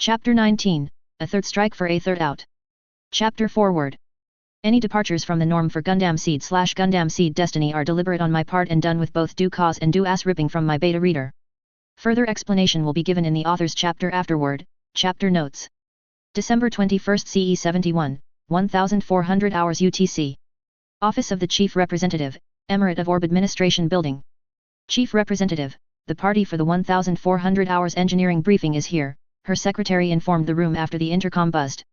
Chapter 19, A Third Strike for a Third Out. Chapter Forward. Any departures from the norm for Gundam Seed/Gundam Seed Destiny are deliberate on my part and done with both due cause and due ass ripping from my beta reader. Further explanation will be given in the author's chapter afterward. Chapter Notes. December 21 CE 71, 1400 hours UTC. Office of the Chief Representative, Emirate of Orb Administration Building. Chief Representative, the party for the 1400 hours engineering briefing is here, her secretary informed the room after the intercom buzzed.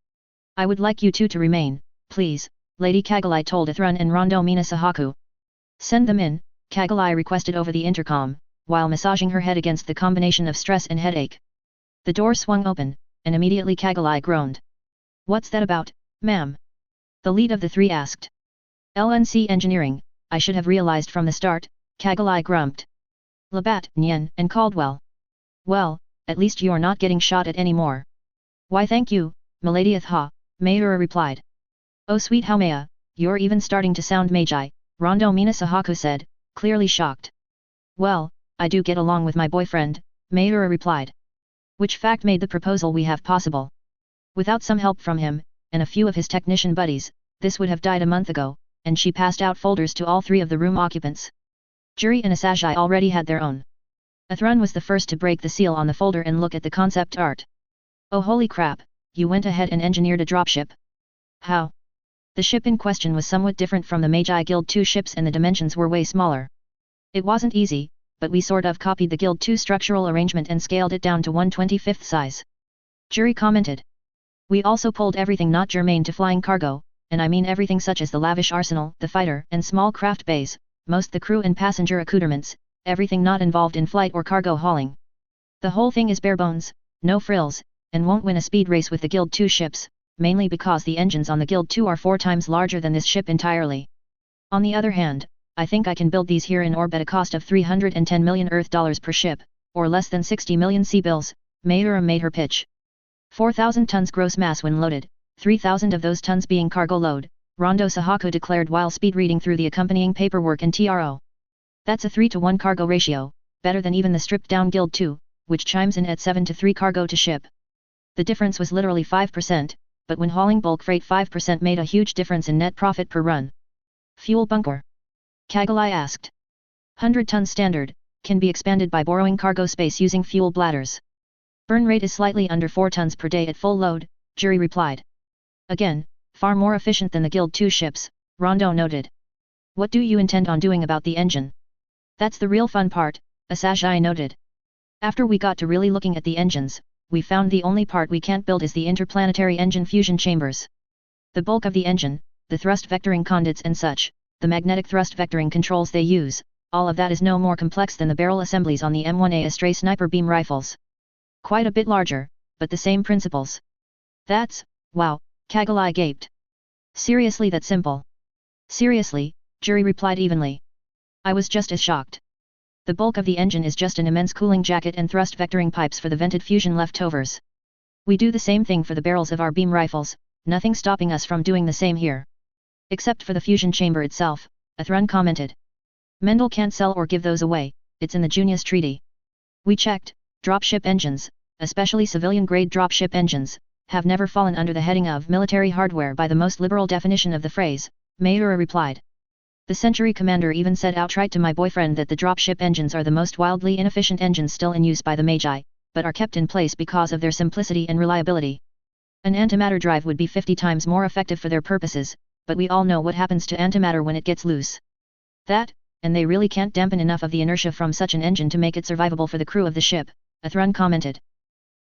I would like you two to remain, please, Lady Kagalai told Athrun and Rondo Mina Sahaku. Send them in, Kagalai requested over the intercom, while massaging her head against the combination of stress and headache. The door swung open, and immediately Kagalai groaned. What's that about, ma'am? The lead of the three asked. LNC Engineering, I should have realized from the start, Kagalai grumped. Labatt, Nyen, and Caldwell. Well, at least you're not getting shot at anymore. Why thank you, Milady Atha, Mayura replied. Oh sweet Haumea, you're even starting to sound magi, Rondo Mina Sahaku said, clearly shocked. Well, I do get along with my boyfriend, Mayura replied. Which fact made the proposal we have possible. Without some help from him, and a few of his technician buddies, this would have died a month ago, and she passed out folders to all three of the room occupants. Juri and Asajai already had their own. Athrun was the first to break the seal on the folder and look at the concept art. Oh holy crap, you went ahead and engineered a dropship. How? The ship in question was somewhat different from the Magi Guild 2 ships and the dimensions were way smaller. It wasn't easy, but we sort of copied the Guild 2 structural arrangement and scaled it down to 1/25th size. Juri commented. We also pulled everything not germane to flying cargo, and I mean everything such as the lavish arsenal, the fighter and small craft bays, most the crew and passenger accoutrements, everything not involved in flight or cargo hauling. The whole thing is bare bones, no frills, and won't win a speed race with the Guild 2 ships, mainly because the engines on the Guild 2 are 4 times larger than this ship entirely. On the other hand, I think I can build these here in orb at a cost of 310 million Earth dollars per ship, or less than 60 million C-bills, Mayura made her pitch. 4,000 tons gross mass when loaded, 3,000 of those tons being cargo load, Rondo Sahaku declared while speed reading through the accompanying paperwork and TRO. That's a 3-to-1 cargo ratio, better than even the stripped-down Guild 2, which chimes in at 7-to-3 cargo to ship. The difference was literally 5%, but when hauling bulk freight 5% made a huge difference in net profit per run. Fuel bunker? Kagalai asked. 100 tons standard, can be expanded by borrowing cargo space using fuel bladders. Burn rate is slightly under 4 tons per day at full load, Juri replied. Again, far more efficient than the Guild 2 ships, Rondo noted. What do you intend on doing about the engine? That's the real fun part, Asajai noted. After we got to really looking at the engines, we found the only part we can't build is the interplanetary engine fusion chambers. The bulk of the engine, the thrust vectoring conduits and such, the magnetic thrust vectoring controls they use, all of that is no more complex than the barrel assemblies on the M1A Astray sniper beam rifles. Quite a bit larger, but the same principles. That's, wow, Kagalai gaped. Seriously that simple? Seriously, Juri replied evenly. I was just as shocked. The bulk of the engine is just an immense cooling jacket and thrust vectoring pipes for the vented fusion leftovers. We do the same thing for the barrels of our beam rifles, nothing stopping us from doing the same here. Except for the fusion chamber itself, Athrun commented. Mendel can't sell or give those away, it's in the Junius Treaty. We checked, dropship engines, especially civilian-grade dropship engines, have never fallen under the heading of military hardware by the most liberal definition of the phrase, Mayura replied. The Century Commander even said outright to my boyfriend that the dropship engines are the most wildly inefficient engines still in use by the Magi, but are kept in place because of their simplicity and reliability. An antimatter drive would be 50 times more effective for their purposes, but we all know what happens to antimatter when it gets loose. That, and they really can't dampen enough of the inertia from such an engine to make it survivable for the crew of the ship, Athrun commented.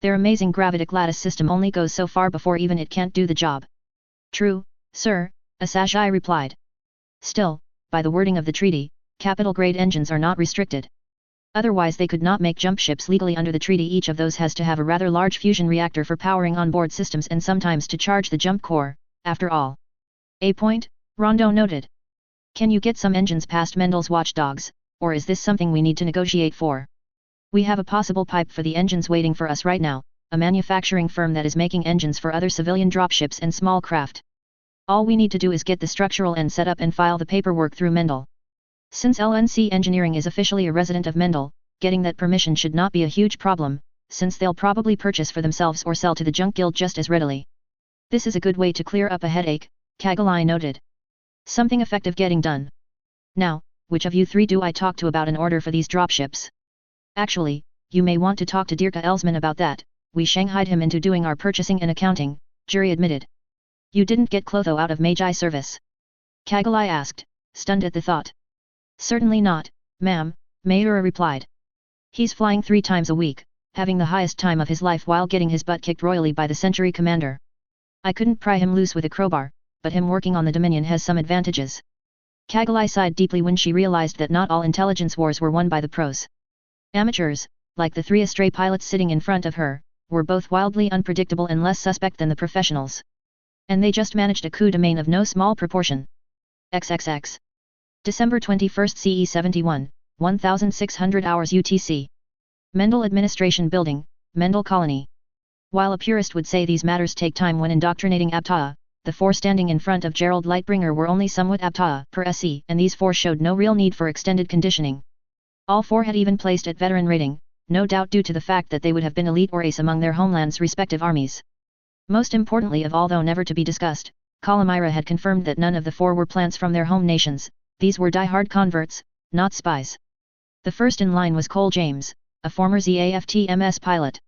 Their amazing gravitic lattice system only goes so far before even it can't do the job. True, sir, Asajai replied. Still, by the wording of the treaty, capital-grade engines are not restricted. Otherwise they could not make jump ships legally under the treaty. Each of those has to have a rather large fusion reactor for powering onboard systems and sometimes to charge the jump core, after all. A point, Rondo noted. Can you get some engines past Mendel's watchdogs, or is this something we need to negotiate for? We have a possible pipe for the engines waiting for us right now, a manufacturing firm that is making engines for other civilian dropships and small craft. All we need to do is get the structural end set up and file the paperwork through Mendel. Since LNC Engineering is officially a resident of Mendel, getting that permission should not be a huge problem, since they'll probably purchase for themselves or sell to the junk guild just as readily. This is a good way to clear up a headache, Kagalai noted. Something effective getting done. Now, which of you three do I talk to about an order for these dropships? Actually, you may want to talk to Dirka Elsman about that, we shanghaied him into doing our purchasing and accounting, Jury admitted. You didn't get Clotho out of Magi service? Kagalai asked, stunned at the thought. Certainly not, ma'am, Mayura replied. He's flying 3 times a week, having the highest time of his life while getting his butt kicked royally by the Century Commander. I couldn't pry him loose with a crowbar, but him working on the Dominion has some advantages. Kagalai sighed deeply when she realized that not all intelligence wars were won by the pros. Amateurs, like the 3 astray pilots sitting in front of her, were both wildly unpredictable and less suspect than the professionals. And they just managed a coup de main of no small proportion. XXX. December 21 CE 71, 1600 hours UTC. Mendel Administration Building, Mendel Colony. While a purist would say these matters take time when indoctrinating Abtaa, the 4 standing in front of Gerald Lightbringer were only somewhat Abtaa per SE, and these 4 showed no real need for extended conditioning. All 4 had even placed at veteran rating, no doubt due to the fact that they would have been elite or ace among their homeland's respective armies. Most importantly of all, though never to be discussed, Kalamira had confirmed that none of the 4 were plants from their home nations. These were die-hard converts, not spies. The first in line was Cole James, a former ZAFT-MS pilot.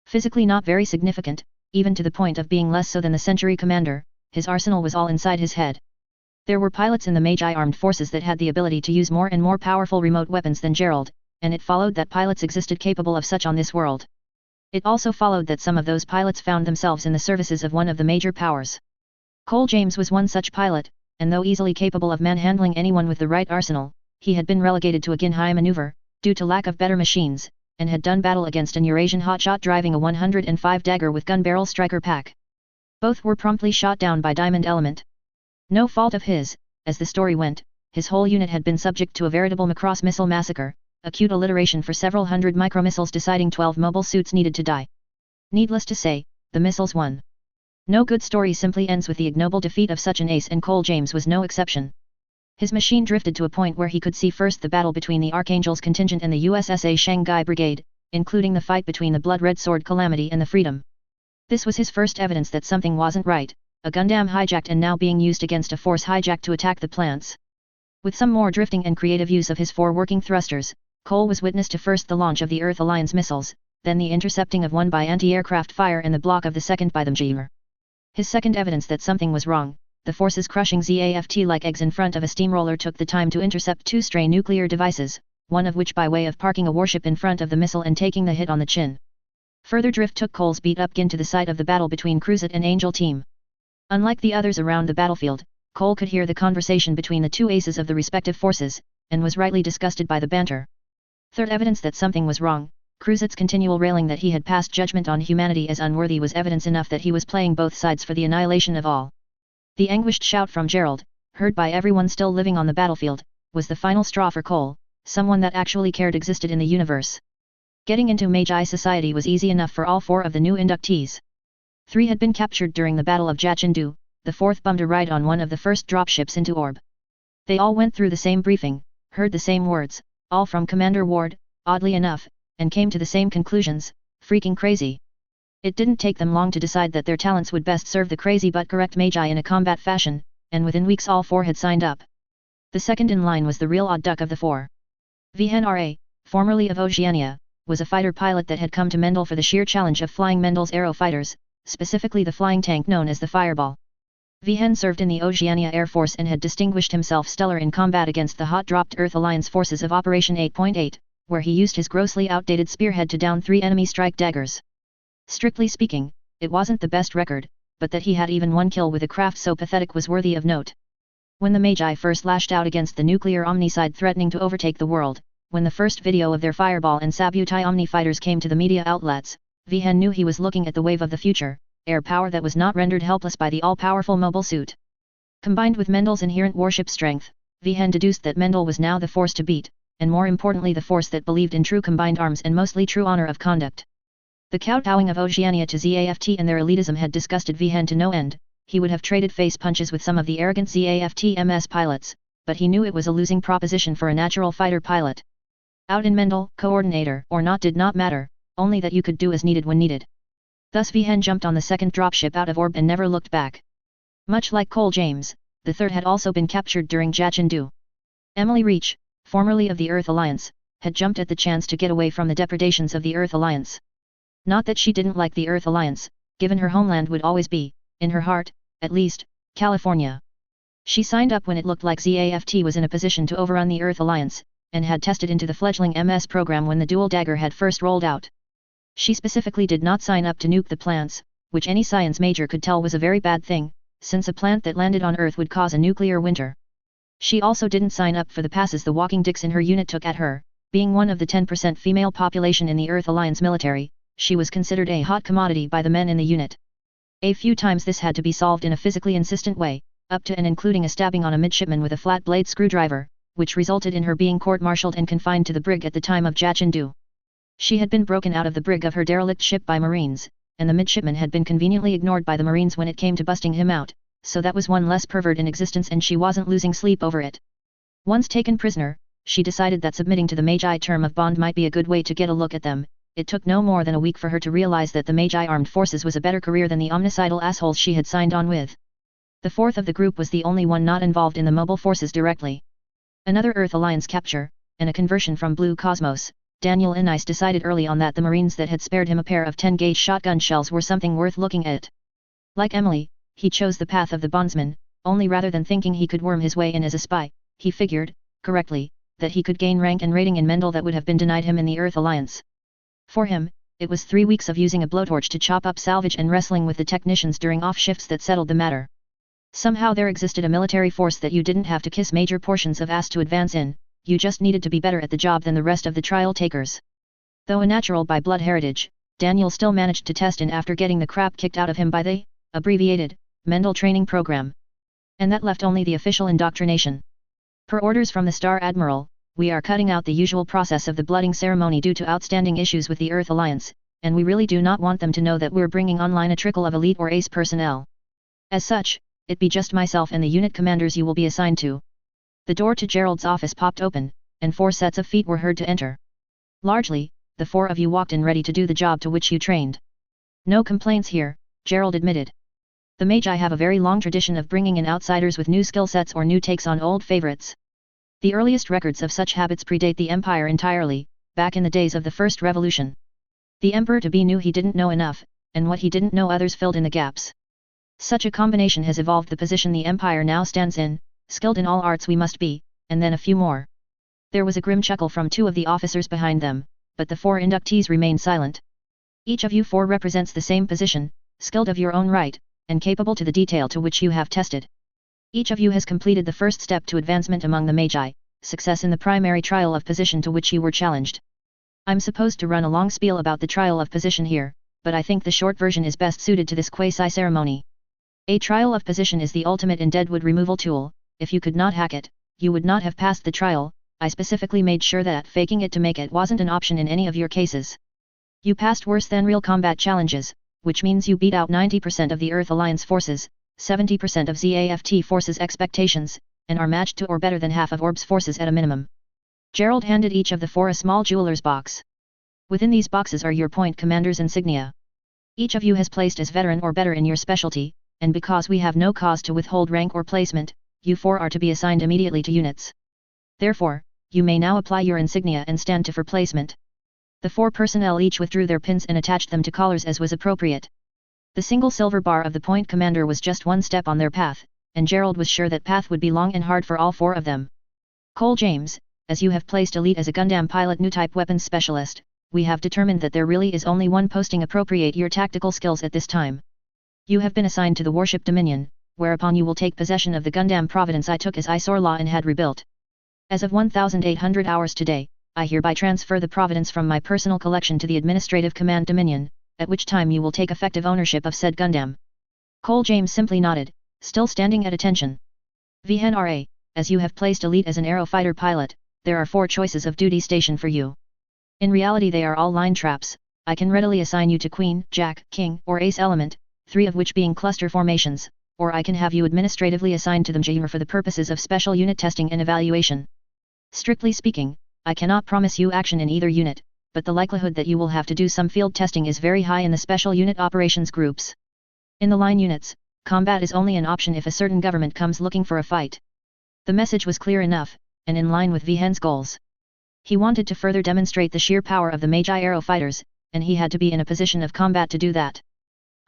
Physically not very significant, even to the point of being less so than the Century Commander, his arsenal was all inside his head. There were pilots in the Magi armed forces that had the ability to use more and more powerful remote weapons than Gerald, and it followed that pilots existed capable of such on this world. It also followed that some of those pilots found themselves in the services of one of the major powers. Cole James was one such pilot, and though easily capable of manhandling anyone with the right arsenal, he had been relegated to a Ginhai maneuver, due to lack of better machines, and had done battle against an Eurasian hotshot driving a 105 Dagger with gun barrel striker pack. Both were promptly shot down by Diamond Element. No fault of his, as the story went, his whole unit had been subject to a veritable Macross missile massacre, acute alliteration for several hundred micromissiles deciding 12 mobile suits needed to die. Needless to say, the missiles won. No good story simply ends with the ignoble defeat of such an ace, and Cole James was no exception. His machine drifted to a point where he could see first the battle between the Archangel's contingent and the USSA Shanghai Brigade, including the fight between the Blood-Red Sword Calamity and the Freedom. This was his first evidence that something wasn't right, a Gundam hijacked and now being used against a force hijacked to attack the plants. With some more drifting and creative use of his 4 working thrusters, Cole was witness to first the launch of the Earth Alliance missiles, then the intercepting of one by anti-aircraft fire and the block of the second by the Mjir. His second evidence that something was wrong, the forces crushing ZAFT like eggs in front of a steamroller, took the time to intercept 2 stray nuclear devices, one of which by way of parking a warship in front of the missile and taking the hit on the chin. Further drift took Cole's beat-up Gin to the site of the battle between Cruzet and Angel Team. Unlike the others around the battlefield, Cole could hear the conversation between the 2 aces of the respective forces, and was rightly disgusted by the banter. Third evidence that something was wrong, Cruzet's continual railing that he had passed judgment on humanity as unworthy was evidence enough that he was playing both sides for the annihilation of all. The anguished shout from Gerald, heard by everyone still living on the battlefield, was the final straw for Cole, someone that actually cared existed in the universe. Getting into Magi society was easy enough for all 4 of the new inductees. 3 had been captured during the Battle of Jachindu, the 4th bummed a ride on one of the first dropships into Orb. They all went through the same briefing, heard the same words, all from Commander Ward, oddly enough, and came to the same conclusions, freaking crazy. It didn't take them long to decide that their talents would best serve the crazy but correct Magi in a combat fashion, and within weeks all 4 had signed up. The second in line was the real odd duck of the 4. Vihen Ra, formerly of Oceania, was a fighter pilot that had come to Mendel for the sheer challenge of flying Mendel's aero fighters, specifically the flying tank known as the Fireball. Vihen served in the Oceania Air Force and had distinguished himself stellar in combat against the hot-dropped Earth Alliance forces of Operation 8.8, where he used his grossly outdated spearhead to down 3 enemy strike daggers. Strictly speaking, it wasn't the best record, but that he had even 1 kill with a craft so pathetic was worthy of note. When the Magi first lashed out against the nuclear Omnicide threatening to overtake the world, when the first video of their Fireball and Sabutai Omni fighters came to the media outlets, Vihen knew he was looking at the wave of the future, air power that was not rendered helpless by the all-powerful mobile suit. Combined with Mendel's inherent warship strength, Vihen deduced that Mendel was now the force to beat, and more importantly the force that believed in true combined arms and mostly true honor of conduct. The kowtowing of Oceania to ZAFT and their elitism had disgusted Vihen to no end. He would have traded face punches with some of the arrogant ZAFT MS pilots, but he knew it was a losing proposition for a natural fighter pilot. Out in Mendel, coordinator or not did not matter, only that you could do as needed when needed. Thus Vihen jumped on the second dropship out of orb and never looked back. Much like Cole James, the third had also been captured during Jachindu. Emily Reach, formerly of the Earth Alliance, had jumped at the chance to get away from the depredations of the Earth Alliance. Not that she didn't like the Earth Alliance, given her homeland would always be, in her heart, at least, California. She signed up when it looked like ZAFT was in a position to overrun the Earth Alliance, and had tested into the fledgling MS program when the dual dagger had first rolled out. She specifically did not sign up to nuke the plants, which any science major could tell was a very bad thing, since a plant that landed on Earth would cause a nuclear winter. She also didn't sign up for the passes the walking dicks in her unit took at her. Being one of the 10% female population in the Earth Alliance military, she was considered a hot commodity by the men in the unit. A few times this had to be solved in a physically insistent way, up to and including a stabbing on a midshipman with a flat blade screwdriver, which resulted in her being court-martialed and confined to the brig at the time of Jachindu. She had been broken out of the brig of her derelict ship by Marines, and the midshipman had been conveniently ignored by the Marines when it came to busting him out, so that was one less pervert in existence and she wasn't losing sleep over it. Once taken prisoner, she decided that submitting to the Magi term of bond might be a good way to get a look at them. It took no more than a week for her to realize that the Magi Armed Forces was a better career than the omnicidal assholes she had signed on with. The fourth of the group was the only one not involved in the mobile forces directly. Another Earth Alliance capture, and a conversion from Blue Cosmos, Daniel Innice decided early on that the Marines that had spared him a pair of 10-gauge shotgun shells were something worth looking at. Like Emily, he chose the path of the bondsman, only rather than thinking he could worm his way in as a spy, he figured, correctly, that he could gain rank and rating in Mendel that would have been denied him in the Earth Alliance. For him, it was 3 weeks of using a blowtorch to chop up salvage and wrestling with the technicians during off shifts that settled the matter. Somehow there existed a military force that you didn't have to kiss major portions of ass to advance in, you just needed to be better at the job than the rest of the trial takers. Though a natural by blood heritage, Daniel still managed to test in after getting the crap kicked out of him by the, abbreviated, Mendel training program. And that left only the official indoctrination. Per orders from the Star Admiral, we are cutting out the usual process of the blooding ceremony due to outstanding issues with the Earth Alliance, and we really do not want them to know that we're bringing online a trickle of elite or ace personnel. As such, it be just myself and the unit commanders you will be assigned to. The door to Gerald's office popped open, and 4 sets of feet were heard to enter. Largely, the 4 of you walked in ready to do the job to which you trained. No complaints here, Gerald admitted. The Magi have a very long tradition of bringing in outsiders with new skill sets or new takes on old favorites. The earliest records of such habits predate the Empire entirely, back in the days of the First Revolution. The Emperor-to-be knew he didn't know enough, and what he didn't know others filled in the gaps. Such a combination has evolved the position the Empire now stands in, skilled in all arts we must be, and then a few more. There was a grim chuckle from 2 of the officers behind them, but the 4 inductees remained silent. Each of you 4 represents the same position, skilled of your own right, and capable to the detail to which you have tested. Each of you has completed the first step to advancement among the Magi, success in the primary trial of position to which you were challenged. I'm supposed to run a long spiel about the trial of position here, but I think the short version is best suited to this quasi-ceremony. A trial of position is the ultimate in deadwood removal tool. If you could not hack it, you would not have passed the trial. I specifically made sure that faking it to make it wasn't an option in any of your cases. You passed worse than real combat challenges, which means you beat out 90% of the Earth Alliance forces, 70% of ZAFT forces' expectations, and are matched to or better than half of Orb's forces at a minimum. Gerald handed each of the 4 a small jeweler's box. Within these boxes are your point commander's insignia. Each of you has placed as veteran or better in your specialty, and because we have no cause to withhold rank or placement, you 4 are to be assigned immediately to units. Therefore, you may now apply your insignia and stand to for placement. The 4 personnel each withdrew their pins and attached them to collars as was appropriate. The single silver bar of the point commander was just 1 step on their path, and Gerald was sure that path would be long and hard for all 4 of them. Cole James, as you have placed elite as a Gundam pilot new type weapons specialist, we have determined that there really is only one posting appropriate your tactical skills at this time. You have been assigned to the warship Dominion, whereupon you will take possession of the Gundam Providence I took as Isorlaw and had rebuilt. As of 1800 hours today, I hereby transfer the Providence from my personal collection to the Administrative Command Dominion, at which time you will take effective ownership of said Gundam. Cole James simply nodded, still standing at attention. Vihen Ra, as you have placed elite as an aerofighter pilot, there are 4 choices of duty station for you. In reality they are all line traps. I can readily assign you to Queen, Jack, King, or Ace element, 3 of which being cluster formations, or I can have you administratively assigned to them Jaeger for the purposes of special unit testing and evaluation. Strictly speaking, I cannot promise you action in either unit, but the likelihood that you will have to do some field testing is very high in the special unit operations groups. In the line units, combat is only an option if a certain government comes looking for a fight. The message was clear enough, and in line with Vihen's goals. He wanted to further demonstrate the sheer power of the Magi Aero fighters, and he had to be in a position of combat to do that.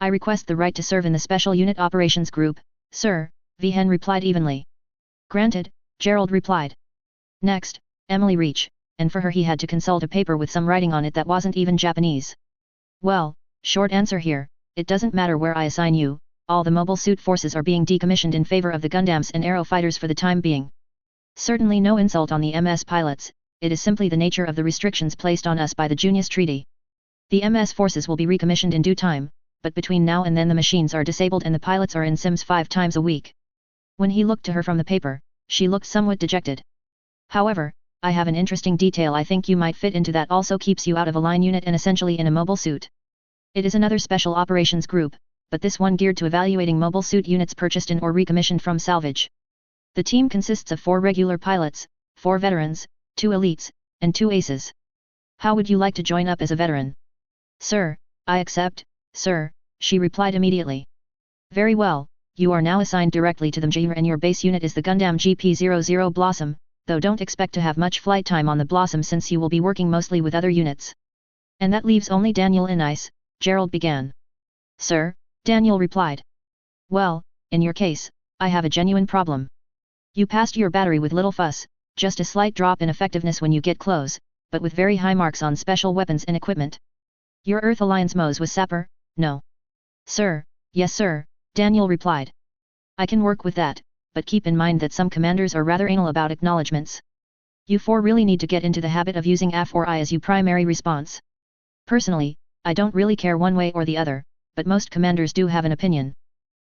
I request the right to serve in the Special Unit Operations Group, sir, Vihen replied evenly. Granted, Gerald replied. Next, Emily Reach, and for her he had to consult a paper with some writing on it that wasn't even Japanese. Well, short answer here, it doesn't matter where I assign you, all the mobile suit forces are being decommissioned in favor of the Gundams and Aero fighters for the time being. Certainly no insult on the MS pilots, it is simply the nature of the restrictions placed on us by the Junius Treaty. The MS forces will be recommissioned in due time, but between now and then the machines are disabled and the pilots are in sims 5 times a week. When he looked to her from the paper, she looked somewhat dejected. However, I have an interesting detail I think you might fit into that also keeps you out of a line unit and essentially in a mobile suit. It is another special operations group, but this one geared to evaluating mobile suit units purchased in or recommissioned from salvage. The team consists of 4 regular pilots, 4 veterans, 2 elites, and 2 aces. How would you like to join up as a veteran? Sir, I accept, sir, she replied immediately. Very well, you are now assigned directly to the Mjir and your base unit is the Gundam GP00 Blossom, though don't expect to have much flight time on the Blossom since you will be working mostly with other units. And that leaves only Daniel in ice, Gerald began. Sir, Daniel replied. Well, in your case, I have a genuine problem. You passed your battery with little fuss, just a slight drop in effectiveness when you get close, but with very high marks on special weapons and equipment. Your Earth Alliance MOS was Sapper, no? Sir, yes sir, Daniel replied. I can work with that, but keep in mind that some commanders are rather anal about acknowledgements. You 4 really need to get into the habit of using AF or I as your primary response. Personally, I don't really care one way or the other, but most commanders do have an opinion.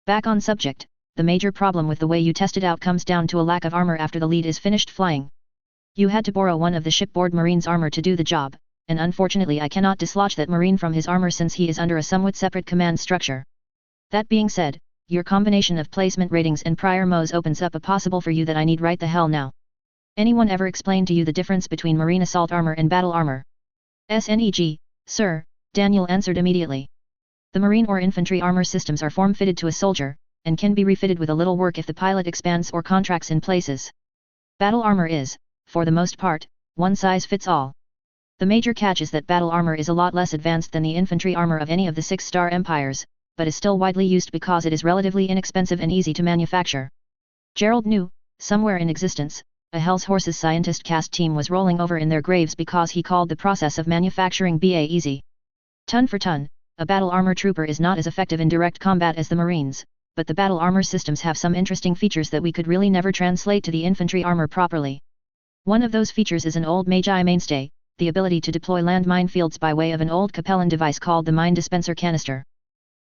Back on subject, the major problem with the way you tested out comes down to a lack of armor after the lead is finished flying. You had to borrow one of the shipboard Marine's armor to do the job, and unfortunately I cannot dislodge that Marine from his armor since he is under a somewhat separate command structure. That being said, your combination of placement ratings and prior MOS opens up a possible for you that I need right the hell now. Anyone ever explained to you the difference between Marine assault armor and battle armor? SNEG, sir, Daniel answered immediately. The Marine or infantry armor systems are form-fitted to a soldier, and can be refitted with a little work if the pilot expands or contracts in places. Battle armor is, for the most part, one size fits all. The major catch is that battle armor is a lot less advanced than the infantry armor of any of the 6-star empires, but is still widely used because it is relatively inexpensive and easy to manufacture. Gerald knew, somewhere in existence, a Hell's Horses scientist cast team was rolling over in their graves because he called the process of manufacturing BA easy. Ton for ton, a battle armor trooper is not as effective in direct combat as the Marines, but the battle armor systems have some interesting features that we could really never translate to the infantry armor properly. One of those features is an old Magi mainstay, the ability to deploy land minefields by way of an old Capellan device called the mine dispenser canister.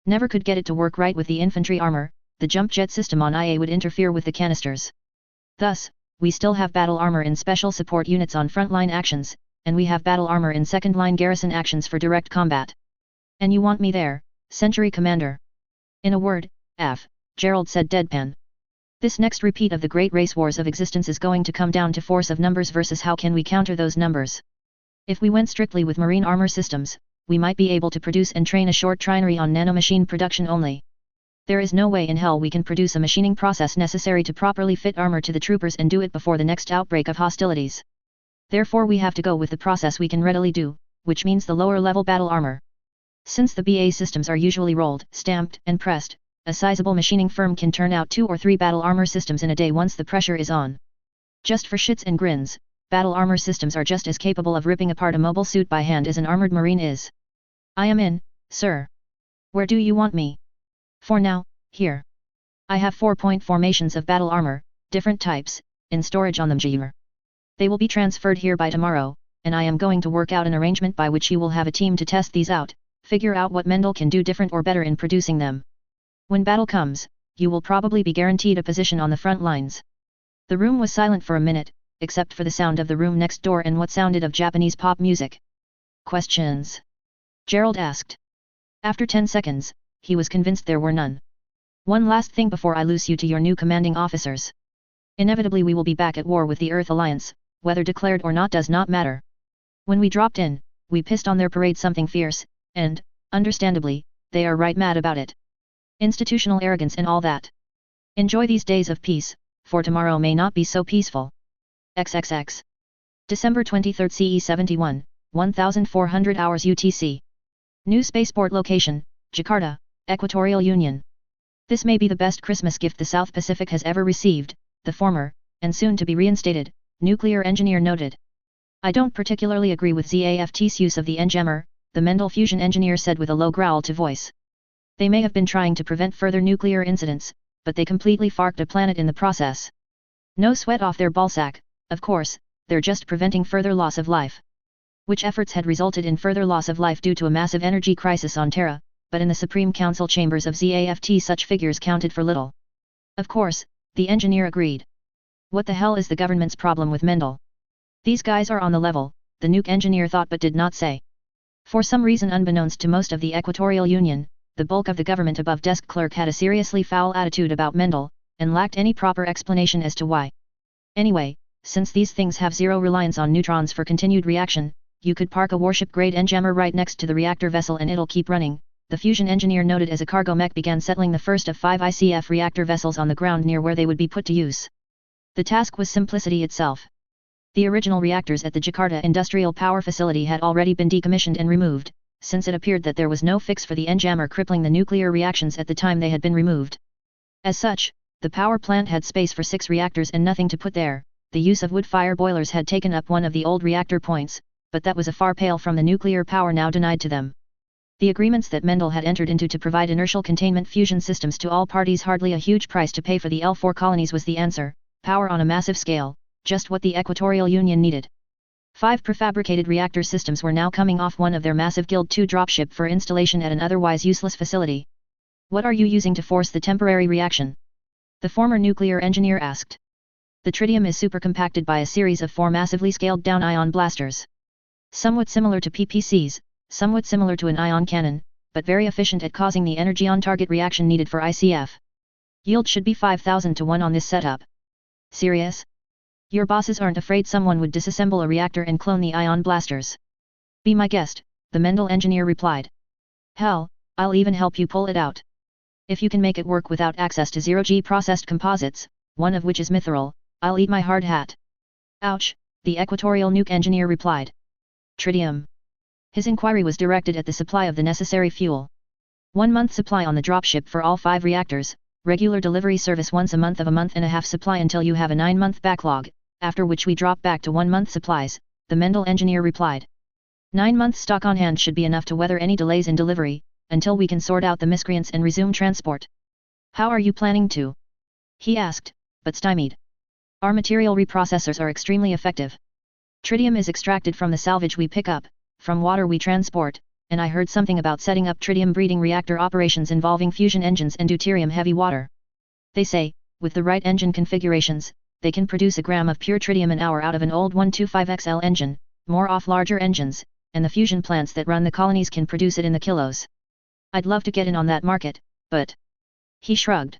Never could get it to work right with the infantry armor, the jump jet system on IA would interfere with the canisters. Thus, we still have battle armor in special support units on frontline actions, and we have battle armor in second-line garrison actions for direct combat. And you want me there, Century Commander? In a word, F, Gerald said deadpan. This next repeat of the great race wars of existence is going to come down to force of numbers versus how can we counter those numbers. If we went strictly with marine armor systems, we might be able to produce and train a short trinary on nanomachine production only. There is no way in hell we can produce a machining process necessary to properly fit armor to the troopers and do it before the next outbreak of hostilities. Therefore we have to go with the process we can readily do, which means the lower level battle armor. Since the BA systems are usually rolled, stamped, and pressed, a sizable machining firm can turn out 2 or 3 battle armor systems in a day once the pressure is on. Just for shits and grins, battle armor systems are just as capable of ripping apart a mobile suit by hand as an armored marine is. I am in, sir. Where do you want me? For now, here. I have 4-point formations of battle armor, different types, in storage on the Mjir. They will be transferred here by tomorrow, and I am going to work out an arrangement by which you will have a team to test these out, figure out what Mendel can do different or better in producing them. When battle comes, you will probably be guaranteed a position on the front lines. The room was silent for a minute, except for the sound of the room next door and what sounded of Japanese pop music. Questions? Gerald asked. After 10 seconds, he was convinced there were none. One last thing before I lose you to your new commanding officers. Inevitably we will be back at war with the Earth Alliance, whether declared or not does not matter. When we dropped in, we pissed on their parade something fierce, and, understandably, they are right mad about it. Institutional arrogance and all that. Enjoy these days of peace, for tomorrow may not be so peaceful. XXX. December 23 CE 71, 1400 hours UTC. New spaceport location, Jakarta, Equatorial Union. This may be the best Christmas gift the South Pacific has ever received, the former, and soon to be reinstated, nuclear engineer noted. I don't particularly agree with ZAFT's use of the N-jammer, the Mendel fusion engineer said with a low growl to voice. They may have been trying to prevent further nuclear incidents, but they completely farked a planet in the process. No sweat off their ballsack, of course, they're just preventing further loss of life. Which efforts had resulted in further loss of life due to a massive energy crisis on Terra, but in the Supreme Council chambers of ZAFT such figures counted for little. Of course, the engineer agreed. What the hell is the government's problem with Mendel? These guys are on the level, the nuke engineer thought but did not say. For some reason unbeknownst to most of the Equatorial Union, the bulk of the government above desk clerk had a seriously foul attitude about Mendel, and lacked any proper explanation as to why. Anyway, since these things have zero reliance on neutrons for continued reaction, you could park a warship-grade N-jammer right next to the reactor vessel and it'll keep running, the fusion engineer noted as a cargo mech began settling the first of 5 ICF reactor vessels on the ground near where they would be put to use. The task was simplicity itself. The original reactors at the Jakarta Industrial Power Facility had already been decommissioned and removed, since it appeared that there was no fix for the N-jammer crippling the nuclear reactions at the time they had been removed. As such, the power plant had space for 6 reactors and nothing to put there. The use of wood fire boilers had taken up one of the old reactor points, but that was a far pale from the nuclear power now denied to them. The agreements that Mendel had entered into to provide inertial containment fusion systems to all parties, hardly a huge price to pay for the L4 colonies, was the answer. Power on a massive scale, just what the Equatorial Union needed. 5 prefabricated reactor systems were now coming off one of their massive Guild 2 dropship for installation at an otherwise useless facility. What are you using to force the temporary reaction? The former nuclear engineer asked. The tritium is supercompacted by a series of 4 massively scaled down ion blasters. Somewhat similar to PPCs, somewhat similar to an ion cannon, but very efficient at causing the energy on target reaction needed for ICF. Yield should be 5,000 to 1 on this setup. Serious? Your bosses aren't afraid someone would disassemble a reactor and clone the ion blasters? Be my guest, the Mendel engineer replied. Hell, I'll even help you pull it out. If you can make it work without access to zero-G processed composites, one of which is mithril, I'll eat my hard hat. Ouch, the Equatorial nuke engineer replied. Tritium. His inquiry was directed at the supply of the necessary fuel. 1 month supply on the dropship for all 5 reactors, regular delivery service once a month of a month and a half supply until you have a 9-month backlog, after which we drop back to 1 month supplies, the Mendel engineer replied. 9 months stock on hand should be enough to weather any delays in delivery, until we can sort out the miscreants and resume transport. How are you planning to? He asked, but stymied. Our material reprocessors are extremely effective. Tritium is extracted from the salvage we pick up, from water we transport, and I heard something about setting up tritium breeding reactor operations involving fusion engines and deuterium heavy water. They say, with the right engine configurations, they can produce a gram of pure tritium an hour out of an old 125XL engine, more off larger engines, and the fusion plants that run the colonies can produce it in the kilos. I'd love to get in on that market, but... He shrugged.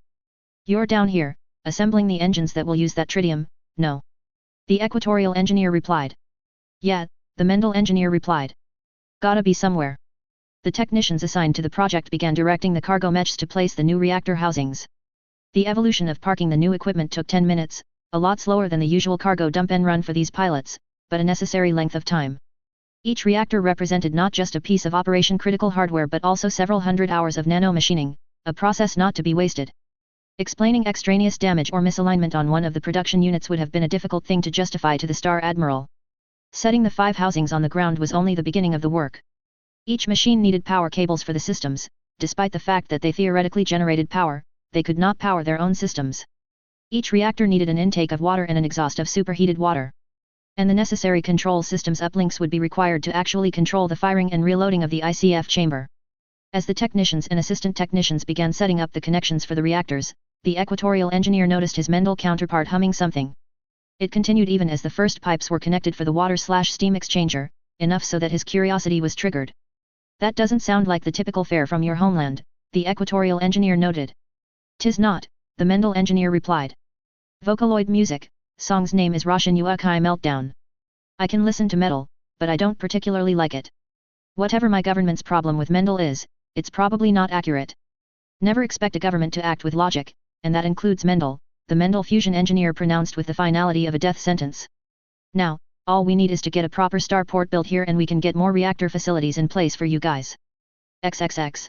You're down here, assembling the engines that will use that tritium, no. The Equatorial engineer replied. Yeah, the Mendel engineer replied. Gotta be somewhere. The technicians assigned to the project began directing the cargo mechs to place the new reactor housings. The evolution of parking the new equipment took 10 minutes, a lot slower than the usual cargo dump and run for these pilots, but a necessary length of time. Each reactor represented not just a piece of operation critical hardware but also several hundred hours of nano-machining, a process not to be wasted. Explaining extraneous damage or misalignment on one of the production units would have been a difficult thing to justify to the Star Admiral. Setting the 5 housings on the ground was only the beginning of the work. Each machine needed power cables for the systems. Despite the fact that they theoretically generated power, they could not power their own systems. Each reactor needed an intake of water and an exhaust of superheated water. And the necessary control systems uplinks would be required to actually control the firing and reloading of the ICF chamber. As the technicians and assistant technicians began setting up the connections for the reactors, the Equatorial engineer noticed his Mendel counterpart humming something. It continued even as the first pipes were connected for the water/steam exchanger, enough so that his curiosity was triggered. That doesn't sound like the typical fare from your homeland, the Equatorial engineer noted. 'Tis not, the Mendel engineer replied. Vocaloid music, song's name is Russian Ukai Meltdown. I can listen to metal, but I don't particularly like it. Whatever my government's problem with Mendel is, it's probably not accurate. Never expect a government to act with logic, and that includes Mendel, the Mendel fusion engineer pronounced with the finality of a death sentence. Now, all we need is to get a proper starport built here and we can get more reactor facilities in place for you guys. XXX.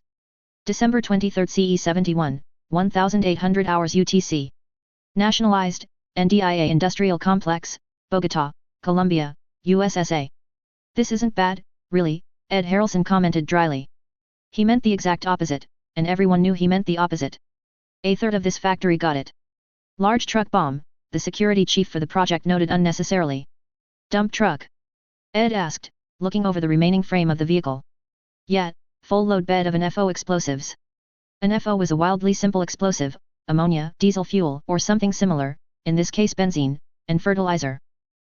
December 23 CE 71, 1800 hours UTC. Nationalized, NDIA Industrial Complex, Bogota, Colombia, USSA. This isn't bad, really, Ed Harrelson commented dryly. He meant the exact opposite, and everyone knew he meant the opposite. A third of this factory got it. Large truck bomb, the security chief for the project noted unnecessarily. Dump truck? Ed asked, looking over the remaining frame of the vehicle. Yeah, full load bed of an FO explosives. An FO was a wildly simple explosive, ammonia, diesel fuel, or something similar, in this case benzene, and fertilizer.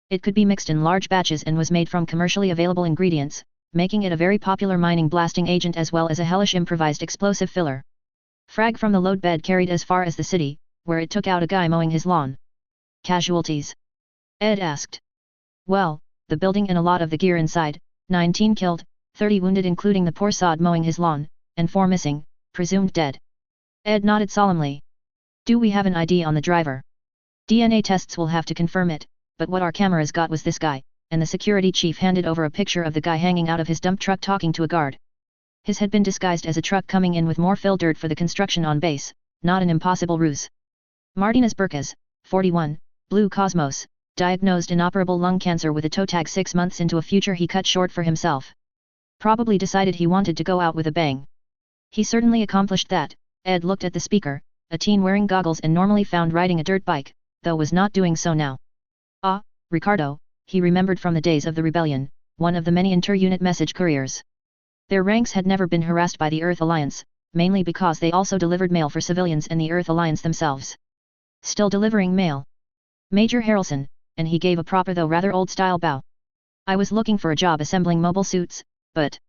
It could be mixed in large batches and was made from commercially available ingredients, making it a very popular mining blasting agent as well as a hellish improvised explosive filler. Frag from the load bed carried as far as the city, where it took out a guy mowing his lawn. Casualties? Ed asked. Well, the building and a lot of the gear inside, 19 killed, 30 wounded including the poor sod mowing his lawn, and 4 missing, presumed dead. Ed nodded solemnly. Do we have an ID on the driver? DNA tests will have to confirm it, but what our cameras got was this guy, and the security chief handed over a picture of the guy hanging out of his dump truck talking to a guard. His had been disguised as a truck coming in with more fill dirt for the construction on base, not an impossible ruse. Martinez Burkas, 41, Blue Cosmos, diagnosed inoperable lung cancer with a toe tag 6 months into a future he cut short for himself. Probably decided he wanted to go out with a bang. He certainly accomplished that. Ed looked at the speaker, a teen wearing goggles and normally found riding a dirt bike, though was not doing so now. Ah, Ricardo, he remembered from the days of the rebellion, one of the many inter-unit message couriers. Their ranks had never been harassed by the Earth Alliance, mainly because they also delivered mail for civilians and the Earth Alliance themselves. Still delivering mail. Major Harrelson, and he gave a proper though rather old-style bow. I was looking for a job assembling mobile suits, but...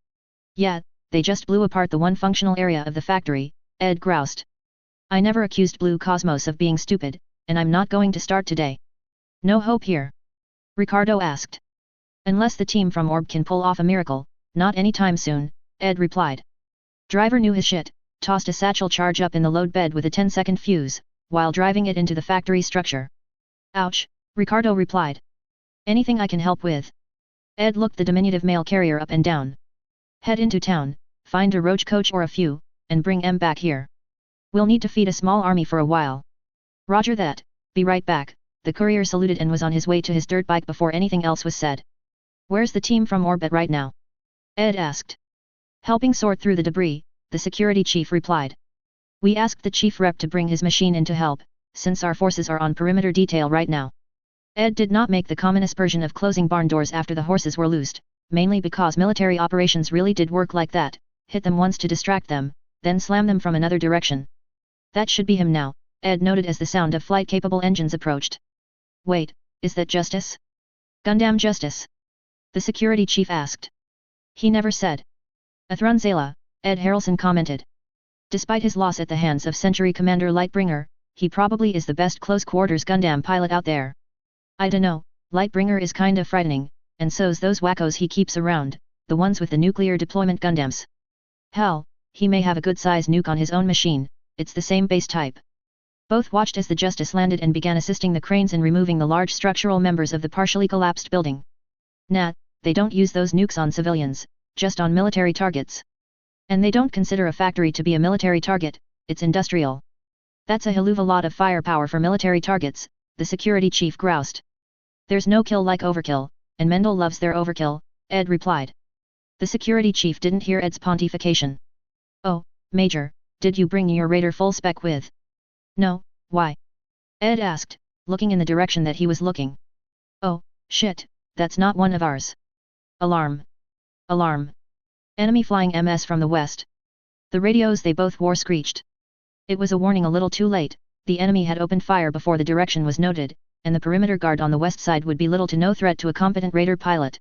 Yeah, they just blew apart the one functional area of the factory, Ed groused. I never accused Blue Cosmos of being stupid, and I'm not going to start today. No hope here? Ricardo asked. Unless the team from Orb can pull off a miracle, not anytime soon, Ed replied. Driver knew his shit, tossed a satchel charge up in the load bed with a 10-second fuse, while driving it into the factory structure. Ouch, Ricardo replied. Anything I can help with? Ed looked the diminutive mail carrier up and down. Head into town, find a roach coach or a few, and bring em back here. We'll need to feed a small army for a while. Roger that, be right back, the courier saluted and was on his way to his dirt bike before anything else was said. Where's the team from Orbit right now? Ed asked. Helping sort through the debris, the security chief replied. We asked the chief rep to bring his machine in to help, since our forces are on perimeter detail right now. Ed did not make the common aspersion of closing barn doors after the horses were loosed, mainly because military operations really did work like that, hit them once to distract them, then slam them from another direction. That should be him now, Ed noted as the sound of flight-capable engines approached. Wait, is that Justice? Gundam Justice? The security chief asked. He never said. Athrun Ed Harrelson commented. Despite his loss at the hands of Century Commander Lightbringer, he probably is the best close-quarters Gundam pilot out there. I dunno, Lightbringer is kinda frightening, and so's those wackos he keeps around, the ones with the nuclear deployment Gundams. Hell, he may have a good-size nuke on his own machine, it's the same base type. Both watched as the Justice landed and began assisting the cranes in removing the large structural members of the partially collapsed building. Nah, they don't use those nukes on civilians, just on military targets. And they don't consider a factory to be a military target, it's industrial. That's a hell of a lot of firepower for military targets, the security chief groused. There's no kill like overkill, and Mendel loves their overkill, Ed replied. The security chief didn't hear Ed's pontification. Oh, Major, did you bring your Raider full spec with? No, why? Ed asked, looking in the direction that he was looking. Oh, shit, that's not one of ours. Alarm. Alarm. Enemy flying MS from the west. The radios they both wore screeched. It was a warning a little too late, the enemy had opened fire before the direction was noted, and the perimeter guard on the west side would be little to no threat to a competent Raider pilot.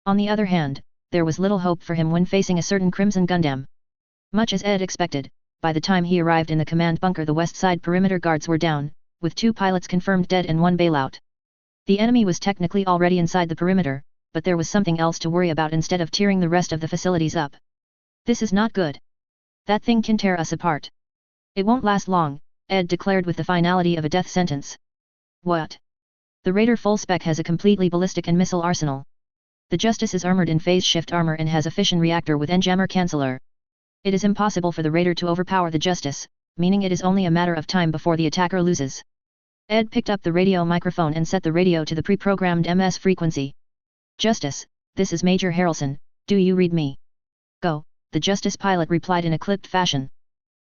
On the other hand, there was little hope for him when facing a certain Crimson Gundam. Much as Ed expected, by the time he arrived in the command bunker the west side perimeter guards were down, with 2 pilots confirmed dead and 1 bailout. The enemy was technically already inside the perimeter, but there was something else to worry about instead of tearing the rest of the facilities up. This is not good. That thing can tear us apart. It won't last long, Ed declared with the finality of a death sentence. What? The Raider full spec has a completely ballistic and missile arsenal. The Justice is armored in phase shift armor and has a fission reactor with N-jammer canceller. It is impossible for the Raider to overpower the Justice, meaning it is only a matter of time before the attacker loses. Ed picked up the radio microphone and set the radio to the pre-programmed MS frequency. Justice, this is Major Harrelson, do you read me? Go, the Justice pilot replied in a clipped fashion.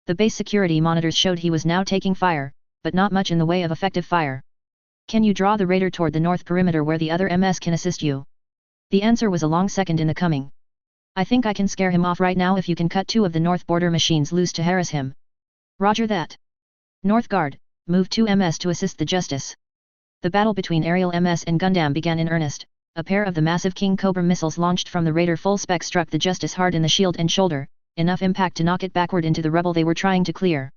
The base security monitors showed he was now taking fire, but not much in the way of effective fire. Can you draw the Raider toward the north perimeter where the other MS can assist you? The answer was a long second in the coming. I think I can scare him off right now if you can cut 2 of the north border machines loose to harass him. Roger that. North Guard, move 2 MS to assist the Justice. The battle between aerial MS and Gundam began in earnest. A pair of the massive King Cobra missiles launched from the Raider full spec struck the Justice hard in the shield and shoulder, enough impact to knock it backward into the rebel they were trying to clear.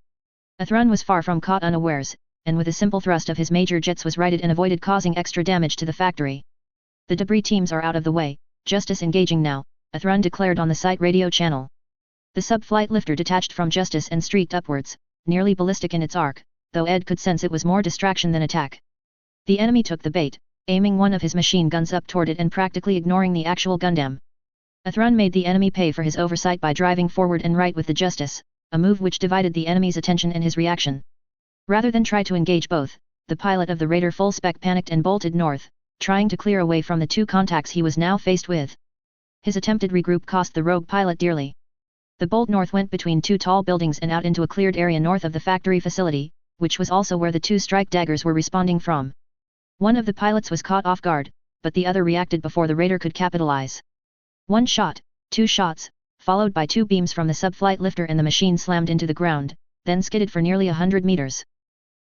Athrun was far from caught unawares, and with a simple thrust of his major jets was righted and avoided causing extra damage to the factory. The debris teams are out of the way, Justice engaging now, Athrun declared on the site radio channel. The sub-flight lifter detached from Justice and streaked upwards, nearly ballistic in its arc, though Ed could sense it was more distraction than attack. The enemy took the bait, aiming one of his machine guns up toward it and practically ignoring the actual Gundam. Athrun made the enemy pay for his oversight by driving forward and right with the Justice, a move which divided the enemy's attention and his reaction. Rather than try to engage both, the pilot of the Raider full spec panicked and bolted north, trying to clear away from the 2 contacts he was now faced with. His attempted regroup cost the rogue pilot dearly. The bolt north went between 2 tall buildings and out into a cleared area north of the factory facility, which was also where the 2 strike daggers were responding from. One of the pilots was caught off guard, but the other reacted before the Raider could capitalize. 1 shot, 2 shots, followed by 2 beams from the sub-flight lifter and the machine slammed into the ground, then skidded for nearly 100 meters.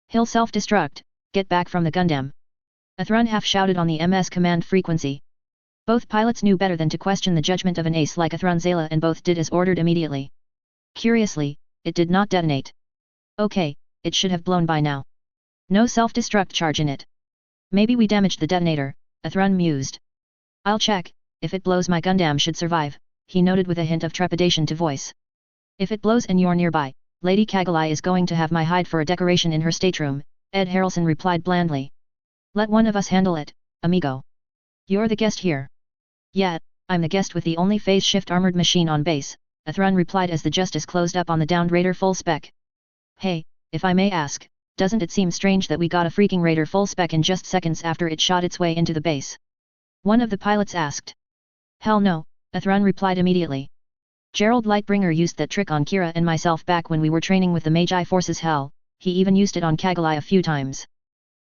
He'll self-destruct, get back from the Gundam. Athrun half shouted on the MS command frequency. Both pilots knew better than to question the judgment of an ace like Athrun Zala and both did as ordered immediately. Curiously, it did not detonate. Okay, it should have blown by now. No self-destruct charge in it. Maybe we damaged the detonator, Athrun mused. I'll check, if it blows my Gundam should survive, he noted with a hint of trepidation to voice. If it blows and you're nearby, Lady Kagalai is going to have my hide for a decoration in her stateroom, Ed Harrelson replied blandly. Let one of us handle it, amigo. You're the guest here. Yeah, I'm the guest with the only phase shift armored machine on base, Athrun replied as the Justice closed up on the downed Raider full spec. Hey, if I may ask, doesn't it seem strange that we got a freaking Raider full spec in just seconds after it shot its way into the base? One of the pilots asked. Hell no, Athrun replied immediately. Gerald Lightbringer used that trick on Kira and myself back when we were training with the Magi forces. Hell, he even used it on Kagalai a few times.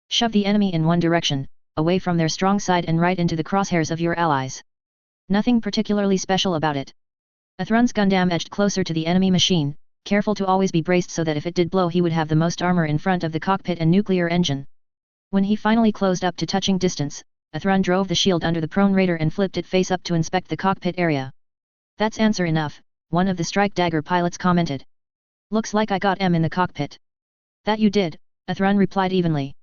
Shove the enemy in one direction, away from their strong side and right into the crosshairs of your allies. Nothing particularly special about it. Athrun's Gundam edged closer to the enemy machine, careful to always be braced so that if it did blow he would have the most armor in front of the cockpit and nuclear engine. When he finally closed up to touching distance, Athrun drove the shield under the prone Raider and flipped it face up to inspect the cockpit area. That's answer enough, one of the strike dagger pilots commented. Looks like I got M in the cockpit. That you did, Athrun replied evenly.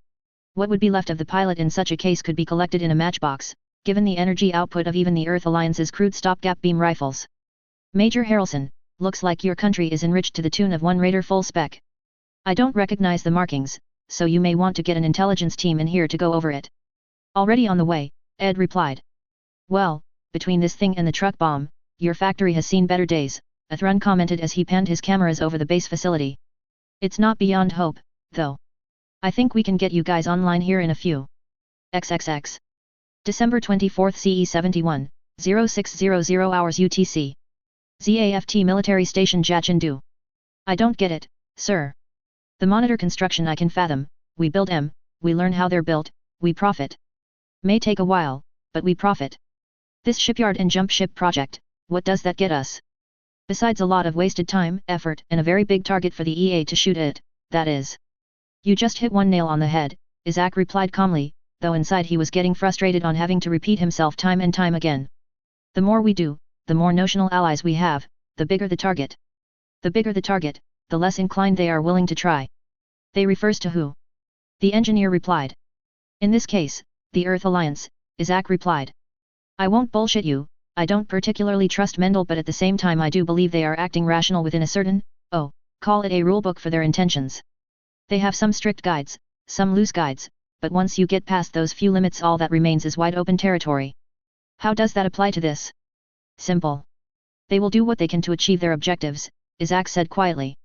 What would be left of the pilot in such a case could be collected in a matchbox, given the energy output of even the Earth Alliance's crude stopgap beam rifles. Major Harrelson, looks like your country is enriched to the tune of 1 Raider full spec. I don't recognize the markings, so you may want to get an intelligence team in here to go over it. Already on the way, Ed replied. Well, between this thing and the truck bomb, your factory has seen better days, Athrun commented as he panned his cameras over the base facility. It's not beyond hope, though. I think we can get you guys online here in a few. XXX. December 24 CE 71, 0600 hours UTC. ZAFT Military Station Jachindu. I don't get it, sir. The monitor construction I can fathom, we build M, we learn how they're built, we profit. May take a while, but we profit. This shipyard and jump ship project, what does that get us? Besides a lot of wasted time, effort, and a very big target for the EA to shoot at, that is. You just hit one nail on the head, Isaac replied calmly, though inside he was getting frustrated on having to repeat himself time and time again. The more we do, the more notional allies we have, the bigger the target. The bigger the target, the less inclined they are willing to try. They refers to who? The engineer replied. In this case, the Earth Alliance, Isaac replied. I won't bullshit you, I don't particularly trust Mendel, but at the same time I do believe they are acting rational within a certain, call it a rulebook for their intentions. They have some strict guides, some loose guides, but once you get past those few limits all that remains is wide open territory. How does that apply to this? Simple. They will do what they can to achieve their objectives, Isaac said quietly.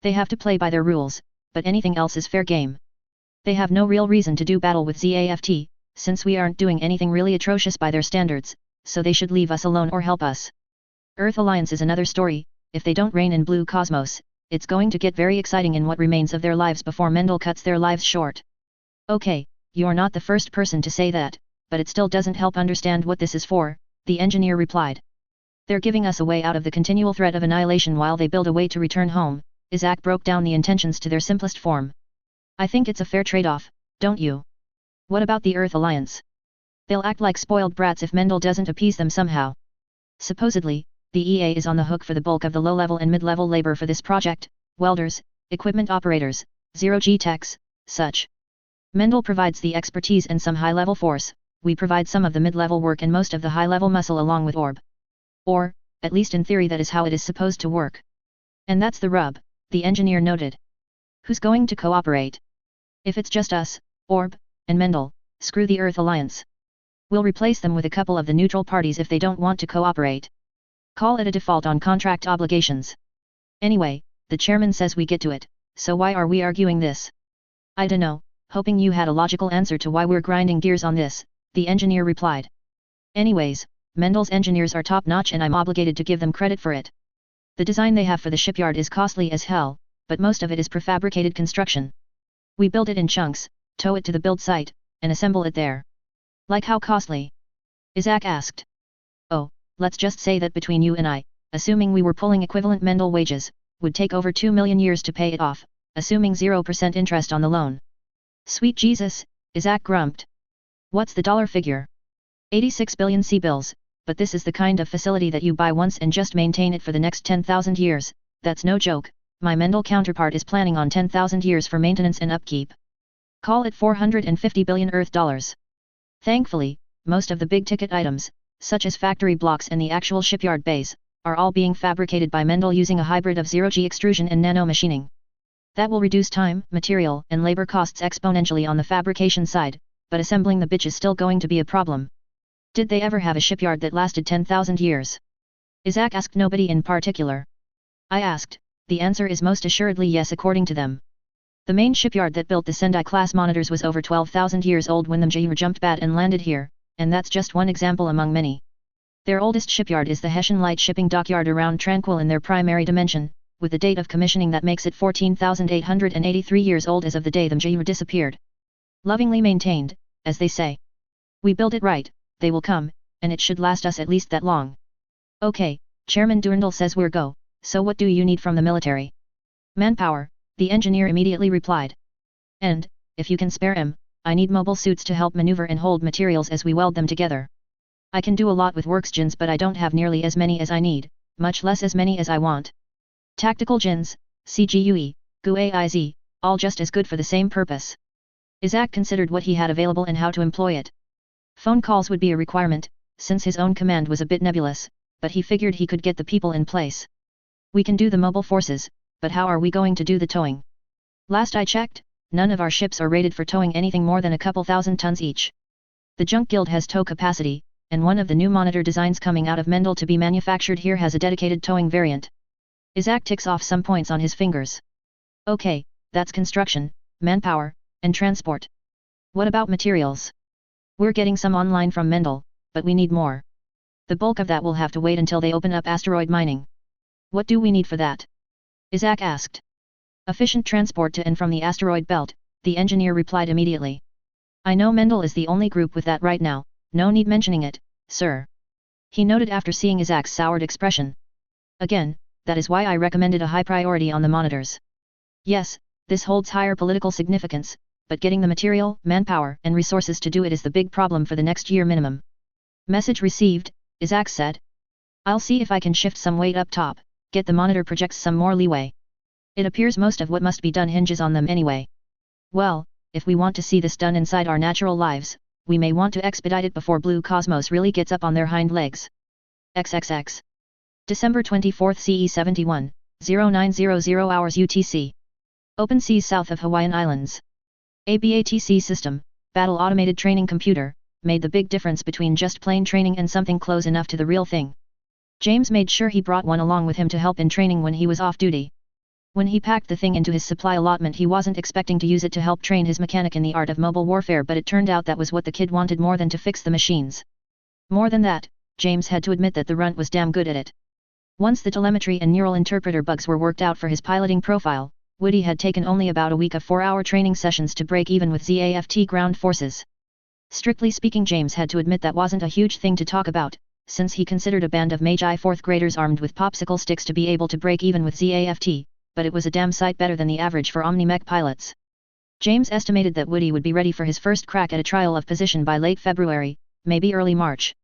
They have to play by their rules, but anything else is fair game. They have no real reason to do battle with ZAFT, since we aren't doing anything really atrocious by their standards, so they should leave us alone or help us. Earth Alliance is another story. If they don't reign in Blue Cosmos, it's going to get very exciting in what remains of their lives before Mendel cuts their lives short. Okay, you're not the first person to say that, but it still doesn't help understand what this is for, the engineer replied. They're giving us a way out of the continual threat of annihilation while they build a way to return home. Isaac broke down the intentions to their simplest form. I think it's a fair trade-off, don't you? What about the Earth Alliance? They'll act like spoiled brats if Mendel doesn't appease them somehow. Supposedly, the EA is on the hook for the bulk of the low-level and mid-level labor for this project, welders, equipment operators, zero-G techs, such. Mendel provides the expertise and some high-level force, we provide some of the mid-level work and most of the high-level muscle along with Orb. Or, at least in theory that is how it is supposed to work. And that's the rub, the engineer noted. Who's going to cooperate? If it's just us, Orb, and Mendel, screw the Earth Alliance. We'll replace them with a couple of the neutral parties if they don't want to cooperate. Call it a default on contract obligations. Anyway, the chairman says we get to it, so why are we arguing this? I dunno, hoping you had a logical answer to why we're grinding gears on this, the engineer replied. Anyways, Mendel's engineers are top-notch and I'm obligated to give them credit for it. The design they have for the shipyard is costly as hell, but most of it is prefabricated construction. We build it in chunks, tow it to the build site, and assemble it there. Like how costly? Isaac asked. Oh, let's just say that between you and I, assuming we were pulling equivalent Mendel wages, would take over 2 million years to pay it off, assuming 0% interest on the loan. Sweet Jesus, Isaac grumped. What's the dollar figure? 86 billion C-bills, but this is the kind of facility that you buy once and just maintain it for the next 10,000 years, that's no joke, my Mendel counterpart is planning on 10,000 years for maintenance and upkeep. Call it 450 billion Earth dollars. Thankfully, most of the big-ticket items, such as factory blocks and the actual shipyard bays, are all being fabricated by Mendel using a hybrid of zero-G extrusion and nano-machining. That will reduce time, material, and labor costs exponentially on the fabrication side, but assembling the bitch is still going to be a problem. Did they ever have a shipyard that lasted 10,000 years? Isaac asked. Nobody in particular. I asked. The answer is most assuredly yes according to them. The main shipyard that built the Sendai-class monitors was over 12,000 years old when the Mjir jumped bat and landed here, and that's just one example among many. Their oldest shipyard is the Hessian Light Shipping Dockyard around Tranquil in their primary dimension, with the date of commissioning that makes it 14,883 years old as of the day the Mjir disappeared. Lovingly maintained, as they say. We build it right, they will come, and it should last us at least that long. Okay, Chairman Durandal says we're go, so what do you need from the military? Manpower, the engineer immediately replied. And, if you can spare him, I need mobile suits to help maneuver and hold materials as we weld them together. I can do a lot with worksgens but I don't have nearly as many as I need, much less as many as I want. Tactical gens, CGUE, GUAIZ, all just as good for the same purpose. Isaac considered what he had available and how to employ it. Phone calls would be a requirement, since his own command was a bit nebulous, but he figured he could get the people in place. We can do the mobile forces, but how are we going to do the towing? Last I checked, none of our ships are rated for towing anything more than a couple thousand tons each. The Junk Guild has tow capacity, and one of the new monitor designs coming out of Mendel to be manufactured here has a dedicated towing variant. Isaac ticks off some points on his fingers. Okay, that's construction, manpower, and transport. What about materials? We're getting some online from Mendel, but we need more. The bulk of that will have to wait until they open up asteroid mining. What do we need for that? Isaac asked. Efficient transport to and from the asteroid belt, the engineer replied immediately. I know Mendel is the only group with that right now, no need mentioning it, sir. He noted after seeing Isaac's soured expression. Again, that is why I recommended a high priority on the monitors. Yes, this holds higher political significance, but getting the material, manpower, and resources to do it is the big problem for the next year minimum. Message received, Isaac said. I'll see if I can shift some weight up top, get the monitor projects some more leeway. It appears most of what must be done hinges on them anyway. Well, if we want to see this done inside our natural lives, we may want to expedite it before Blue Cosmos really gets up on their hind legs. XXX. December 24 CE 71, 0900 hours UTC. Open seas south of Hawaiian Islands. A BATC system, Battle Automated Training Computer, made the big difference between just plain training and something close enough to the real thing. James made sure he brought one along with him to help in training when he was off duty. When he packed the thing into his supply allotment, he wasn't expecting to use it to help train his mechanic in the art of mobile warfare, but it turned out that was what the kid wanted more than to fix the machines. More than that, James had to admit that the runt was damn good at it. Once the telemetry and neural interpreter bugs were worked out for his piloting profile, Woody had taken only about a week of 4-hour training sessions to break even with ZAFT ground forces. Strictly speaking, James had to admit that wasn't a huge thing to talk about, since he considered a band of Magi 4th graders armed with popsicle sticks to be able to break even with ZAFT, but it was a damn sight better than the average for Omni-Mech pilots. James estimated that Woody would be ready for his first crack at a trial of position by late February, maybe early March.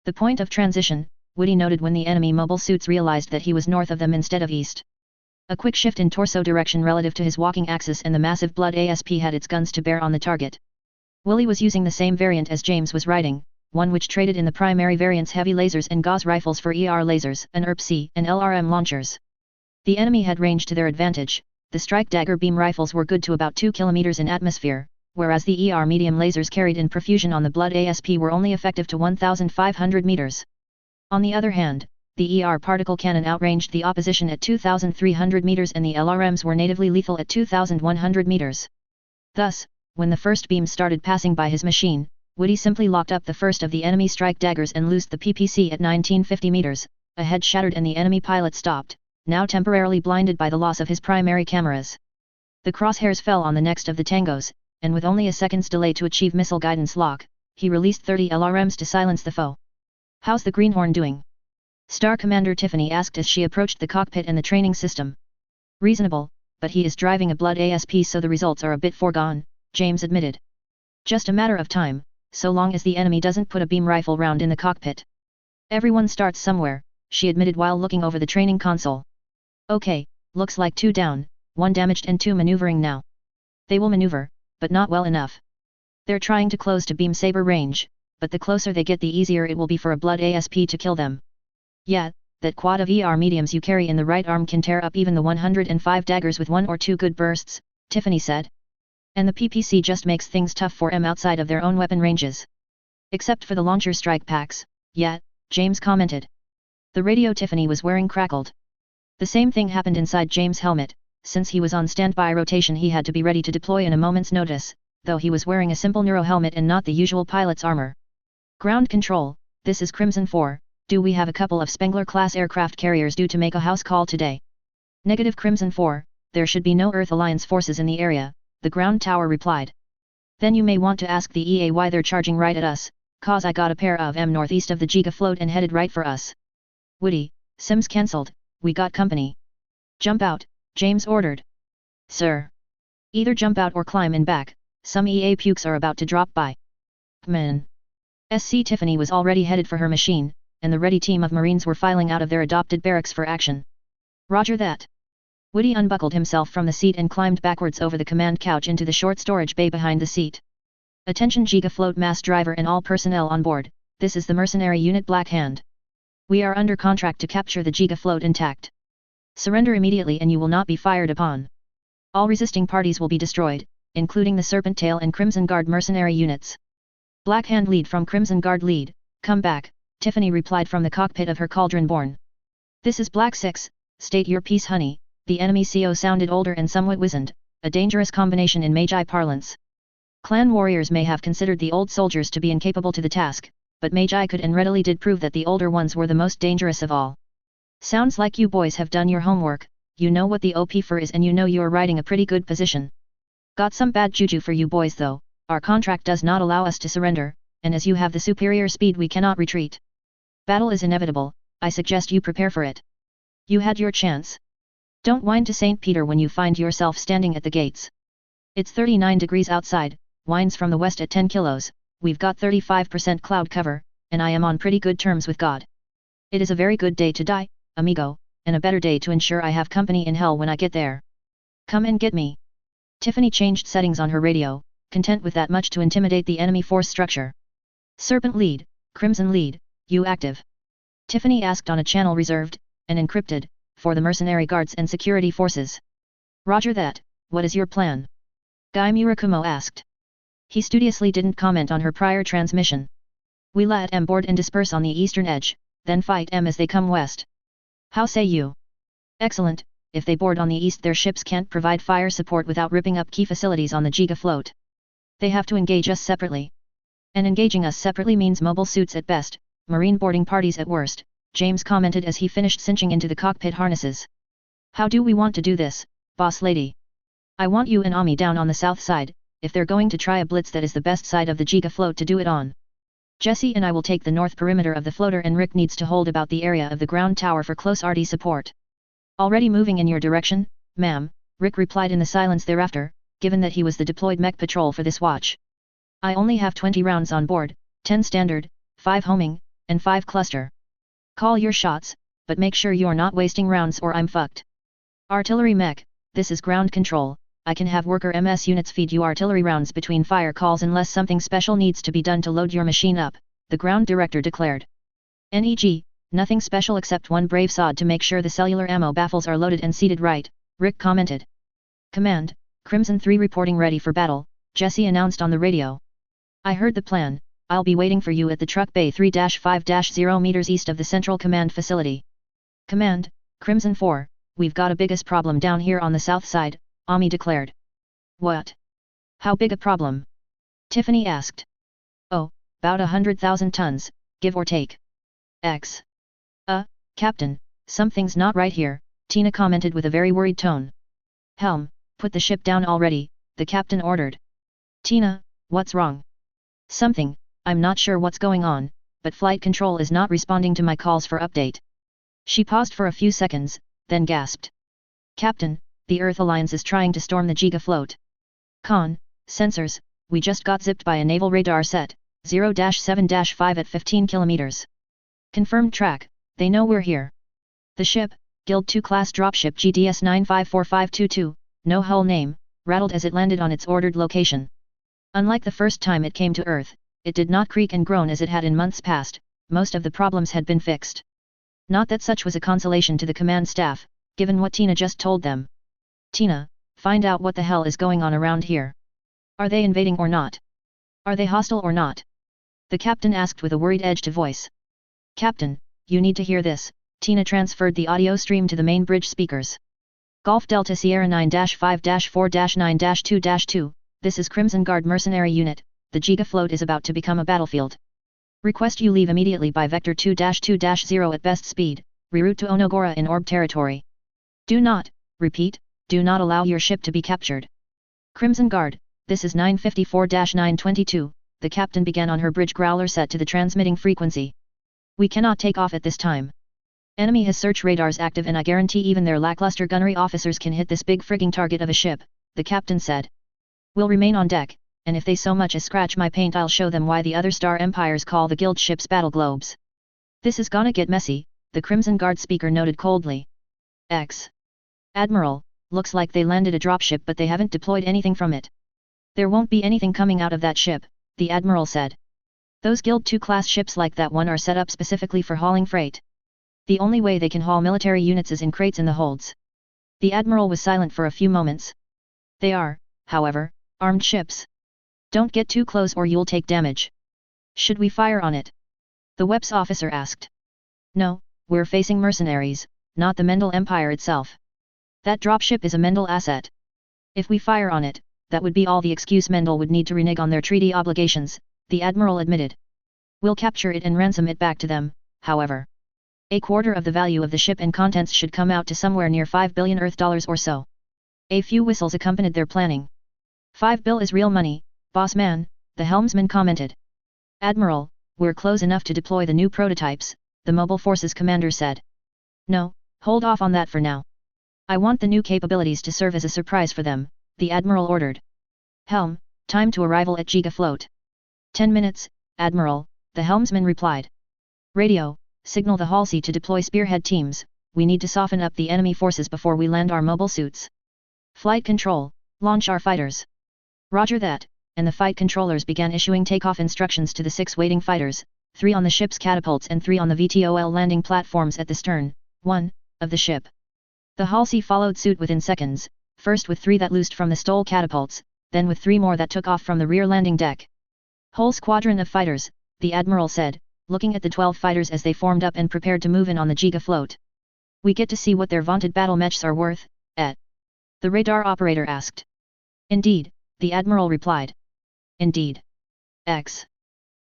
The point of transition, Woody noted when the enemy mobile suits realized that he was north of them instead of east. A quick shift in torso direction relative to his walking axis and the massive blood ASP had its guns to bear on the target. Willie was using the same variant as James was riding, one which traded in the primary variant's heavy lasers and gauze rifles for ER lasers, an ERP-C, and LRM launchers. The enemy had range to their advantage. The strike dagger beam rifles were good to about 2 km in atmosphere, whereas the ER medium lasers carried in profusion on the blood ASP were only effective to 1,500 meters. On the other hand, the ER particle cannon outranged the opposition at 2,300 meters and the LRMs were natively lethal at 2,100 meters. Thus, when the first beam started passing by his machine, Woody simply locked up the first of the enemy strike daggers and loosed the PPC at 1950 meters, a head shattered and the enemy pilot stopped, now temporarily blinded by the loss of his primary cameras. The crosshairs fell on the next of the tangos, and with only a second's delay to achieve missile guidance lock, he released 30 LRMs to silence the foe. "How's the Greenhorn doing?" Star Commander Tiffany asked as she approached the cockpit and the training system. "Reasonable, but he is driving a blood ASP, so the results are a bit foregone," James admitted. "Just a matter of time, so long as the enemy doesn't put a beam rifle round in the cockpit." "Everyone starts somewhere," she admitted while looking over the training console. "Okay, looks like 2 down, 1 damaged and 2 maneuvering now." "They will maneuver, but not well enough. They're trying to close to beam saber range, but the closer they get the easier it will be for a blood ASP to kill them." "Yeah, that quad of ER mediums you carry in the right arm can tear up even the 105 daggers with 1 or 2 good bursts," Tiffany said. "And the PPC just makes things tough for them outside of their own weapon ranges." "Except for the launcher strike packs, yeah," James commented. The radio Tiffany was wearing crackled. The same thing happened inside James' helmet. Since he was on standby rotation, he had to be ready to deploy in a moment's notice, though he was wearing a simple neuro helmet and not the usual pilot's armor. "Ground control, this is Crimson 4, do we have a couple of Spengler-class aircraft carriers due to make a house call today?" "Negative Crimson 4, there should be no Earth Alliance forces in the area," the ground tower replied. "Then you may want to ask the EA why they're charging right at us, cause I got a pair of M northeast of the Gigafloat and headed right for us." "Woody, Sims cancelled, we got company." "Jump out," James ordered. "Sir." "Either jump out or climb in back, some EA pukes are about to drop by." "Man." SC Tiffany was already headed for her machine, and the ready team of Marines were filing out of their adopted barracks for action. "Roger that." Woody unbuckled himself from the seat and climbed backwards over the command couch into the short storage bay behind the seat. "Attention Gigafloat mass driver and all personnel on board, this is the mercenary unit Black Hand. We are under contract to capture the Gigafloat intact. Surrender immediately and you will not be fired upon. All resisting parties will be destroyed, including the Serpent Tail and Crimson Guard mercenary units." "Black Hand lead from Crimson Guard lead, come back," Tiffany replied from the cockpit of her Cauldron Born. "This is Black 6, state your piece honey." The enemy CO sounded older and somewhat wizened, a dangerous combination in Magi parlance. Clan warriors may have considered the old soldiers to be incapable to the task, but Magi could and readily did prove that the older ones were the most dangerous of all. "Sounds like you boys have done your homework, you know what the OP4 is and you know you're riding a pretty good position. Got some bad juju for you boys though, our contract does not allow us to surrender, and as you have the superior speed we cannot retreat. Battle is inevitable, I suggest you prepare for it. You had your chance. Don't whine to St. Peter when you find yourself standing at the gates. It's 39 degrees outside, winds from the west at 10 kilos, we've got 35% cloud cover, and I am on pretty good terms with God. It is a very good day to die, amigo, and a better day to ensure I have company in hell when I get there. Come and get me." Tiffany changed settings on her radio, content with that much to intimidate the enemy force structure. Serpent lead, Crimson lead, you active? Tiffany asked on a channel reserved, and encrypted, for the mercenary guards and security forces. Roger that, what is your plan? Guy Murakumo asked. He studiously didn't comment on her prior transmission. We let M board and disperse on the eastern edge, then fight M as they come west. How say you? Excellent, if they board on the east their ships can't provide fire support without ripping up key facilities on the Giga float. They have to engage us separately. And engaging us separately means mobile suits at best, marine boarding parties at worst, James commented as he finished cinching into the cockpit harnesses. How do we want to do this, boss lady? I want you and Ami down on the south side, if they're going to try a blitz that is the best side of the Giga float to do it on. Jesse and I will take the north perimeter of the floater and Rick needs to hold about the area of the ground tower for close RD support. Already moving in your direction, ma'am, Rick replied in the silence thereafter, given that he was the deployed mech patrol for this watch. I only have 20 rounds on board, 10 standard, 5 homing, and 5 cluster. Call your shots, but make sure you're not wasting rounds or I'm fucked. Artillery mech, this is ground control, I can have worker MS units feed you artillery rounds between fire calls unless something special needs to be done to load your machine up, the ground director declared. NEG, nothing special except one brave sod to make sure the cellular ammo baffles are loaded and seated right, Rick commented. Command, Crimson 3 reporting ready for battle, Jesse announced on the radio. I heard the plan, I'll be waiting for you at the truck bay 3-5-0 meters east of the central command facility. Command, Crimson 4, we've got a biggest problem down here on the south side, Ami declared. What? How big a problem? Tiffany asked. Oh, about 100,000 tons, give or take. X. Captain, something's not right here, Tina commented with a very worried tone. Helm, put the ship down already, the captain ordered. Tina, what's wrong? Something, I'm not sure what's going on, but flight control is not responding to my calls for update. She paused for a few seconds, then gasped. Captain, the Earth Alliance is trying to storm the Giga float. Con, sensors, we just got zipped by a naval radar set, 0-7-5 at 15 kilometers. Confirmed track, they know we're here. The ship, Guild 2 class dropship GDS 954522, no hull name, rattled as it landed on its ordered location. Unlike the first time it came to Earth, it did not creak and groan as it had in months past, most of the problems had been fixed. Not that such was a consolation to the command staff, given what Tina just told them. Tina, find out what the hell is going on around here. Are they invading or not? Are they hostile or not? The captain asked with a worried edge to voice. Captain, you need to hear this, Tina transferred the audio stream to the main bridge speakers. Golf Delta Sierra 9-5-4-9-2-2, this is Crimson Guard Mercenary Unit, the Giga float is about to become a battlefield. Request you leave immediately by Vector 2-2-0 at best speed, reroute to Onogora in Orb territory. Do not, repeat, do not allow your ship to be captured. Crimson Guard, this is 954-922, the captain began on her bridge growler set to the transmitting frequency. We cannot take off at this time. Enemy has search radars active and I guarantee even their lackluster gunnery officers can hit this big frigging target of a ship, the captain said. We'll remain on deck, and if they so much as scratch my paint I'll show them why the other star empires call the guild ships battle globes. This is gonna get messy, the Crimson Guard speaker noted coldly. X. Admiral, looks like they landed a dropship but they haven't deployed anything from it. There won't be anything coming out of that ship, the Admiral said. Those Guild 2 class ships like that one are set up specifically for hauling freight. The only way they can haul military units is in crates in the holds. The Admiral was silent for a few moments. They are, however, armed ships. Don't get too close or you'll take damage. Should we fire on it? The WEPS officer asked. No, we're facing mercenaries, not the Mendel Empire itself. That dropship is a Mendel asset. If we fire on it, that would be all the excuse Mendel would need to renege on their treaty obligations, the Admiral admitted. We'll capture it and ransom it back to them, however. A quarter of the value of the ship and contents should come out to somewhere near 5 billion Earth dollars or so. A few whistles accompanied their planning. 5 bill is real money, boss man, the helmsman commented. Admiral, we're close enough to deploy the new prototypes, the Mobile Forces commander said. No, hold off on that for now. I want the new capabilities to serve as a surprise for them, the Admiral ordered. Helm, time to arrival at Giga Float. 10 minutes, Admiral, the helmsman replied. Radio, signal the Halsey to deploy spearhead teams, we need to soften up the enemy forces before we land our mobile suits. Flight control, launch our fighters. Roger that, and the fight controllers began issuing takeoff instructions to the 6 waiting fighters, 3 on the ship's catapults and 3 on the VTOL landing platforms at the stern, 1, of the ship. The Halsey followed suit within seconds, first with 3 that loosed from the STOL catapults, then with 3 more that took off from the rear landing deck. Whole squadron of fighters, the Admiral said, looking at the 12 fighters as they formed up and prepared to move in on the Giga float. We get to see what their vaunted battle mechs are worth, et? The radar operator asked. Indeed, the Admiral replied. Indeed. X.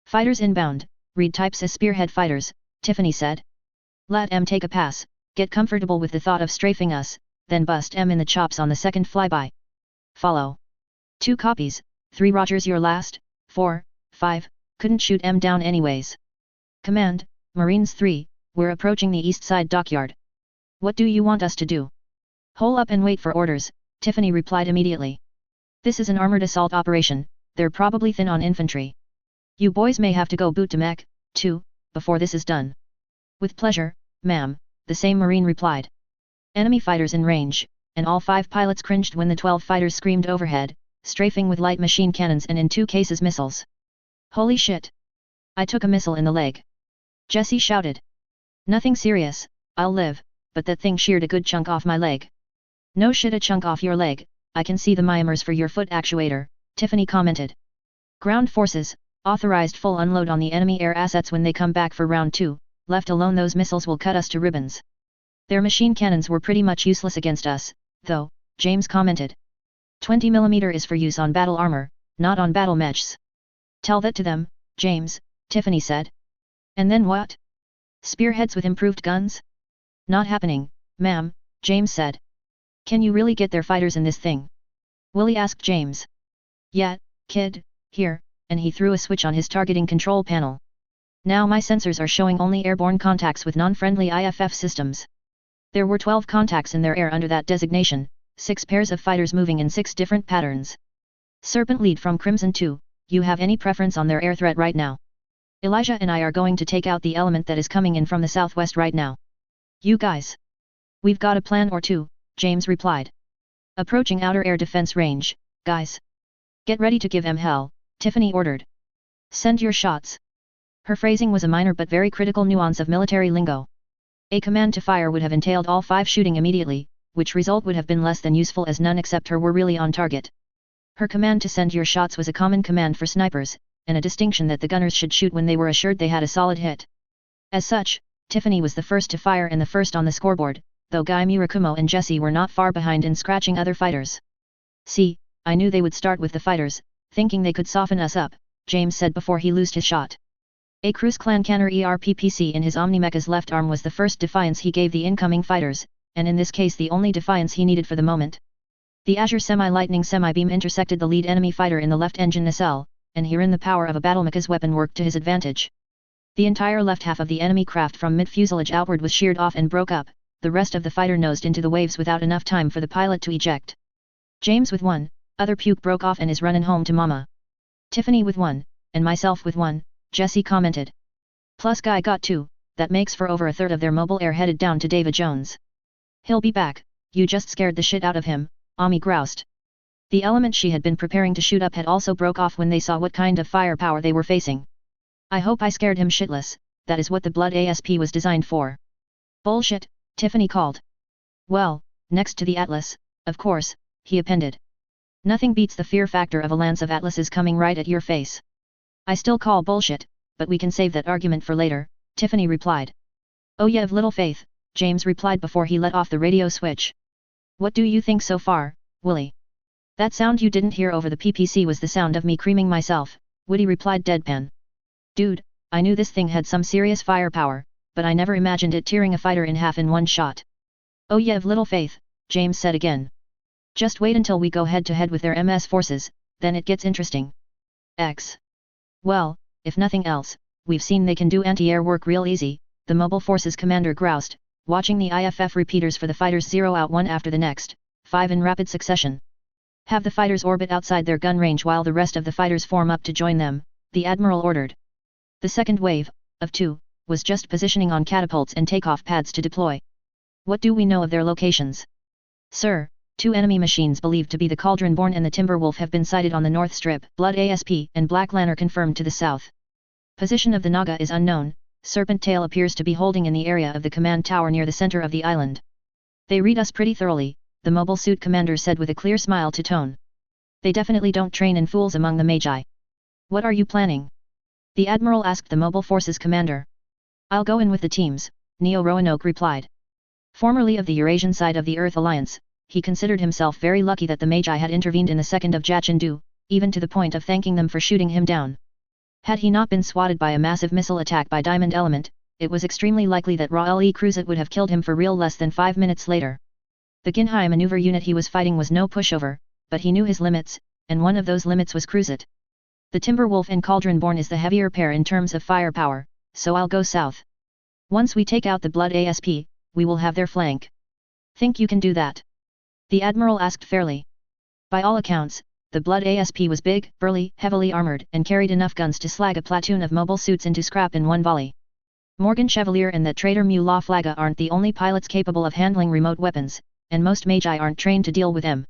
Fighters inbound, read types as spearhead fighters, Tiffany said. Let M take a pass, get comfortable with the thought of strafing us, then bust M in the chops on the second flyby. Follow. 2 copies, 3 Rogers your last, 4, 5, couldn't shoot M down anyways. Command, Marines 3, we're approaching the east side dockyard. What do you want us to do? Hole up and wait for orders, Tiffany replied immediately. This is an armored assault operation, they're probably thin on infantry. You boys may have to go boot to mech, too, before this is done. With pleasure, ma'am, the same Marine replied. Enemy fighters in range, and all 5 pilots cringed when the 12 fighters screamed overhead, strafing with light machine cannons and in 2 cases missiles. Holy shit! I took a missile in the leg. Jessie shouted. Nothing serious, I'll live, but that thing sheared a good chunk off my leg. No shit, a chunk off your leg, I can see the mimers for your foot actuator, Tiffany commented. Ground forces, authorized full unload on the enemy air assets when they come back for round 2, left alone those missiles will cut us to ribbons. Their machine cannons were pretty much useless against us, though, James commented. 20mm is for use on battle armor, not on battle mechs. Tell that to them, James, Tiffany said. And then what? Spearheads with improved guns? Not happening, ma'am, James said. Can you really get their fighters in this thing? Willie asked James. Yeah, kid, here, and he threw a switch on his targeting control panel. Now my sensors are showing only airborne contacts with non-friendly IFF systems. There were 12 contacts in their air under that designation, 6 pairs of fighters moving in 6 different patterns. Serpent lead from Crimson 2, you have any preference on their air threat right now? Elijah and I are going to take out the element that is coming in from the southwest right now. You guys. We've got a plan or two, James replied. Approaching outer air defense range, guys. Get ready to give M hell, Tiffany ordered. Send your shots. Her phrasing was a minor but very critical nuance of military lingo. A command to fire would have entailed all 5 shooting immediately, which result would have been less than useful as none except her were really on target. Her command to send your shots was a common command for snipers, and a distinction that the gunners should shoot when they were assured they had a solid hit. As such, Tiffany was the first to fire and the first on the scoreboard, though Guy Murakumo and Jessie were not far behind in scratching other fighters. See, I knew they would start with the fighters, thinking they could soften us up, James said before he loosed his shot. A Cruz Clan Canner ERPPC in his Omnimecha's left arm was the first defiance he gave the incoming fighters, and in this case the only defiance he needed for the moment. The Azure Semi-Lightning Semi-Beam intersected the lead enemy fighter in the left engine nacelle, and herein the power of a Battlemecha's weapon worked to his advantage. The entire left half of the enemy craft from mid-fuselage outward was sheared off and broke up, the rest of the fighter nosed into the waves without enough time for the pilot to eject. James with 1, other puke broke off and is running home to mama. Tiffany with 1, and myself with 1, Jessie commented. Plus Guy got 2, that makes for over a third of their mobile air headed down to David Jones. He'll be back, you just scared the shit out of him, Ami groused. The element she had been preparing to shoot up had also broke off when they saw what kind of firepower they were facing. I hope I scared him shitless, that is what the Blood ASP was designed for. Bullshit, Tiffany called. Well, next to the Atlas, of course, he appended. Nothing beats the fear factor of a lance of Atlases coming right at your face. I still call bullshit, but we can save that argument for later, Tiffany replied. Oh yeah, of little faith, James replied before he let off the radio switch. What do you think so far, Willie? That sound you didn't hear over the PPC was the sound of me creaming myself, Woody replied deadpan. Dude, I knew this thing had some serious firepower, but I never imagined it tearing a fighter in half in one shot. Oh yeah, of little faith, James said again. Just wait until we go head to head with their MS forces, then it gets interesting. X. Well, if nothing else, we've seen they can do anti-air work real easy, the Mobile Forces commander groused, watching the IFF repeaters for the fighters zero out one after the next, 5 in rapid succession. Have the fighters orbit outside their gun range while the rest of the fighters form up to join them, the Admiral ordered. The second wave, of 2, was just positioning on catapults and takeoff pads to deploy. What do we know of their locations? Sir, Two enemy machines believed to be the Cauldron-born and the Timberwolf have been sighted on the North Strip, Blood ASP and Black Lantern confirmed to the south. Position of the Naga is unknown, Serpent Tail appears to be holding in the area of the command tower near the center of the island. They read us pretty thoroughly, the mobile suit commander said with a clear smile to Tone. They definitely don't train in fools among the Magi. What are you planning? The Admiral asked the mobile forces commander. I'll go in with the teams, Neo Roanoke replied. Formerly of the Eurasian side of the Earth Alliance, he considered himself very lucky that the Magi had intervened in the 2nd of Jachindu, even to the point of thanking them for shooting him down. Had he not been swatted by a massive missile attack by Diamond Element, it was extremely likely that Ra-Le Cruzet would have killed him for real less than 5 minutes later. The Ginhai maneuver unit he was fighting was no pushover, but he knew his limits, and one of those limits was Cruzet. The Timberwolf and Cauldron-born is the heavier pair in terms of firepower, so I'll go south. Once we take out the Blood ASP, we will have their flank. Think you can do that? The Admiral asked fairly. By all accounts, the Blood ASP was big, burly, heavily armored, and carried enough guns to slag a platoon of mobile suits into scrap in one volley. Morgan Chevalier and that traitor Mullah Flaga aren't the only pilots capable of handling remote weapons, and most Magi aren't trained to deal with them.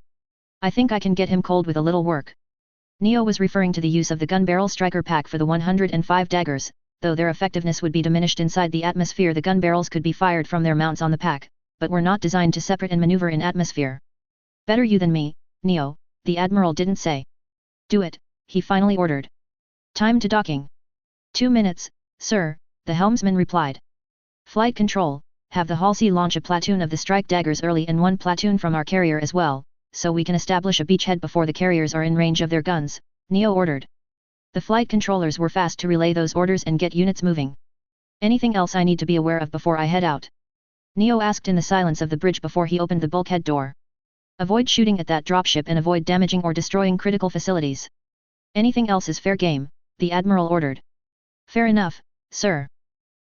I think I can get him cold with a little work. Neo was referring to the use of the gun barrel striker pack for the 105 daggers, though their effectiveness would be diminished inside the atmosphere. The gun barrels could be fired from their mounts on the pack, but were not designed to separate and maneuver in atmosphere. Better you than me, Neo, the Admiral didn't say. Do it, he finally ordered. Time to docking. 2 minutes, sir, the helmsman replied. Flight control, have the Halsey launch a platoon of the strike daggers early and one platoon from our carrier as well, so we can establish a beachhead before the carriers are in range of their guns, Neo ordered. The flight controllers were fast to relay those orders and get units moving. Anything else I need to be aware of before I head out? Neo asked in the silence of the bridge before he opened the bulkhead door. Avoid shooting at that dropship and avoid damaging or destroying critical facilities. Anything else is fair game, the Admiral ordered. Fair enough, sir.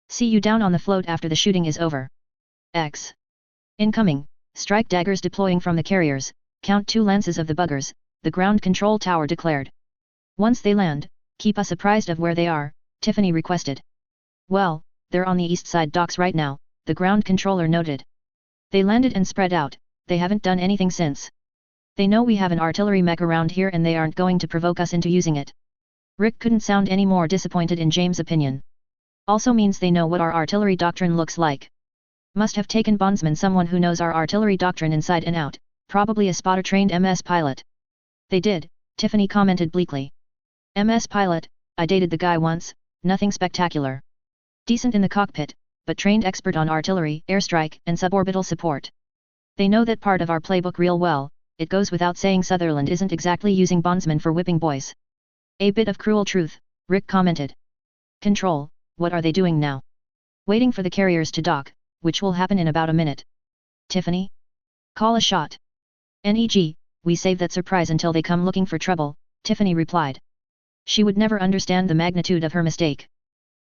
See you down on the float after the shooting is over. X. Incoming, strike daggers deploying from the carriers, count 2 lances of the buggers, the ground control tower declared. Once they land, keep us apprised of where they are, Tiffany requested. Well, they're on the east side docks right now, the ground controller noted. They landed and spread out, they haven't done anything since. They know we have an artillery mech around here and they aren't going to provoke us into using it. Rick couldn't sound any more disappointed in James' opinion. Also means they know what our artillery doctrine looks like. Must have taken bondsman someone who knows our artillery doctrine inside and out, probably a spotter-trained MS pilot. They did, Tiffany commented bleakly. MS pilot, I dated the guy once, nothing spectacular. Decent in the cockpit, but trained expert on artillery, airstrike, and suborbital support. They know that part of our playbook real well, it goes without saying Sutherland isn't exactly using bondsmen for whipping boys. A bit of cruel truth, Rick commented. Control, what are they doing now? Waiting for the carriers to dock, which will happen in about a minute. Tiffany? Call a shot. NEG, we save that surprise until they come looking for trouble, Tiffany replied. She would never understand the magnitude of her mistake.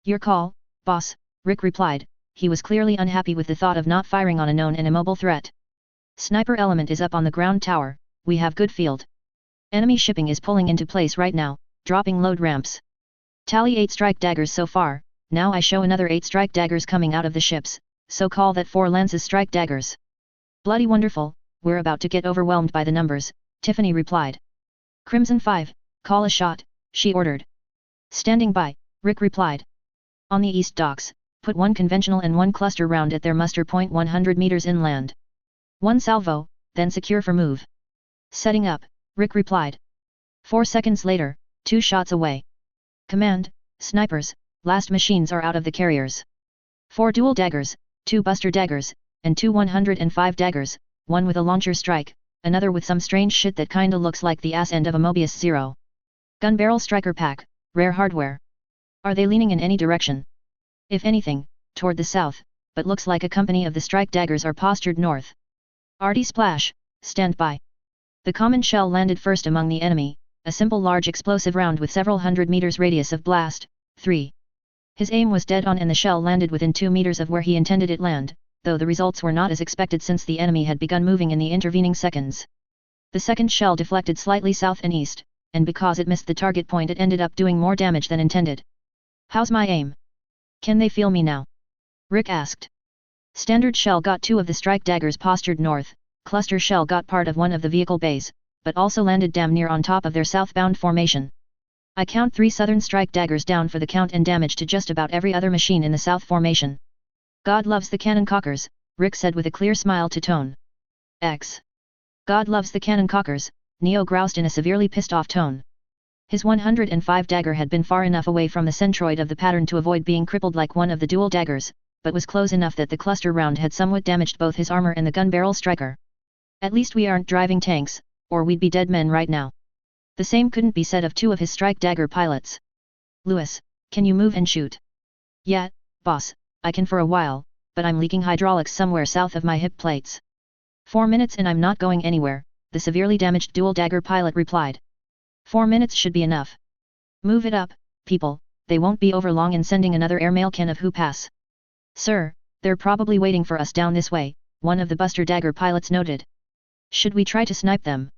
Your call, boss, Rick replied. He was clearly unhappy with the thought of not firing on a known and immobile threat. Sniper element is up on the ground tower, we have good field. Enemy shipping is pulling into place right now, dropping load ramps. Tally 8 strike daggers so far, now I show another 8 strike daggers coming out of the ships, so call that 4 lances strike daggers. Bloody wonderful, we're about to get overwhelmed by the numbers, Tiffany replied. Crimson 5, call a shot, she ordered. Standing by, Rick replied. On the east docks, put 1 conventional and 1 cluster round at their muster point 100 meters inland. 1 salvo, then secure for move. Setting up, Rick replied. 4 seconds later, 2 shots away. Command, snipers, last machines are out of the carriers. 4 dual daggers, 2 buster daggers, and 2 105 daggers, one with a launcher strike, another with some strange shit that kinda looks like the ass end of a Mobius Zero. Gun barrel striker pack, rare hardware. Are they leaning in any direction? If anything, toward the south, but looks like a company of the strike daggers are postured north. Arty splash, stand by. The common shell landed first among the enemy, a simple large explosive round with several hundred meters radius of blast. 3. His aim was dead on and the shell landed within 2 meters of where he intended it land, though the results were not as expected since the enemy had begun moving in the intervening seconds. The second shell deflected slightly south and east, and because it missed the target point it ended up doing more damage than intended. How's my aim? Can they feel me now? Rick asked. Standard shell got 2 of the strike daggers postured north, cluster shell got part of one of the vehicle bays, but also landed damn near on top of their southbound formation. I count 3 southern strike daggers down for the count and damage to just about every other machine in the south formation. God loves the cannon cockers, Rick said with a clear smile to Tone. X. God loves the cannon cockers, Neo groused in a severely pissed off tone. His 105 dagger had been far enough away from the centroid of the pattern to avoid being crippled like one of the dual daggers, but was close enough that the cluster round had somewhat damaged both his armor and the gun barrel striker. At least we aren't driving tanks, or we'd be dead men right now. The same couldn't be said of 2 of his strike dagger pilots. Lewis, can you move and shoot? Yeah, boss, I can for a while, but I'm leaking hydraulics somewhere south of my hip plates. 4 minutes and I'm not going anywhere, the severely damaged dual dagger pilot replied. 4 minutes should be enough. Move it up, people, they won't be over long in sending another airmail can of who pass. Sir, they're probably waiting for us down this way, one of the Buster Dagger pilots noted. Should we try to snipe them?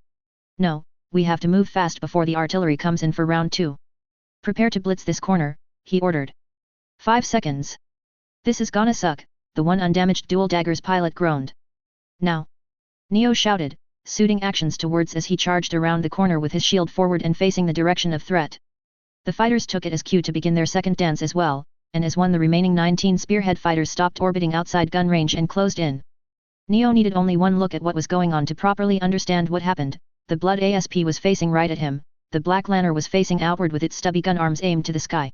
No, we have to move fast before the artillery comes in for round 2. Prepare to blitz this corner, he ordered. 5 seconds. This is gonna suck, the one undamaged dual daggers pilot groaned. Now! Neo shouted, suiting actions to words as he charged around the corner with his shield forward and facing the direction of threat. The fighters took it as cue to begin their second dance as well, and as one the remaining 19 spearhead fighters stopped orbiting outside gun range and closed in. Neo needed only one look at what was going on to properly understand what happened. The Blood ASP was facing right at him, the Black Lancer was facing outward with its stubby gun arms aimed to the sky.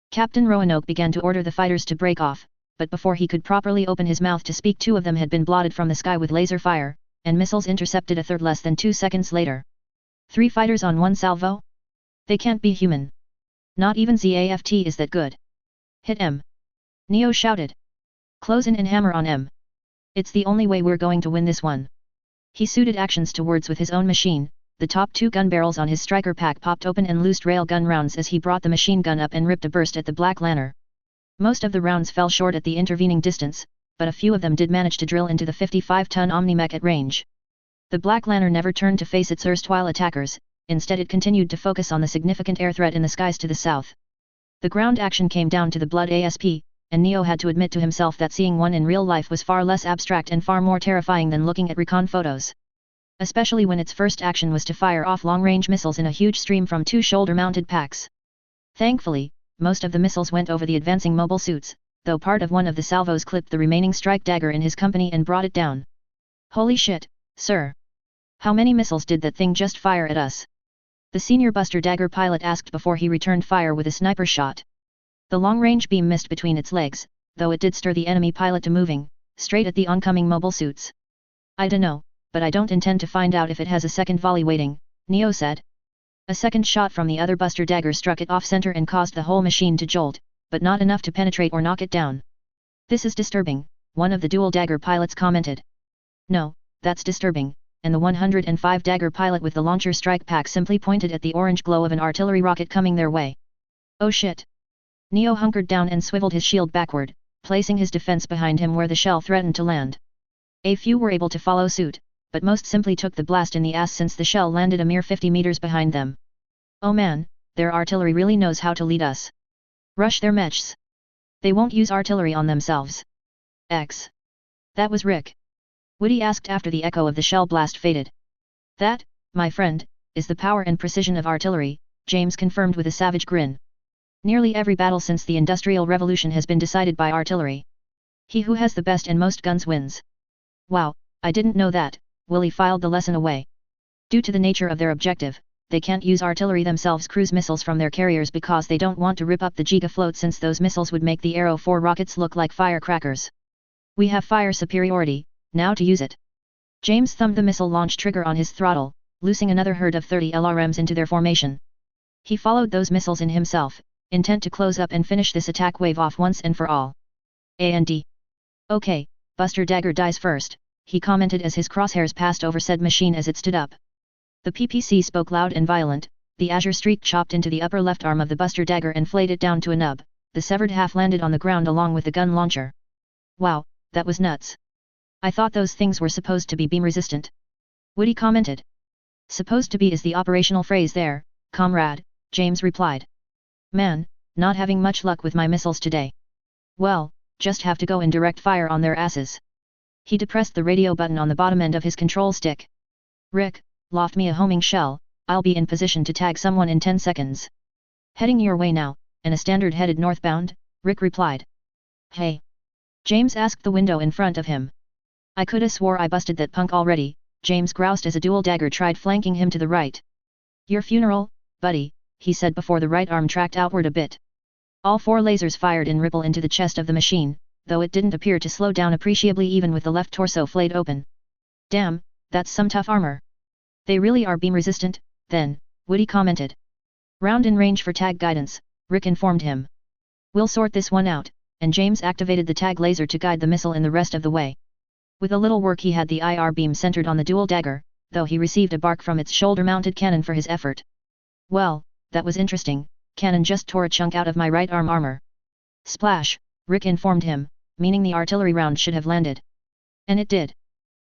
Captain Roanoke began to order the fighters to break off, but before he could properly open his mouth to speak 2 of them had been blotted from the sky with laser fire, and missiles intercepted a third less than 2 seconds later. 3 fighters on 1 salvo? They can't be human. Not even ZAFT is that good. Hit M. Neo shouted. Close in and hammer on M. It's the only way we're going to win this one. He suited actions to words with his own machine. The top 2 gun barrels on his striker pack popped open and loosed rail gun rounds as he brought the machine gun up and ripped a burst at the Black Lancer. Most of the rounds fell short at the intervening distance, but a few of them did manage to drill into the 55-ton Omnimech at range. The Black Lancer never turned to face its erstwhile attackers, instead it continued to focus on the significant air threat in the skies to the south. The ground action came down to the Blood ASP, and Neo had to admit to himself that seeing one in real life was far less abstract and far more terrifying than looking at recon photos. Especially when its first action was to fire off long-range missiles in a huge stream from 2 shoulder-mounted packs. Thankfully, most of the missiles went over the advancing mobile suits, though part of one of the salvos clipped the remaining strike dagger in his company and brought it down. Holy shit, sir! How many missiles did that thing just fire at us? The senior Buster Dagger pilot asked before he returned fire with a sniper shot. The long-range beam missed between its legs, though it did stir the enemy pilot to moving, straight at the oncoming mobile suits. I dunno, but I don't intend to find out if it has a second volley waiting, Neo said. A second shot from the other Buster Dagger struck it off-center and caused the whole machine to jolt, but not enough to penetrate or knock it down. This is disturbing, one of the dual dagger pilots commented. No, that's disturbing, and the 105 dagger pilot with the launcher strike pack simply pointed at the orange glow of an artillery rocket coming their way. Oh shit! Neo hunkered down and swiveled his shield backward, placing his defense behind him where the shell threatened to land. A few were able to follow suit, but most simply took the blast in the ass since the shell landed a mere 50 meters behind them. Oh man, their artillery really knows how to lead us. Rush their mechs. They won't use artillery on themselves. X. That was Rick. Woody asked after the echo of the shell blast faded. That, my friend, is the power and precision of artillery, James confirmed with a savage grin. Nearly every battle since the Industrial Revolution has been decided by artillery. He who has the best and most guns wins. Wow, I didn't know that, Willie filed the lesson away. Due to the nature of their objective, they can't use artillery themselves cruise missiles from their carriers because they don't want to rip up the gigafloat since those missiles would make the Arrow 4 rockets look like firecrackers. We have fire superiority, now to use it. James thumbed the missile launch trigger on his throttle, loosing another herd of 30 LRMs into their formation. He followed those missiles in himself, intent to close up and finish this attack wave off once and for all. A&D. Okay, Buster Dagger dies first, he commented as his crosshairs passed over said machine as it stood up. The PPC spoke loud and violent, the Azure Streak chopped into the upper left arm of the Buster Dagger and flayed it down to a nub, the severed half landed on the ground along with the gun launcher. Wow, that was nuts. I thought those things were supposed to be beam resistant. Woody commented. Supposed to be is the operational phrase there, comrade, James replied. Man, not having much luck with my missiles today. Well, just have to go in direct fire on their asses. He depressed the radio button on the bottom end of his control stick. Rick, loft me a homing shell, I'll be in position to tag someone in 10 seconds. Heading your way now, and a standard headed northbound, Rick replied. Hey. James asked the window in front of him. I coulda swore I busted that punk already, James groused as a dual dagger tried flanking him to the right. Your funeral, buddy, he said before the right arm tracked outward a bit. All 4 lasers fired in ripple into the chest of the machine, though it didn't appear to slow down appreciably even with the left torso flayed open. Damn, that's some tough armor. They really are beam resistant, then, Woody commented. Round in range for tag guidance, Rick informed him. We'll sort this one out, and James activated the tag laser to guide the missile in the rest of the way. With a little work he had the IR beam centered on the dual dagger, though he received a bark from its shoulder-mounted cannon for his effort. Well, that was interesting, cannon just tore a chunk out of my right arm armor. Splash, Rick informed him, meaning the artillery round should have landed. And it did.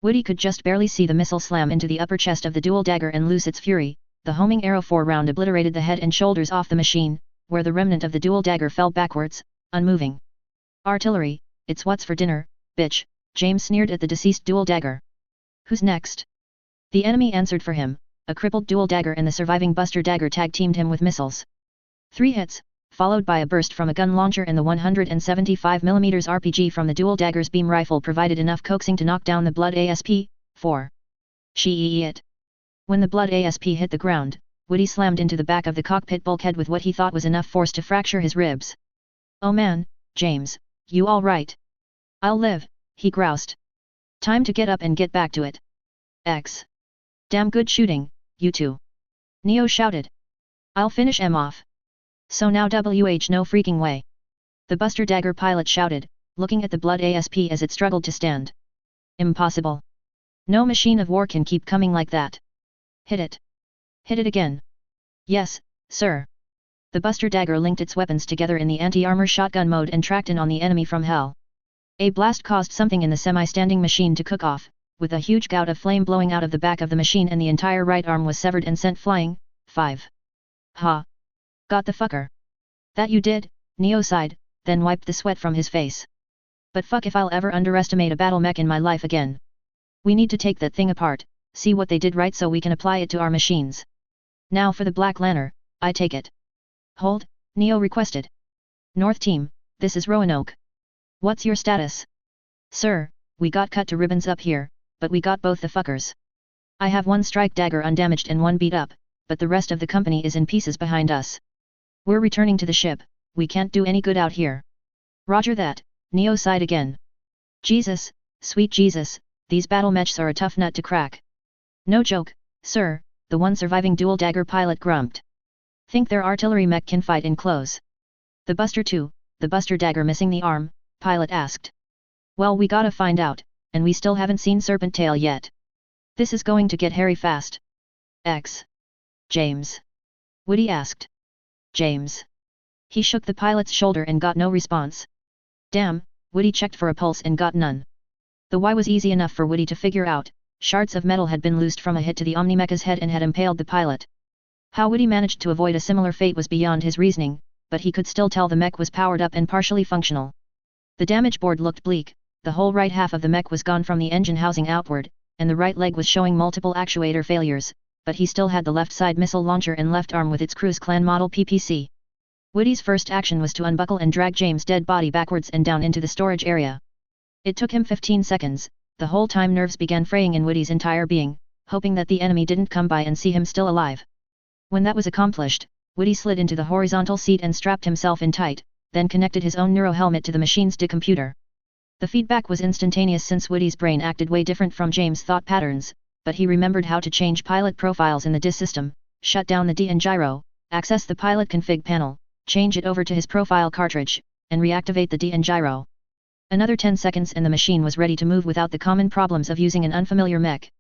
Woody could just barely see the missile slam into the upper chest of the dual dagger and loose its fury. The homing arrow 4 round obliterated the head and shoulders off the machine, where the remnant of the dual dagger fell backwards, unmoving. Artillery, it's what's for dinner, bitch, James sneered at the deceased dual dagger. Who's next? The enemy answered for him, a crippled dual dagger and the surviving buster dagger tag-teamed him with missiles. 3 hits, followed by a burst from a gun launcher and the 175mm RPG from the dual dagger's beam rifle provided enough coaxing to knock down the blood ASP-4. Shit. When the blood ASP hit the ground, Woody slammed into the back of the cockpit bulkhead with what he thought was enough force to fracture his ribs. Oh man, James, you all right? I'll live, he groused. Time to get up and get back to it. X. Damn good shooting, you two. Neo shouted. I'll finish him off. So now WH no freaking way. The buster dagger pilot shouted, looking at the blood ASP as it struggled to stand. Impossible. No machine of war can keep coming like that. Hit it. Hit it again. Yes, sir. The buster dagger linked its weapons together in the anti-armor shotgun mode and tracked in on the enemy from hell. A blast caused something in the semi-standing machine to cook off, with a huge gout of flame blowing out of the back of the machine and the entire right arm was severed and sent flying. 5. Ha. Got the fucker. That you did, Neo sighed, then wiped the sweat from his face. But fuck if I'll ever underestimate a battle mech in my life again. We need to take that thing apart, see what they did right so we can apply it to our machines. Now for the Black Lantern, I take it. Hold, Neo requested. North Team, this is Roanoke. What's your status? Sir, we got cut to ribbons up here, but we got both the fuckers. I have 1 strike dagger undamaged and 1 beat up, but the rest of the company is in pieces behind us. We're returning to the ship, we can't do any good out here. Roger that, Neo sighed again. Jesus, sweet Jesus, these battle mechs are a tough nut to crack. No joke, sir, the one surviving dual dagger pilot grumped. Think their artillery mech can fight in close? The buster too, the buster dagger missing the arm, pilot asked. Well, we gotta find out, and we still haven't seen Serpent Tail yet. This is going to get hairy fast. X. James. Woody asked. James. He shook the pilot's shoulder and got no response. Damn, Woody checked for a pulse and got none. The why was easy enough for Woody to figure out. Shards of metal had been loosed from a hit to the Omnimecha's head and had impaled the pilot. How Woody managed to avoid a similar fate was beyond his reasoning, but he could still tell the mech was powered up and partially functional. The damage board looked bleak, the whole right half of the mech was gone from the engine housing outward, and the right leg was showing multiple actuator failures, but he still had the left side missile launcher and left arm with its Cruise Clan model PPC. Woody's first action was to unbuckle and drag James' dead body backwards and down into the storage area. It took him 15 seconds, the whole time nerves began fraying in Woody's entire being, hoping that the enemy didn't come by and see him still alive. When that was accomplished, Woody slid into the horizontal seat and strapped himself in tight, then connected his own neuro helmet to the machine's computer. The feedback was instantaneous since Woody's brain acted way different from James' thought patterns, but he remembered how to change pilot profiles in the DIS system, shut down the DN gyro, access the pilot config panel, change it over to his profile cartridge, and reactivate the DN gyro. Another 10 seconds and the machine was ready to move without the common problems of using an unfamiliar mech.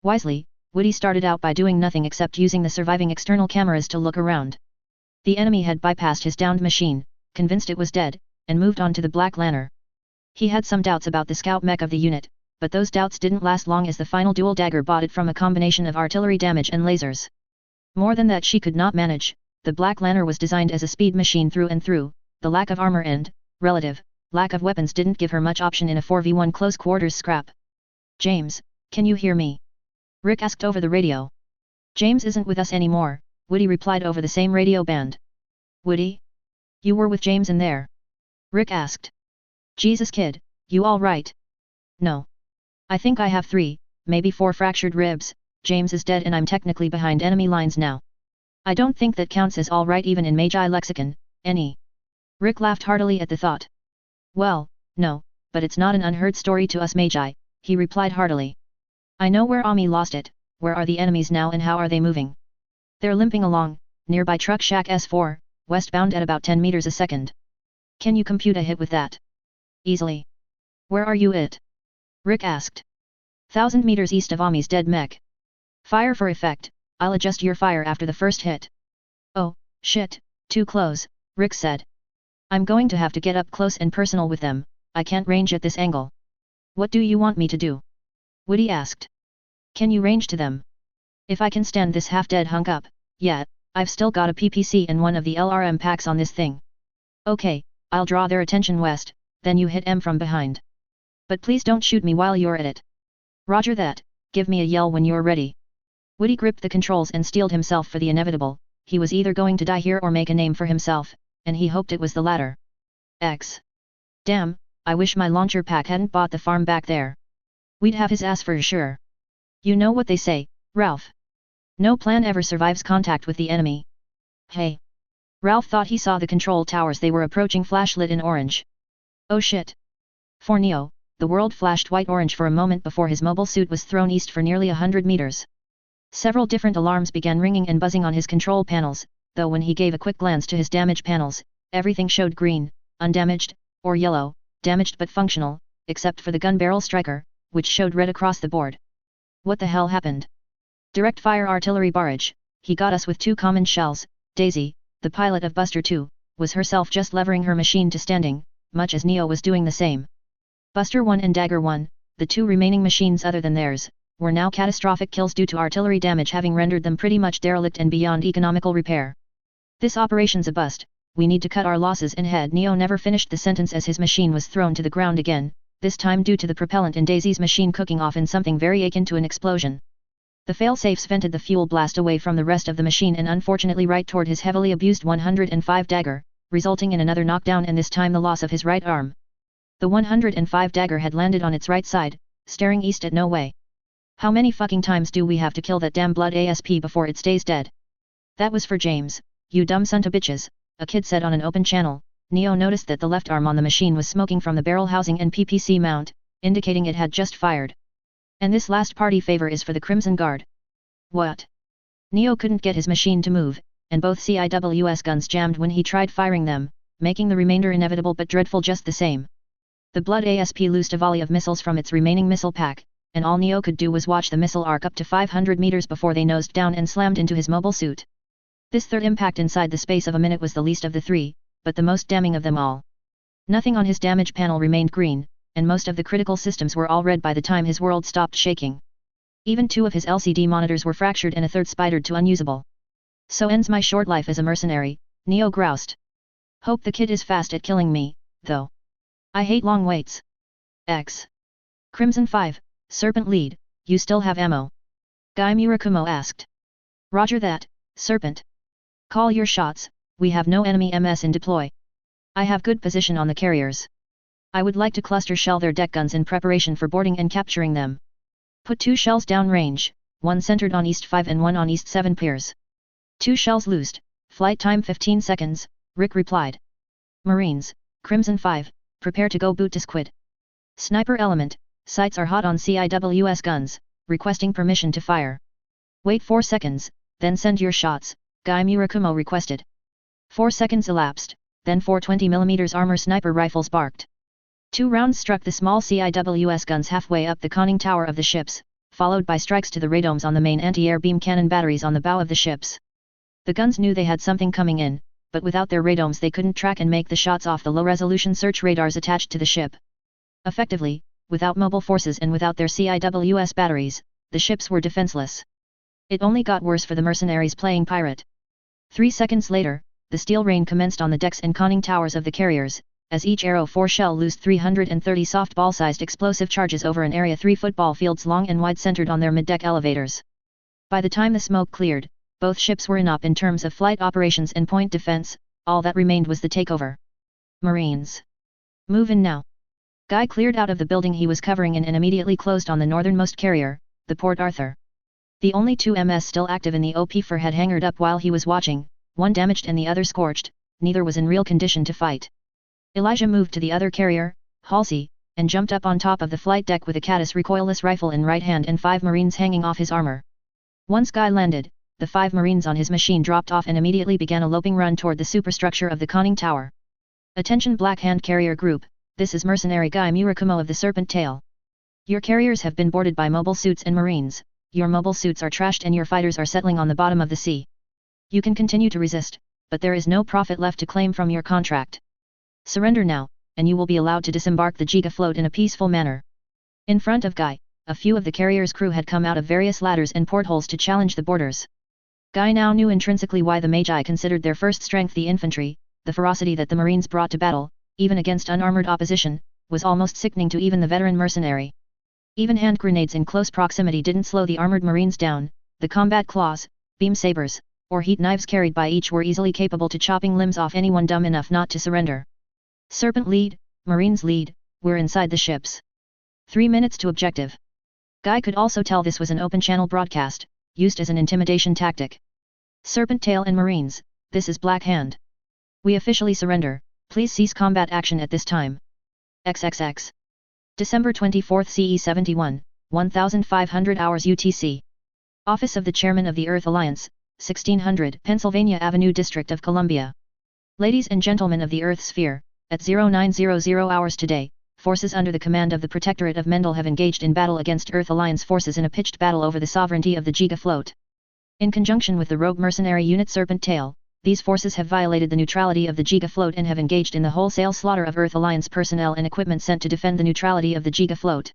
Wisely, Woody started out by doing nothing except using the surviving external cameras to look around. The enemy had bypassed his downed machine, convinced it was dead, and moved on to the Black Lantern. He had some doubts about the scout mech of the unit, but those doubts didn't last long as the final dual dagger bought it from a combination of artillery damage and lasers. More than that she could not manage. The Black Lantern was designed as a speed machine through and through, the lack of armor and, relative, lack of weapons didn't give her much option in a 4v1 close quarters scrap. James, can you hear me? Rick asked over the radio. James isn't with us anymore, Woody replied over the same radio band. Woody? You were with James in there? Rick asked. Jesus kid, you all right? No. I think I have 3, maybe 4 fractured ribs. James is dead and I'm technically behind enemy lines now. I don't think that counts as all right even in Magi lexicon, any. Rick laughed heartily at the thought. Well, no, but it's not an unheard story to us Magi, he replied heartily. I know where Ami lost it, where are the enemies now and how are they moving? They're limping along, nearby truck shack S4, westbound at about 10 meters a second. Can you compute a hit with that? Easily. Where are you it? Rick asked. 1,000 meters east of Ami's dead mech. Fire for effect, I'll adjust your fire after the first hit. Oh, shit, too close, Rick said. I'm going to have to get up close and personal with them, I can't range at this angle. What do you want me to do? Woody asked. Can you range to them? If I can stand this half-dead hunk up, yeah, I've still got a PPC and one of the LRM packs on this thing. Okay, I'll draw their attention west, then you hit M from behind. But please don't shoot me while you're at it. Roger that, give me a yell when you're ready. Woody gripped the controls and steeled himself for the inevitable, he was either going to die here or make a name for himself, and he hoped it was the latter. Damn, I wish my launcher pack hadn't bought the farm back there. We'd have his ass for sure. You know what they say, Ralph. No plan ever survives contact with the enemy. Hey. Ralph thought he saw the control towers they were approaching flashlit in orange. Oh shit. For Neo, the world flashed white-orange for a moment before his mobile suit was thrown east for nearly 100 meters. Several different alarms began ringing and buzzing on his control panels, though when he gave a quick glance to his damage panels, everything showed green, undamaged, or yellow, damaged but functional, except for the gun barrel striker, which showed red across the board. What the hell happened? Direct fire artillery barrage, he got us with 2 common shells. Daisy, the pilot of Buster 2, was herself just levering her machine to standing, much as Neo was doing the same. Buster 1 and Dagger 1, the 2 remaining machines other than theirs, were now catastrophic kills due to artillery damage having rendered them pretty much derelict and beyond economical repair. This operation's a bust, we need to cut our losses and head. Neo never finished the sentence as his machine was thrown to the ground again, this time due to the propellant in Daisy's machine cooking off in something very akin to an explosion. The fail-safes vented the fuel blast away from the rest of the machine and unfortunately right toward his heavily abused 105 Dagger, resulting in another knockdown and this time the loss of his right arm. The 105 Dagger had landed on its right side, staring east at No Way. How many fucking times do we have to kill that damn blood ASP before it stays dead? That was for James, you dumb son of bitches, a kid said on an open channel. Neo noticed that the left arm on the machine was smoking from the barrel housing and PPC mount, indicating it had just fired. And this last party favor is for the Crimson Guard. What? Neo couldn't get his machine to move, and both CIWS guns jammed when he tried firing them, making the remainder inevitable but dreadful just the same. The Blood ASP loosed a volley of missiles from its remaining missile pack, and all Neo could do was watch the missile arc up to 500 meters before they nosed down and slammed into his mobile suit. This third impact inside the space of a minute was the least of the 3, but the most damning of them all. Nothing on his damage panel remained green, and most of the critical systems were all red by the time his world stopped shaking. Even 2 of his LCD monitors were fractured and a third spidered to unusable. So ends my short life as a mercenary, Neo groused. Hope the kid is fast at killing me, though. I hate long waits. Crimson 5, Serpent lead, you still have ammo? Guy Murakumo asked. Roger that, Serpent. Call your shots, we have no enemy MS in deploy. I have good position on the carriers. I would like to cluster shell their deck guns in preparation for boarding and capturing them. Put 2 shells downrange, 1 centered on East 5 and 1 on East 7 piers. 2 shells loosed, flight time 15 seconds, Rick replied. Marines, Crimson 5, prepare to go boot to squid. Sniper element, sights are hot on CIWS guns, requesting permission to fire. Wait 4 seconds, then send your shots, Guy Murakumo requested. 4 seconds elapsed, then 4 20mm armor sniper rifles barked. 2 rounds struck the small CIWS guns halfway up the conning tower of the ships, followed by strikes to the radomes on the main anti-air beam cannon batteries on the bow of the ships. The guns knew they had something coming in, but without their radomes they couldn't track and make the shots off the low-resolution search radars attached to the ship. Effectively, without mobile forces and without their CIWS batteries, the ships were defenseless. It only got worse for the mercenaries playing pirate. 3 seconds later, the steel rain commenced on the decks and conning towers of the carriers, as each Arrow 4 shell loosed 330 softball-sized explosive charges over an area 3 football fields long and wide centered on their mid-deck elevators. By the time the smoke cleared, both ships were in terms of flight operations and point defense. All that remained was the takeover. Marines, move in now. Guy cleared out of the building he was covering in and immediately closed on the northernmost carrier, the Port Arthur. The only two MS still active in the OP4 had hangered up while he was watching, one damaged and the other scorched. Neither was in real condition to fight. Elijah moved to the other carrier, Halsey, and jumped up on top of the flight deck with a Caddis recoilless rifle in right hand and 5 Marines hanging off his armor. Once Guy landed, the 5 Marines on his machine dropped off and immediately began a loping run toward the superstructure of the conning tower. Attention Black Hand Carrier Group, this is Mercenary Guy Murakumo of the Serpent Tail. Your carriers have been boarded by mobile suits and Marines, your mobile suits are trashed and your fighters are settling on the bottom of the sea. You can continue to resist, but there is no profit left to claim from your contract. Surrender now, and you will be allowed to disembark the Gigafloat in a peaceful manner. In front of Guy, a few of the carrier's crew had come out of various ladders and portholes to challenge the boarders. Guy now knew intrinsically why the Magi considered their first strength the infantry. The ferocity that the Marines brought to battle, even against unarmored opposition, was almost sickening to even the veteran mercenary. Even hand grenades in close proximity didn't slow the armored Marines down. The combat claws, beam sabers, or heat knives carried by each were easily capable to chopping limbs off anyone dumb enough not to surrender. Serpent lead, Marines lead, we're inside the ships. 3 minutes to objective. Guy could also tell this was an open channel broadcast, used as an intimidation tactic. Serpent Tail and Marines, this is Black Hand. We officially surrender, please cease combat action at this time. XXX. December 24 CE 71, 1500 hours UTC. Office of the Chairman of the Earth Alliance, 1600 Pennsylvania Avenue District of Columbia. Ladies and gentlemen of the Earth Sphere, at 0900 hours today, forces under the command of the Protectorate of Mendel have engaged in battle against Earth Alliance forces in a pitched battle over the sovereignty of the Gigafloat. In conjunction with the rogue mercenary unit Serpent Tail, these forces have violated the neutrality of the Gigafloat and have engaged in the wholesale slaughter of Earth Alliance personnel and equipment sent to defend the neutrality of the Gigafloat.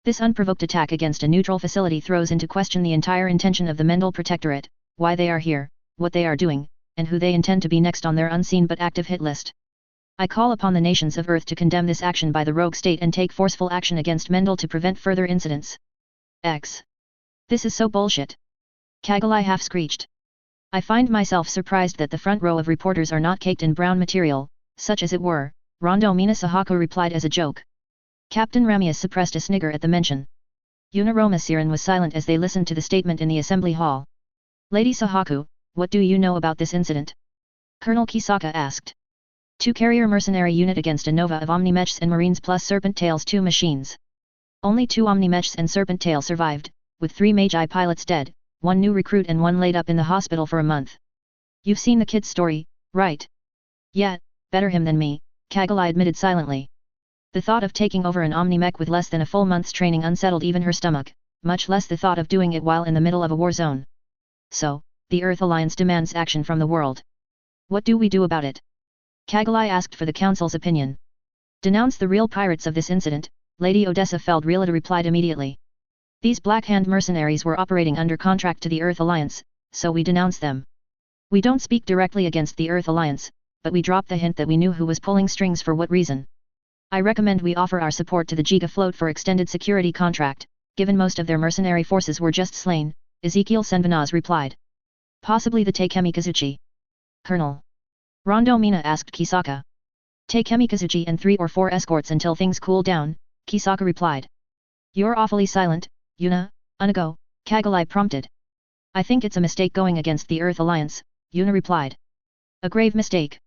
This unprovoked attack against a neutral facility throws into question the entire intention of the Mendel Protectorate, why they are here, what they are doing, and who they intend to be next on their unseen but active hit list. I call upon the nations of Earth to condemn this action by the rogue state and take forceful action against Mendel to prevent further incidents. X. This is so bullshit. Kagalai half screeched. I find myself surprised that the front row of reporters are not caked in brown material, such as it were, Rondo Mina Sahako replied as a joke. Captain Ramius suppressed a snigger at the mention. Unaroma Siren was silent as they listened to the statement in the assembly hall. Lady Sahaku, what do you know about this incident? Colonel Kisaka asked. 2 carrier mercenary unit against a nova of Omnimechs and Marines plus Serpent Tail's 2 machines. Only 2 Omnimechs and Serpent Tail survived, with 3 Magi pilots dead, 1 new recruit and 1 laid up in the hospital for a month. You've seen the kid's story, right? Yeah, better him than me, Kagalai admitted silently. The thought of taking over an Omnimech with less than a full month's training unsettled even her stomach, much less the thought of doing it while in the middle of a war zone. So, the Earth Alliance demands action from the world. What do we do about it? Kagalai asked for the Council's opinion. Denounce the real pirates of this incident, Lady Odessa Feldrealda replied immediately. These Black Hand mercenaries were operating under contract to the Earth Alliance, so we denounce them. We don't speak directly against the Earth Alliance, but we drop the hint that we knew who was pulling strings for what reason. I recommend we offer our support to the Gigafloat for extended security contract, given most of their mercenary forces were just slain, Ezekiel Senvanaz replied. Possibly the Takemi Kazuchi. Colonel. Rondo Mina asked Kisaka. Takemi Kazuchi and 3 or 4 escorts until things cool down, Kisaka replied. You're awfully silent, Yuna, Unago, Kagalai prompted. I think it's a mistake going against the Earth Alliance, Yuna replied. A grave mistake.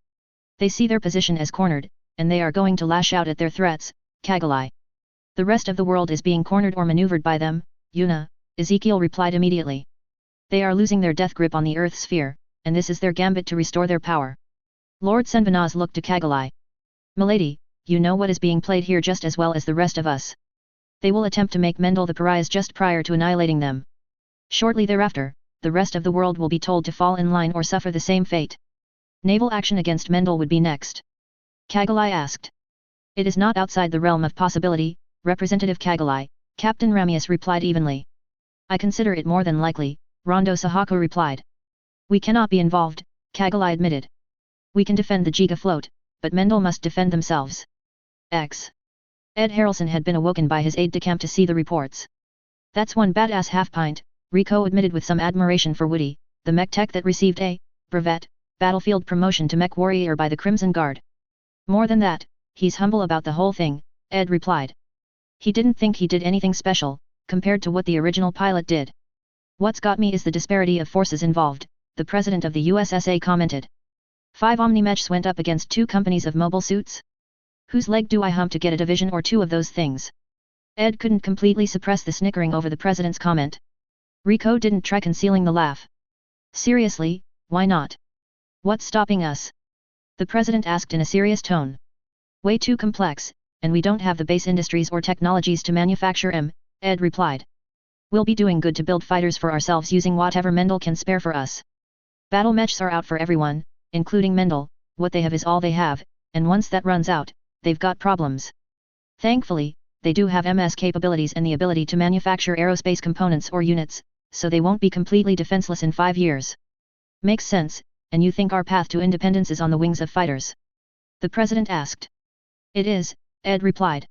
They see their position as cornered, and they are going to lash out at their threats, Kagalai. The rest of the world is being cornered or maneuvered by them, Yuna, Ezekiel replied immediately. They are losing their death grip on the Earth sphere, and this is their gambit to restore their power. Lord Senvanaz looked to Kagalai. Milady, you know what is being played here just as well as the rest of us. They will attempt to make Mendel the pariahs just prior to annihilating them. Shortly thereafter, the rest of the world will be told to fall in line or suffer the same fate. Naval action against Mendel would be next. Kagalai asked. It is not outside the realm of possibility, Representative Kagalai, Captain Ramius replied evenly. I consider it more than likely, Rondo Sahako replied. We cannot be involved, Kagalai admitted. We can defend the Gigafloat, but Mendel must defend themselves. X. Ed Harrelson had been awoken by his aide-de-camp to see the reports. That's one badass half-pint, Rico admitted with some admiration for Woody, the mech tech that received a brevet battlefield promotion to mech warrior by the Crimson Guard. More than that, he's humble about the whole thing, Ed replied. He didn't think he did anything special, compared to what the original pilot did. What's got me is the disparity of forces involved, the president of the USSA commented. 5 Omni-Mechs went up against 2 companies of mobile suits? Whose leg do I hump to get a division or 2 of those things? Ed couldn't completely suppress the snickering over the president's comment. Rico didn't try concealing the laugh. Seriously, why not? What's stopping us? The president asked in a serious tone. Way too complex, and we don't have the base industries or technologies to manufacture them, Ed replied. We'll be doing good to build fighters for ourselves using whatever Mendel can spare for us. Battle mechs are out for everyone, including Mendel, what they have is all they have, and once that runs out, they've got problems. Thankfully, they do have MS capabilities and the ability to manufacture aerospace components or units, so they won't be completely defenseless in 5 years. Makes sense, and you think our path to independence is on the wings of fighters? The president asked. It is, Ed replied.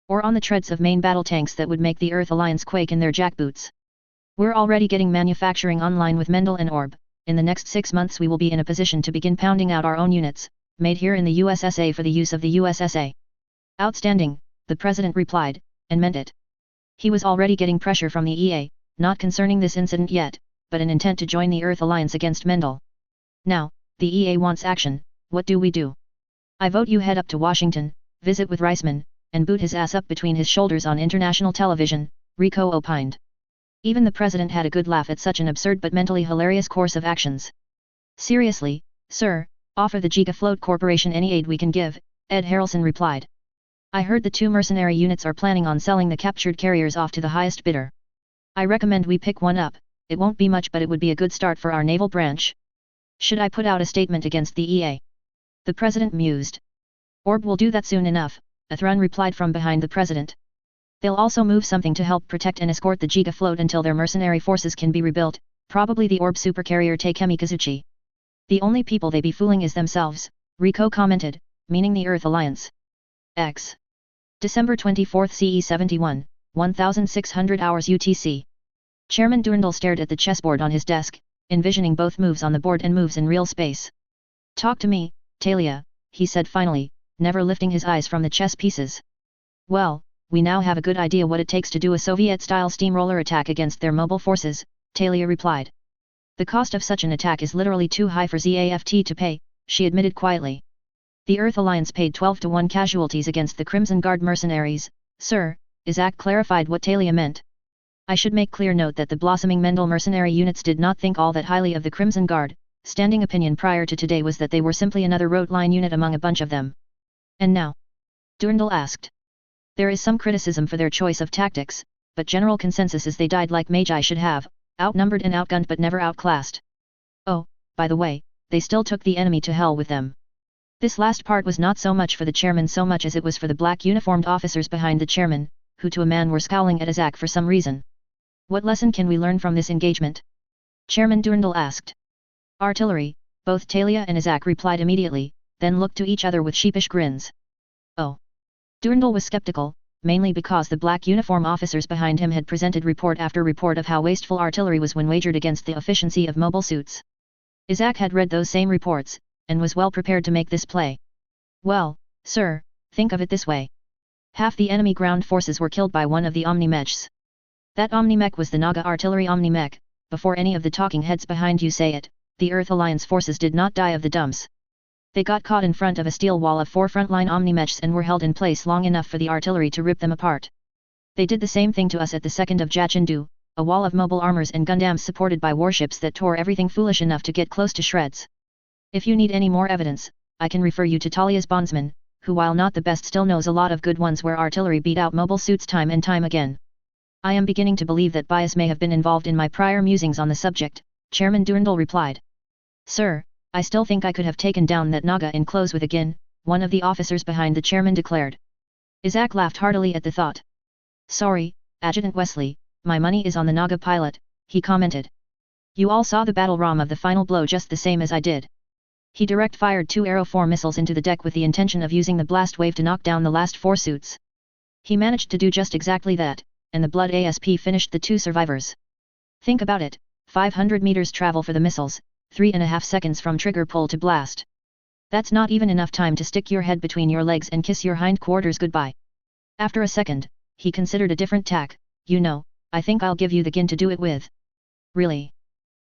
Or on the treads of main battle tanks that would make the Earth Alliance quake in their jackboots. We're already getting manufacturing online with Mendel and Orb. In the next 6 months we will be in a position to begin pounding out our own units, made here in the USSA for the use of the USSA. Outstanding, the president replied, and meant it. He was already getting pressure from the EA, not concerning this incident yet, but an intent to join the Earth Alliance against Mendel. Now, the EA wants action, what do we do? I vote you head up to Washington, visit with Reisman, and boot his ass up between his shoulders on international television, Rico opined. Even the president had a good laugh at such an absurd but mentally hilarious course of actions. Seriously, sir, offer the Gigafloat Corporation any aid we can give, Ed Harrelson replied. I heard the 2 mercenary units are planning on selling the captured carriers off to the highest bidder. I recommend we pick one up, it won't be much but it would be a good start for our naval branch. Should I put out a statement against the EA? The president mused. Orb will do that soon enough, Athrun replied from behind the president. They'll also move something to help protect and escort the Gigafloat until their mercenary forces can be rebuilt, probably the Orb supercarrier Takemi Kazuchi. The only people they be fooling is themselves, Rico commented, meaning the Earth Alliance. X. December 24 CE 71, 1600 hours UTC. Chairman Durandal stared at the chessboard on his desk, envisioning both moves on the board and moves in real space. Talk to me, Talia, he said finally, never lifting his eyes from the chess pieces. Well, we now have a good idea what it takes to do a Soviet-style steamroller attack against their mobile forces, Talia replied. The cost of such an attack is literally too high for ZAFT to pay, she admitted quietly. The Earth Alliance paid 12-1 casualties against the Crimson Guard mercenaries, sir, Isaac clarified what Talia meant. I should make clear note that the blossoming Mendel mercenary units did not think all that highly of the Crimson Guard, standing opinion prior to today was that they were simply another rote line unit among a bunch of them. And now? Durandal asked. There is some criticism for their choice of tactics, but general consensus is they died like Magi should have, outnumbered and outgunned but never outclassed. Oh, by the way, they still took the enemy to hell with them. This last part was not so much for the chairman so much as it was for the black uniformed officers behind the chairman, who to a man were scowling at Isaac for some reason. What lesson can we learn from this engagement? Chairman Durandal asked. Artillery, both Talia and Isaac replied immediately, then looked to each other with sheepish grins. Oh. Durandal was skeptical, mainly because the black uniform officers behind him had presented report after report of how wasteful artillery was when wagered against the efficiency of mobile suits. Isaac had read those same reports, and was well prepared to make this play. Well, sir, think of it this way. Half the enemy ground forces were killed by one of the Omni-Mechs. That Omni-Mech was the Naga artillery Omni-Mech, before any of the talking heads behind you say it, the Earth Alliance forces did not die of the dumps. They got caught in front of a steel wall of 4 frontline Omni-Mechs and were held in place long enough for the artillery to rip them apart. They did the same thing to us at the 2nd of Jachindu, a wall of mobile armors and Gundams supported by warships that tore everything foolish enough to get close to shreds. If you need any more evidence, I can refer you to Talia's bondsman, who while not the best still knows a lot of good ones where artillery beat out mobile suits time and time again. I am beginning to believe that bias may have been involved in my prior musings on the subject, Chairman Durandal replied. Sir, I still think I could have taken down that Naga in close with again, one of the officers behind the chairman declared. Isaac laughed heartily at the thought. Sorry, Adjutant Wesley, my money is on the Naga pilot, he commented. You all saw the battle ROM of the final blow just the same as I did. He direct fired 2 Arrow 4 missiles into the deck with the intention of using the blast wave to knock down the last 4 suits. He managed to do just exactly that, and the Blood ASP finished the 2 survivors. Think about it, 500 meters travel for the missiles, 3.5 seconds from trigger pull to blast. That's not even enough time to stick your head between your legs and kiss your hindquarters goodbye. After a second, he considered a different tack. You know, I think I'll give you the gun to do it with. Really?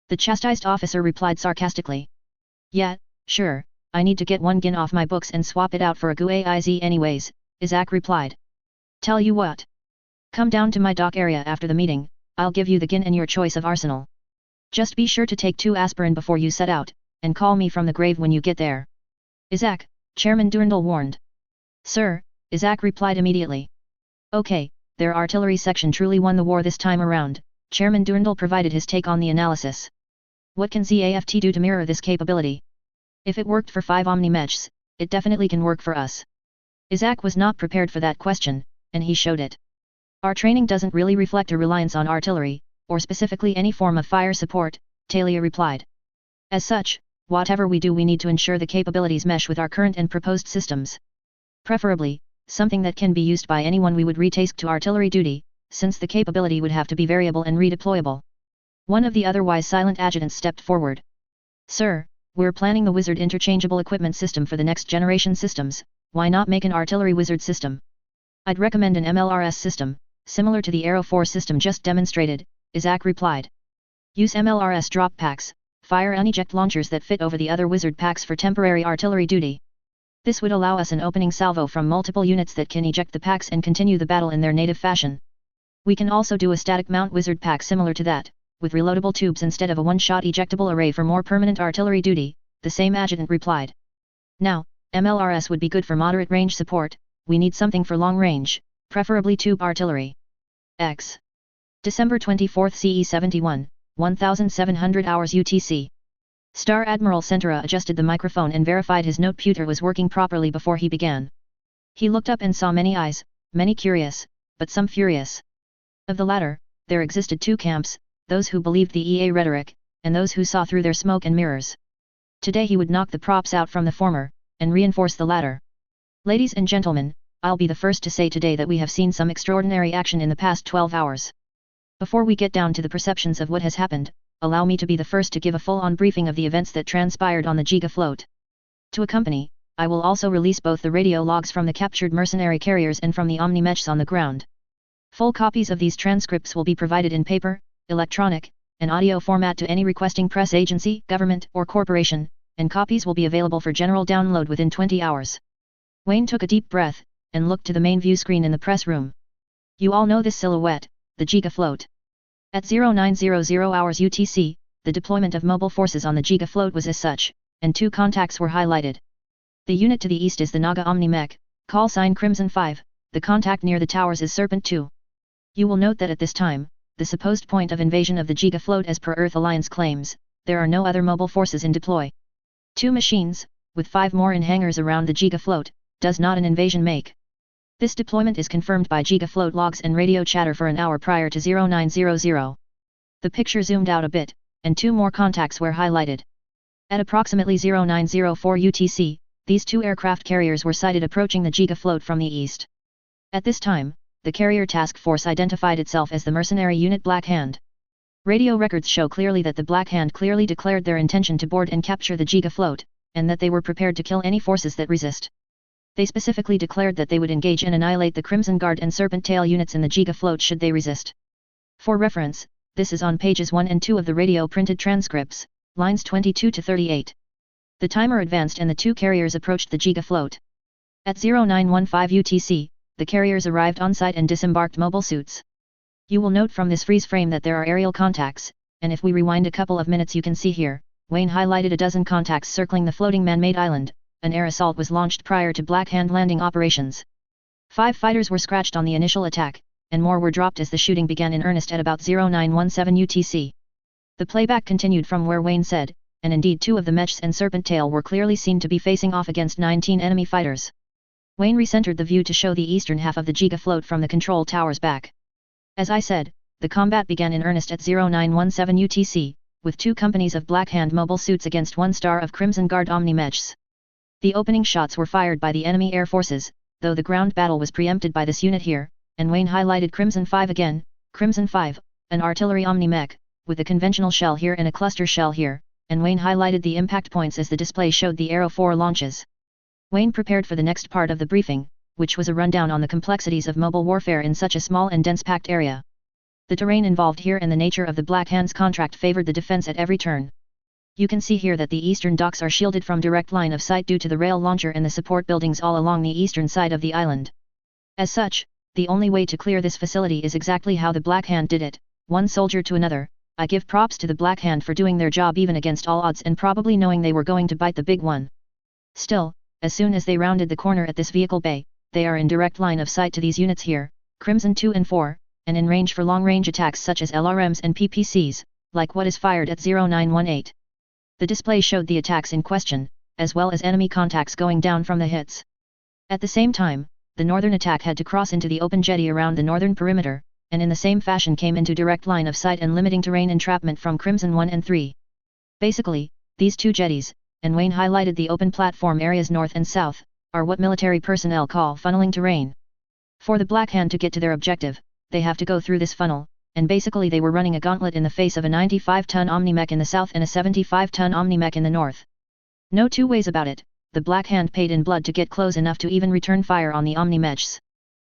The chastised officer replied sarcastically. Yeah, sure, I need to get one gun off my books and swap it out for a GUAIZ anyways, Isaac replied. Tell you what. Come down to my dock area after the meeting, I'll give you the gun and your choice of arsenal. Just be sure to take 2 aspirin before you set out, and call me from the grave when you get there. Isaac, Chairman Durandal warned. Sir, Isaac replied immediately. Okay, their artillery section truly won the war this time around, Chairman Durandal provided his take on the analysis. What can ZAFT do to mirror this capability? If it worked for 5 Omni-Mechs, it definitely can work for us. Isaac was not prepared for that question, and he showed it. Our training doesn't really reflect a reliance on artillery, or specifically any form of fire support, Talia replied. As such, whatever we do we need to ensure the capabilities mesh with our current and proposed systems. Preferably, something that can be used by anyone we would retask to artillery duty, since the capability would have to be variable and redeployable. One of the otherwise silent adjutants stepped forward. Sir, we're planning the Wizard interchangeable equipment system for the next generation systems, why not make an artillery Wizard system? I'd recommend an MLRS system, similar to the Arrow 4 system just demonstrated, Isaac replied. Use MLRS drop packs, fire uneject launchers that fit over the other Wizard packs for temporary artillery duty. This would allow us an opening salvo from multiple units that can eject the packs and continue the battle in their native fashion. We can also do a static mount Wizard pack similar to that, with reloadable tubes instead of a one-shot ejectable array for more permanent artillery duty, the same adjutant replied. Now, MLRS would be good for moderate range support, we need something for long range, preferably tube artillery. X. December 24 CE 71, 1700 hours UTC. Star Admiral Centura adjusted the microphone and verified his note pewter was working properly before he began. He looked up and saw many eyes, many curious, but some furious. Of the latter, there existed 2 camps, those who believed the EA rhetoric, and those who saw through their smoke and mirrors. Today he would knock the props out from the former, and reinforce the latter. Ladies and gentlemen, I'll be the first to say today that we have seen some extraordinary action in the past 12 hours. Before we get down to the perceptions of what has happened, allow me to be the first to give a full-on briefing of the events that transpired on the Giga float. To accompany, I will also release both the radio logs from the captured mercenary carriers and from the Omni-Mechs on the ground. Full copies of these transcripts will be provided in paper, electronic, and audio format to any requesting press agency, government, or corporation, and copies will be available for general download within 20 hours. Wayne took a deep breath, and looked to the main view screen in the press room. You all know this silhouette, the Giga float. At 0900 hours UTC, the deployment of mobile forces on the Giga float was as such, and 2 contacts were highlighted. The unit to the east is the Naga Omni-Mech, call sign Crimson 5, the contact near the towers is Serpent 2. You will note that at this time, the supposed point of invasion of the Giga float as per Earth Alliance claims, there are no other mobile forces in deploy. 2 machines, with 5 more in hangars around the Giga float, does not an invasion make. This deployment is confirmed by Giga float logs and radio chatter for an hour prior to 0900. The picture zoomed out a bit, and 2 more contacts were highlighted. At approximately 0904 UTC, these 2 aircraft carriers were sighted approaching the Giga float from the east. At this time, the carrier task force identified itself as the mercenary unit Black Hand. Radio records show clearly that the Black Hand clearly declared their intention to board and capture the Giga float, and that they were prepared to kill any forces that resist. They specifically declared that they would engage and annihilate the Crimson Guard and Serpent Tail units in the Giga float should they resist. For reference, this is on pages 1 and 2 of the radio printed transcripts, lines 22 to 38. The timer advanced and the 2 carriers approached the Giga float. At 0915 UTC, the carriers arrived on site and disembarked mobile suits. You will note from this freeze frame that there are aerial contacts, and if we rewind a couple of minutes you can see here, Wayne highlighted a dozen contacts circling the floating man-made island. An air assault was launched prior to Black Hand landing operations. 5 fighters were scratched on the initial attack, and more were dropped as the shooting began in earnest at about 0917 UTC. The playback continued from where Wayne said, and indeed 2 of the Mechs and Serpent Tail were clearly seen to be facing off against 19 enemy fighters. Wayne recentered the view to show the eastern half of the Giga float from the control tower's back. As I said, the combat began in earnest at 0917 UTC, with 2 companies of Black Hand mobile suits against 1 star of Crimson Guard Omni-Mechs. The opening shots were fired by the enemy air forces, though the ground battle was preempted by this unit here, and Wayne highlighted Crimson 5 again, Crimson 5, an artillery Omni-Mech, with a conventional shell here and a cluster shell here, and Wayne highlighted the impact points as the display showed the Arrow 4 launches. Wayne prepared for the next part of the briefing, which was a rundown on the complexities of mobile warfare in such a small and dense packed area. The terrain involved here and the nature of the Black Hand's contract favored the defense at every turn. You can see here that the eastern docks are shielded from direct line of sight due to the rail launcher and the support buildings all along the eastern side of the island. As such, the only way to clear this facility is exactly how the Black Hand did it, one soldier to another. I give props to the Black Hand for doing their job even against all odds and probably knowing they were going to bite the big one. Still, as soon as they rounded the corner at this vehicle bay, they are in direct line of sight to these units here, Crimson 2 and 4, and in range for long-range attacks such as LRMs and PPCs, like what is fired at 0918. The display showed the attacks in question, as well as enemy contacts going down from the hits. At the same time, the northern attack had to cross into the open jetty around the northern perimeter, and in the same fashion came into direct line of sight and limiting terrain entrapment from Crimson 1 and 3. Basically, these 2 jetties, and Wayne highlighted the open platform areas north and south, are what military personnel call funneling terrain. For the Black Hand to get to their objective, they have to go through this funnel, and basically they were running a gauntlet in the face of a 95-ton Omni-Mech in the south and a 75-ton Omni-Mech in the north. No 2 ways about it, the Black Hand paid in blood to get close enough to even return fire on the Omni-Mechs.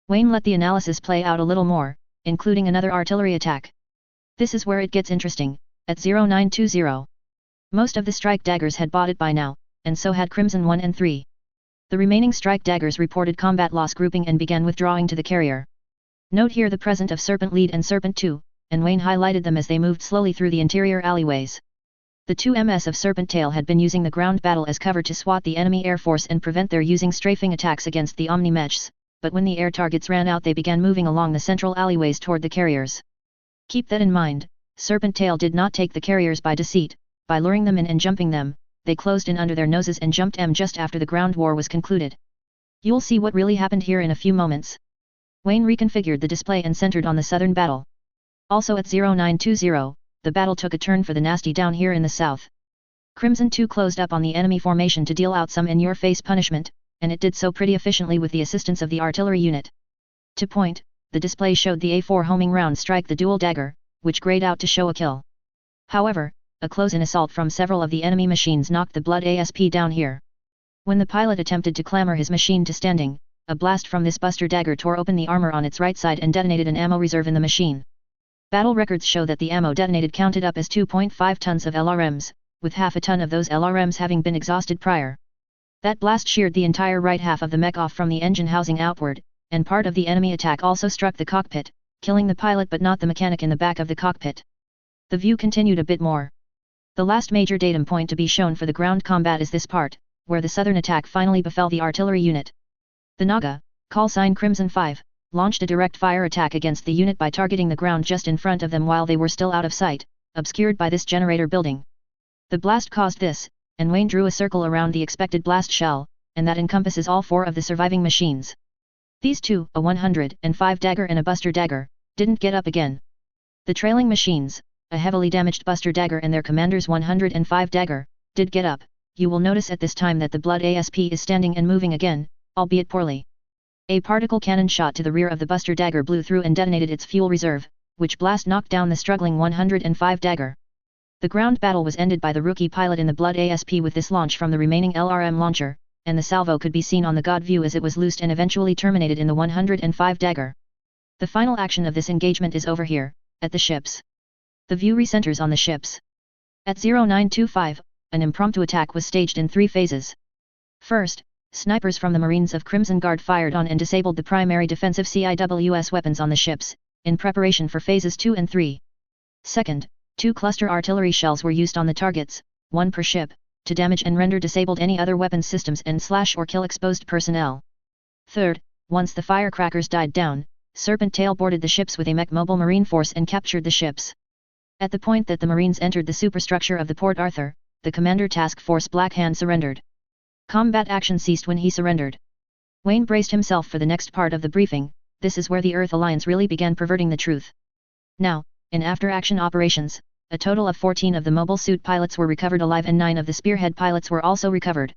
Wayne let the analysis play out a little more, including another artillery attack. This is where it gets interesting, at 0920. Most of the strike daggers had bought it by now, and so had Crimson 1 and 3. The remaining strike daggers reported combat loss grouping and began withdrawing to the carrier. Note here the presence of Serpent Lead and Serpent 2, and Wayne highlighted them as they moved slowly through the interior alleyways. The 2 MS of Serpent Tail had been using the ground battle as cover to swat the enemy air force and prevent their using strafing attacks against the Omni-Mechs, but when the air targets ran out they began moving along the central alleyways toward the carriers. Keep that in mind, Serpent Tail did not take the carriers by deceit. By luring them in and jumping them, they closed in under their noses and jumped them just after the ground war was concluded. You'll see what really happened here in a few moments. Wayne reconfigured the display and centered on the southern battle. Also at 0920, the battle took a turn for the nasty down here in the south. Crimson 2 closed up on the enemy formation to deal out some in-your-face punishment, and it did so pretty efficiently with the assistance of the artillery unit. To point, the display showed the A4 homing round strike the dual dagger, which grayed out to show a kill. However, a close-in assault from several of the enemy machines knocked the Blood ASP down here. When the pilot attempted to clamber his machine to standing, a blast from this Buster Dagger tore open the armor on its right side and detonated an ammo reserve in the machine. Battle records show that the ammo detonated counted up as 2.5 tons of LRMs, with half a ton of those LRMs having been exhausted prior. That blast sheared the entire right half of the mech off from the engine housing outward, and part of the enemy attack also struck the cockpit, killing the pilot but not the mechanic in the back of the cockpit. The view continued a bit more. The last major datum point to be shown for the ground combat is this part, where the southern attack finally befell the artillery unit. The Naga, call sign Crimson 5, launched a direct fire attack against the unit by targeting the ground just in front of them while they were still out of sight, obscured by this generator building. The blast caused this, and Wayne drew a circle around the expected blast shell, and that encompasses all 4 of the surviving machines. These 2, a 105 dagger and a Buster Dagger, didn't get up again. The trailing machines, a heavily damaged Buster Dagger and their commander's 105 dagger, did get up. You will notice at this time that the Blood ASP is standing and moving again, albeit poorly. A particle cannon shot to the rear of the Buster Dagger blew through and detonated its fuel reserve, which blast knocked down the struggling 105 dagger. The ground battle was ended by the rookie pilot in the Blood ASP with this launch from the remaining LRM launcher, and the salvo could be seen on the God view as it was loosed and eventually terminated in the 105 dagger. The final action of this engagement is over here, at the ships. The view recenters on the ships. At 0925, an impromptu attack was staged in 3 phases. First, snipers from the Marines of Crimson Guard fired on and disabled the primary defensive CIWS weapons on the ships, in preparation for phases 2 and 3. Second, 2 cluster artillery shells were used on the targets, 1 per ship, to damage and render disabled any other weapons systems and slash or kill exposed personnel. Third, once the firecrackers died down, Serpent Tail boarded the ships with a mech mobile marine force and captured the ships. At the point that the Marines entered the superstructure of the Port Arthur, the Commander Task Force Black Hand surrendered. Combat action ceased when he surrendered. Wayne braced himself for the next part of the briefing. This is where the Earth Alliance really began perverting the truth. Now, in after-action operations, a total of 14 of the mobile suit pilots were recovered alive and 9 of the spearhead pilots were also recovered.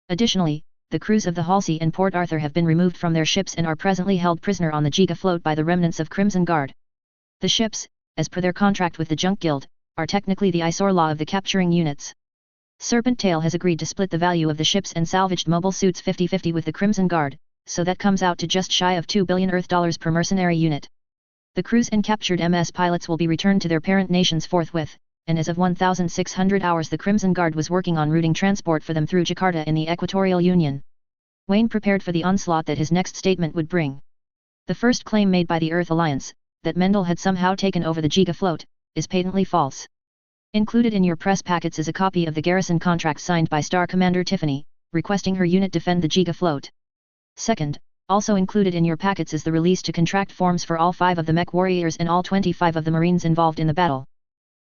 Additionally, the crews of the Halsey and Port Arthur have been removed from their ships and are presently held prisoner on the Giga float by the remnants of Crimson Guard. The ships, as per their contract with the Junk Guild, are technically the ISOR law of the capturing units. Serpent Tail has agreed to split the value of the ships and salvaged mobile suits 50-50 with the Crimson Guard, so that comes out to just shy of $2 billion Earth per mercenary unit. The crews and captured MS pilots will be returned to their parent nations forthwith, and as of 1,600 hours the Crimson Guard was working on routing transport for them through Jakarta in the Equatorial Union. Wayne prepared for the onslaught that his next statement would bring. The first claim made by the Earth Alliance, that Mendel had somehow taken over the Giga float, is patently false. Included in your press packets is a copy of the garrison contract signed by Star Commander Tiffany, requesting her unit defend the Giga float. Second, also included in your packets is the release to contract forms for all 5 of the mech warriors and all 25 of the Marines involved in the battle.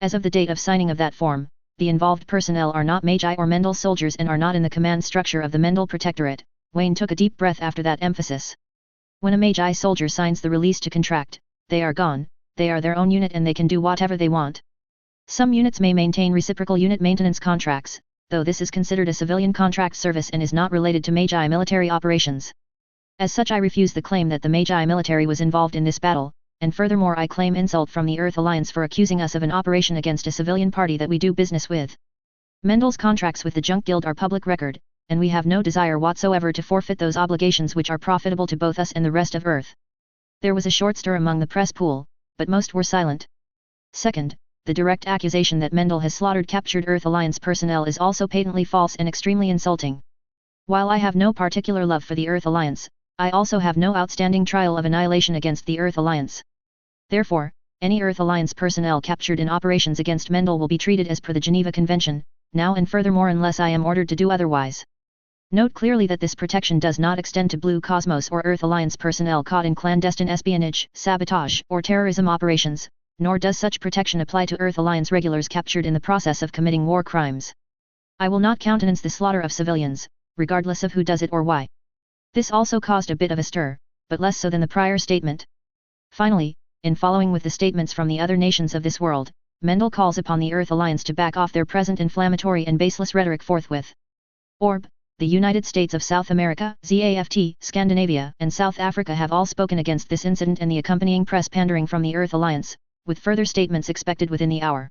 As of the date of signing of that form, the involved personnel are not Magi or Mendel soldiers and are not in the command structure of the Mendel Protectorate. Wayne took a deep breath after that emphasis. When a Magi soldier signs the release to contract, they are gone, they are their own unit and they can do whatever they want. Some units may maintain reciprocal unit maintenance contracts, though this is considered a civilian contract service and is not related to Magi military operations. As such I refuse the claim that the Magi military was involved in this battle, and furthermore I claim insult from the Earth Alliance for accusing us of an operation against a civilian party that we do business with. Mendel's contracts with the Junk Guild are public record, and we have no desire whatsoever to forfeit those obligations which are profitable to both us and the rest of Earth. There was a short stir among the press pool, but most were silent. Second, the direct accusation that Mendel has slaughtered captured Earth Alliance personnel is also patently false and extremely insulting. While I have no particular love for the Earth Alliance, I also have no outstanding trial of annihilation against the Earth Alliance. Therefore, any Earth Alliance personnel captured in operations against Mendel will be treated as per the Geneva Convention, now and furthermore unless I am ordered to do otherwise. Note clearly that this protection does not extend to Blue Cosmos or Earth Alliance personnel caught in clandestine espionage, sabotage, or terrorism operations, nor does such protection apply to Earth Alliance regulars captured in the process of committing war crimes. I will not countenance the slaughter of civilians, regardless of who does it or why. This also caused a bit of a stir, but less so than the prior statement. Finally, in following with the statements from the other nations of this world, Mendel calls upon the Earth Alliance to back off their present inflammatory and baseless rhetoric forthwith. Orb, the United States of South America, ZAFT, Scandinavia, and South Africa have all spoken against this incident and the accompanying press pandering from the Earth Alliance, with further statements expected within the hour.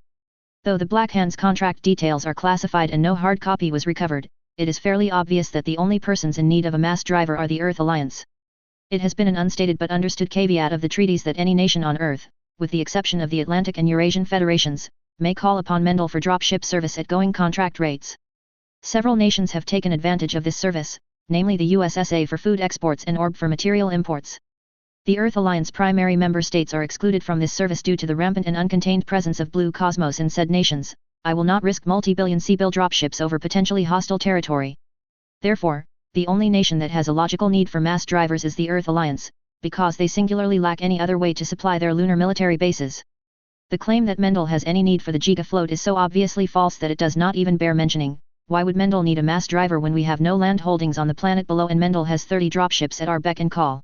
Though the Black Hands contract details are classified and no hard copy was recovered, it is fairly obvious that the only persons in need of a mass driver are the Earth Alliance. It has been an unstated but understood caveat of the treaties that any nation on Earth, with the exception of the Atlantic and Eurasian federations, may call upon Mendel for dropship service at going contract rates. Several nations have taken advantage of this service, namely the USSA for food exports and Orb for material imports. The Earth Alliance primary member states are excluded from this service due to the rampant and uncontained presence of Blue Cosmos in said nations. I will not risk multi-billion C-bill dropships over potentially hostile territory. Therefore, the only nation that has a logical need for mass drivers is the Earth Alliance, because they singularly lack any other way to supply their lunar military bases. The claim that Mendel has any need for the Giga float is so obviously false that it does not even bear mentioning. Why would Mendel need a mass driver when we have no land holdings on the planet below and Mendel has 30 dropships at our beck and call?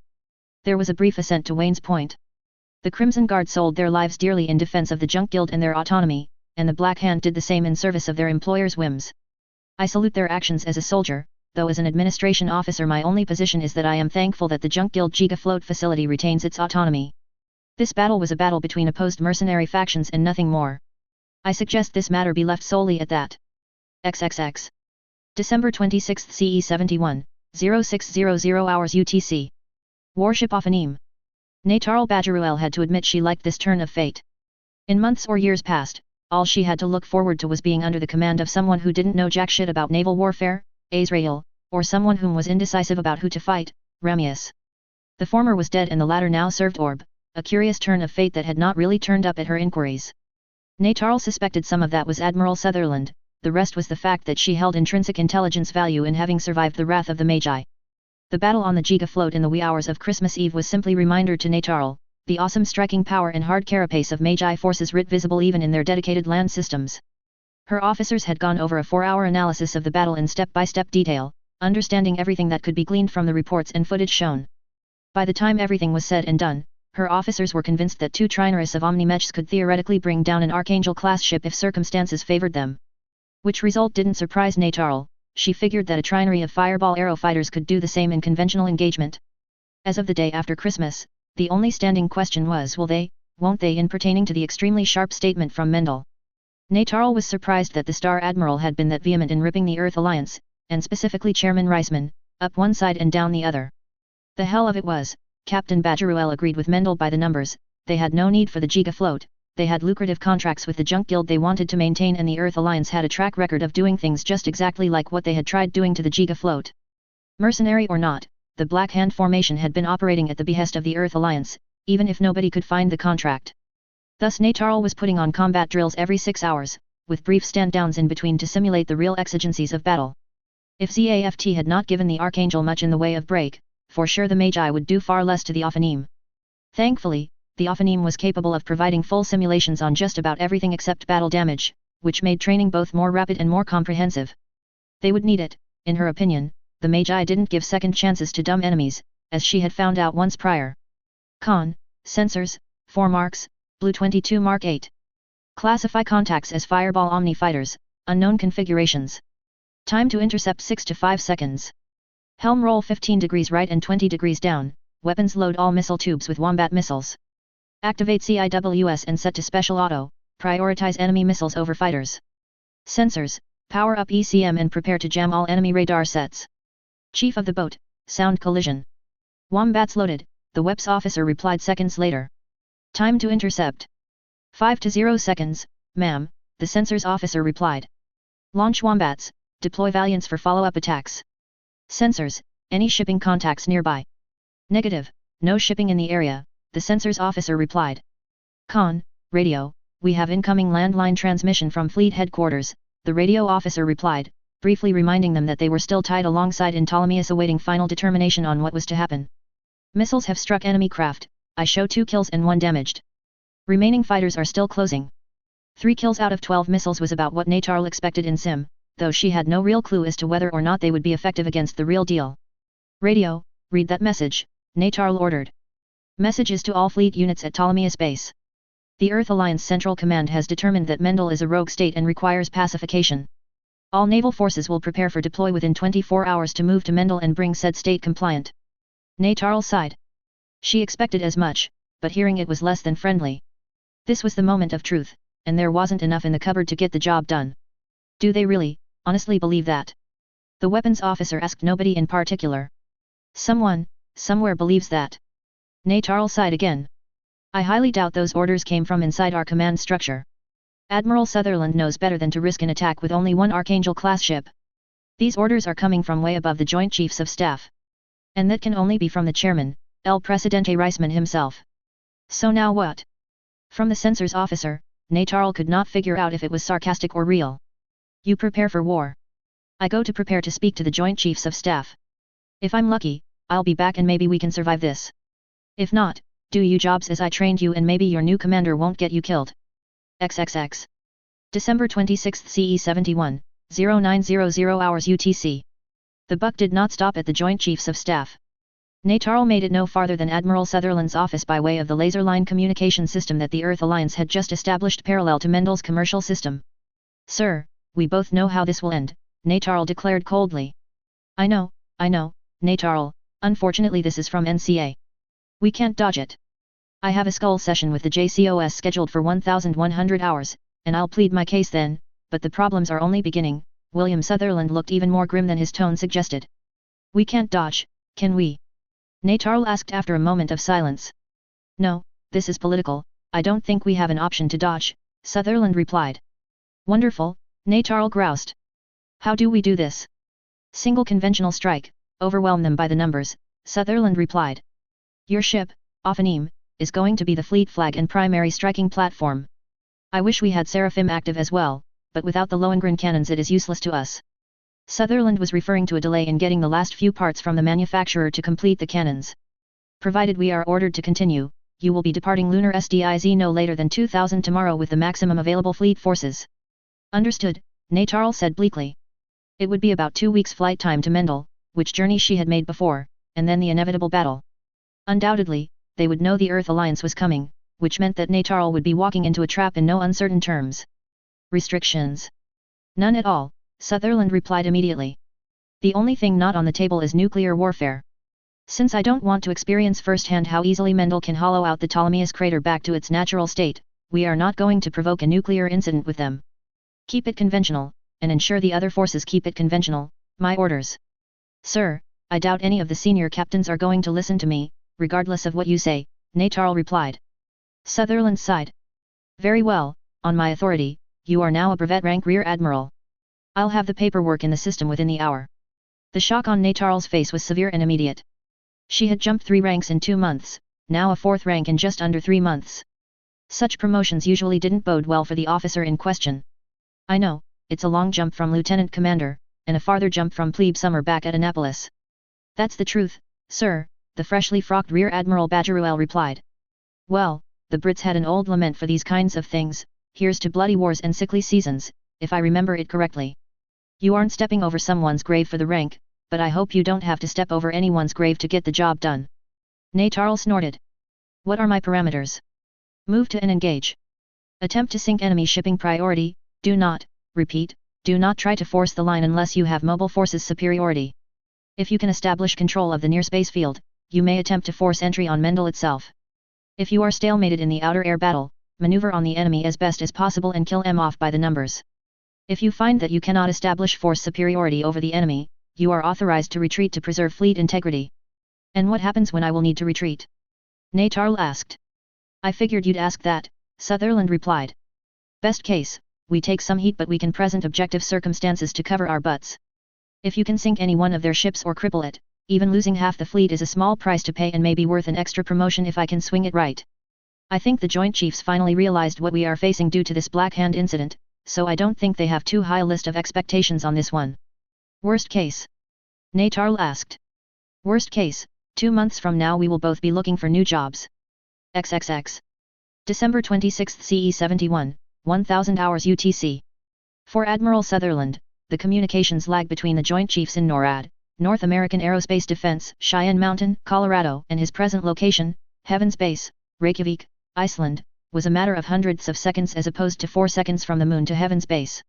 There was a brief assent to Wayne's point. The Crimson Guard sold their lives dearly in defense of the Junk Guild and their autonomy, and the Black Hand did the same in service of their employers' whims. I salute their actions as a soldier, though as an administration officer my only position is that I am thankful that the Junk Guild Giga float facility retains its autonomy. This battle was a battle between opposed mercenary factions and nothing more. I suggest this matter be left solely at that. XXX. December 26 CE 71, 0600 hours UTC. Warship off Anim. Natarl Bajaruel had to admit she liked this turn of fate. In months or years past, all she had to look forward to was being under the command of someone who didn't know jack shit about naval warfare, Azrael, or someone whom was indecisive about who to fight, Ramius. The former was dead and the latter now served Orb, a curious turn of fate that had not really turned up at her inquiries. Natarl suspected some of that was Admiral Sutherland, the rest was the fact that she held intrinsic intelligence value in having survived the wrath of the Magi. The battle on the Giga float in the wee hours of Christmas Eve was simply reminder to Natarl, the awesome striking power and hard carapace of Magi forces writ visible even in their dedicated land systems. Her officers had gone over a 4-hour analysis of the battle in step-by-step detail, understanding everything that could be gleaned from the reports and footage shown. By the time everything was said and done, Her officers were convinced that 2 Trinores of Omnimechs could theoretically bring down an Archangel-class ship if circumstances favored them. Which result didn't surprise Natarl. She figured that a Trinary of Fireball Arrow fighters could do the same in conventional engagement. As of the day after Christmas, the only standing question was will they, won't they, in pertaining to the extremely sharp statement from Mendel. Natarl was surprised that the Star Admiral had been that vehement in ripping the Earth Alliance, and specifically Chairman Reisman, up one side and down the other. The hell of it was, Captain Badgeruel agreed with Mendel by the numbers. They had no need for the Giga Float, they had lucrative contracts with the junk guild they wanted to maintain, and the Earth Alliance had a track record of doing things just exactly like what they had tried doing to the Giga Float. Mercenary or not, the Black Hand formation had been operating at the behest of the Earth Alliance, even if nobody could find the contract. Thus Natarl was putting on combat drills every 6 hours, with brief stand-downs in between to simulate the real exigencies of battle. If ZAFT had not given the Archangel much in the way of break, for sure the Magi would do far less to the Ophanim. Thankfully, the Ophanim was capable of providing full simulations on just about everything except battle damage, which made training both more rapid and more comprehensive. They would need it, in her opinion. The Magi didn't give second chances to dumb enemies, as she had found out once prior. Con. Sensors, 4 marks, Blue 22 Mark 8. Classify contacts as Fireball Omni fighters, unknown configurations. Time to intercept 6 to 5 seconds. Helm roll 15 degrees right and 20 degrees down, weapons load all missile tubes with Wombat missiles. Activate CIWS and set to Special Auto, prioritize enemy missiles over fighters. Sensors, power up ECM and prepare to jam all enemy radar sets. Chief of the boat, sound collision. Wombats loaded, the WEPS officer replied seconds later. Time to intercept. 5 to 0 seconds, ma'am, the sensors officer replied. Launch Wombats, deploy Valiants for follow-up attacks. Sensors, any shipping contacts nearby? Negative, no shipping in the area, the sensors officer replied. Con. Radio, we have incoming landline transmission from fleet headquarters, the radio officer replied, briefly reminding them that they were still tied alongside in Ptolemaeus awaiting final determination on what was to happen. Missiles have struck enemy craft, I show 2 kills and 1 damaged. Remaining fighters are still closing. 3 kills out of 12 missiles was about what Natarl expected in Sim, though she had no real clue as to whether or not they would be effective against the real deal. Radio, read that message, Natarl ordered. Messages to all fleet units at Ptolemaeus base. The Earth Alliance Central Command has determined that Mendel is a rogue state and requires pacification. All naval forces will prepare for deploy within 24 hours to move to Mendel and bring said state compliant. Natarl sighed. She expected as much, but hearing it was less than friendly. This was the moment of truth, and there wasn't enough in the cupboard to get the job done. Do they really, honestly believe that? The weapons officer asked. Nobody in particular. Someone, somewhere believes that. Natarl sighed again. I highly doubt those orders came from inside our command structure. Admiral Sutherland knows better than to risk an attack with only one Archangel-class ship. These orders are coming from way above the Joint Chiefs of Staff. And that can only be from the chairman, El Presidente Reisman himself. So now what? From the sensors officer, Natarl could not figure out if it was sarcastic or real. You prepare for war. I go to prepare to speak to the Joint Chiefs of Staff. If I'm lucky, I'll be back and maybe we can survive this. If not, do you jobs as I trained you and maybe your new commander won't get you killed. XXX. December 26 CE 71, 0900 hours UTC. The buck did not stop at the Joint Chiefs of Staff. Natarl made it no farther than Admiral Sutherland's office by way of the laser line communication system that the Earth Alliance had just established parallel to Mendel's commercial system. Sir, we both know how this will end, Natarl declared coldly. I know, Natarl, unfortunately this is from NCA. We can't dodge it. I have a skull session with the JCOS scheduled for 1100 hours, and I'll plead my case then, but the problems are only beginning. William Sutherland looked even more grim than his tone suggested. We can't dodge, can we? Natarl asked after a moment of silence. No, this is political, I don't think we have an option to dodge, Sutherland replied. Wonderful, Natarl groused. How do we do this? Single conventional strike, overwhelm them by the numbers, Sutherland replied. Your ship, Ophanim, is going to be the fleet flag and primary striking platform. I wish we had Seraphim active as well, but without the Lohengrin cannons it is useless to us. Sutherland was referring to a delay in getting the last few parts from the manufacturer to complete the cannons. Provided we are ordered to continue, you will be departing Lunar SDIZ no later than 2000 tomorrow with the maximum available fleet forces. Understood, Natarl said bleakly. It would be about 2 weeks flight time to Mendel, which journey she had made before, and then the inevitable battle. Undoubtedly, they would know the Earth Alliance was coming, which meant that Natarl would be walking into a trap in no uncertain terms. Restrictions? None at all, Sutherland replied immediately. The only thing not on the table is nuclear warfare. Since I don't want to experience firsthand how easily Mendel can hollow out the Ptolemaeus crater back to its natural state, we are not going to provoke a nuclear incident with them. Keep it conventional, and ensure the other forces keep it conventional, my orders. Sir, I doubt any of the senior captains are going to listen to me, regardless of what you say, Natarl replied. Sutherland sighed. Very well, on my authority, you are now a brevet rank rear admiral. I'll have the paperwork in the system within the hour. The shock on Natarl's face was severe and immediate. She had jumped 3 ranks in 2 months, now a 4th rank in just under 3 months. Such promotions usually didn't bode well for the officer in question. I know, it's a long jump from lieutenant commander, and a farther jump from plebe summer back at Annapolis. That's the truth, sir, the freshly frocked rear admiral Badgeruel replied. Well, the Brits had an old lament for these kinds of things, here's to bloody wars and sickly seasons, if I remember it correctly. You aren't stepping over someone's grave for the rank, but I hope you don't have to step over anyone's grave to get the job done. Natarl snorted. What are my parameters? Move to and engage. Attempt to sink enemy shipping priority, do not, repeat, do not try to force the line unless you have mobile forces superiority. If you can establish control of the near space field, you may attempt to force entry on Mendel itself. If you are stalemated in the outer air battle, maneuver on the enemy as best as possible and kill them off by the numbers. If you find that you cannot establish force superiority over the enemy, you are authorized to retreat to preserve fleet integrity. And what happens when I will need to retreat? Natarl asked. I figured you'd ask that, Sutherland replied. Best case, we take some heat but we can present objective circumstances to cover our butts. If you can sink any one of their ships or cripple it, even losing half the fleet is a small price to pay and may be worth an extra promotion if I can swing it right. I think the Joint Chiefs finally realized what we are facing due to this Black Hand incident, so I don't think they have too high a list of expectations on this one. Worst case? Natarl asked. Worst case, 2 months from now we will both be looking for new jobs. XXX. December 26 CE 71, 1000 hours UTC. For Admiral Sutherland, the communications lag between the Joint Chiefs in NORAD, North American Aerospace Defense, Cheyenne Mountain, Colorado, and his present location, Heavens Base, Reykjavik, Iceland, was a matter of hundredths of seconds as opposed to 4 seconds from the Moon to Heavens Base.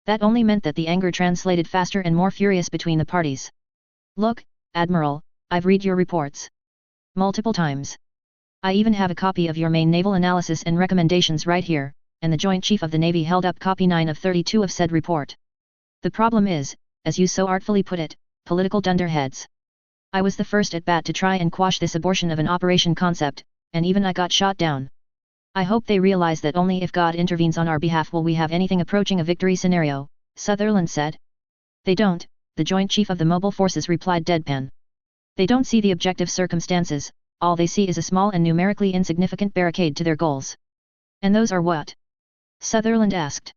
That only meant that the anger translated faster and more furious between the parties. Look, Admiral, I've read your reports. Multiple times. I even have a copy of your main naval analysis and recommendations right here, and the Joint Chief of the Navy held up copy 9 of 32 of said report. The problem is, as you so artfully put it, political dunderheads. I was the first at bat to try and quash this abortion of an operation concept, and even I got shot down. I hope they realize that only if God intervenes on our behalf will we have anything approaching a victory scenario, Sutherland said. They don't, the Joint Chief of the Mobile Forces replied deadpan. They don't see the objective circumstances, all they see is a small and numerically insignificant barricade to their goals. And those are what? Sutherland asked.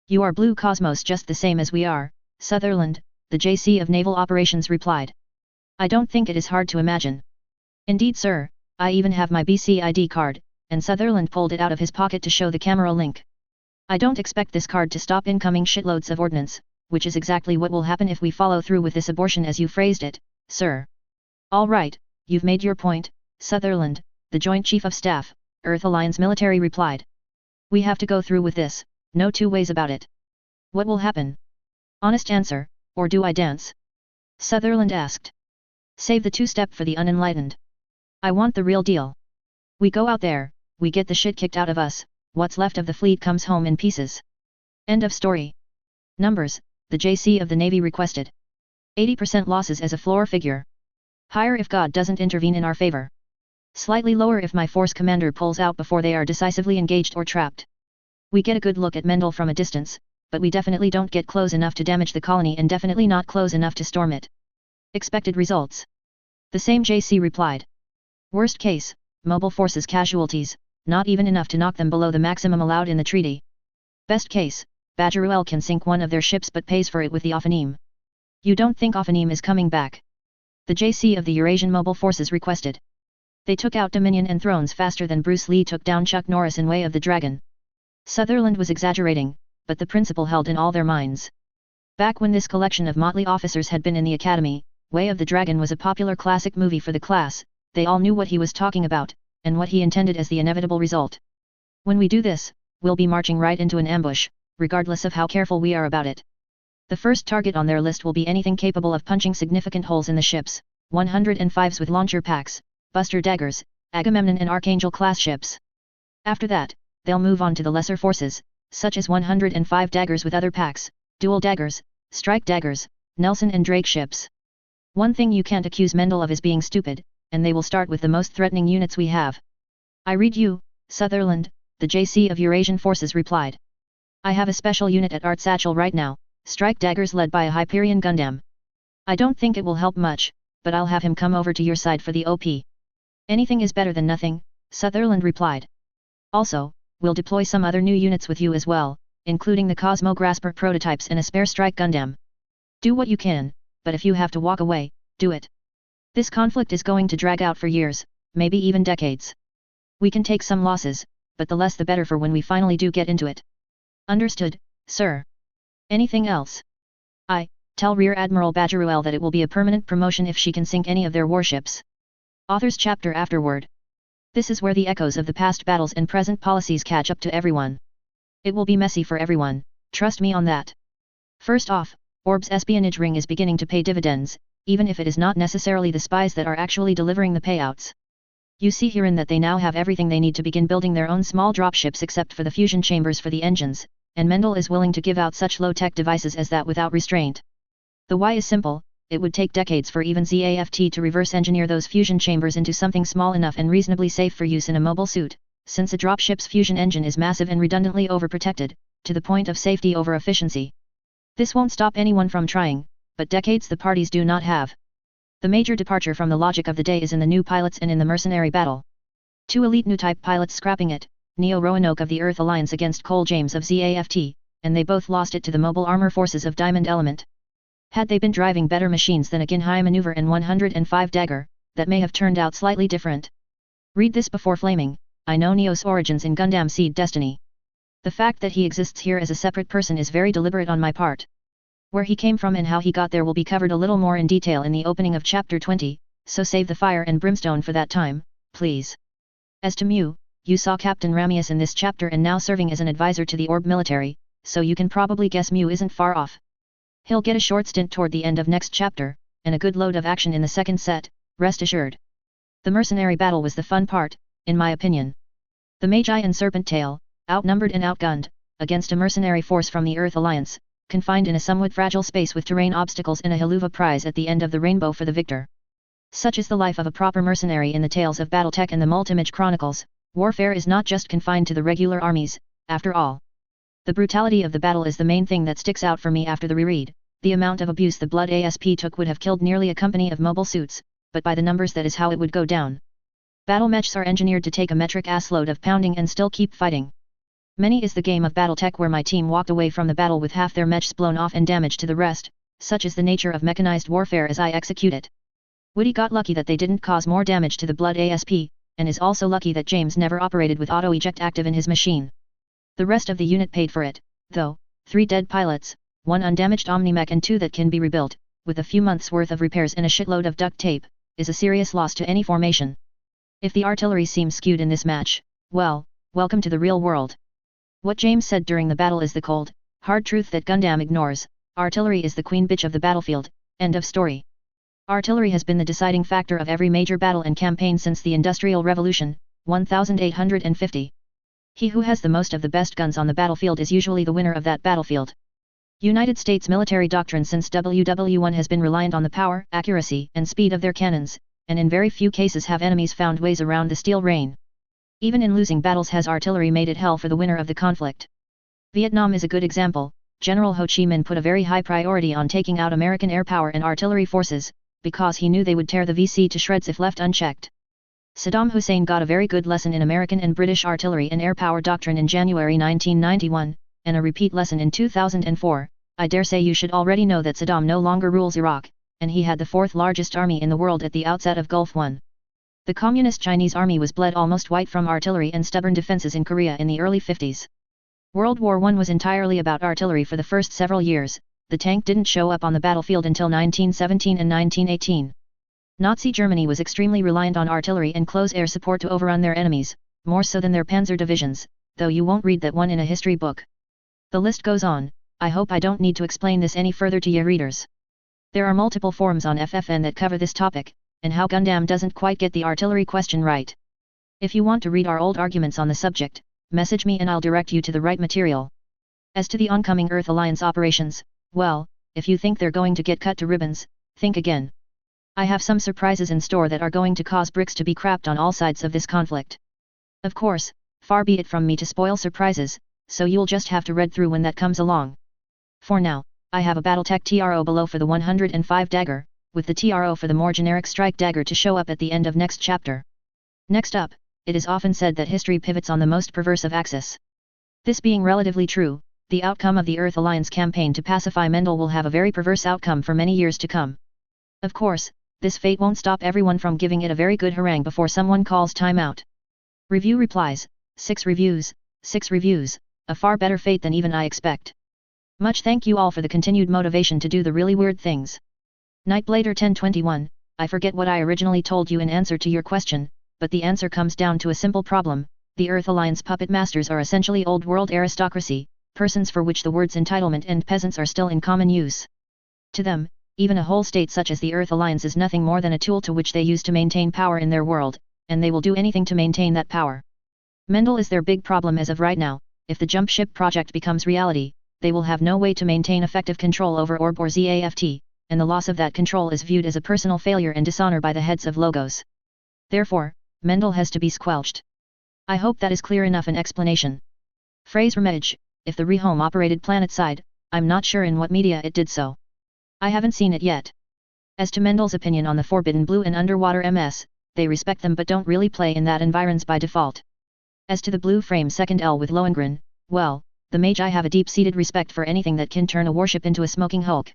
You are Blue Cosmos just the same as we are, Sutherland, the JC of Naval Operations replied. I don't think it is hard to imagine. Indeed sir, I even have my BC ID card, and Sutherland pulled it out of his pocket to show the camera link. I don't expect this card to stop incoming shitloads of ordnance, which is exactly what will happen if we follow through with this abortion as you phrased it, sir. All right, you've made your point, Sutherland, the Joint Chief of Staff, Earth Alliance Military replied. We have to go through with this, no two ways about it. What will happen? Honest answer, or do I dance? Sutherland asked. Save the two-step for the unenlightened. I want the real deal. We go out there, we get the shit kicked out of us, what's left of the fleet comes home in pieces. End of story. Numbers, the JC of the Navy requested. 80% losses as a floor figure. Higher if God doesn't intervene in our favor. Slightly lower if my force commander pulls out before they are decisively engaged or trapped. We get a good look at Mendel from a distance, but we definitely don't get close enough to damage the colony and definitely not close enough to storm it. Expected results. The same JC replied. Worst case, mobile forces casualties, not even enough to knock them below the maximum allowed in the treaty. Best case, Badgeruel can sink one of their ships but pays for it with the Ophanim. You don't think Ophanim is coming back? The JC of the Eurasian Mobile Forces requested. They took out Dominion and Thrones faster than Bruce Lee took down Chuck Norris in Way of the Dragon. Sutherland was exaggerating, but the principle held in all their minds. Back when this collection of motley officers had been in the academy, Way of the Dragon was a popular classic movie for the class, they all knew what he was talking about, and what he intended as the inevitable result. When we do this, we'll be marching right into an ambush, regardless of how careful we are about it. The first target on their list will be anything capable of punching significant holes in the ships, 105s with launcher packs, buster daggers, Agamemnon and Archangel-class ships. After that, they'll move on to the lesser forces, such as 105 daggers with other packs, dual daggers, strike daggers, Nelson and Drake ships. One thing you can't accuse Mendel of is being stupid, and they will start with the most threatening units we have. I read you, Sutherland, the JC of Eurasian Forces replied. I have a special unit at Art Satchel right now, strike daggers led by a Hyperion Gundam. I don't think it will help much, but I'll have him come over to your side for the OP. Anything is better than nothing, Sutherland replied. Also, we'll deploy some other new units with you as well, including the Cosmo Grasper prototypes and a spare strike Gundam. Do what you can, but if you have to walk away, do it. This conflict is going to drag out for years, maybe even decades. We can take some losses, but the less the better for when we finally do get into it. Understood, sir. Anything else? Tell Rear Admiral Badgeruel that it will be a permanent promotion if she can sink any of their warships. Author's chapter afterward. This is where the echoes of the past battles and present policies catch up to everyone. It will be messy for everyone, trust me on that. First off, Orb's espionage ring is beginning to pay dividends, even if it is not necessarily the spies that are actually delivering the payouts. You see herein that they now have everything they need to begin building their own small dropships except for the fusion chambers for the engines, and Mendel is willing to give out such low-tech devices as that without restraint. The why is simple, it would take decades for even ZAFT to reverse engineer those fusion chambers into something small enough and reasonably safe for use in a mobile suit, since a dropship's fusion engine is massive and redundantly overprotected, to the point of safety over efficiency. This won't stop anyone from trying, but decades the parties do not have. The major departure from the logic of the day is in the new pilots and in the mercenary battle. Two elite new type pilots scrapping it, Neo Roanoke of the Earth Alliance against Cole James of ZAFT, and they both lost it to the mobile armor forces of Diamond Element. Had they been driving better machines than a Ginhai Maneuver and 105 Dagger, that may have turned out slightly different. Read this before flaming. I know Neo's origins in Gundam Seed Destiny. The fact that he exists here as a separate person is very deliberate on my part. Where he came from and how he got there will be covered a little more in detail in the opening of Chapter 20, so save the fire and brimstone for that time, please. As to Mew, you saw Captain Ramius in this chapter and now serving as an advisor to the Orb military, so you can probably guess Mew isn't far off. He'll get a short stint toward the end of next chapter, and a good load of action in the second set, rest assured. The mercenary battle was the fun part, in my opinion. The Magi and Serpent Tail, outnumbered and outgunned, against a mercenary force from the Earth Alliance, confined in a somewhat fragile space with terrain obstacles and a Haluva prize at the end of the rainbow for the victor. Such is the life of a proper mercenary in the tales of BattleTech and the Multimage Chronicles. Warfare is not just confined to the regular armies, after all. The brutality of the battle is the main thing that sticks out for me after the reread. The amount of abuse the Blood ASP took would have killed nearly a company of mobile suits, but by the numbers that is how it would go down. Battle mechs are engineered to take a metric assload of pounding and still keep fighting. Many is the game of BattleTech where my team walked away from the battle with half their mechs blown off and damage to the rest, such is the nature of mechanized warfare as I execute it. Woody got lucky that they didn't cause more damage to the Blood ASP, and is also lucky that James never operated with auto-eject active in his machine. The rest of the unit paid for it, though, 3 dead pilots, 1 undamaged Omnimech and 2 that can be rebuilt, with a few months' worth of repairs and a shitload of duct tape, is a serious loss to any formation. If the artillery seems skewed in this match, well, welcome to the real world. What James said during the battle is the cold, hard truth that Gundam ignores: artillery is the queen bitch of the battlefield, end of story. Artillery has been the deciding factor of every major battle and campaign since the Industrial Revolution, 1850. He who has the most of the best guns on the battlefield is usually the winner of that battlefield. United States military doctrine since WW1 has been reliant on the power, accuracy, and speed of their cannons, and in very few cases have enemies found ways around the steel rain. Even in losing battles has artillery made it hell for the winner of the conflict. Vietnam is a good example. General Ho Chi Minh put a very high priority on taking out American air power and artillery forces, because he knew they would tear the VC to shreds if left unchecked. Saddam Hussein got a very good lesson in American and British artillery and air power doctrine in January 1991, and a repeat lesson in 2004. I dare say you should already know that Saddam no longer rules Iraq, and he had the 4th largest army in the world at the outset of Gulf War. The Communist Chinese army was bled almost white from artillery and stubborn defenses in Korea in the early 50s. World War I was entirely about artillery for the first several years. The tank didn't show up on the battlefield until 1917 and 1918. Nazi Germany was extremely reliant on artillery and close air support to overrun their enemies, more so than their panzer divisions, though you won't read that one in a history book. The list goes on. I hope I don't need to explain this any further to your readers. There are multiple forums on FFN that cover this topic, and how Gundam doesn't quite get the artillery question right. If you want to read our old arguments on the subject, message me and I'll direct you to the right material. As to the oncoming Earth Alliance operations, well, if you think they're going to get cut to ribbons, think again. I have some surprises in store that are going to cause bricks to be cracked on all sides of this conflict. Of course, far be it from me to spoil surprises, so you'll just have to read through when that comes along. For now, I have a BattleTech TRO below for the 105 dagger, with the TRO for the more generic strike dagger to show up at the end of next chapter. Next up, it is often said that history pivots on the most perverse of axis. This being relatively true, the outcome of the Earth Alliance campaign to pacify Mendel will have a very perverse outcome for many years to come. Of course, this fate won't stop everyone from giving it a very good harangue before someone calls time out. Review replies, 6 reviews, a far better fate than even I expect. Much thank you all for the continued motivation to do the really weird things. Nightblader 1021, I forget what I originally told you in answer to your question, but the answer comes down to a simple problem. The Earth Alliance puppet masters are essentially old world aristocracy, persons for which the words entitlement and peasants are still in common use. To them, even a whole state such as the Earth Alliance is nothing more than a tool to which they use to maintain power in their world, and they will do anything to maintain that power. Mendel is their big problem as of right now. If the jump ship project becomes reality, they will have no way to maintain effective control over Orb or ZAFT, and the loss of that control is viewed as a personal failure and dishonor by the heads of Logos. Therefore, Mendel has to be squelched. I hope that is clear enough an explanation. Phrase Remedge, if the Rehome operated planetside, I'm not sure in what media it did so. I haven't seen it yet. As to Mendel's opinion on the Forbidden Blue and Underwater MS, they respect them but don't really play in that environs by default. As to the Blue Frame 2nd L with Lohengrin, well, the Mage I have a deep-seated respect for anything that can turn a warship into a smoking hulk.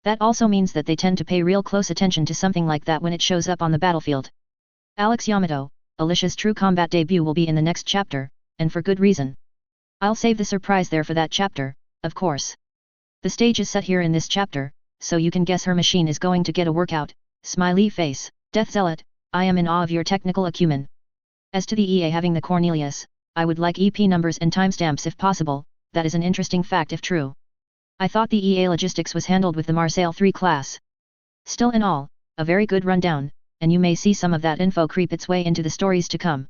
That also means that they tend to pay real close attention to something like that when it shows up on the battlefield. Alex Yamato, Alicia's true combat debut will be in the next chapter, and for good reason. I'll save the surprise there for that chapter, of course. The stage is set here in this chapter, so you can guess her machine is going to get a workout. Smiley face. Death Zealot, I am in awe of your technical acumen. As to the EA having the Cornelius, I would like EP numbers and timestamps if possible. That is an interesting fact if true. I thought the EA logistics was handled with the Marseille 3 class. Still in all, a very good rundown, and you may see some of that info creep its way into the stories to come.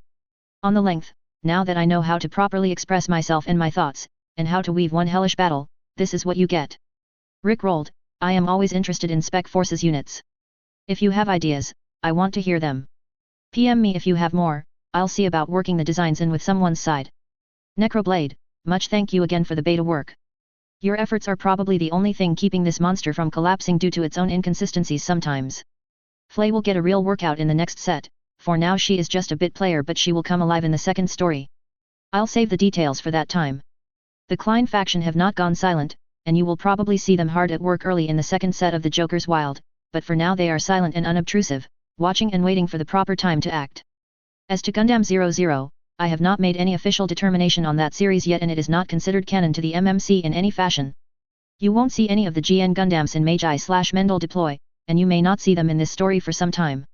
On the length, now that I know how to properly express myself and my thoughts, and how to weave one hellish battle, this is what you get. Rick rolled, I am always interested in Spec Forces units. If you have ideas, I want to hear them. PM me if you have more, I'll see about working the designs in with someone's side. Necroblade, much thank you again for the beta work. Your efforts are probably the only thing keeping this monster from collapsing due to its own inconsistencies sometimes. Flay will get a real workout in the next set, for now she is just a bit player but she will come alive in the second story. I'll save the details for that time. The Klein faction have not gone silent, and you will probably see them hard at work early in the second set of the Joker's Wild, but for now they are silent and unobtrusive, watching and waiting for the proper time to act. As to Gundam 00, I have not made any official determination on that series yet and it is not considered canon to the MMC in any fashion. You won't see any of the GN Gundams in Magi/Mendel deploy, and you may not see them in this story for some time.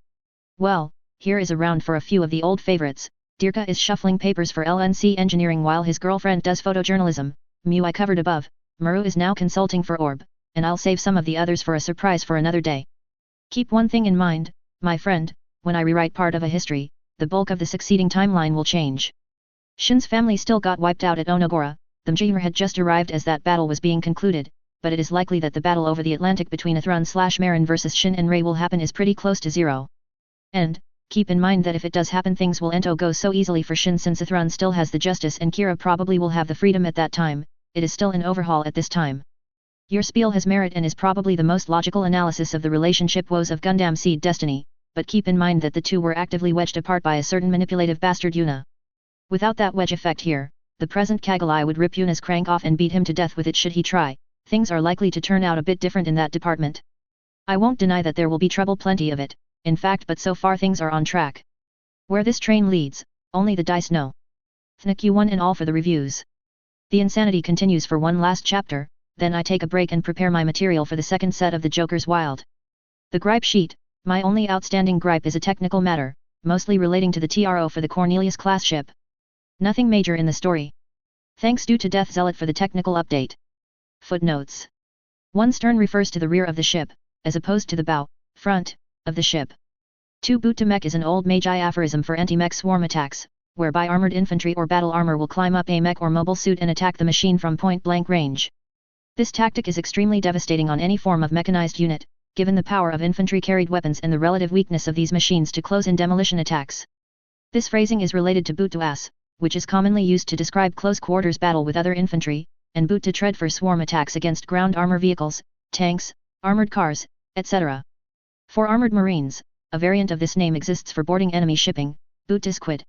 Well, here is a round for a few of the old favorites. Dirka is shuffling papers for LNC Engineering while his girlfriend does photojournalism. Mew I covered above. Maru is now consulting for Orb, and I'll save some of the others for a surprise for another day. Keep one thing in mind, my friend, when I rewrite part of a history, the bulk of the succeeding timeline will change. Shin's family still got wiped out at Onogora, the Mjir had just arrived as that battle was being concluded, but it is likely that the battle over the Atlantic between Athron/Marin versus Shin and Rei will happen is pretty close to zero. And, keep in mind that if it does happen things will ento go so easily for Shin since Athron still has the justice and Kira probably will have the freedom at that time. It is still in overhaul at this time. Your spiel has merit and is probably the most logical analysis of the relationship woes of Gundam Seed Destiny, but keep in mind that the two were actively wedged apart by a certain manipulative bastard Yuna. Without that wedge effect here, the present Kagalai would rip Yuna's crank off and beat him to death with it should he try. Things are likely to turn out a bit different in that department. I won't deny that there will be trouble, plenty of it, in fact, but so far things are on track. Where this train leads, only the dice know. Thank you one and all for the reviews. The insanity continues for one last chapter, then I take a break and prepare my material for the second set of the Joker's Wild. The gripe sheet, My only outstanding gripe is a technical matter, mostly relating to the TRO for the Cornelius-class ship. Nothing major in the story. Thanks due to Death Zealot for the technical update. Footnotes. 1. Stern refers to the rear of the ship, as opposed to the bow, front, of the ship. 2. Boot to mech is an old Magi aphorism for anti-mech swarm attacks, whereby armored infantry or battle armor will climb up a mech or mobile suit and attack the machine from point-blank range. This tactic is extremely devastating on any form of mechanized unit, given the power of infantry-carried weapons and the relative weakness of these machines to close-in demolition attacks. This phrasing is related to boot to ass, which is commonly used to describe close-quarters battle with other infantry, and boot to tread for swarm attacks against ground armor vehicles, tanks, armored cars, etc. For armored marines, a variant of this name exists for boarding enemy shipping, boot to squid.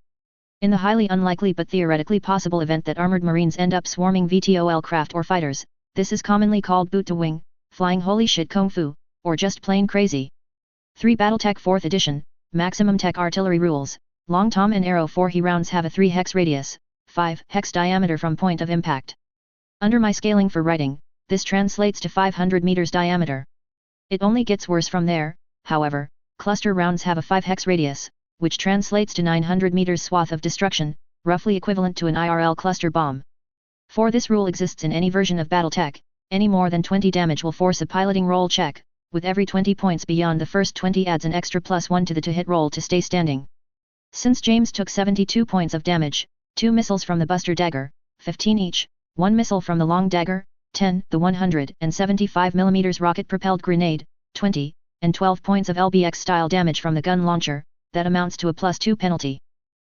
In the highly unlikely but theoretically possible event that armored marines end up swarming VTOL craft or fighters, this is commonly called boot to wing, flying holy shit kung fu, or just plain crazy. 3. BattleTech 4th edition, maximum tech artillery rules. Long tom and arrow 4He rounds have a 3 hex radius, 5 hex diameter from point of impact. Under my scaling for writing, this translates to 500 meters diameter. It only gets worse from there, however. Cluster rounds have a 5 hex radius, which translates to 900 meters swath of destruction, roughly equivalent to an IRL cluster bomb. 4. This rule exists in any version of BattleTech. Any more than 20 damage will force a piloting roll check, with every 20 points beyond the first 20 adds an extra +1 to the to-hit roll to stay standing. Since James took 72 points of damage, 2 missiles from the Buster Dagger, 15 each, 1 missile from the Long Dagger, 10, the 175mm rocket-propelled grenade, 20, and 12 points of LBX-style damage from the gun launcher, that amounts to a +2 penalty.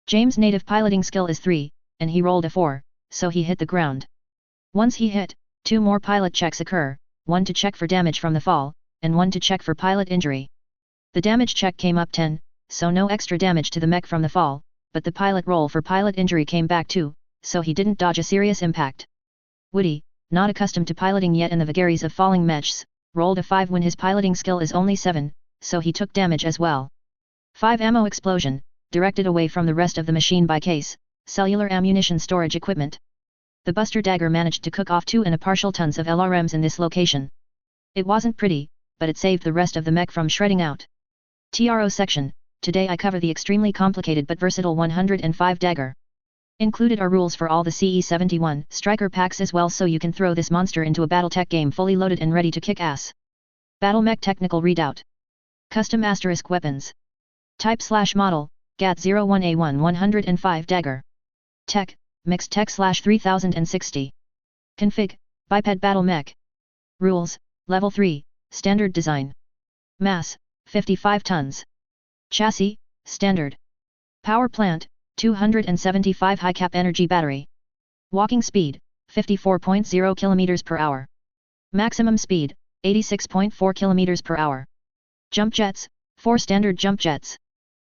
James' native piloting skill is 3, and he rolled a 4, so he hit the ground. Once he hit, 2 more pilot checks occur, 1 to check for damage from the fall, and 1 to check for pilot injury. The damage check came up 10, so no extra damage to the mech from the fall, but the pilot roll for pilot injury came back 2, so he didn't dodge a serious impact. Woody, not accustomed to piloting yet in the vagaries of falling mechs, rolled a 5 when his piloting skill is only 7, so he took damage as well. 5. Ammo explosion, directed away from the rest of the machine by case, cellular ammunition storage equipment. The Buster Dagger managed to cook off 2 and a partial tons of LRMs in this location. It wasn't pretty, but it saved the rest of the mech from shredding out. TRO section. Today I cover the extremely complicated but versatile 105 Dagger. Included are rules for all the CE-71 striker packs as well, so you can throw this monster into a BattleTech game fully loaded and ready to kick ass. BattleMech technical readout. Custom asterisk weapons. Type/model, GAT-01A1 105 Dagger. Tech, Mixed Tech/3060. Config, Biped BattleMech. Rules, Level 3, Standard Design. Mass, 55 tons. Chassis, Standard. Power plant, 275 high-cap energy battery. Walking speed, 54.0 km per hour. Maximum speed, 86.4 km per hour. Jump jets, 4 standard jump jets.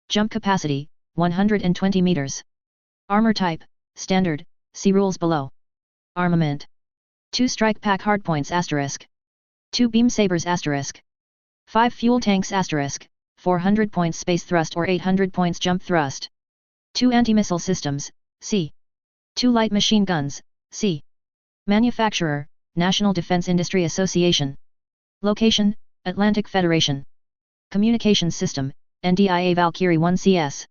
Jump capacity, 120 meters. Armor type, Standard, see rules below. Armament. 2 strike pack hardpoints asterisk. 2 beam sabers asterisk. 5 fuel tanks asterisk, 400 points space thrust or 800 points jump thrust. 2 anti-missile systems, C. 2 light machine guns, C. Manufacturer, National Defense Industry Association. Location, Atlantic Federation. Communications system, NDIA Valkyrie 1 CS.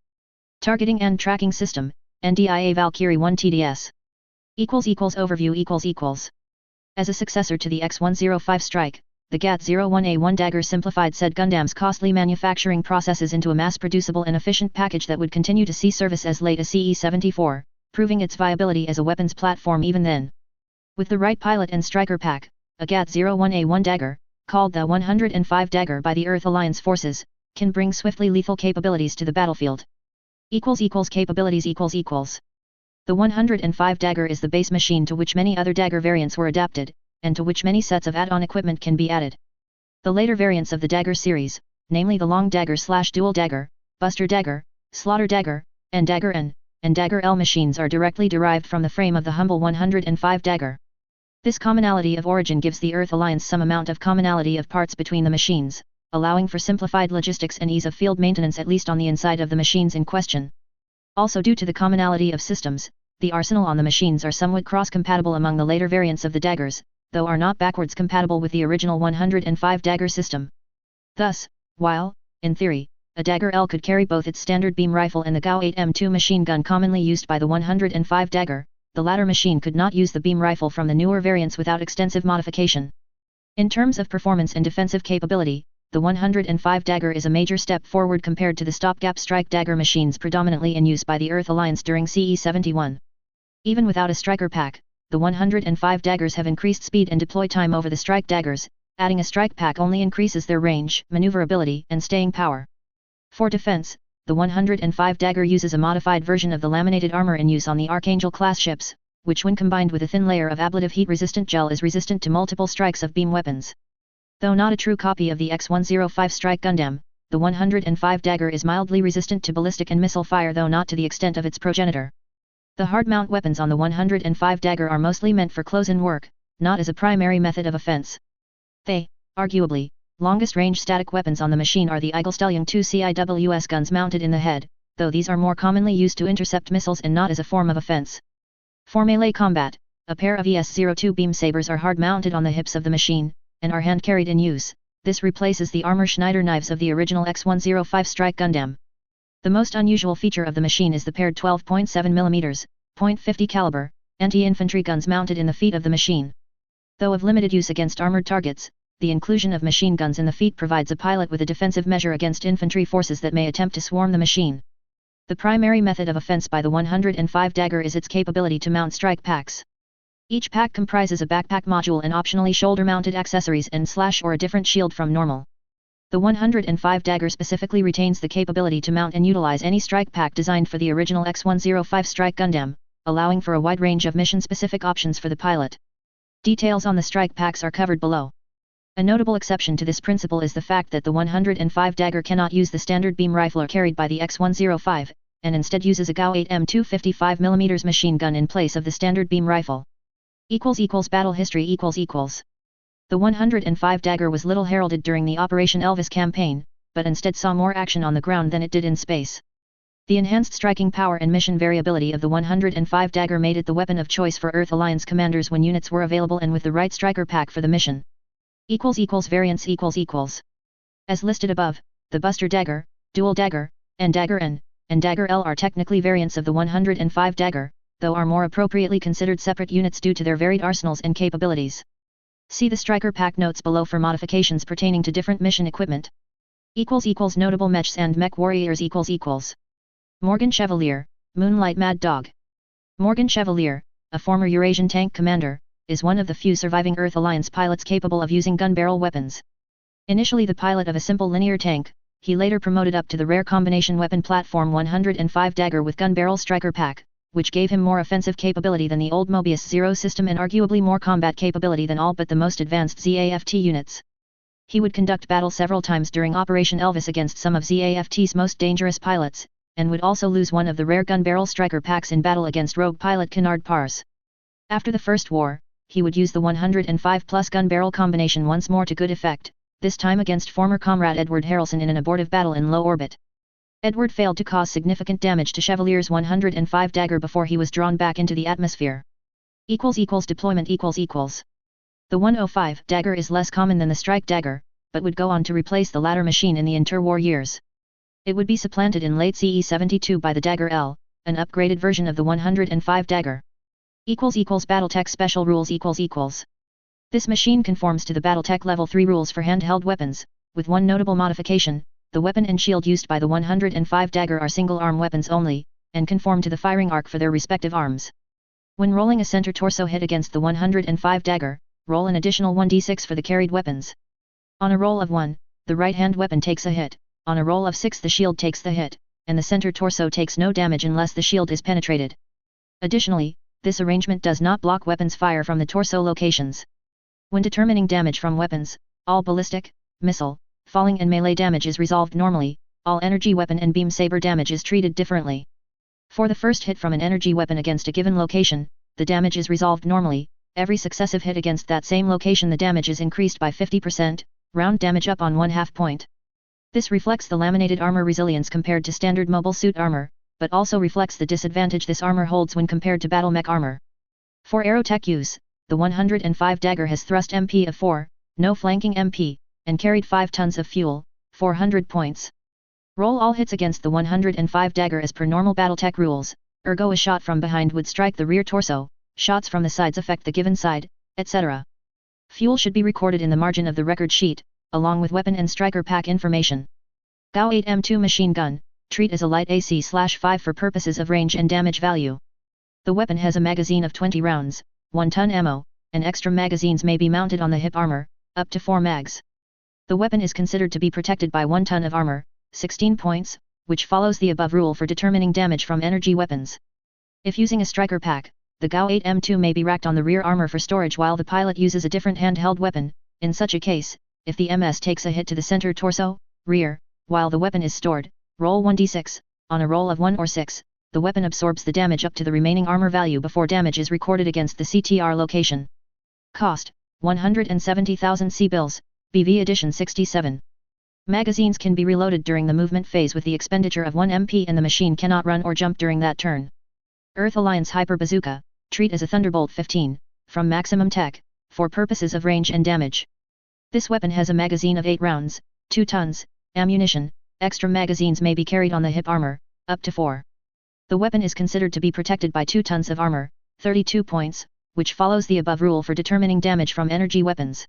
Targeting and tracking system, NDIA Valkyrie 1 TDS. Overview. As a successor to the X-105 Strike, the GAT-01A1 Dagger simplified said Gundam's costly manufacturing processes into a mass-producible and efficient package that would continue to see service as late as CE-74, proving its viability as a weapons platform even then. With the right pilot and striker pack, a GAT-01A1 Dagger, called the 105 Dagger by the Earth Alliance forces, can bring swiftly lethal capabilities to the battlefield. Capabilities. The 105 Dagger is the base machine to which many other Dagger variants were adapted, and to which many sets of add-on equipment can be added. The later variants of the Dagger series, namely the Long Dagger/Dual Dagger, Buster Dagger, Slaughter Dagger, and Dagger N, and Dagger L machines are directly derived from the frame of the humble 105 Dagger. This commonality of origin gives the Earth Alliance some amount of commonality of parts between the machines, allowing for simplified logistics and ease of field maintenance at least on the inside of the machines in question. Also due to the commonality of systems, the arsenal on the machines are somewhat cross-compatible among the later variants of the Daggers, though are not backwards compatible with the original 105 Dagger system. Thus, while, in theory, a Dagger L could carry both its standard beam rifle and the GAU-8M2 machine gun commonly used by the 105 Dagger. The latter machine could not use the beam rifle from the newer variants without extensive modification. In terms of performance and defensive capability, the 105 Dagger is a major step forward compared to the stopgap strike dagger machines predominantly in use by the Earth Alliance during CE71. Even without a striker pack, the 105 Daggers have increased speed and deploy time over the strike daggers. Adding a strike pack only increases their range, maneuverability, and staying power. For defense, the 105 Dagger uses a modified version of the laminated armor in use on the Archangel-class ships, which when combined with a thin layer of ablative heat-resistant gel is resistant to multiple strikes of beam weapons. Though not a true copy of the X-105 strike Gundam, the 105 Dagger is mildly resistant to ballistic and missile fire, though not to the extent of its progenitor. The hard-mount weapons on the 105 Dagger are mostly meant for close-in work, not as a primary method of offense. The, arguably, longest-range static weapons on the machine are the Eagle Stallion 2 CIWS guns mounted in the head, though these are more commonly used to intercept missiles and not as a form of offense. For melee combat, a pair of ES-02 beam sabers are hard-mounted on the hips of the machine, and are hand-carried in use. This replaces the armor Schneider knives of the original X-105 strike Gundam. The most unusual feature of the machine is the paired 12.7 mm, .50 caliber, anti-infantry guns mounted in the feet of the machine. Though of limited use against armored targets, the inclusion of machine guns in the feet provides a pilot with a defensive measure against infantry forces that may attempt to swarm the machine. The primary method of offense by the 105 Dagger is its capability to mount strike packs. Each pack comprises a backpack module and optionally shoulder-mounted accessories and slash or a different shield from normal. The 105 Dagger specifically retains the capability to mount and utilize any strike pack designed for the original X-105 strike Gundam, allowing for a wide range of mission-specific options for the pilot. Details on the strike packs are covered below. A notable exception to this principle is the fact that the 105 Dagger cannot use the standard beam rifle carried by the X-105, and instead uses a GAU-8M2 55mm machine gun in place of the standard beam rifle. Battle history The 105 Dagger was little heralded during the Operation Elvis campaign, but instead saw more action on the ground than it did in space. The enhanced striking power and mission variability of the 105 Dagger made it the weapon of choice for Earth Alliance commanders when units were available and with the right striker pack for the mission. Variants As listed above, the Buster Dagger, Dual Dagger, and Dagger N, and Dagger L are technically variants of the 105 Dagger, though are more appropriately considered separate units due to their varied arsenals and capabilities. See the striker pack notes below for modifications pertaining to different mission equipment. Notable mechs and mech warriors Morgan Chevalier, Moonlight Mad Dog. Morgan Chevalier, a former Eurasian tank commander, is one of the few surviving Earth Alliance pilots capable of using gun barrel weapons. Initially the pilot of a simple linear tank, he later promoted up to the rare combination weapon platform 105 Dagger with gun barrel striker pack, which gave him more offensive capability than the old Mobius Zero system and arguably more combat capability than all but the most advanced ZAFT units. He would conduct battle several times during Operation Elvis against some of ZAFT's most dangerous pilots, and would also lose one of the rare gun barrel striker packs in battle against rogue pilot Kennard Pars. After the First War, he would use the 105 plus gun barrel combination once more to good effect, this time against former comrade Edward Harrelson in an abortive battle in low orbit. Edward failed to cause significant damage to Chevalier's 105 Dagger before he was drawn back into the atmosphere. Deployment The 105 Dagger is less common than the Strike Dagger, but would go on to replace the latter machine in the interwar years. It would be supplanted in late CE72 by the Dagger L, an upgraded version of the 105 Dagger. BattleTech Special Rules This machine conforms to the BattleTech Level 3 rules for handheld weapons, with one notable modification: the weapon and shield used by the 105 Dagger are single-arm weapons only, and conform to the firing arc for their respective arms. When rolling a center torso hit against the 105 Dagger, roll an additional 1d6 for the carried weapons. On a roll of 1, the right-hand weapon takes a hit, on a roll of 6 the shield takes the hit, and the center torso takes no damage unless the shield is penetrated. Additionally, this arrangement does not block weapons fire from the torso locations. When determining damage from weapons, all ballistic, missile, falling and melee damage is resolved normally, all energy weapon and beam saber damage is treated differently. For the first hit from an energy weapon against a given location, the damage is resolved normally. Every successive hit against that same location the damage is increased by 50%, round damage up on 1/2 point. This reflects the laminated armor resilience compared to standard mobile suit armor, but also reflects the disadvantage this armor holds when compared to battle mech armor. For aerotech use, the 105 Dagger has thrust MP of 4, no flanking MP, and carried 5 tons of fuel, 400 points. Roll all hits against the 105 dagger as per normal BattleTech rules, ergo a shot from behind would strike the rear torso, shots from the sides affect the given side, etc. Fuel should be recorded in the margin of the record sheet, along with weapon and striker pack information. GAU 8M2 machine gun, treat as a light AC/5 for purposes of range and damage value. The weapon has a magazine of 20 rounds, 1 ton ammo, and extra magazines may be mounted on the hip armor, up to 4 mags. The weapon is considered to be protected by 1 ton of armor, 16 points, which follows the above rule for determining damage from energy weapons. If using a striker pack, the GAU 8M2 may be racked on the rear armor for storage while the pilot uses a different handheld weapon. In such a case, if the MS takes a hit to the center torso, rear, while the weapon is stored, roll 1d6, on a roll of 1 or 6, the weapon absorbs the damage up to the remaining armor value before damage is recorded against the CTR location. Cost, 170,000 C-bills, BV edition 67. Magazines can be reloaded during the movement phase with the expenditure of 1 MP and the machine cannot run or jump during that turn. Earth Alliance Hyper Bazooka, treat as a Thunderbolt 15, from Maximum Tech, for purposes of range and damage. This weapon has a magazine of 8 rounds, 2 tons, ammunition, extra magazines may be carried on the hip armor, up to 4. The weapon is considered to be protected by 2 tons of armor, 32 points, which follows the above rule for determining damage from energy weapons.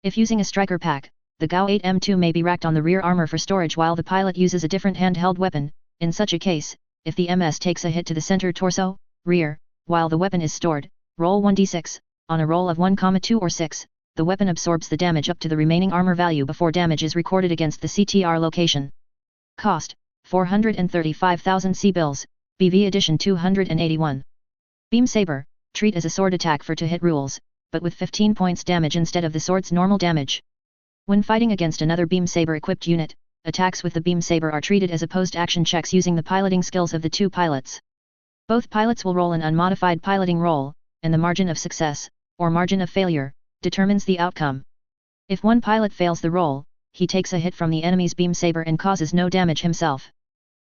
If using a striker pack, the GAU 8M2 may be racked on the rear armor for storage while the pilot uses a different handheld weapon. In such a case, if the MS takes a hit to the center torso, rear, while the weapon is stored, roll 1d6, on a roll of 1, 2 or 6, the weapon absorbs the damage up to the remaining armor value before damage is recorded against the CTR location. Cost, 435,000 C-bills, BV edition 281. Beam Saber, treat as a sword attack for to-hit rules, but with 15 points damage instead of the sword's normal damage. When fighting against another Beam Saber equipped unit, attacks with the Beam Saber are treated as opposed action checks using the piloting skills of the 2 pilots. Both pilots will roll an unmodified piloting roll, and the margin of success, or margin of failure, determines the outcome. If one pilot fails the roll, he takes a hit from the enemy's Beam Saber and causes no damage himself.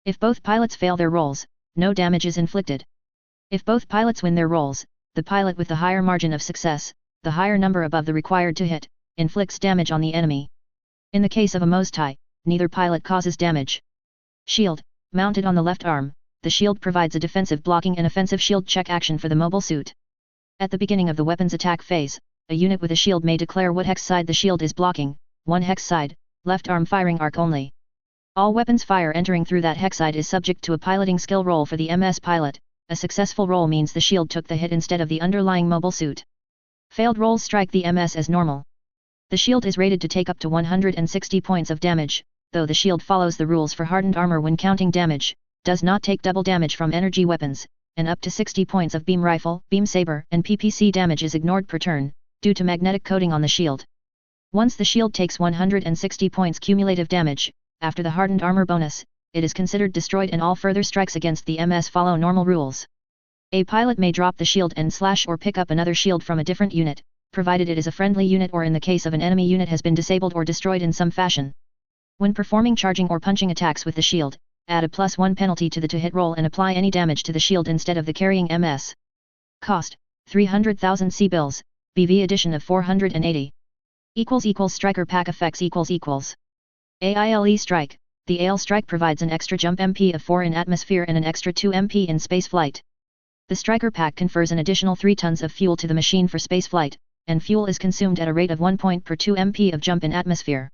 If both pilots fail their rolls, no damage is inflicted. If both pilots win their rolls, the pilot with the higher margin of success, the higher number above the required to hit, inflicts damage on the enemy. In the case of a Mose tie, neither pilot causes damage. Shield, mounted on the left arm, the shield provides a defensive blocking and offensive shield check action for the mobile suit. At the beginning of the weapon's attack phase, a unit with a shield may declare what hex side the shield is blocking, 1 hex side, left arm firing arc only. All weapons fire entering through that hex side is subject to a piloting skill roll for the MS pilot. A successful roll means the shield took the hit instead of the underlying mobile suit. Failed rolls strike the MS as normal. The shield is rated to take up to 160 points of damage, though the shield follows the rules for hardened armor when counting damage, does not take double damage from energy weapons, and up to 60 points of beam rifle, beam saber, and PPC damage is ignored per turn, due to magnetic coating on the shield. Once the shield takes 160 points cumulative damage, after the hardened armor bonus, it is considered destroyed and all further strikes against the MS follow normal rules. A pilot may drop the shield and slash or pick up another shield from a different unit, provided it is a friendly unit or in the case of an enemy unit has been disabled or destroyed in some fashion. When performing charging or punching attacks with the shield, add a +1 penalty to the to-hit roll and apply any damage to the shield instead of the carrying MS. Cost, 300,000 C-bills, BV edition of 480. Striker pack effects AILE Strike. The AILE Strike provides an extra jump MP of 4 in atmosphere and an extra 2 MP in space flight. The Striker pack confers an additional 3 tons of fuel to the machine for space flight, and fuel is consumed at a rate of 1 point per 2 MP of jump in atmosphere.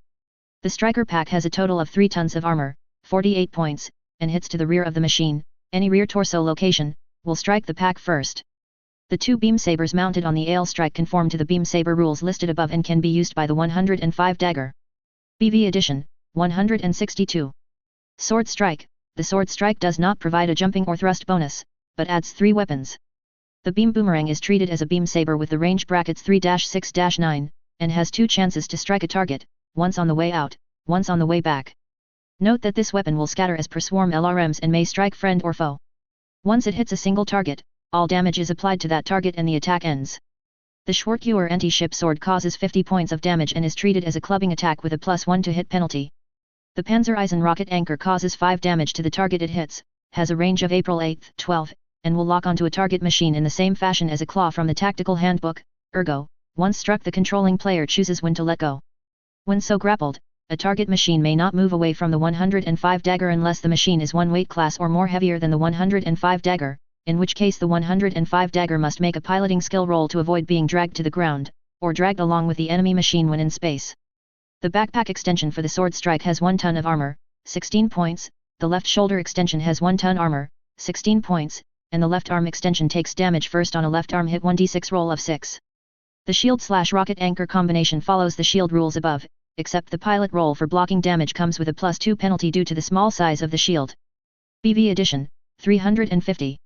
The Striker pack has a total of 3 tons of armor, 48 points, and hits to the rear of the machine, any rear torso location, will strike the pack first. The 2 beam sabers mounted on the AILE Strike conform to the beam saber rules listed above and can be used by the 105 dagger. BV edition, 162. Sword Strike. The Sword Strike does not provide a jumping or thrust bonus, but adds 3 weapons. The beam boomerang is treated as a beam saber with the range brackets 3-6-9, and has 2 chances to strike a target, once on the way out, once on the way back. Note that this weapon will scatter as per swarm LRMs and may strike friend or foe. Once it hits a single target, all damage is applied to that target and the attack ends. The Schwartz-Uhr anti-ship sword causes 50 points of damage and is treated as a clubbing attack with a +1 to hit penalty. The Panzereisen rocket anchor causes 5 damage to the target it hits, has a range of April 8, 12, and will lock onto a target machine in the same fashion as a claw from the tactical handbook, ergo, once struck the controlling player chooses when to let go. When so grappled, a target machine may not move away from the 105 dagger unless the machine is 1 weight class or more heavier than the 105 dagger, in which case the 105 dagger must make a piloting skill roll to avoid being dragged to the ground, or dragged along with the enemy machine when in space. The backpack extension for the sword strike has 1 ton of armor, 16 points, the left shoulder extension has 1 ton armor, 16 points, and the left arm extension takes damage first on a left arm hit 1d6 roll of 6. The shield/rocket anchor combination follows the shield rules above, except the pilot roll for blocking damage comes with a +2 penalty due to the small size of the shield. BV Edition, 350.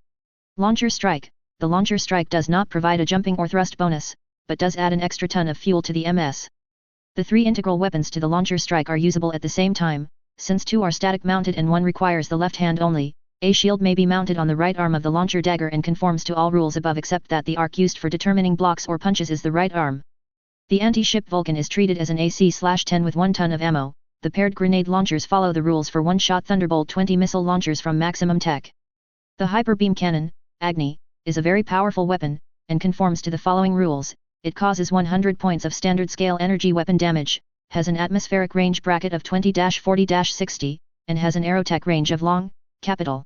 Launcher Strike. The Launcher Strike does not provide a jumping or thrust bonus, but does add an extra ton of fuel to the MS. The 3 integral weapons to the Launcher Strike are usable at the same time, since 2 are static mounted and 1 requires the left hand only. A shield may be mounted on the right arm of the launcher dagger and conforms to all rules above except that the arc used for determining blocks or punches is the right arm. The anti-ship Vulcan is treated as an AC/10 with 1 ton of ammo. The paired grenade launchers follow the rules for one-shot Thunderbolt 20 missile launchers from Maximum Tech. The Hyper Beam Cannon, Agni, is a very powerful weapon, and conforms to the following rules. It causes 100 points of standard scale energy weapon damage, has an atmospheric range bracket of 20-40-60, and has an aerotech range of long, capital.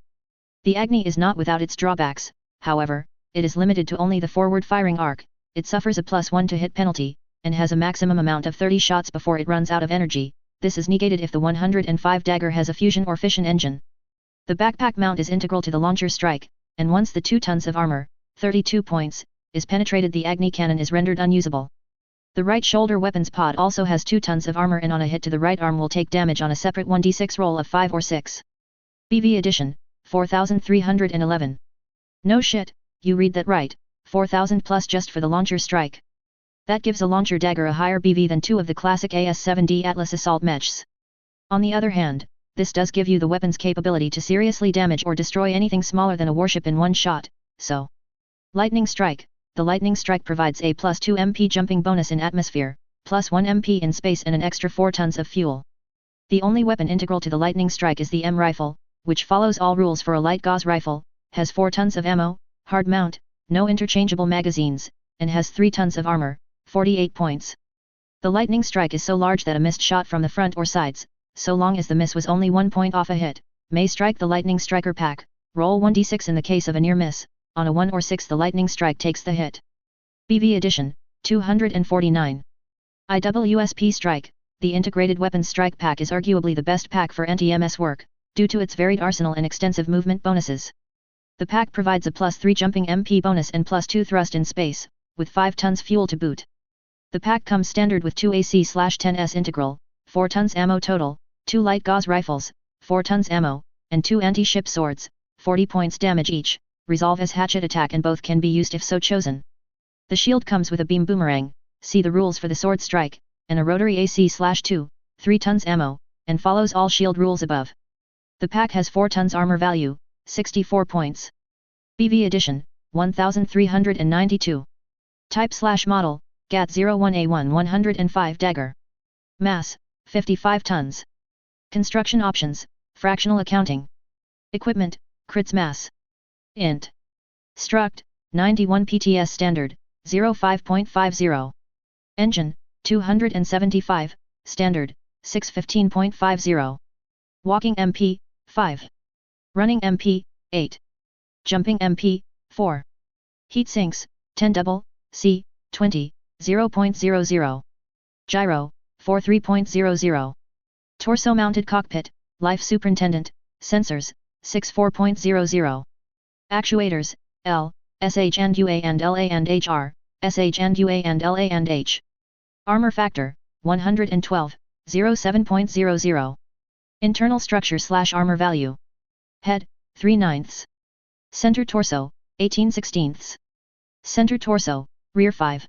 The Agni is not without its drawbacks, however, it is limited to only the forward firing arc, it suffers a +1 to hit penalty, and has a maximum amount of 30 shots before it runs out of energy. This is negated if the 105 dagger has a fusion or fission engine. The backpack mount is integral to the launcher strike, and once the 2 tons of armor, 32 points, is penetrated the Agni cannon is rendered unusable. The right shoulder weapons pod also has 2 tons of armor and on a hit to the right arm will take damage on a separate 1d6 roll of 5 or 6. BV Edition, 4311. No shit, you read that right, 4000 plus just for the launcher strike. That gives a launcher dagger a higher BV than 2 of the classic AS-7D Atlas assault mechs. On the other hand, this does give you the weapon's capability to seriously damage or destroy anything smaller than a warship in one shot, so. Lightning Strike. The Lightning Strike provides a +2 MP jumping bonus in atmosphere, +1 MP in space and an extra 4 tons of fuel. The only weapon integral to the Lightning Strike is the M rifle, which follows all rules for a light gauze rifle, has 4 tons of ammo, hard mount, no interchangeable magazines, and has 3 tons of armor, 48 points. The Lightning Strike is so large that a missed shot from the front or sides, so long as the miss was only 1 point off a hit, may strike the Lightning Striker pack. Roll 1d6 in the case of a near miss, on a 1 or 6 the Lightning Strike takes the hit. BV Edition, 249. IWSP Strike. The Integrated Weapons Strike Pack is arguably the best pack for anti-MS work, due to its varied arsenal and extensive movement bonuses. The pack provides a +3 jumping MP bonus and +2 thrust in space, with 5 tons fuel to boot. The pack comes standard with 2 AC/10S integral, 4 tons ammo total, 2 light gauze rifles, 4 tons ammo, and 2 anti-ship swords, 40 points damage each, resolve as hatchet attack and both can be used if so chosen. The shield comes with a beam boomerang, see the rules for the sword strike, and a rotary AC/2, 3 tons ammo, and follows all shield rules above. The pack has 4 tons armor value, 64 points. BV Edition, 1392. Type/model, GAT-01A1 105 dagger. Mass, 55 tons. Construction options, fractional accounting. Equipment, crits mass. Int. Struct, 91 PTS standard, 05.50. Engine, 275, standard, 615.50. Walking MP, 5. Running MP, 8. Jumping MP, 4. Heat sinks, 10 double, C, 20, 0.00. Gyro, 43.00. Torso mounted cockpit, life superintendent, sensors, 64.00. Actuators, L, SH and UA and LA and HR, SH and UA and LA and H. Armor factor, 112, 07.00. Internal structure/armor value. Head, 3/9. Center torso, 18/16. Center torso, rear 5.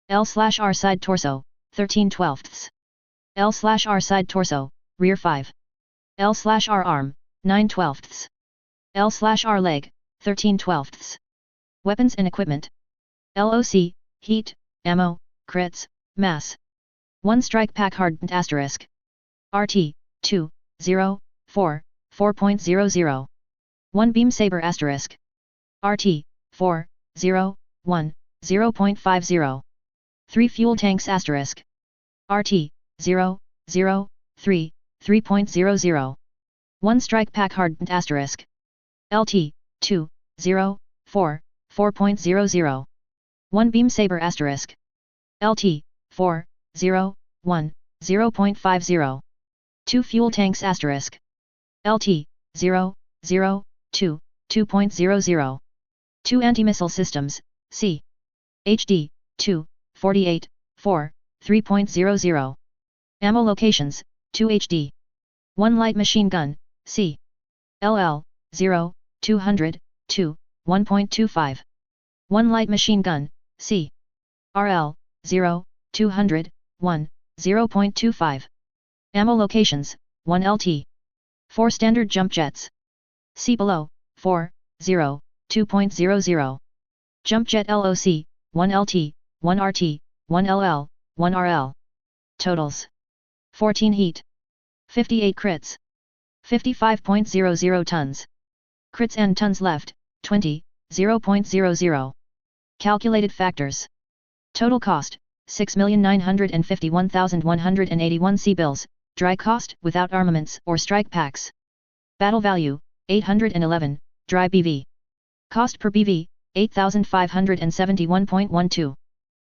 L/R side torso, 13/12. L/R side torso, rear 5. L/R arm, 9/12. L/R leg, 13/12. Weapons and equipment. LOC, heat, ammo, crits, mass. 1 strike pack hardened asterisk. RT, 2, 0, 4, 4.00. 1 beam saber asterisk. RT, 4, 0, 1, 0.50. 3 fuel tanks asterisk. RT, 0, 0, 3, 3.00. 1 strike pack hardened asterisk. LT, 2, 0, 4, 4.00. 1 beam saber asterisk. LT, 4, 0, 1, 0.50. 2 fuel tanks asterisk. LT, 0, 0, 2, 2.00. 2 anti-missile systems, C. HD, 2, 48, 4, 3.00. Ammo locations, 2 HD. 1 light machine gun, C. LL, 0, 200, 2, 1.25. 1 light machine gun, C. RL, 0, 200, 1, 0.25. Ammo locations, 1 LT. 4 standard jump jets. See below, 4, 0, 2.00. Jump jet LOC, 1 LT, 1 RT, 1 LL, 1 RL. Totals. 14 heat. 58 crits. 55.00 tons. Crits and tons left, 20, 0.00. Calculated factors. Total cost, 6,951,181 C-bills, dry cost without armaments or strike packs. Battle value, 811, dry BV. Cost per BV, 8,571.12.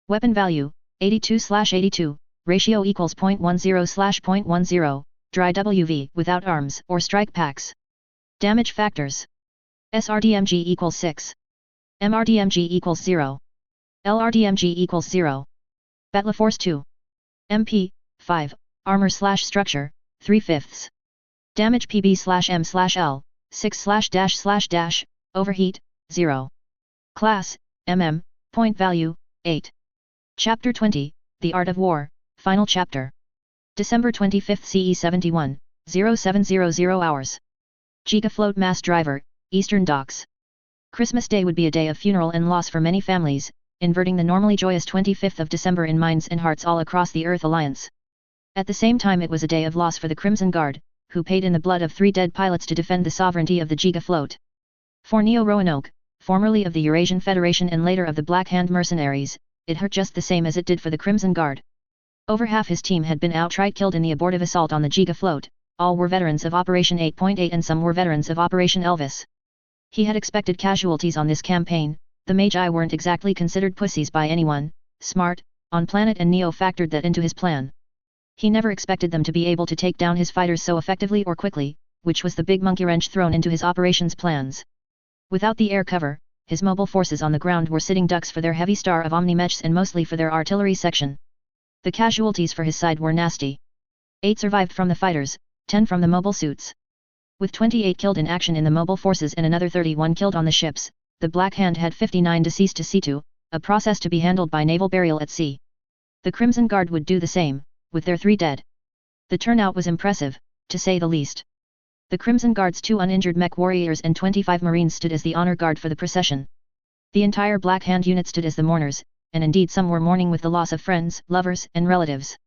Weapon value, 82/82, ratio equals 0.10/0.10, dry WV without arms or strike packs. Damage factors. SRDMG equals 6. MRDMG equals 0. LRDMG equals 0. Battle Force 2. MP, 5, Armor/Structure, 3/5. Damage PB/M/L, 6/-- Overheat, 0. Class, MM, Point Value, 8. Chapter 20, The Art of War, Final Chapter. December 25 CE 71, 0700 hours. Gigafloat Mass Driver, Eastern Docks. Christmas Day would be a day of funeral and loss for many families, inverting the normally joyous 25th of December in minds and hearts all across the Earth Alliance. At the same time it was a day of loss for the Crimson Guard, who paid in the blood of 3 dead pilots to defend the sovereignty of the Gigafloat. For Neo Roanoke, formerly of the Eurasian Federation and later of the Black Hand Mercenaries, it hurt just the same as it did for the Crimson Guard. Over half his team had been outright killed in the abortive assault on the Gigafloat, all were veterans of Operation 8.8 and some were veterans of Operation Elvis. He had expected casualties on this campaign, the Magi weren't exactly considered pussies by anyone, smart, on planet and Neo factored that into his plan. He never expected them to be able to take down his fighters so effectively or quickly, which was the big monkey wrench thrown into his operations plans. Without the air cover, his mobile forces on the ground were sitting ducks for their heavy star of Omni-Mechs and mostly for their artillery section. The casualties for his side were nasty. 8 survived from the fighters, 10 from the mobile suits. With 28 killed in action in the mobile forces and another 31 killed on the ships, the Black Hand had 59 deceased to see to, a process to be handled by naval burial at sea. The Crimson Guard would do the same, with their 3 dead. The turnout was impressive, to say the least. The Crimson Guard's 2 uninjured mech warriors and 25 Marines stood as the honor guard for the procession. The entire Black Hand unit stood as the mourners, and indeed some were mourning with the loss of friends, lovers, and relatives.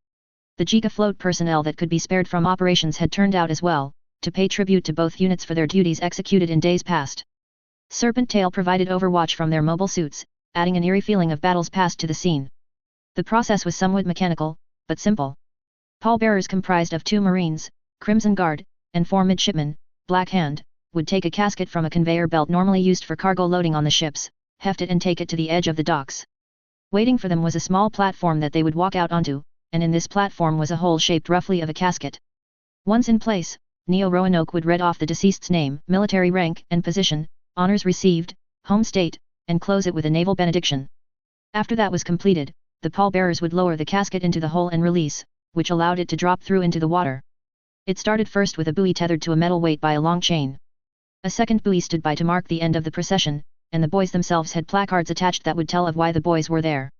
The Gigafloat personnel that could be spared from operations had turned out as well, to pay tribute to both units for their duties executed in days past. Serpent Tail provided overwatch from their mobile suits, adding an eerie feeling of battles past to the scene. The process was somewhat mechanical, but simple. Pallbearers comprised of 2 Marines, Crimson Guard, and 4 midshipmen, Black Hand, would take a casket from a conveyor belt normally used for cargo loading on the ships, heft it and take it to the edge of the docks. Waiting for them was a small platform that they would walk out onto, and in this platform was a hole shaped roughly of a casket. Once in place, Neo Roanoke would read off the deceased's name, military rank and position, honors received, home state, and close it with a naval benediction. After that was completed, the pallbearers would lower the casket into the hole and release, which allowed it to drop through into the water. It started first with a buoy tethered to a metal weight by a long chain. A second buoy stood by to mark the end of the procession, and the boys themselves had placards attached that would tell of why the boys were there.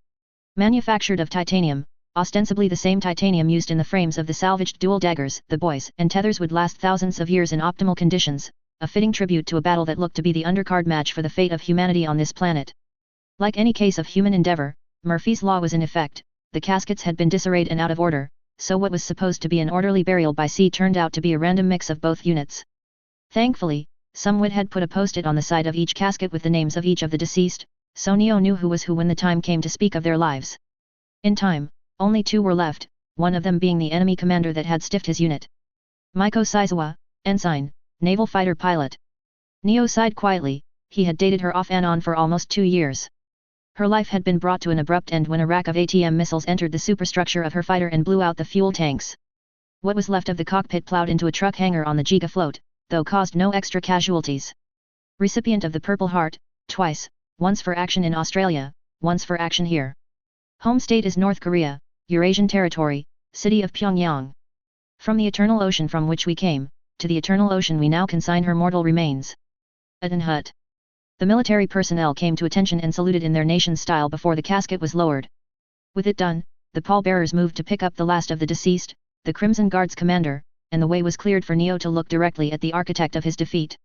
Manufactured of titanium, ostensibly the same titanium used in the frames of the salvaged dual daggers, the boys and tethers would last thousands of years in optimal conditions, a fitting tribute to a battle that looked to be the undercard match for the fate of humanity on this planet. Like any case of human endeavor, Murphy's Law was in effect, the caskets had been disarrayed and out of order, so what was supposed to be an orderly burial by sea turned out to be a random mix of both units. Thankfully, someone had put a post-it on the side of each casket with the names of each of the deceased, so Neo knew who was who when the time came to speak of their lives. In time, only 2 were left, one of them being the enemy commander that had stiffed his unit. Maiko Saizawa, ensign, naval fighter pilot. Neo sighed quietly, he had dated her off and on for almost 2 years. Her life had been brought to an abrupt end when a rack of ATM missiles entered the superstructure of her fighter and blew out the fuel tanks. What was left of the cockpit plowed into a truck hangar on the Gigafloat, though caused no extra casualties. Recipient of the Purple Heart, twice, once for action in Australia, once for action here. Home state is North Korea, Eurasian territory, city of Pyongyang. From the eternal ocean from which we came, to the eternal ocean we now consign her mortal remains. Aten Hut. The military personnel came to attention and saluted in their nation's style before the casket was lowered. With it done, the pallbearers moved to pick up the last of the deceased, the Crimson Guard's commander, and the way was cleared for Neo to look directly at the architect of his defeat.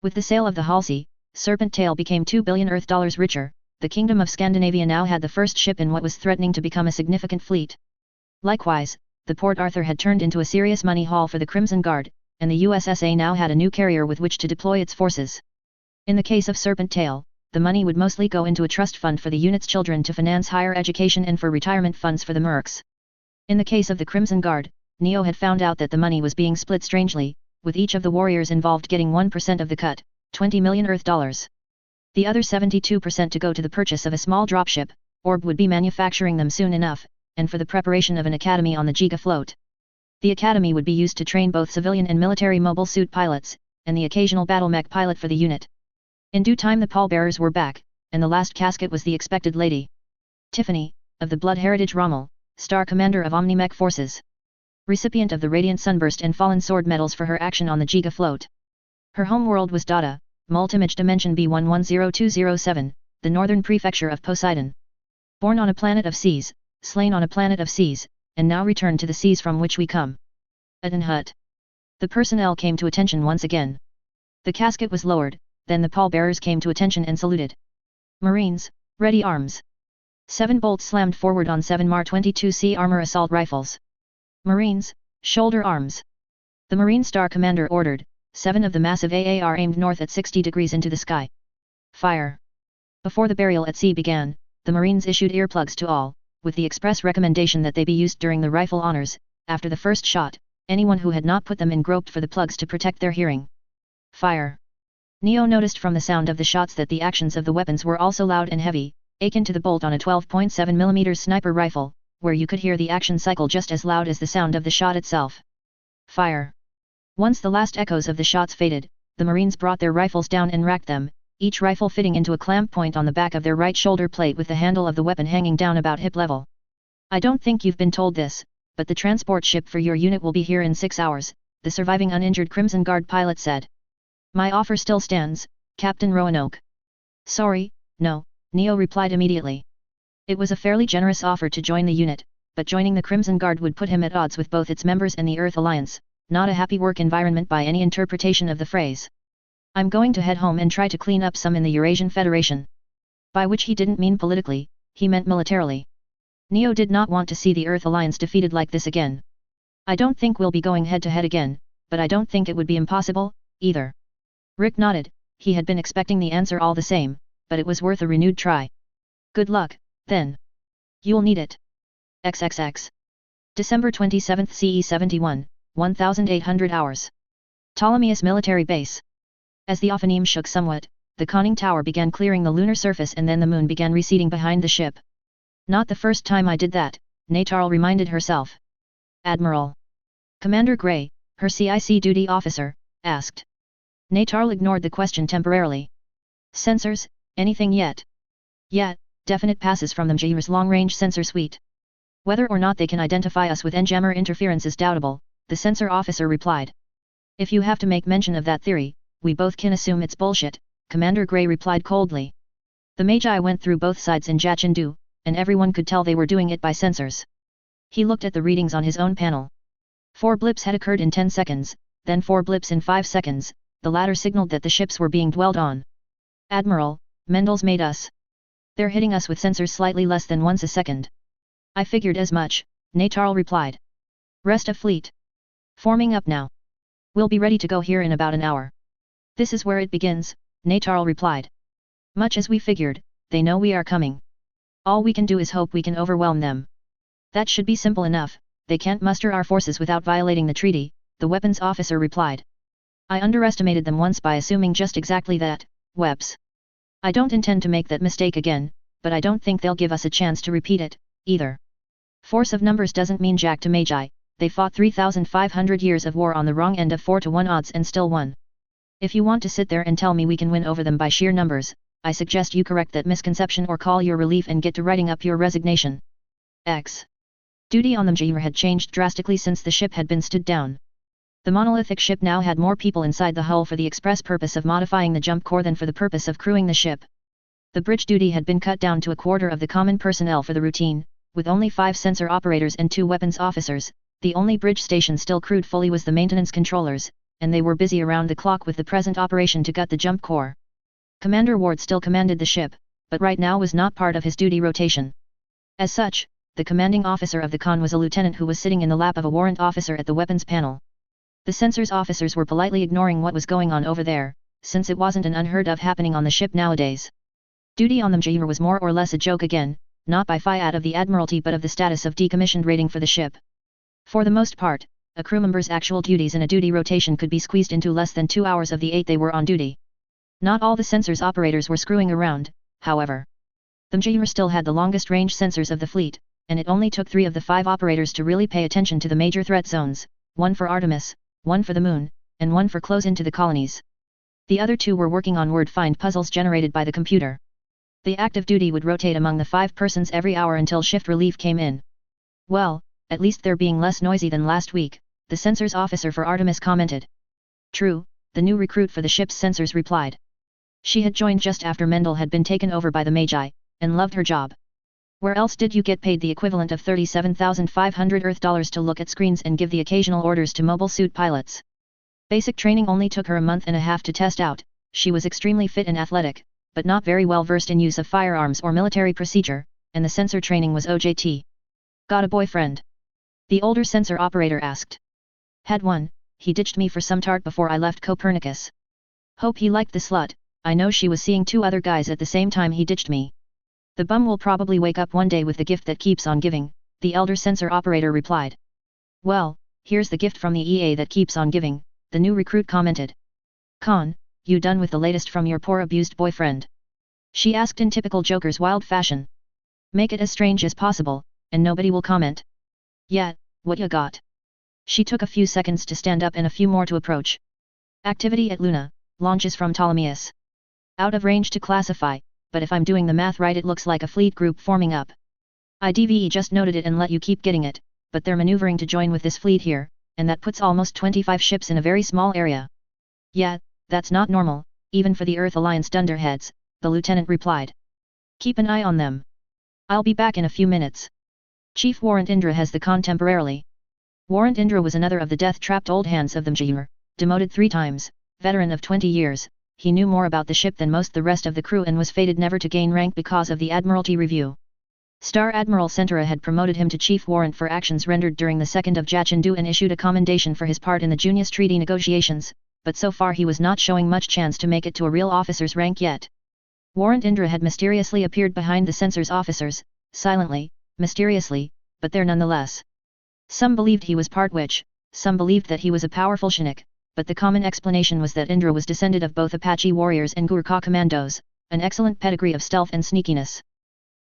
With the sale of the Halsey, Serpent Tail became $2 billion Earth dollars richer. The Kingdom of Scandinavia now had the first ship in what was threatening to become a significant fleet. Likewise, the Port Arthur had turned into a serious money haul for the Crimson Guard, and the USSA now had a new carrier with which to deploy its forces. In the case of Serpent Tail, the money would mostly go into a trust fund for the unit's children to finance higher education and for retirement funds for the mercs. In the case of the Crimson Guard, Neo had found out that the money was being split strangely, with each of the warriors involved getting 1% of the cut, 20 million Earth dollars. The other 72% to go to the purchase of a small dropship, Orb would be manufacturing them soon enough, and for the preparation of an academy on the Gigafloat. The academy would be used to train both civilian and military mobile suit pilots, and the occasional battle mech pilot for the unit. In due time the pallbearers were back, and the last casket was the expected lady. Tiffany, of the Blood Heritage Rommel, Star Commander of Omni-Mech Forces. Recipient of the Radiant Sunburst and Fallen Sword medals for her action on the Gigafloat. Her home world was Dada, Multimage Dimension B110207, the northern prefecture of Poseidon. Born on a planet of seas, slain on a planet of seas, and now returned to the seas from which we come. Aten Hut. The personnel came to attention once again. The casket was lowered, then the pallbearers came to attention and saluted. Marines, ready arms. 7 bolts slammed forward on 7 MAR-22C armor assault rifles. Marines, shoulder arms. The Marine Star Commander ordered, 7 of the massive AAR aimed north at 60 degrees into the sky. Fire. Before the burial at sea began, the Marines issued earplugs to all, with the express recommendation that they be used during the rifle honors. After the first shot, anyone who had not put them in groped for the plugs to protect their hearing. Fire. Neo noticed from the sound of the shots that the actions of the weapons were also loud and heavy, akin to the bolt on a 12.7mm sniper rifle, where you could hear the action cycle just as loud as the sound of the shot itself. Fire. Once the last echoes of the shots faded, the Marines brought their rifles down and racked them, each rifle fitting into a clamp point on the back of their right shoulder plate with the handle of the weapon hanging down about hip level. I don't think you've been told this, but the transport ship for your unit will be here in 6 hours, the surviving uninjured Crimson Guard pilot said. My offer still stands, Captain Roanoke. Sorry, no, Neo replied immediately. It was a fairly generous offer to join the unit, but joining the Crimson Guard would put him at odds with both its members and the Earth Alliance, not a happy work environment by any interpretation of the phrase. I'm going to head home and try to clean up some in the Eurasian Federation. By which he didn't mean politically, he meant militarily. Neo did not want to see the Earth Alliance defeated like this again. I don't think we'll be going head to head again, but I don't think it would be impossible, either. Rick nodded, he had been expecting the answer all the same, but it was worth a renewed try. Good luck, then. You'll need it. XXX. December 27 CE 71, 1800 hours. Ptolemais Military Base. As the Ophanim shook somewhat, the conning tower began clearing the lunar surface and then the moon began receding behind the ship. Not the first time I did that, Natarl reminded herself. Admiral. Commander Gray, her CIC duty officer, asked. Natarl ignored the question temporarily. Sensors, anything yet? Yet, definite passes from them Jair's long-range sensor suite. Whether or not they can identify us with N-jammer interference is doubtable, the sensor officer replied. If you have to make mention of that theory, we both can assume it's bullshit, Commander Gray replied coldly. The Magi went through both sides in Jachindu, and everyone could tell they were doing it by sensors. He looked at the readings on his own panel. 4 blips had occurred in 10 seconds, then 4 blips in 5 seconds, the latter signaled that the ships were being dwelled on. Admiral, Mendel's made us. They're hitting us with sensors slightly less than once a second. I figured as much, Natarl replied. Rest of fleet. Forming up now. We'll be ready to go here in about an hour. This is where it begins, Natarl replied. Much as we figured, they know we are coming. All we can do is hope we can overwhelm them. That should be simple enough, they can't muster our forces without violating the treaty, the weapons officer replied. I underestimated them once by assuming just exactly that, Webs. I don't intend to make that mistake again, but I don't think they'll give us a chance to repeat it, either. Force of numbers doesn't mean jack to Magi, they fought 3,500 years of war on the wrong end of 4-to-1 odds and still won. If you want to sit there and tell me we can win over them by sheer numbers, I suggest you correct that misconception or call your relief and get to writing up your resignation. X. Duty on the Mjir had changed drastically since the ship had been stood down. The monolithic ship now had more people inside the hull for the express purpose of modifying the jump core than for the purpose of crewing the ship. The bridge duty had been cut down to a quarter of the common personnel for the routine, with only 5 sensor operators and 2 weapons officers. The only bridge station still crewed fully was the maintenance controllers, and they were busy around the clock with the present operation to gut the jump core. Commander Ward still commanded the ship, but right now was not part of his duty rotation. As such, the commanding officer of the con was a lieutenant who was sitting in the lap of a warrant officer at the weapons panel. The sensors officers were politely ignoring what was going on over there, since it wasn't an unheard of happening on the ship nowadays. Duty on the Mjir was more or less a joke again, not by fiat of the Admiralty but of the status of decommissioned rating for the ship. For the most part, a crew member's actual duties in a duty rotation could be squeezed into less than 2 hours of the 8 they were on duty. Not all the sensors operators were screwing around, however. The Mjir still had the longest range sensors of the fleet, and it only took 3 of the 5 operators to really pay attention to the major threat zones, 1 for Artemis, 1 for the Moon, and 1 for close into the colonies. The other 2 were working on word find puzzles generated by the computer. The active duty would rotate among the 5 persons every hour until shift relief came in. Well, at least they're being less noisy than last week, the sensors officer for Artemis commented. True, the new recruit for the ship's sensors replied. She had joined just after Mendel had been taken over by the Magi, and loved her job. Where else did you get paid the equivalent of 37,500 Earth dollars to look at screens and give the occasional orders to mobile suit pilots? Basic training only took her a month and a half to test out. She was extremely fit and athletic, but not very well versed in use of firearms or military procedure, and the sensor training was OJT. Got a boyfriend? The older sensor operator asked. Had one, he ditched me for some tart before I left Copernicus. Hope he liked the slut, I know she was seeing 2 other guys at the same time he ditched me. The bum will probably wake up one day with the gift that keeps on giving, the elder sensor operator replied. Well, here's the gift from the EA that keeps on giving, the new recruit commented. Con, you done with the latest from your poor abused boyfriend? She asked in typical Joker's wild fashion. Make it as strange as possible, and nobody will comment. Yeah, what ya got? She took a few seconds to stand up and a few more to approach. Activity at Luna, launches from Ptolemais. Out of range to classify, but if I'm doing the math right it looks like a fleet group forming up. IDVE just noted it and let you keep getting it, but they're maneuvering to join with this fleet here, and that puts almost 25 ships in a very small area. Yeah, that's not normal, even for the Earth Alliance dunderheads, the lieutenant replied. Keep an eye on them. I'll be back in a few minutes. Chief Warrant Indra has the con temporarily. Warrant Indra was another of the death-trapped old hands of the Mjir, demoted 3 times, veteran of 20 years, he knew more about the ship than most the rest of the crew and was fated never to gain rank because of the Admiralty review. Star Admiral Centura had promoted him to Chief Warrant for actions rendered during the 2nd of Jachindu and issued a commendation for his part in the Junius Treaty negotiations, but so far he was not showing much chance to make it to a real officer's rank yet. Warrant Indra had mysteriously appeared behind the sensors officers, silently, mysteriously, but there nonetheless. Some believed he was part witch, some believed that he was a powerful Chinook, but the common explanation was that Indra was descended of both Apache warriors and Gurkha commandos, an excellent pedigree of stealth and sneakiness.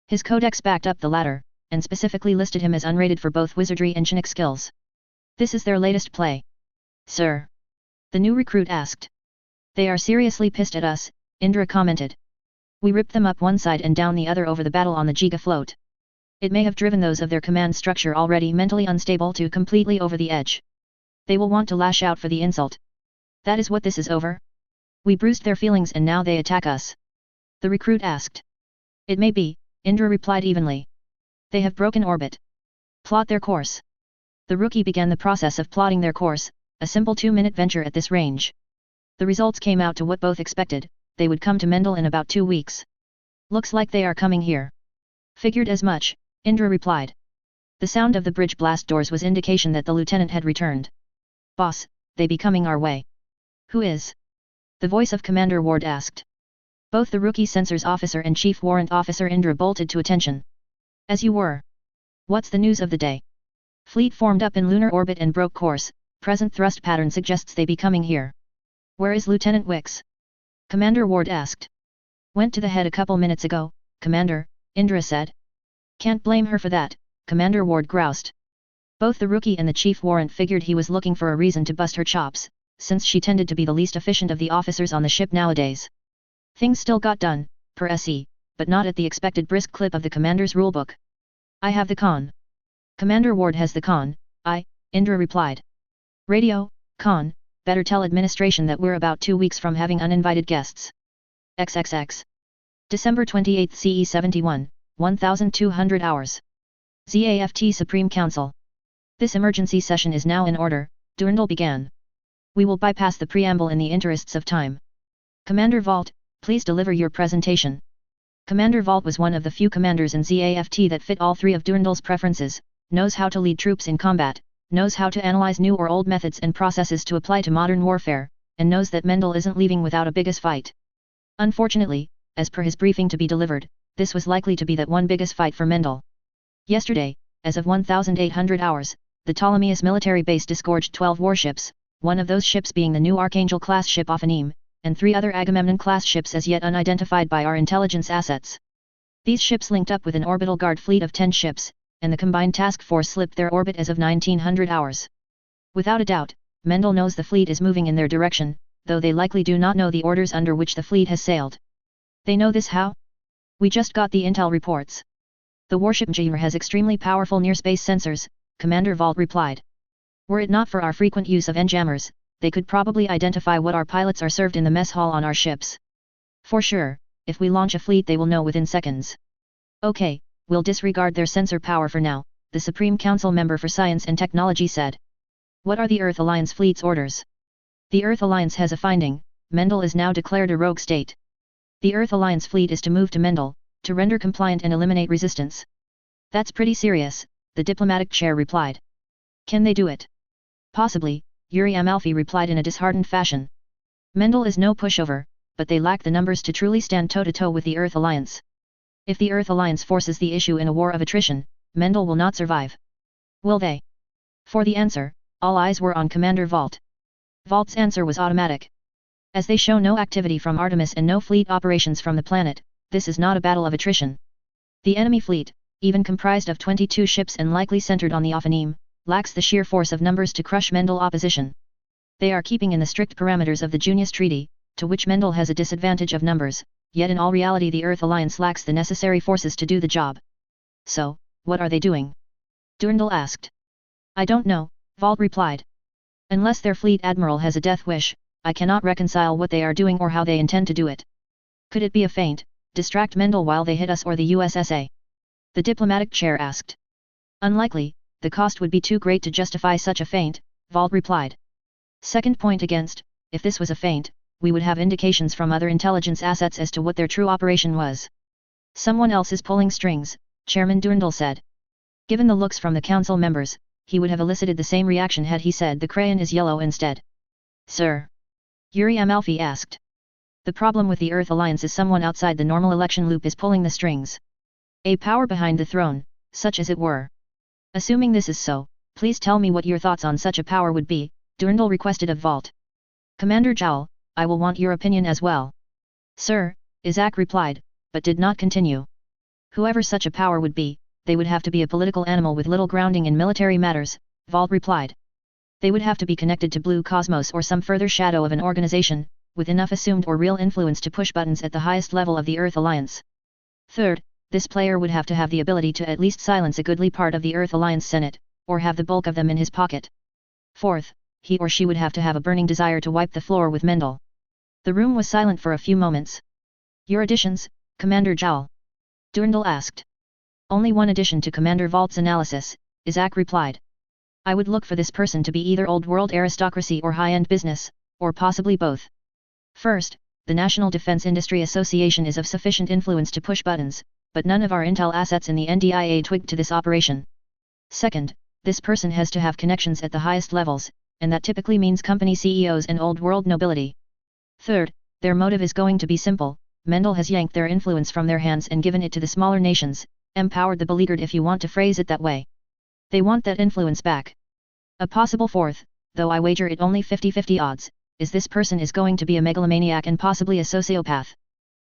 His codex backed up the latter, and specifically listed him as unrated for both wizardry and Chinook skills. This is their latest play. Sir? The new recruit asked. They are seriously pissed at us, Indra commented. We ripped them up one side and down the other over the battle on the Giga float. It may have driven those of their command structure already mentally unstable to completely over the edge. They will want to lash out for the insult. That is what this is over? We bruised their feelings and now they attack us. The recruit asked. It may be, Indra replied evenly. They have broken orbit. Plot their course. The rookie began the process of plotting their course, a simple 2-minute venture at this range. The results came out to what both expected, they would come to Mendel in about 2 weeks. Looks like they are coming here. Figured as much, Indra replied. The sound of the bridge blast doors was indication that the lieutenant had returned. Boss, they be coming our way. Who is? The voice of Commander Ward asked. Both the rookie sensors officer and chief warrant officer Indra bolted to attention. As you were. What's the news of the day? Fleet formed up in lunar orbit and broke course, present thrust pattern suggests they be coming here. Where is Lieutenant Wicks? Commander Ward asked. Went to the head a couple minutes ago, Commander, Indra said. Can't blame her for that, Commander Ward groused. Both the rookie and the chief warrant figured he was looking for a reason to bust her chops, since she tended to be the least efficient of the officers on the ship nowadays. Things still got done, per se, but not at the expected brisk clip of the commander's rulebook. I have the con. Commander Ward has the con, Indra replied. Radio, con, better tell administration that we're about 2 weeks from having uninvited guests. XXX. December 28 CE 71, 1200 hours. ZAFT Supreme Council. This emergency session is now in order, Durandal began. We will bypass the preamble in the interests of time. Commander Vault, please deliver your presentation. Commander Vault was one of the few commanders in ZAFT that fit all three of Durandal's preferences, knows how to lead troops in combat, knows how to analyze new or old methods and processes to apply to modern warfare, and knows that Mendel isn't leaving without a biggest fight. Unfortunately, as per his briefing to be delivered, this was likely to be that one biggest fight for Mendel. Yesterday, as of 1800 hours, the Ptolemaios military base disgorged 12 warships, one of those ships being the new Archangel-class ship Ophanim, and 3 other Agamemnon-class ships as yet unidentified by our intelligence assets. These ships linked up with an orbital guard fleet of 10 ships, and the combined task force slipped their orbit as of 1900 hours. Without a doubt, Mendel knows the fleet is moving in their direction, though they likely do not know the orders under which the fleet has sailed. They know this how? We just got the intel reports. The warship Mjir has extremely powerful near-space sensors, Commander Vault replied. Were it not for our frequent use of enjammers, they could probably identify what our pilots are served in the mess hall on our ships. For sure, if we launch a fleet they will know within seconds. Okay, we'll disregard their sensor power for now, the Supreme Council member for Science and Technology said. What are the Earth Alliance fleet's orders? The Earth Alliance has a finding, Mendel is now declared a rogue state. The Earth Alliance fleet is to move to Mendel, to render compliant and eliminate resistance. That's pretty serious, the diplomatic chair replied. Can they do it? Possibly, Yuri Amalfi replied in a disheartened fashion. Mendel is no pushover, but they lack the numbers to truly stand toe-to-toe with the Earth Alliance. If the Earth Alliance forces the issue in a war of attrition, Mendel will not survive. Will they? For the answer, all eyes were on Commander Vault. Vault's answer was automatic. As they show no activity from Artemis and no fleet operations from the planet, this is not a battle of attrition. The enemy fleet, even comprised of 22 ships and likely centered on the Ophanim, lacks the sheer force of numbers to crush Mendel opposition. They are keeping in the strict parameters of the Junius Treaty, to which Mendel has a disadvantage of numbers, yet in all reality the Earth Alliance lacks the necessary forces to do the job. So, what are they doing? Durandal asked. I don't know, Vault replied. Unless their fleet admiral has a death wish, I cannot reconcile what they are doing or how they intend to do it. Could it be a feint, distract Mendel while they hit us or the USSA? The diplomatic chair asked. Unlikely, the cost would be too great to justify such a feint, Vault replied. Second point against, if this was a feint, we would have indications from other intelligence assets as to what their true operation was. Someone else is pulling strings, Chairman Durandal said. Given the looks from the council members, he would have elicited the same reaction had he said the crayon is yellow instead. Sir? Yuri Amalfi asked. The problem with the Earth Alliance is someone outside the normal election loop is pulling the strings. A power behind the throne, such as it were. Assuming this is so, please tell me what your thoughts on such a power would be, Durandal requested of Vault. Commander Jowl, I will want your opinion as well. Sir, Isaac replied, but did not continue. Whoever such a power would be, they would have to be a political animal with little grounding in military matters, Vault replied. They would have to be connected to Blue Cosmos or some further shadow of an organization, with enough assumed or real influence to push buttons at the highest level of the Earth Alliance. Third, this player would have to have the ability to at least silence a goodly part of the Earth Alliance Senate, or have the bulk of them in his pocket. Fourth, he or she would have to have a burning desire to wipe the floor with Mendel. The room was silent for a few moments. Your additions, Commander Jowl? Durandal asked. Only one addition to Commander Vault's analysis, Isaac replied. I would look for this person to be either old world aristocracy or high-end business, or possibly both. First, the National Defense Industry Association is of sufficient influence to push buttons, but none of our intel assets in the NDIA twigged to this operation. Second, this person has to have connections at the highest levels, and that typically means company CEOs and old world nobility. Third, their motive is going to be simple, Mendel has yanked their influence from their hands and given it to the smaller nations, empowered the beleaguered if you want to phrase it that way. They want that influence back. A possible fourth, though I wager it only 50-50 odds, is this person is going to be a megalomaniac and possibly a sociopath.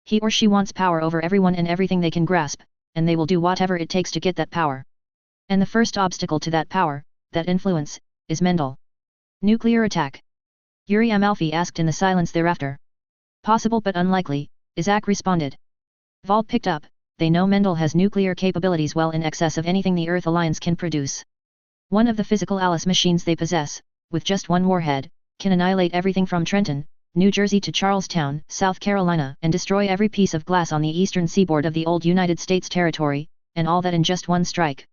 He or she wants power over everyone and everything they can grasp, and they will do whatever it takes to get that power. And the first obstacle to that power, that influence, is Mendel. Nuclear attack? Yuri Amalfi asked in the silence thereafter. Possible but unlikely, Isaac responded. Vault picked up, they know Mendel has nuclear capabilities well in excess of anything the Earth Alliance can produce. One of the physical Alice machines they possess, with just one warhead, can annihilate everything from Trenton, New Jersey to Charlestown, South Carolina, and destroy every piece of glass on the eastern seaboard of the old United States territory, and all that in just one strike.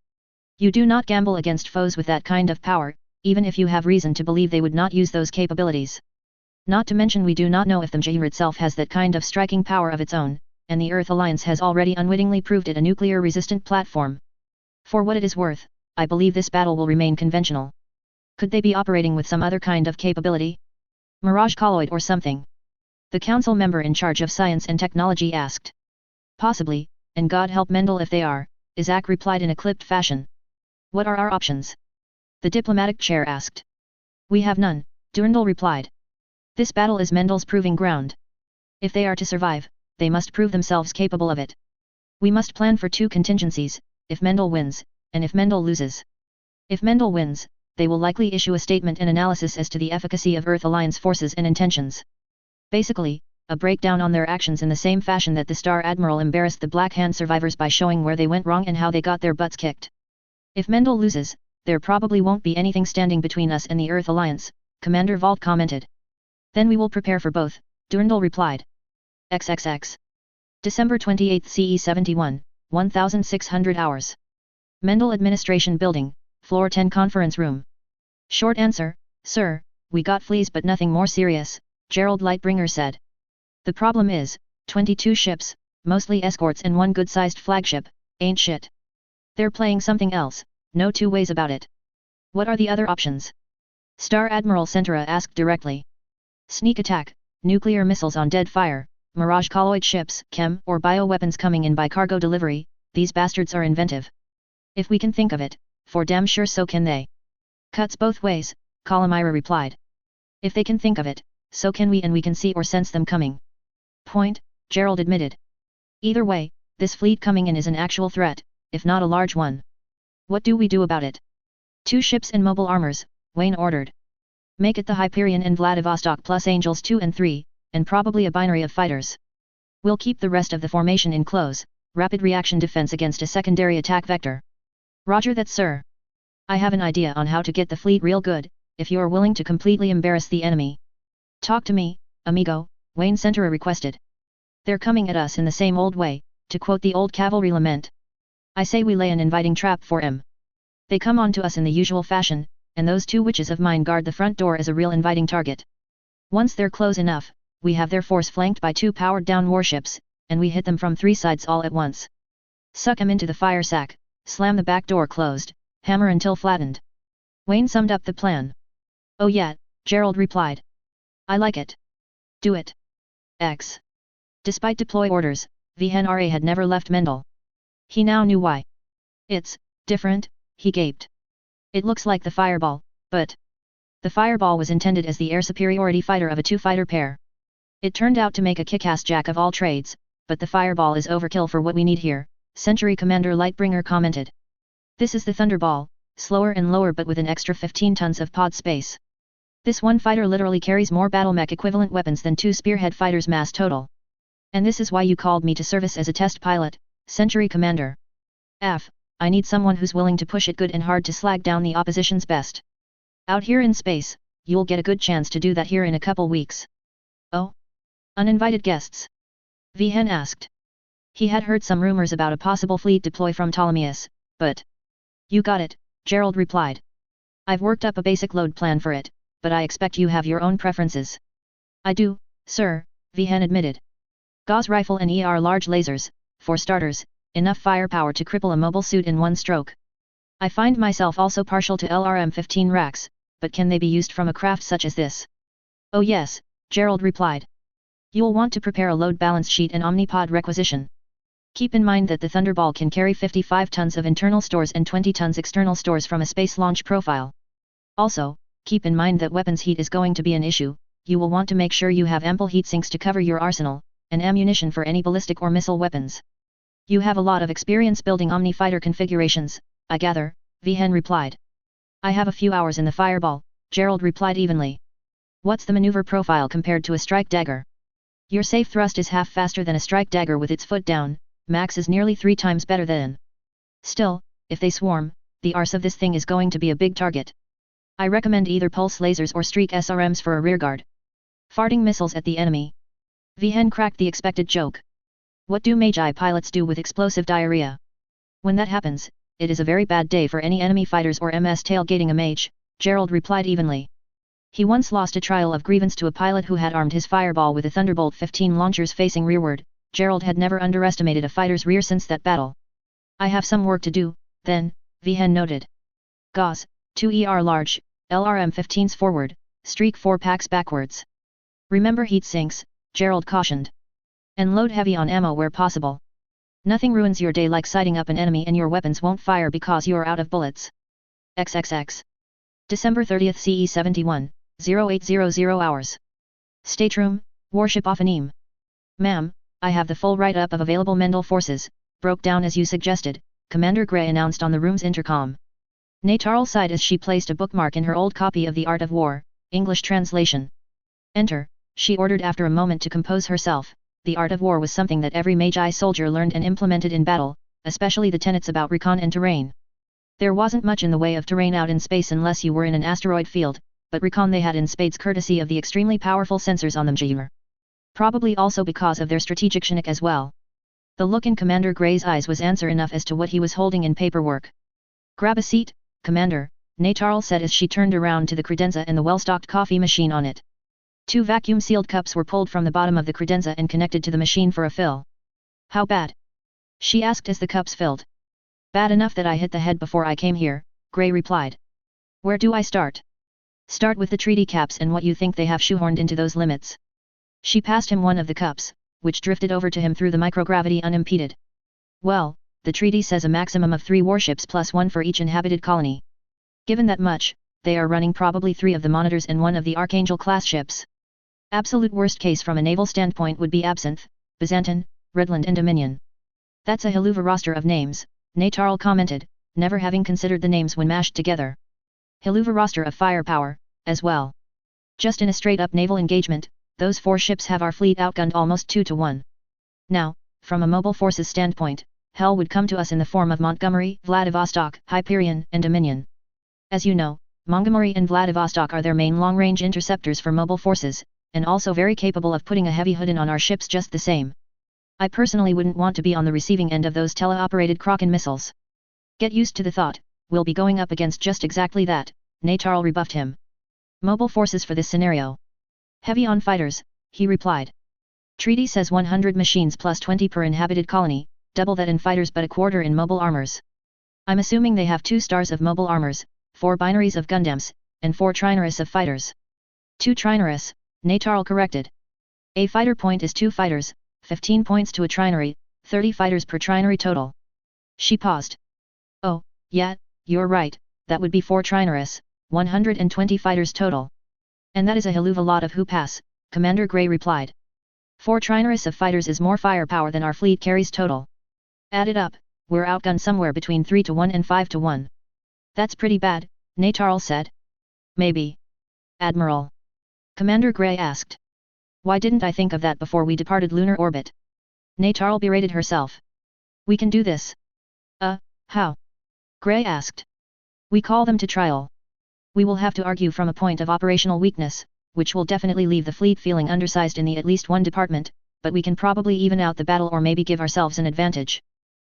You do not gamble against foes with that kind of power, even if you have reason to believe they would not use those capabilities. Not to mention we do not know if the Mjir itself has that kind of striking power of its own, and the Earth Alliance has already unwittingly proved it a nuclear-resistant platform. For what it is worth, I believe this battle will remain conventional. Could they be operating with some other kind of capability? Mirage colloid or something? The council member in charge of science and technology asked. Possibly, and God help Mendel if they are, Isaac replied in a clipped fashion. What are our options? The diplomatic chair asked. We have none, Durandal replied. This battle is Mendel's proving ground. If they are to survive, they must prove themselves capable of it. We must plan for two contingencies, if Mendel wins, and if Mendel loses. If Mendel wins, they will likely issue a statement and analysis as to the efficacy of Earth Alliance forces and intentions. Basically, a breakdown on their actions in the same fashion that the Star Admiral embarrassed the Black Hand survivors by showing where they went wrong and how they got their butts kicked. If Mendel loses, there probably won't be anything standing between us and the Earth Alliance, Commander Vault commented. Then we will prepare for both, Durandal replied. XXX. December 28 CE 71, 1600 hours. Mendel Administration Building, Floor 10 Conference Room. Short answer, sir, we got fleas but nothing more serious, Gerald Lightbringer said. The problem is, 22 ships, mostly escorts and one good-sized flagship, ain't shit. They're playing something else, no two ways about it. What are the other options? Star Admiral Centura asked directly. Sneak attack, nuclear missiles on dead fire, Mirage colloid ships, chem or bioweapons coming in by cargo delivery, these bastards are inventive. If we can think of it, for damn sure so can they. Cuts both ways, Calamira replied. If they can think of it, so can we, and we can see or sense them coming. Point, Gerald admitted. Either way, this fleet coming in is an actual threat, if not a large one. What do we do about it? 2 ships and mobile armors, Wayne ordered. Make it the Hyperion and Vladivostok plus Angels 2 and 3, and probably a binary of fighters. We'll keep the rest of the formation in close, rapid reaction defense against a secondary attack vector. Roger that, sir. I have an idea on how to get the fleet real good, if you're willing to completely embarrass the enemy. Talk to me, amigo, Wayne Centura requested. They're coming at us in the same old way, to quote the old cavalry lament. I say we lay an inviting trap for 'em. They come on to us in the usual fashion, and those 2 witches of mine guard the front door as a real inviting target. Once they're close enough, we have their force flanked by 2 powered-down warships, and we hit them from 3 sides all at once. Suck 'em into the fire sack, slam the back door closed, hammer until flattened. Wayne summed up the plan. Oh yeah, Gerald replied. I like it. Do it. X. Despite deploy orders, VNRA had never left Mendel. He now knew why. It's different, he gaped. It looks like the Fireball, but... The Fireball was intended as the air superiority fighter of a 2-fighter pair. It turned out to make a kick-ass jack of all trades, but the Fireball is overkill for what we need here, Century Commander Lightbringer commented. This is the Thunderball, slower and lower but with an extra 15 tons of pod space. This one fighter literally carries more battlemech equivalent weapons than 2 Spearhead fighters mass total. And this is why you called me to service as a test pilot, Century Commander. I need someone who's willing to push it good and hard to slag down the opposition's best. Out here in space, you'll get a good chance to do that here in a couple weeks. Oh? Uninvited guests? Vihen asked. He had heard some rumors about a possible fleet deploy from Ptolemaeus, but... You got it, Gerald replied. I've worked up a basic load plan for it, but I expect you have your own preferences. I do, sir, Vihen admitted. Gauss rifle and ER large lasers, for starters, enough firepower to cripple a mobile suit in one stroke. I find myself also partial to LRM-15 racks, but can they be used from a craft such as this? Oh yes, Gerald replied. You'll want to prepare a load balance sheet and omnipod requisition. Keep in mind that the Thunderball can carry 55 tons of internal stores and 20 tons external stores from a space launch profile. Also, keep in mind that weapons heat is going to be an issue. You will want to make sure you have ample heat sinks to cover your arsenal, and ammunition for any ballistic or missile weapons. You have a lot of experience building Omni fighter configurations, I gather, Vihen replied. I have a few hours in the Fireball, Gerald replied evenly. What's the maneuver profile compared to a strike dagger? Your safe thrust is half faster than a strike dagger with its foot down, max is nearly 3 times better than. Still, if they swarm, the arse of this thing is going to be a big target. I recommend either pulse lasers or streak SRMs for a rearguard. Farting missiles at the enemy. Vihen cracked the expected joke. What do Magi pilots do with explosive diarrhea? When that happens, it is a very bad day for any enemy fighters or MS tailgating a mage, Gerald replied evenly. He once lost a trial of grievance to a pilot who had armed his Fireball with a Thunderbolt 15 launchers facing rearward. Gerald had never underestimated a fighter's rear since that battle. I have some work to do, then, Vihen noted. Gauss, 2 ER large, LRM 15s forward, streak 4 packs backwards. Remember heat sinks, Gerald cautioned. And load heavy on ammo where possible. Nothing ruins your day like sighting up an enemy and your weapons won't fire because you're out of bullets. XXX. December 30th CE 71, 0800 hours. Stateroom, Warship Offenheim. Ma'am, I have the full write-up of available Mendel forces, broke down as you suggested, Commander Gray announced on the room's intercom. Natarl sighed as she placed a bookmark in her old copy of The Art of War, English translation. Enter, she ordered after a moment to compose herself. The art of war was something that every Magi soldier learned and implemented in battle, especially the tenets about recon and terrain. There wasn't much in the way of terrain out in space unless you were in an asteroid field, but recon they had in spades courtesy of the extremely powerful sensors on them. Probably also because of their strategic Chinook as well. The look in Commander Gray's eyes was answer enough as to what he was holding in paperwork. Grab a seat, Commander, Natarl said as she turned around to the credenza and the well-stocked coffee machine on it. 2 vacuum-sealed cups were pulled from the bottom of the credenza and connected to the machine for a fill. How bad? She asked as the cups filled. Bad enough that I hit the head before I came here, Gray replied. Where do I start? Start with the treaty caps and what you think they have shoehorned into those limits. She passed him one of the cups, which drifted over to him through the microgravity unimpeded. Well, the treaty says a maximum of 3 warships plus 1 for each inhabited colony. Given that much, they are running probably 3 of the Monitors and 1 of the Archangel-class ships. Absolute worst case from a naval standpoint would be Absinthe, Byzantin, Redland and Dominion. That's a Hiluva roster of names, Natarl commented, never having considered the names when mashed together. Hiluva roster of firepower, as well. Just in a straight-up naval engagement, those 4 ships have our fleet outgunned almost 2 to 1. Now, from a mobile forces standpoint, hell would come to us in the form of Montgomery, Vladivostok, Hyperion, and Dominion. As you know, Montgomery and Vladivostok are their main long-range interceptors for mobile forces, and also very capable of putting a heavy hood in on our ships just the same. I personally wouldn't want to be on the receiving end of those teleoperated Kraken missiles. Get used to the thought, we'll be going up against just exactly that, Natarl rebuffed him. Mobile forces for this scenario. Heavy on fighters, he replied. Treaty says 100 machines plus 20 per inhabited colony, double that in fighters but a quarter in mobile armors. I'm assuming they have 2 stars of mobile armors, 4 binaries of Gundams, and 4 trinaries of fighters. 2 trinaries, Natarl corrected. A fighter point is 2 fighters, 15 points to a trinary, 30 fighters per trinary total. She paused. Oh, yeah, you're right, that would be 4 trinaries, 120 fighters total. And that is a Hiluva lot of Hoopass, Commander Gray replied. 4 trinaries of fighters is more firepower than our fleet carries total. Add it up, we're outgunned somewhere between 3 to 1 and 5 to 1. That's pretty bad, Natarl said. Maybe. Admiral. Commander Gray asked. Why didn't I think of that before we departed lunar orbit? Natarl berated herself. We can do this. How? Gray asked. We call them to trial. We will have to argue from a point of operational weakness, which will definitely leave the fleet feeling undersized in the at least one department, but we can probably even out the battle or maybe give ourselves an advantage.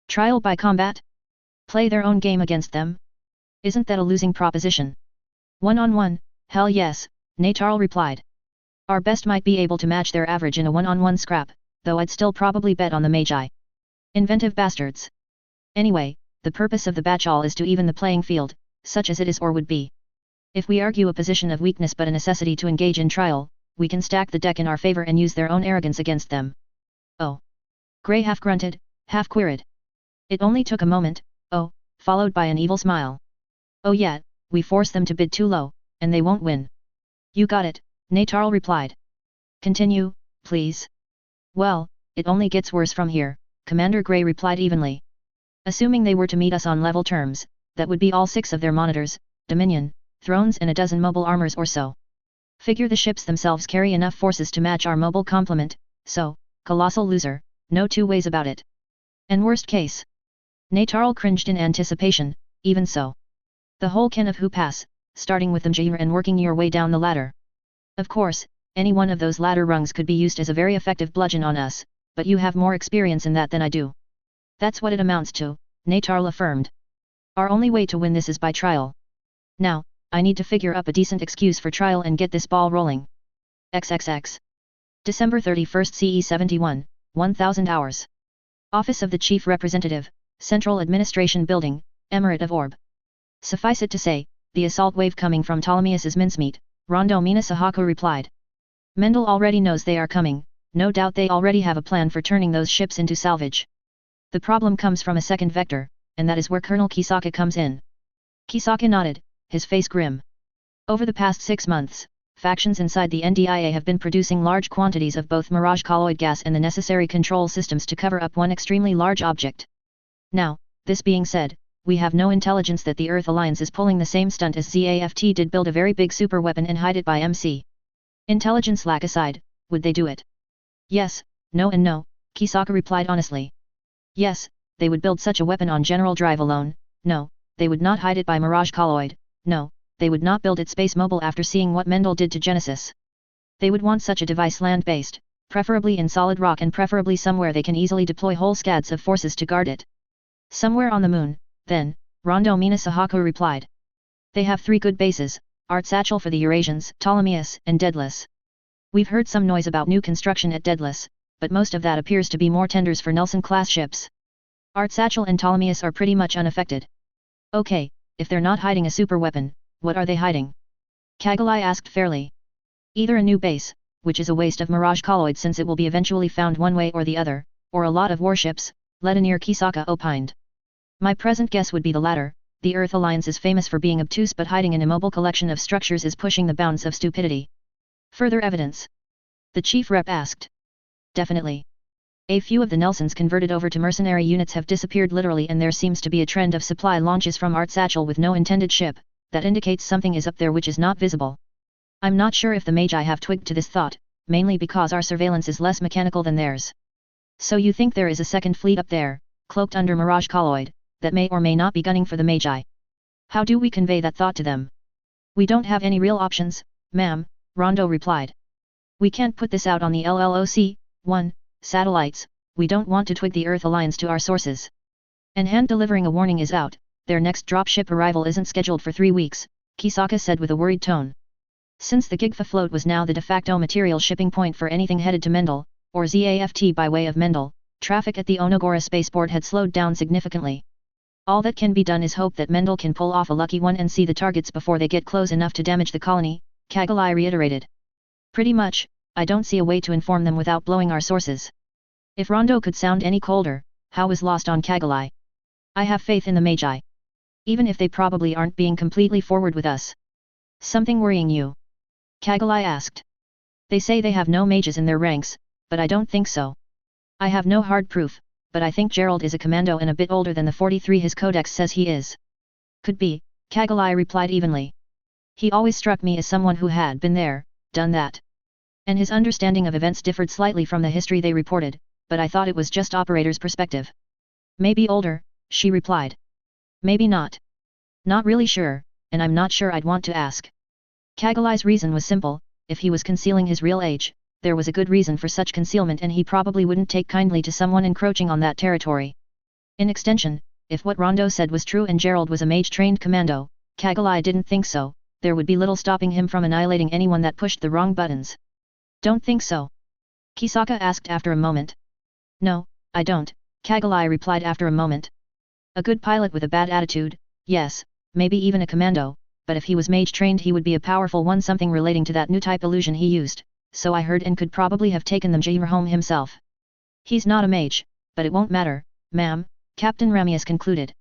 Trial by combat? Play their own game against them? Isn't that a losing proposition? One-on-one, hell yes, Natarl replied. Our best might be able to match their average in a one-on-one scrap, though I'd still probably bet on the Magi. Inventive bastards. Anyway, the purpose of the batchall is to even the playing field, such as it is or would be. If we argue a position of weakness but a necessity to engage in trial, we can stack the deck in our favor and use their own arrogance against them. Oh. Gray half grunted, half-queried. It only took a moment, oh, followed by an evil smile. Oh yeah, we force them to bid too low, and they won't win. You got it, Natarl replied. Continue, please. Well, it only gets worse from here, Commander Grey replied evenly. Assuming they were to meet us on level terms, that would be all 6 of their monitors, Dominion, thrones and a dozen mobile armors or so. Figure the ships themselves carry enough forces to match our mobile complement, so, colossal loser, no two ways about it. And worst case. Natarl cringed in anticipation, even so. The whole kin of who pass, starting with them Jair and working your way down the ladder. Of course, any one of those ladder rungs could be used as a very effective bludgeon on us, but you have more experience in that than I do. That's what it amounts to, Natarl affirmed. Our only way to win this is by trial. Now, I need to figure up a decent excuse for trial and get this ball rolling. XXX. December 31st CE 71, 1000 hours. Office of the Chief Representative, Central Administration Building, Emirate of Orb. Suffice it to say, the assault wave coming from Ptolemaeus's mincemeat, Rondo Mina Sahaku replied. Mendel already knows they are coming, no doubt they already have a plan for turning those ships into salvage. The problem comes from a second vector, and that is where Colonel Kisaka comes in. Kisaka nodded, his face grim. Over the past 6 months, factions inside the NDIA have been producing large quantities of both mirage colloid gas and the necessary control systems to cover up one extremely large object. Now, this being said, we have no intelligence that the Earth Alliance is pulling the same stunt as ZAFT did, build a very big superweapon and hide it by MC. Intelligence lack aside, would they do it? Yes, no and no, Kisaka replied honestly. Yes, they would build such a weapon on general drive alone, no, they would not hide it by mirage colloid, no, they would not build it space mobile after seeing what Mendel did to Genesis. They would want such a device land-based, preferably in solid rock and preferably somewhere they can easily deploy whole squads of forces to guard it. Somewhere on the moon, then, Rondo Mina Sahaku replied. They have 3 good bases, Art Satchel for the Eurasians, Ptolemaeus, and Daedalus. We've heard some noise about new construction at Daedalus, but most of that appears to be more tenders for Nelson-class ships. Art Satchel and Ptolemaeus are pretty much unaffected. Okay, if they're not hiding a superweapon, what are they hiding? Kagalai asked fairly. Either a new base, which is a waste of mirage colloid since it will be eventually found one way or the other, or a lot of warships, Ledinir Kisaka opined. My present guess would be the latter. The Earth Alliance is famous for being obtuse, but hiding an immobile collection of structures is pushing the bounds of stupidity. Further evidence? The chief rep asked. Definitely. A few of the Nelsons converted over to mercenary units have disappeared literally, and there seems to be a trend of supply launches from Art Satchel with no intended ship. That indicates something is up there which is not visible. I'm not sure if the Magi have twigged to this thought, mainly because our surveillance is less mechanical than theirs. So you think there is a second fleet up there, cloaked under mirage colloid, that may or may not be gunning for the Magi? How do we convey that thought to them? We don't have any real options, ma'am, Rondo replied. We can't put this out on the LLOC, satellites, we don't want to twig the Earth Alliance to our sources. And hand delivering a warning is out, their next dropship arrival isn't scheduled for 3 weeks, Kisaka said with a worried tone. Since the Gigfa float was now the de facto material shipping point for anything headed to Mendel, or ZAFT by way of Mendel, traffic at the Onogora spaceport had slowed down significantly. All that can be done is hope that Mendel can pull off a lucky one and see the targets before they get close enough to damage the colony, Kagalai reiterated. Pretty much, I don't see a way to inform them without blowing our sources. If Rondo could sound any colder, how was lost on Kagalai? I have faith in the Magi. Even if they probably aren't being completely forward with us. Something worrying you? Kagalai asked. They say they have no mages in their ranks, but I don't think so. I have no hard proof, but I think Gerald is a commando and a bit older than the 43 his codex says he is. Could be, Kagalai replied evenly. He always struck me as someone who had been there, done that. And his understanding of events differed slightly from the history they reported, but I thought it was just operator's perspective. Maybe older, she replied. Maybe not. Not really sure, and I'm not sure I'd want to ask. Kagalai's reason was simple: if he was concealing his real age, there was a good reason for such concealment, and he probably wouldn't take kindly to someone encroaching on that territory. In extension, if what Rondo said was true and Gerald was a mage-trained commando, Kagalai didn't think so, there would be little stopping him from annihilating anyone that pushed the wrong buttons. Don't think so? Kisaka asked after a moment. No, I don't, Kagalai replied after a moment. A good pilot with a bad attitude, yes, maybe even a commando, but if he was mage-trained he would be a powerful one, something relating to that new type illusion he used. So I heard, and could probably have taken them Jair home himself. He's not a mage, but it won't matter, Ma'am, Captain Ramius concluded.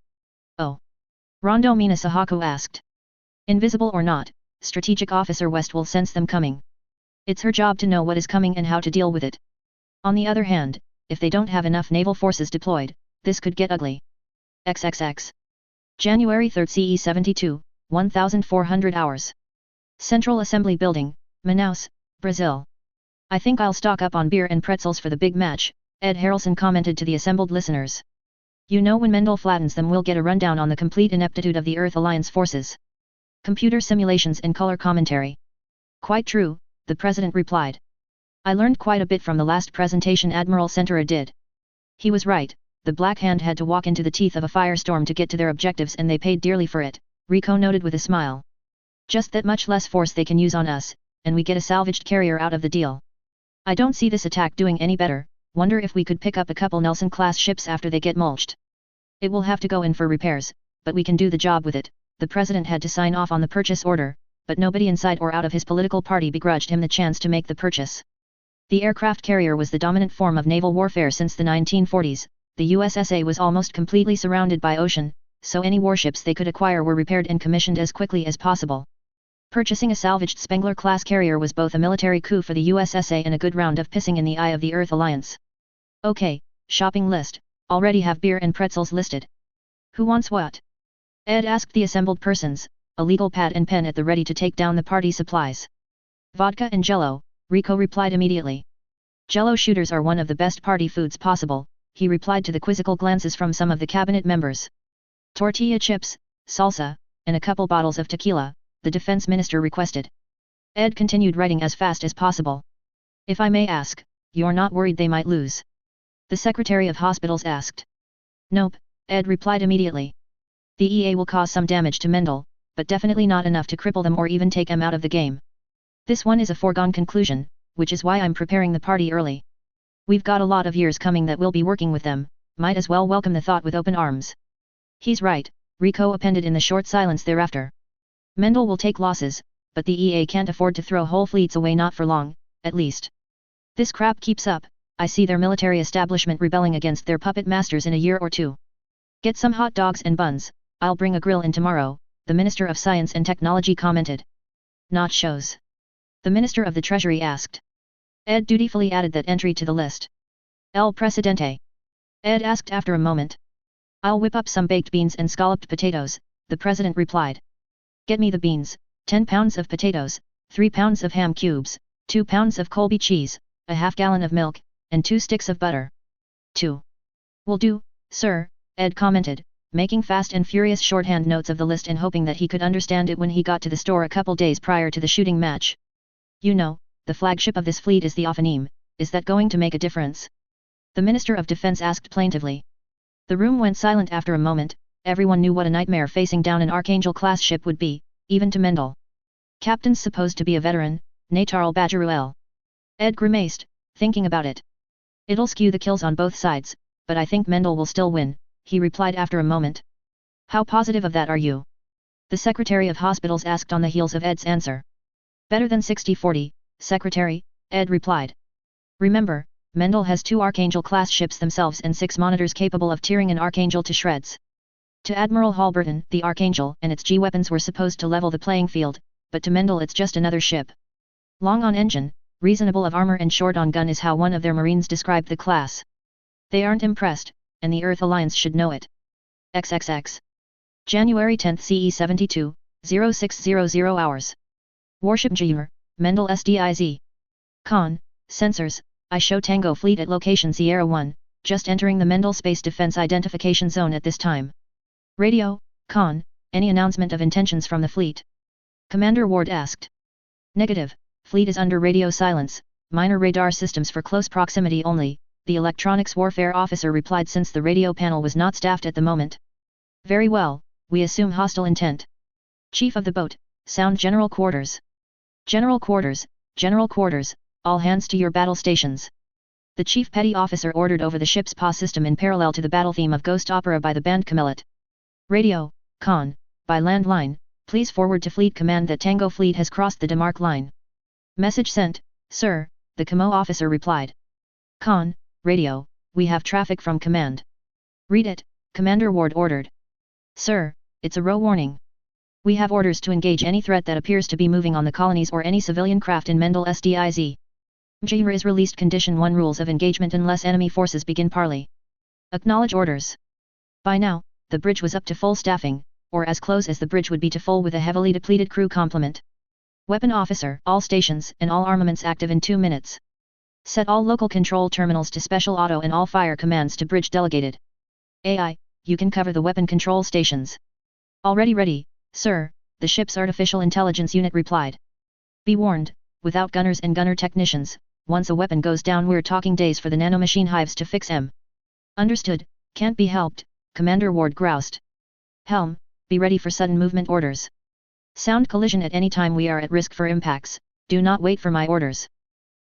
Oh. Rondo Mina Sahako asked. Invisible or not, Strategic Officer West will sense them coming. It's her job to know what is coming and how to deal with it. On the other hand, if they don't have enough naval forces deployed, this could get ugly. XXX. January 3, CE 72, 1400 hours. Central Assembly Building, Manaus, Brazil. I think I'll stock up on beer and pretzels for the big match, Ed Harrelson commented to the assembled listeners. You know when Mendel flattens them we'll get a rundown on the complete ineptitude of the Earth Alliance forces. Computer simulations and color commentary. Quite true, the President replied. I learned quite a bit from the last presentation Admiral Centura did. He was right, the Black Hand had to walk into the teeth of a firestorm to get to their objectives and they paid dearly for it, Rico noted with a smile. Just that much less force they can use on us, and we get a salvaged carrier out of the deal. I don't see this attack doing any better, wonder if we could pick up a couple Nelson-class ships after they get mulched. It will have to go in for repairs, but we can do the job with it. The President had to sign off on the purchase order, but nobody inside or out of his political party begrudged him the chance to make the purchase. The aircraft carrier was the dominant form of naval warfare since the 1940s, the USSA was almost completely surrounded by ocean, so any warships they could acquire were repaired and commissioned as quickly as possible. Purchasing a salvaged Spengler-class carrier was both a military coup for the USSA and a good round of pissing in the eye of the Earth Alliance. Okay, shopping list, already have beer and pretzels listed. Who wants what? Ed asked the assembled persons, a legal pad and pen at the ready to take down the party supplies. Vodka and Jello, Rico replied immediately. Jello shooters are one of the best party foods possible, he replied to the quizzical glances from some of the cabinet members. Tortilla chips, salsa, and a couple bottles of tequila, the defense minister requested. Ed continued writing as fast as possible. If I may ask, you're not worried they might lose? The Secretary of Hospitals asked. Nope, Ed replied immediately. The EA will cause some damage to Mendel, but definitely not enough to cripple them or even take them out of the game. This one is a foregone conclusion, which is why I'm preparing the party early. We've got a lot of years coming that we'll be working with them, might as well welcome the thought with open arms. He's right, Rico appended in the short silence thereafter. Mendel will take losses, but the EA can't afford to throw whole fleets away, not for long, at least. This crap keeps up, I see their military establishment rebelling against their puppet masters in a year or two. Get some hot dogs and buns, I'll bring a grill in tomorrow, the Minister of Science and Technology commented. Nachos. The Minister of the Treasury asked. Ed dutifully added that entry to the list. El Presidente. Ed asked after a moment. I'll whip up some baked beans and scalloped potatoes, the President replied. Get me the beans, 10 pounds of potatoes, 3 pounds of ham cubes, 2 pounds of Colby cheese, a half gallon of milk, and 2 sticks of butter. 2. Will do, sir, Ed commented, making fast and furious shorthand notes of the list and hoping that he could understand it when he got to the store a couple days prior to the shooting match. You know, the flagship of this fleet is the Ophanim, is that going to make a difference? The Minister of Defense asked plaintively. The room went silent after a moment, everyone knew what a nightmare facing down an Archangel-class ship would be, even to Mendel. Captain's supposed to be a veteran, Natarl Bajaruel. Ed grimaced, thinking about it. It'll skew the kills on both sides, but I think Mendel will still win, he replied after a moment. How positive of that are you? The Secretary of Hospitals asked on the heels of Ed's answer. Better than 60-40, Secretary, Ed replied. Remember, Mendel has 2 Archangel-class ships themselves and 6 monitors capable of tearing an Archangel to shreds. To Admiral Halberton, the Archangel and its G-weapons were supposed to level the playing field, but to Mendel it's just another ship. Long on engine, reasonable of armor and short on gun is how one of their Marines described the class. They aren't impressed, and the Earth Alliance should know it. XXX. January 10 CE 72, 0600 hours. Warship Jr, Mendel SDIZ. Con, sensors, I show Tango Fleet at location Sierra 1, just entering the Mendel Space Defense Identification Zone at this time. Radio, Con, any announcement of intentions from the fleet? Commander Ward asked. Negative, fleet is under radio silence, minor radar systems for close proximity only, the electronics warfare officer replied since the radio panel was not staffed at the moment. Very well, we assume hostile intent. Chief of the boat, sound General Quarters. General Quarters, General Quarters, all hands to your battle stations. The Chief Petty Officer ordered over the ship's PA system in parallel to the battle theme of Ghost Opera by the band Camelot. Radio, Con, by landline, please forward to Fleet Command that Tango Fleet has crossed the demarc line. Message sent, sir, the Camo officer replied. Con, radio, we have traffic from Command. Read it, Commander Ward ordered. Sir, it's a row warning. We have orders to engage any threat that appears to be moving on the colonies or any civilian craft in Mendel SDIZ. Mjr is released Condition 1 rules of engagement unless enemy forces begin parley. Acknowledge orders. By now, the bridge was up to full staffing, or as close as the bridge would be to full with a heavily depleted crew complement. Weapon officer, all stations and all armaments active in 2 minutes. Set all local control terminals to special auto and all fire commands to bridge delegated. AI, you can cover the weapon control stations. Already ready, sir, the ship's artificial intelligence unit replied. Be warned, without gunners and gunner technicians, once a weapon goes down we're talking days for the nanomachine hives to fix em. Understood, can't be helped, Commander Ward groused. Helm, be ready for sudden movement orders. Sound collision at any time we are at risk for impacts, do not wait for my orders.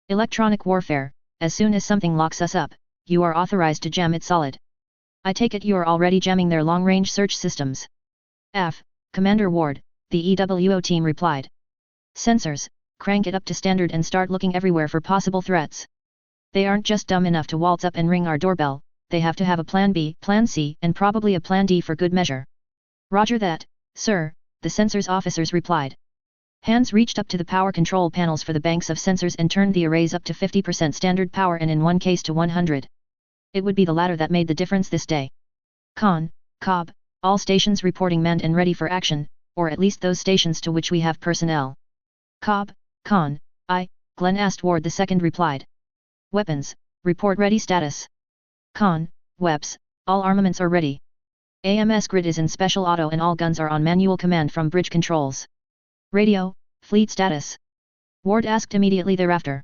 Electronic warfare, as soon as something locks us up, you are authorized to jam it solid. I take it you are already jamming their long-range search systems. Commander Ward, the EWO team replied. Sensors, crank it up to standard and start looking everywhere for possible threats. They aren't just dumb enough to waltz up and ring our doorbell, they have to have a plan B, plan C, and probably a plan D for good measure. Roger that, sir, the sensors officers replied. Hands reached up to the power control panels for the banks of sensors and turned the arrays up to 50% standard power and in one case to 100. It would be the latter that made the difference this day. Cobb, all stations reporting manned and ready for action, or at least those stations to which we have personnel. Cobb, Glenn asked Ward II replied. Weapons, report ready status. Weps, all armaments are ready. AMS grid is in special auto and all guns are on manual command from bridge controls. Radio, fleet status. Ward asked immediately thereafter.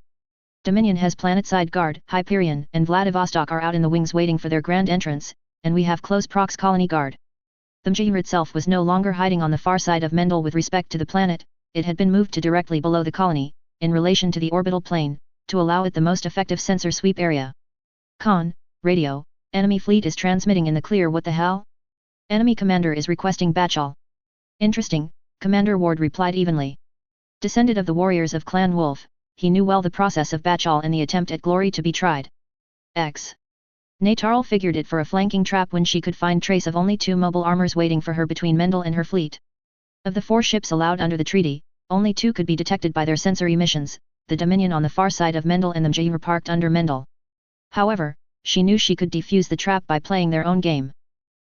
Dominion has planetside guard, Hyperion and Vladivostok are out in the wings waiting for their grand entrance, and we have close prox colony guard. The Mjr itself was no longer hiding on the far side of Mendel with respect to the planet, it had been moved to directly below the colony, in relation to the orbital plane, to allow it the most effective sensor sweep area. Radio, enemy fleet is transmitting in the clear. What the hell? Enemy commander is requesting Batchal. Interesting, Commander Ward replied evenly. Descended of the warriors of Clan Wolf, he knew well the process of Batchal and the attempt at glory to be tried. Natarl figured it for a flanking trap when she could find trace of only 2 mobile armors waiting for her between Mendel and her fleet. Of the 4 ships allowed under the treaty, only 2 could be detected by their sensor emissions, the Dominion on the far side of Mendel and the Mjr parked under Mendel. However, she knew she could defuse the trap by playing their own game.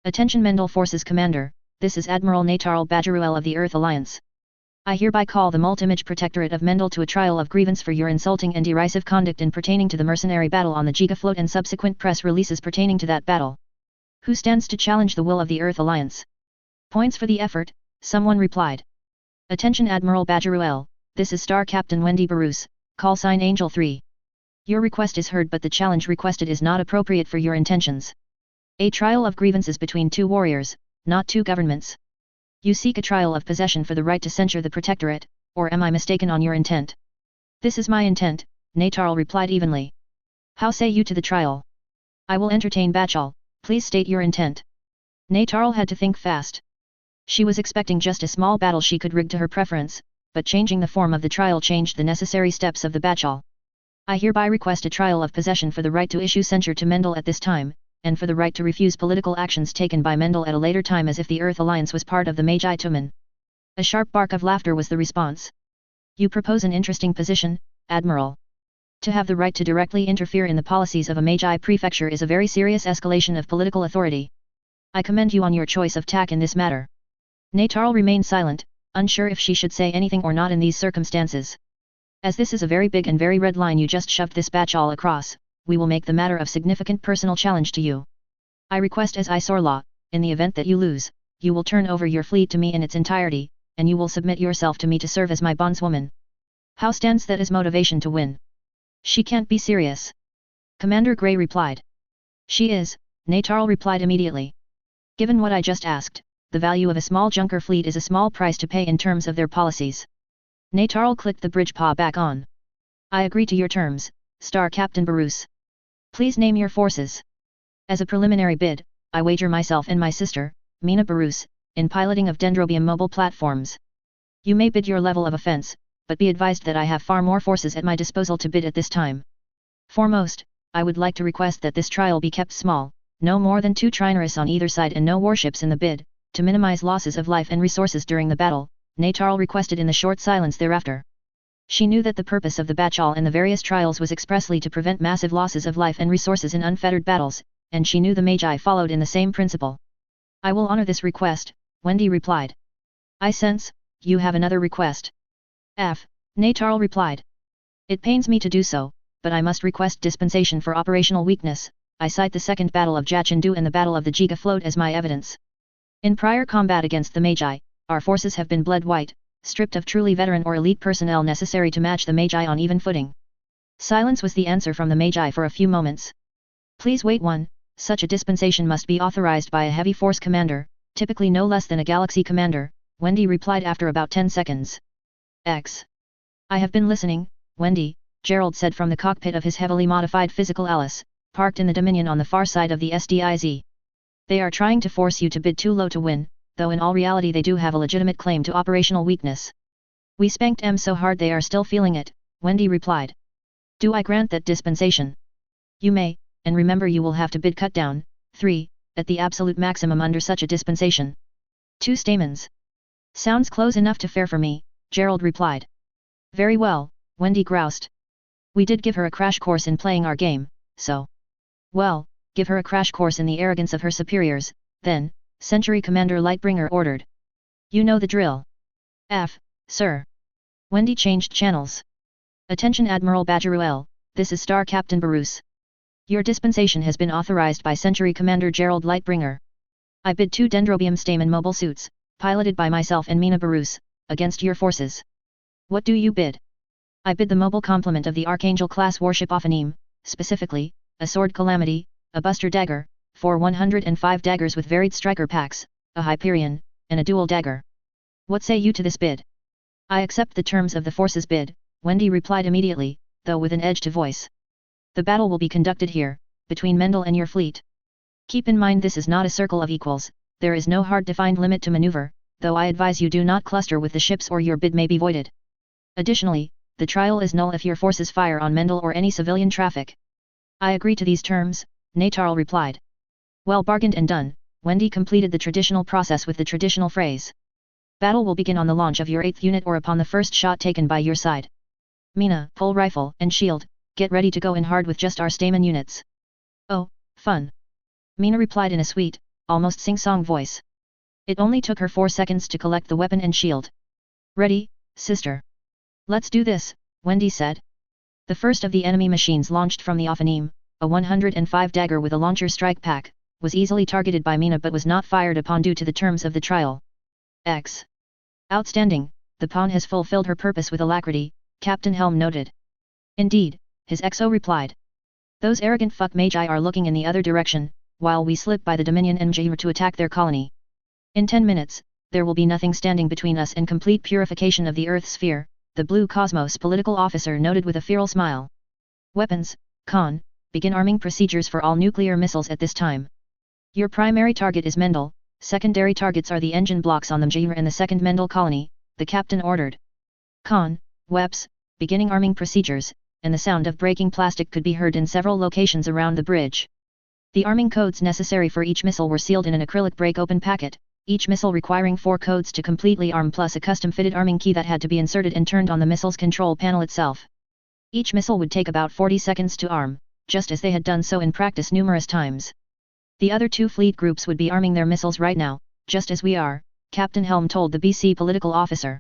Attention Mendel Forces Commander, this is Admiral Natarl Bajaruel of the Earth Alliance. I hereby call the Multimage Protectorate of Mendel to a trial of grievance for your insulting and derisive conduct in pertaining to the mercenary battle on the Gigafloat and subsequent press releases pertaining to that battle. Who stands to challenge the will of the Earth Alliance? Points for the effort, someone replied. Attention Admiral Bajaruel, this is Star Captain Wendy Barus, call sign Angel 3. Your request is heard but the challenge requested is not appropriate for your intentions. A trial of grievances between 2 warriors, not 2 governments. You seek a trial of possession for the right to censure the Protectorate, or am I mistaken on your intent? This is my intent, Natarl replied evenly. How say you to the trial? I will entertain Batchal, please state your intent. Natarl had to think fast. She was expecting just a small battle she could rig to her preference, but changing the form of the trial changed the necessary steps of the Batchal. I hereby request a trial of possession for the right to issue censure to Mendel at this time, and for the right to refuse political actions taken by Mendel at a later time as if the Earth Alliance was part of the Magi Tumen. A sharp bark of laughter was the response. You propose an interesting position, Admiral. To have the right to directly interfere in the policies of a Magi prefecture is a very serious escalation of political authority. I commend you on your choice of tack in this matter. Natarl remained silent, unsure if she should say anything or not in these circumstances. As this is a very big and very red line you just shoved this Batchal across, we will make the matter of significant personal challenge to you. I request as Isorlaw, in the event that you lose, you will turn over your fleet to me in its entirety, and you will submit yourself to me to serve as my bondswoman. How stands that as motivation to win? She can't be serious. Commander Gray replied. She is, Natarl replied immediately. Given what I just asked, the value of a small junker fleet is a small price to pay in terms of their policies. Natarl clicked the bridge paw back on. I agree to your terms, Star Captain Barus. Please name your forces. As a preliminary bid, I wager myself and my sister, Mina Barus, in piloting of Dendrobium mobile platforms. You may bid your level of offense, but be advised that I have far more forces at my disposal to bid at this time. Foremost, I would like to request that this trial be kept small, no more than 2 trinorists on either side and no warships in the bid, to minimize losses of life and resources during the battle, Natarl requested in the short silence thereafter. She knew that the purpose of the Batchal and the various trials was expressly to prevent massive losses of life and resources in unfettered battles, and she knew the Magi followed in the same principle. I will honor this request, Wendy replied. I sense, you have another request. Natarl replied. It pains me to do so, but I must request dispensation for operational weakness. I cite the Second Battle of Jachindu and the Battle of the Giga Float as my evidence. In prior combat against the Magi, our forces have been bled white, stripped of truly veteran or elite personnel necessary to match the Magi on even footing. Silence was the answer from the Magi for a few moments. Please wait. Such a dispensation must be authorized by a heavy force commander, typically no less than a galaxy commander, Wendy replied after about 10 seconds. I have been listening, Wendy, Gerald said from the cockpit of his heavily modified physical Alice, parked in the Dominion on the far side of the SDIZ. They are trying to force you to bid too low to win, though in all reality they do have a legitimate claim to operational weakness. We spanked them so hard they are still feeling it, Wendy replied. Do I grant that dispensation? You may, and remember you will have to bid cut down, 3, at the absolute maximum under such a dispensation. 2 stamens. Sounds close enough to fair for me, Gerald replied. Very well, Wendy groused. We did give her a crash course in playing our game, so. Well, give her a crash course in the arrogance of her superiors, then, Century Commander Lightbringer ordered. You know the drill. Sir. Wendy changed channels. Attention Admiral Badgeruel, this is Star Captain Barus. Your dispensation has been authorized by Century Commander Gerald Lightbringer. I bid 2 Dendrobium Stamen mobile suits, piloted by myself and Mina Barus, against your forces. What do you bid? I bid the mobile complement of the Archangel-class warship Ophanim, specifically, a Sword Calamity, a Buster Dagger, 4 105 daggers with varied striker packs, a Hyperion, and a dual dagger. What say you to this bid? I accept the terms of the force's bid, Wendy replied immediately, though with an edge to voice. The battle will be conducted here, between Mendel and your fleet. Keep in mind this is not a circle of equals, there is no hard defined limit to maneuver, though I advise you do not cluster with the ships or your bid may be voided. Additionally, the trial is null if your forces fire on Mendel or any civilian traffic. I agree to these terms, Natarl replied. Well bargained and done, Wendy completed the traditional process with the traditional phrase. Battle will begin on the launch of your 8th unit or upon the first shot taken by your side. Mina, pole rifle and shield, get ready to go in hard with just our Stamen units. Oh, fun. Mina replied in a sweet, almost sing-song voice. It only took her 4 seconds to collect the weapon and shield. Ready, sister. Let's do this, Wendy said. The first of the enemy machines launched from the Ophanim, a 105 dagger with a launcher strike pack, was easily targeted by Mina but was not fired upon due to the terms of the trial. Outstanding, the pawn has fulfilled her purpose with alacrity, Captain Helm noted. Indeed, his XO replied. Those arrogant fuck magi are looking in the other direction, while we slip by the Dominion and Mjir to attack their colony. In 10 minutes, there will be nothing standing between us and complete purification of the Earth sphere, the Blue Cosmos political officer noted with a feral smile. Weapons, Khan, begin arming procedures for all nuclear missiles at this time. Your primary target is Mendel, secondary targets are the engine blocks on the Mjir and the second Mendel colony, the captain ordered. Khan, Weps, beginning arming procedures, and the sound of breaking plastic could be heard in several locations around the bridge. The arming codes necessary for each missile were sealed in an acrylic break-open packet, each missile requiring 4 codes to completely arm plus a custom-fitted arming key that had to be inserted and turned on the missile's control panel itself. Each missile would take about 40 seconds to arm, just as they had done so in practice numerous times. The other 2 fleet groups would be arming their missiles right now, just as we are, Captain Helm told the BC political officer.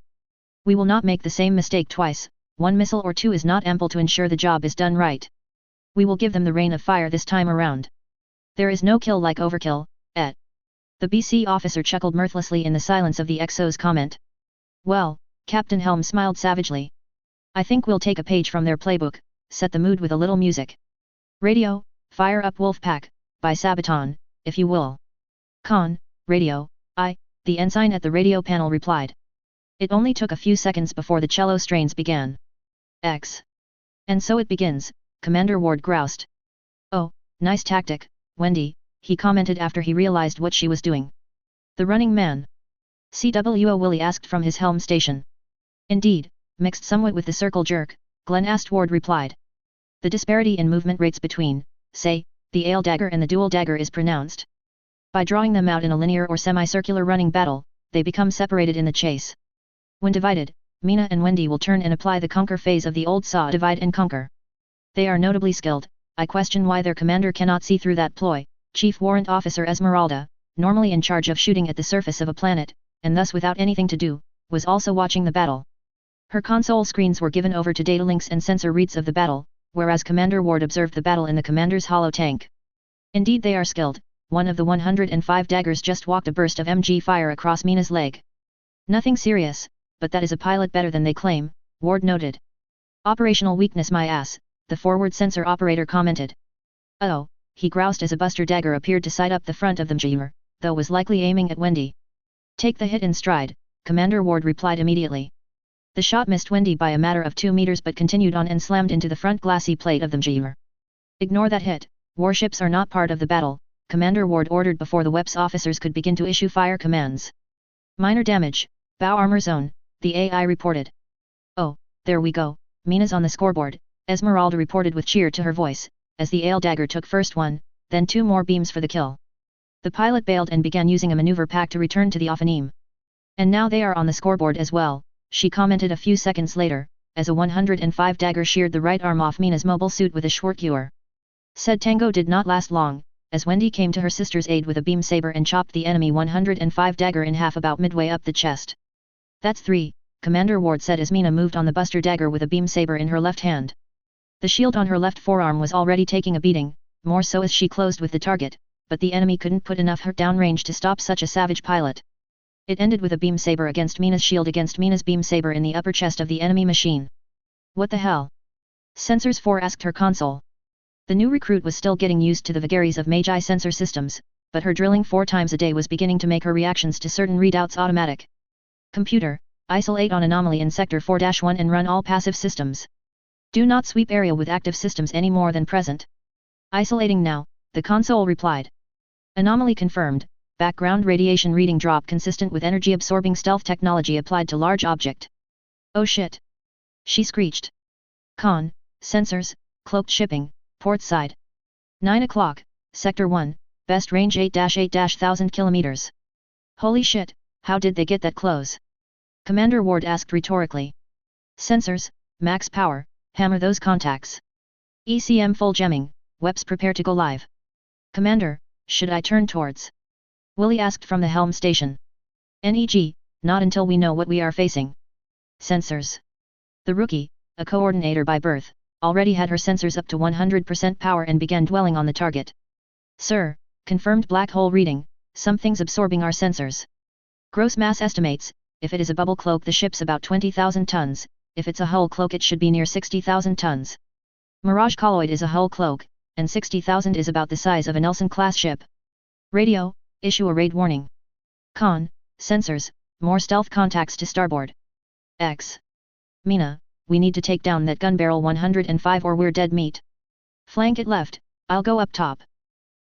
We will not make the same mistake twice, 1 missile or 2 is not ample to ensure the job is done right. We will give them the rain of fire this time around. There is no kill like overkill, The BC officer chuckled mirthlessly in the silence of the XO's comment. Well, Captain Helm smiled savagely. I think we'll take a page from their playbook, set the mood with a little music. Radio, fire up Wolfpack, by Sabaton, if you will. Khan, radio, the ensign at the radio panel replied. It only took a few seconds before the cello strains began. And so it begins, Commander Ward groused. Oh, nice tactic, Wendy, he commented after he realized what she was doing. The running man. CWO Willie asked from his helm station. Indeed, mixed somewhat with the circle jerk, Glenn asked Ward replied. The disparity in movement rates between, say, the the Ale dagger and the Dual dagger is pronounced. By drawing them out in a linear or semicircular running battle, they become separated in the chase. When divided, Mina and Wendy will turn and apply the conquer phase of the old saw divide and conquer. They are notably skilled. I question why their commander cannot see through that ploy. Chief Warrant Officer Esmeralda, normally in charge of shooting at the surface of a planet, and thus without anything to do, was also watching the battle. Her console screens were given over to data links and sensor reads of the battle, whereas Commander Ward observed the battle in the commander's hollow tank. Indeed they are skilled. One of the 105 daggers just walked a burst of MG fire across Mina's leg. Nothing serious, but that is a pilot better than they claim, Ward noted. Operational weakness my ass, the forward sensor operator commented. Oh, he groused as a buster dagger appeared to side up the front of the MG, though was likely aiming at Wendy. Take the hit in stride, Commander Ward replied immediately. The shot missed Wendy by a matter of 2 meters but continued on and slammed into the front glassy plate of the MG. Ignore that hit, warships are not part of the battle, Commander Ward ordered before the WEP's officers could begin to issue fire commands. Minor damage, bow armor zone, the AI reported. Oh, there we go, Mina's on the scoreboard, Esmeralda reported with cheer to her voice, as the Ale dagger took first one, then 2 more beams for the kill. The pilot bailed and began using a maneuver pack to return to the offensive. And now they are on the scoreboard as well, she commented a few seconds later, as a 105 dagger sheared the right arm off Mina's mobile suit with a short skewer. Said tango did not last long, as Wendy came to her sister's aid with a beam saber and chopped the enemy 105 dagger in half about midway up the chest. That's 3, Commander Ward said as Mina moved on the buster dagger with a beam saber in her left hand. The shield on her left forearm was already taking a beating, more so as she closed with the target, but the enemy couldn't put enough hurt downrange to stop such a savage pilot. It ended with a beam saber against Mina's shield against Mina's beam saber in the upper chest of the enemy machine. What the hell? Sensors 4 asked her console. The new recruit was still getting used to the vagaries of Magi sensor systems, but her drilling 4 times a day was beginning to make her reactions to certain readouts automatic. Computer, isolate on anomaly in Sector 4-1 and run all passive systems. Do not sweep area with active systems any more than present. Isolating now, the console replied. Anomaly confirmed, background radiation reading drop consistent with energy-absorbing stealth technology applied to large object. Oh shit! She screeched. Con, sensors, cloaked shipping, port side. 9 o'clock, Sector 1, best range 8-1000 kilometers. Holy shit, how did they get that close? Commander Ward asked rhetorically. Sensors, max power, hammer those contacts. ECM full gemming, WEPs prepare to go live. Commander, should I turn towards? Willie asked from the helm station. NEG, not until we know what we are facing. Sensors. The rookie, a coordinator by birth, already had her sensors up to 100% power and began dwelling on the target. Sir, confirmed black hole reading, something's absorbing our sensors. Gross mass estimates, if it is a bubble cloak the ship's about 20,000 tons, if it's a hull cloak it should be near 60,000 tons. Mirage colloid is a hull cloak, and 60,000 is about the size of a Nelson-class ship. Radio, issue a raid warning. Con, sensors, more stealth contacts to starboard. X. Mina, we need to take down that gun barrel 105 or we're dead meat. Flank it left, I'll go up top.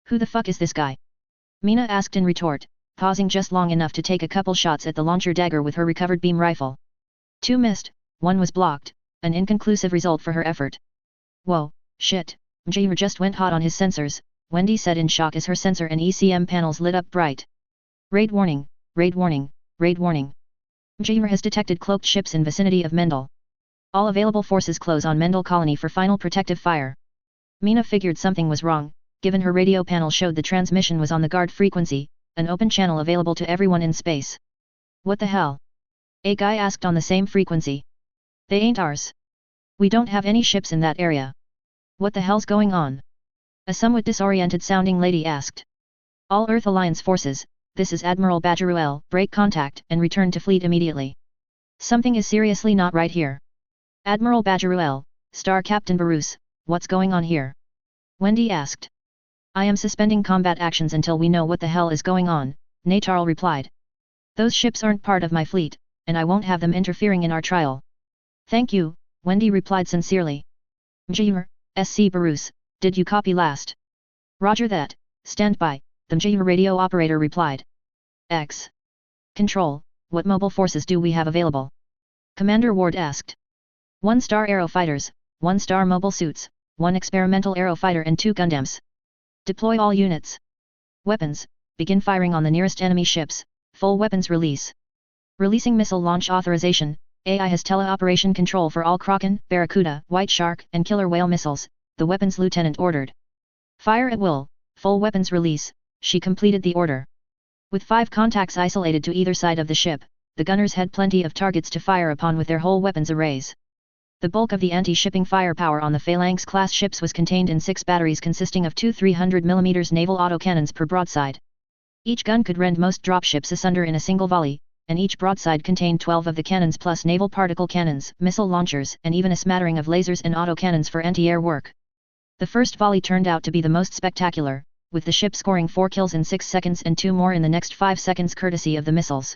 Who the fuck is this guy? Mina asked in retort, pausing just long enough to take a couple shots at the launcher dagger with her recovered beam rifle. 2 missed, 1 was blocked, an inconclusive result for her effort. Whoa, shit, Mjir just went hot on his sensors, Wendy said in shock as her sensor and ECM panels lit up bright. Raid warning, raid warning, raid warning. Mjir has detected cloaked ships in vicinity of Mendel. All available forces close on Mendel colony for final protective fire. Mina figured something was wrong, given her radio panel showed the transmission was on the guard frequency, an open channel available to everyone in space. What the hell? A guy asked on the same frequency. They ain't ours. We don't have any ships in that area. What the hell's going on? A somewhat disoriented sounding lady asked. All Earth Alliance forces, this is Admiral Bajaruel, break contact and return to fleet immediately. Something is seriously not right here. Admiral Bajaruel, Star Captain Barus, what's going on here? Wendy asked. I am suspending combat actions until we know what the hell is going on, Natarl replied. Those ships aren't part of my fleet, and I won't have them interfering in our trial. Thank you, Wendy replied sincerely. Mjir, SC Barus, did you copy last? Roger that, stand by, the Mjir radio operator replied. X. Control, what mobile forces do we have available? Commander Ward asked. 1 star aero fighters, 1 star mobile suits, 1 experimental aero fighter and 2 Gundams. Deploy all units. Weapons, begin firing on the nearest enemy ships, full weapons release. Releasing missile launch authorization, AI has teleoperation control for all Kraken, Barracuda, White Shark, and Killer Whale missiles, the weapons lieutenant ordered. Fire at will, full weapons release, she completed the order. With 5 contacts isolated to either side of the ship, the gunners had plenty of targets to fire upon with their whole weapons arrays. The bulk of the anti-shipping firepower on the Phalanx-class ships was contained in 6 batteries consisting of 2 300mm naval autocannons per broadside. Each gun could rend most dropships asunder in a single volley, and each broadside contained 12 of the cannons plus naval particle cannons, missile launchers, and even a smattering of lasers and autocannons for anti-air work. The first volley turned out to be the most spectacular, with the ship scoring 4 kills in 6 seconds and 2 more in the next 5 seconds courtesy of the missiles.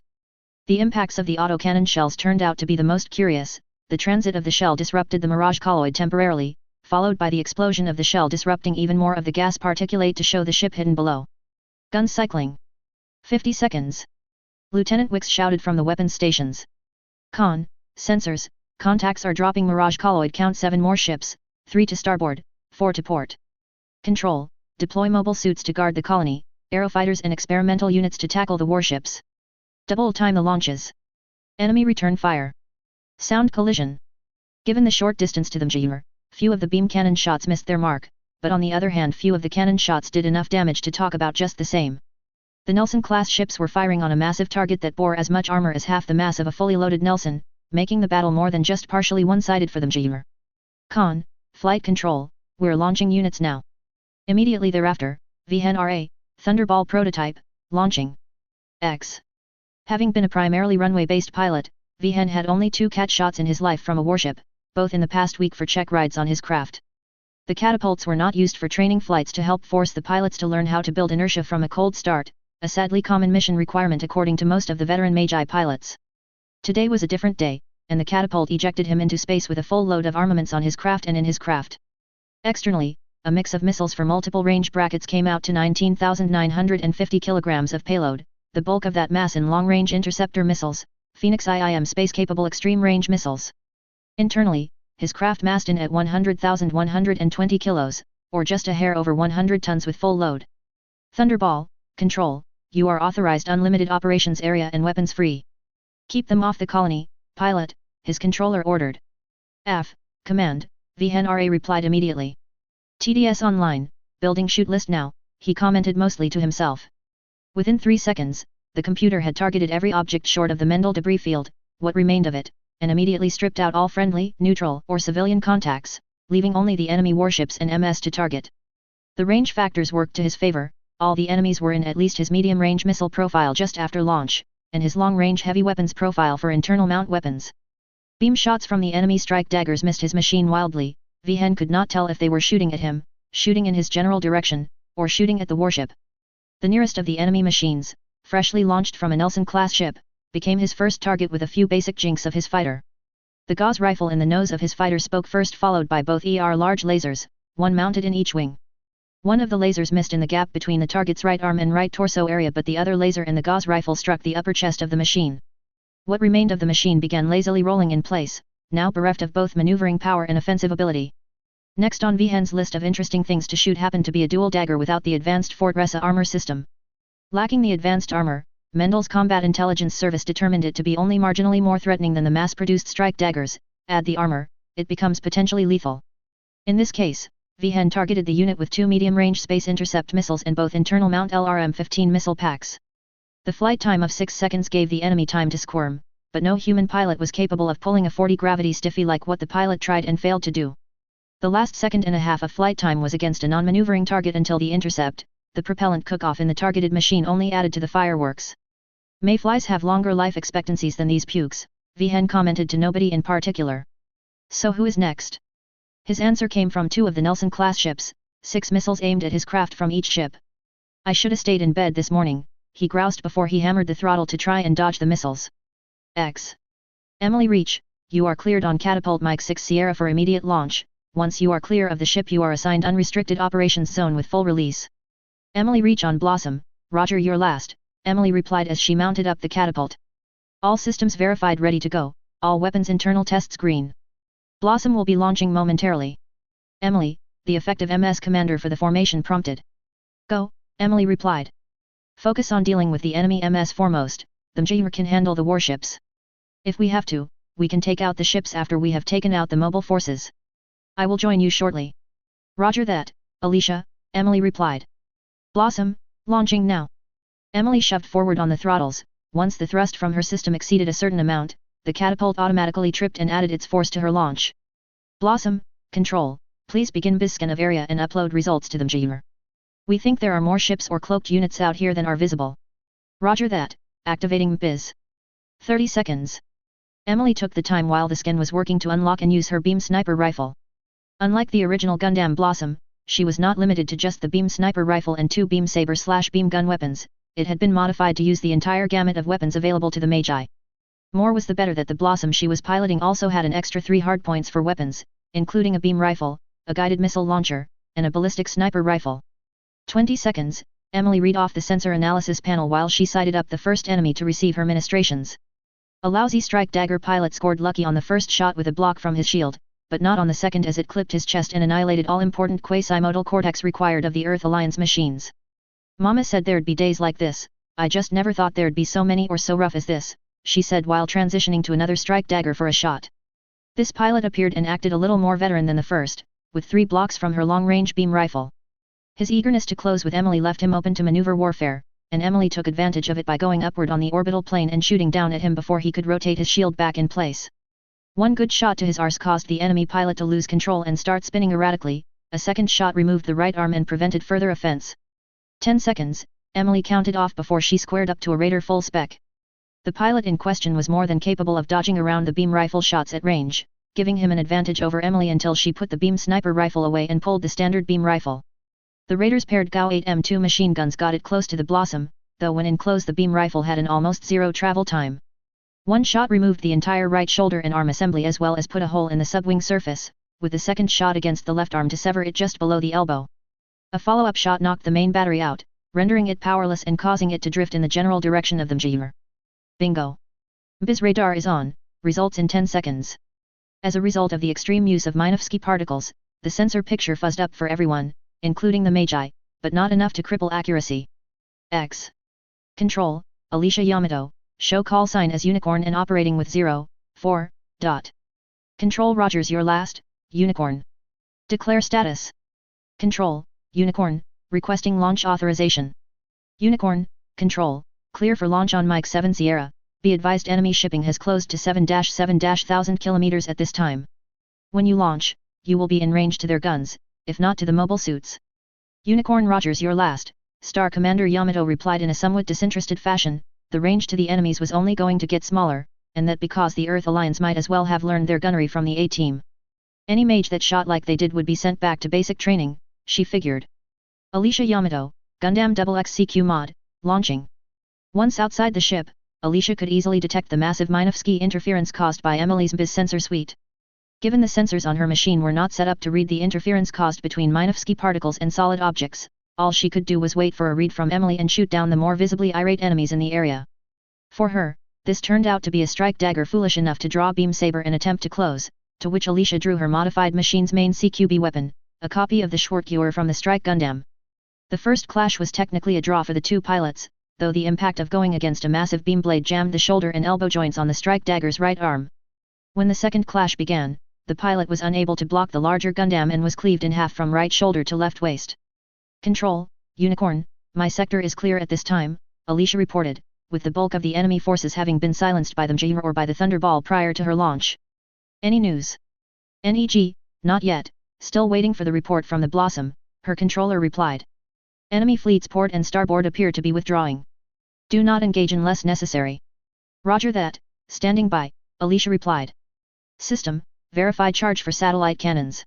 The impacts of the autocannon shells turned out to be the most curious. The transit of the shell disrupted the Mirage colloid temporarily, followed by the explosion of the shell disrupting even more of the gas particulate to show the ship hidden below. Gun cycling. 50 seconds. Lieutenant Wicks shouted from the weapons stations. Con, sensors, contacts are dropping Mirage colloid count 7 more ships, 3 to starboard, 4 to port. Control, deploy mobile suits to guard the colony, aerofighters and experimental units to tackle the warships. Double time the launches. Enemy return fire. Sound collision. Given the short distance to them, few of the beam cannon shots missed their mark, but on the other hand few of the cannon shots did enough damage to talk about just the same. The Nelson-class ships were firing on a massive target that bore as much armor as half the mass of a fully loaded Nelson, making the battle more than just partially one-sided for them. Con, flight control, we're launching units now. Immediately thereafter, VNRA, Thunderball prototype, launching. X. Having been a primarily runway-based pilot, Vihen had only 2 cat shots in his life from a warship, both in the past week for check rides on his craft. The catapults were not used for training flights to help force the pilots to learn how to build inertia from a cold start, a sadly common mission requirement according to most of the veteran Magi pilots. Today was a different day, and the catapult ejected him into space with a full load of armaments on his craft and in his craft. Externally, a mix of missiles for multiple range brackets came out to 19,950 kilograms of payload, the bulk of that mass in long-range interceptor missiles, Phoenix IIM space-capable extreme-range missiles. Internally, his craft massed in at 100,120 kilos, or just a hair over 100 tons with full load. Thunderball, control, you are authorized unlimited operations area and weapons free. Keep them off the colony, pilot, his controller ordered. F, command, VNRA replied immediately. TDS online, building shoot list now, he commented mostly to himself. Within 3 seconds, the computer had targeted every object short of the Mendel debris field, what remained of it, and immediately stripped out all friendly, neutral, or civilian contacts, leaving only the enemy warships and MS to target. The range factors worked to his favor, all the enemies were in at least his medium-range missile profile just after launch, and his long-range heavy weapons profile for internal mount weapons. Beam shots from the enemy strike daggers missed his machine wildly. Vihen could not tell if they were shooting at him, shooting in his general direction, or shooting at the warship. The nearest of the enemy machines, freshly launched from a Nelson-class ship, became his first target with a few basic jinks of his fighter. The gauze rifle in the nose of his fighter spoke first, followed by both large lasers, one mounted in each wing. One of the lasers missed in the gap between the target's right arm and right torso area, but the other laser in the gauze rifle struck the upper chest of the machine. What remained of the machine began lazily rolling in place, now bereft of both maneuvering power and offensive ability. Next on Vihen's list of interesting things to shoot happened to be a dual dagger without the advanced Fortressa armor system. Lacking the advanced armor, Mendel's Combat Intelligence Service determined it to be only marginally more threatening than the mass-produced strike daggers. Add the armor, it becomes potentially lethal. In this case, Vihen targeted the unit with 2 medium-range space intercept missiles and both internal mount LRM-15 missile packs. The flight time of 6 seconds gave the enemy time to squirm, but no human pilot was capable of pulling a 40 gravity stiffy like what the pilot tried and failed to do. The last second and a half of flight time was against a non-maneuvering target until the intercept. The propellant cook-off in the targeted machine only added to the fireworks. Mayflies have longer life expectancies than these pukes, Vihen commented to nobody in particular. So who is next? His answer came from 2 of the Nelson-class ships, 6 missiles aimed at his craft from each ship. I should have stayed in bed this morning, he groused before he hammered the throttle to try and dodge the missiles. X. Emily Reach, you are cleared on Catapult Mike 6 Sierra for immediate launch. Once you are clear of the ship you are assigned unrestricted operations zone with full release. Emily Reach on Blossom, Roger, you're last, Emily replied as she mounted up the catapult. All systems verified, ready to go, all weapons internal tests green. Blossom will be launching momentarily. Emily, the effective MS commander for the formation, prompted. Go, Emily replied. Focus on dealing with the enemy MS foremost, the Mjir can handle the warships. If we have to, we can take out the ships after we have taken out the mobile forces. I will join you shortly. Roger that, Alicia, Emily replied. Blossom, launching now. Emily shoved forward on the throttles. Once the thrust from her system exceeded a certain amount, the catapult automatically tripped and added its force to her launch. Blossom, control, please begin BizScan of area and upload results to the Mjir. We think there are more ships or cloaked units out here than are visible. Roger that, activating Biz. 30 seconds. Emily took the time while the scan was working to unlock and use her beam sniper rifle. Unlike the original Gundam Blossom, she was not limited to just the beam sniper rifle and 2 beam saber/beam gun weapons, it had been modified to use the entire gamut of weapons available to the Magi. More was the better that the Blossom she was piloting also had an extra 3 hardpoints for weapons, including a beam rifle, a guided missile launcher, and a ballistic sniper rifle. 20 seconds, Emily read off the sensor analysis panel while she sighted up the first enemy to receive her ministrations. A lousy strike dagger pilot scored lucky on the first shot with a block from his shield, but not on the second as it clipped his chest and annihilated all important quasi-modal cortex required of the Earth Alliance machines. Mama said there'd be days like this, I just never thought there'd be so many or so rough as this, she said while transitioning to another strike dagger for a shot. This pilot appeared and acted a little more veteran than the first, with 3 blocks from her long-range beam rifle. His eagerness to close with Emily left him open to maneuver warfare, and Emily took advantage of it by going upward on the orbital plane and shooting down at him before he could rotate his shield back in place. One good shot to his arse caused the enemy pilot to lose control and start spinning erratically, a second shot removed the right arm and prevented further offense. 10 seconds, Emily counted off before she squared up to a Raider full spec. The pilot in question was more than capable of dodging around the beam rifle shots at range, giving him an advantage over Emily until she put the beam sniper rifle away and pulled the standard beam rifle. The Raiders paired GAU-8M2 machine guns got it close to the Blossom, though when in close the beam rifle had an almost zero travel time. One shot removed the entire right shoulder and arm assembly as well as put a hole in the subwing surface, with the second shot against the left arm to sever it just below the elbow. A follow-up shot knocked the main battery out, rendering it powerless and causing it to drift in the general direction of the Mjir. Bingo! Biz radar is on, results in 10 seconds. As a result of the extreme use of Minovsky particles, the sensor picture fuzzed up for everyone, including the Magi, but not enough to cripple accuracy. X. Control, Alicia Yamato, show call sign as Unicorn and operating with 0, 4. Control Rogers your last, Unicorn. Declare status. Control, Unicorn, requesting launch authorization. Unicorn, Control, clear for launch on Mike 7 Sierra, be advised enemy shipping has closed to 7-7,000 kilometers at this time. When you launch, you will be in range to their guns, if not to the mobile suits. Unicorn Rogers your last, Star Commander Yamato replied in a somewhat disinterested fashion, the range to the enemies was only going to get smaller, and that because the Earth Alliance might as well have learned their gunnery from the A-Team. Any mage that shot like they did would be sent back to basic training, she figured. Alicia Yamato, Gundam XXCQ mod, launching. Once outside the ship, Alicia could easily detect the massive Minovsky interference caused by Emily's Biz sensor suite. Given the sensors on her machine were not set up to read the interference caused between Minovsky particles and solid objects, all she could do was wait for a read from Emily and shoot down the more visibly irate enemies in the area. For her, this turned out to be a strike dagger foolish enough to draw beam saber and attempt to close, to which Alicia drew her modified machine's main CQB weapon, a copy of the Schwarzkeuer from the Strike Gundam. The first clash was technically a draw for the two pilots, though the impact of going against a massive beam blade jammed the shoulder and elbow joints on the strike dagger's right arm. When the second clash began, the pilot was unable to block the larger Gundam and was cleaved in half from right shoulder to left waist. Control, Unicorn, my sector is clear at this time, Alicia reported, with the bulk of the enemy forces having been silenced by the Mjir or by the Thunderball prior to her launch. Any news? NEG, not yet, still waiting for the report from the Blossom, her controller replied. Enemy fleet's port and starboard appear to be withdrawing. Do not engage unless necessary. Roger that, standing by, Alicia replied. System, verify charge for satellite cannons.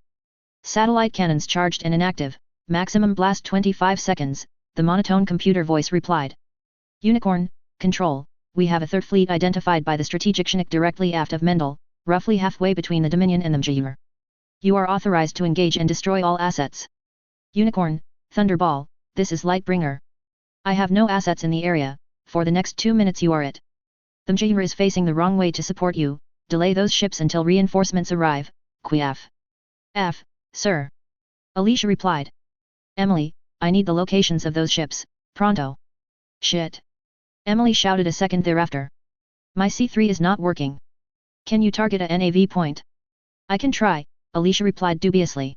Satellite cannons charged and inactive, maximum blast 25 seconds, the monotone computer voice replied. Unicorn, Control, we have a third fleet identified by the strategic Chinook directly aft of Mendel, roughly halfway between the Dominion and the Mjir. You are authorized to engage and destroy all assets. Unicorn, Thunderball, this is Lightbringer. I have no assets in the area, for the next 2 minutes you are it. The Mjir is facing the wrong way to support you, delay those ships until reinforcements arrive, Quiaf. F, sir. Alicia replied. Emily, I need the locations of those ships, pronto. Shit. Emily shouted a second thereafter. My C3 is not working. Can you target a NAV point? I can try, Alicia replied dubiously.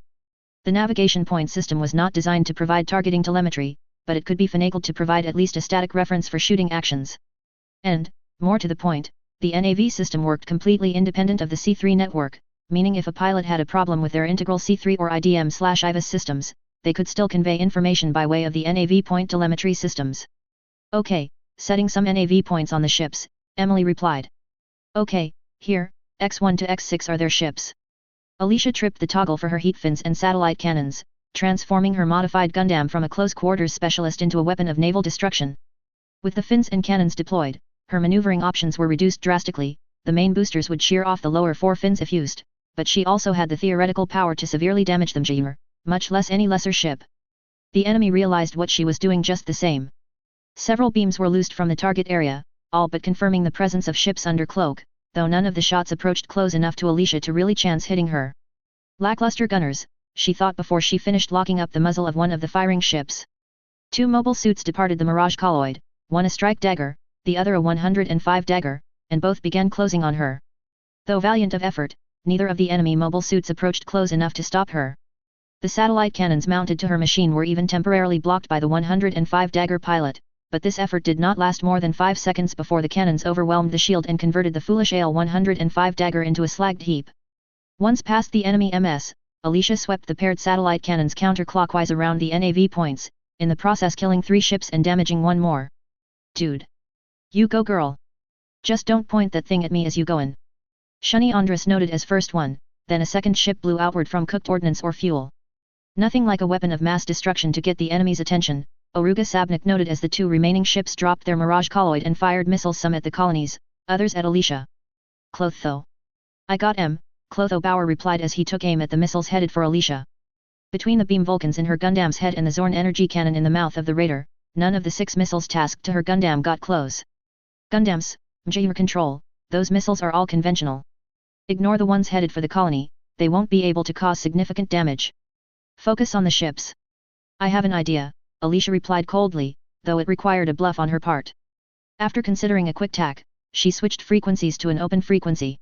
The navigation point system was not designed to provide targeting telemetry, but it could be finagled to provide at least a static reference for shooting actions. And, more to the point, the NAV system worked completely independent of the C3 network, meaning if a pilot had a problem with their integral C3 or IDM/IVAS systems, they could still convey information by way of the NAV point telemetry systems. Okay, setting some NAV points on the ships, Emily replied. Okay, here, X1 to X6 are their ships. Alicia tripped the toggle for her heat fins and satellite cannons, transforming her modified Gundam from a close-quarters specialist into a weapon of naval destruction. With the fins and cannons deployed, her maneuvering options were reduced drastically. The main boosters would shear off the lower 4 fins if used, but she also had the theoretical power to severely damage them, much less any lesser ship. The enemy realized what she was doing just the same. Several beams were loosed from the target area, all but confirming the presence of ships under cloak, though none of the shots approached close enough to Alicia to really chance hitting her. Lackluster gunners, she thought before she finished locking up the muzzle of one of the firing ships. 2 mobile suits departed the Mirage colloid, one a strike dagger, the other a 105 dagger, and both began closing on her. Though valiant of effort, neither of the enemy mobile suits approached close enough to stop her. The satellite cannons mounted to her machine were even temporarily blocked by the 105 dagger pilot, but this effort did not last more than 5 seconds before the cannons overwhelmed the shield and converted the foolish AL-105 dagger into a slagged heap. Once past the enemy MS, Alicia swept the paired satellite cannons counterclockwise around the NAV points, in the process killing 3 ships and damaging 1 more. Dude. You go girl. Just don't point that thing at me as you goin'. Shunny Andres noted as first one, then a second ship blew outward from cooked ordnance or fuel. Nothing like a weapon of mass destruction to get the enemy's attention, Oruga Sabnik noted as the 2 remaining ships dropped their Mirage colloid and fired missiles, some at the colonies, others at Alicia. Clotho. I got M, Clotho Bauer replied as he took aim at the missiles headed for Alicia. Between the beam Vulcans in her Gundam's head and the Zorn energy cannon in the mouth of the raider, none of the 6 missiles tasked to her Gundam got close. Gundams, MJR control, those missiles are all conventional. Ignore the ones headed for the colony, they won't be able to cause significant damage. Focus on the ships. I have an idea, Alicia replied coldly, though it required a bluff on her part. After considering a quick tack, she switched frequencies to an open frequency.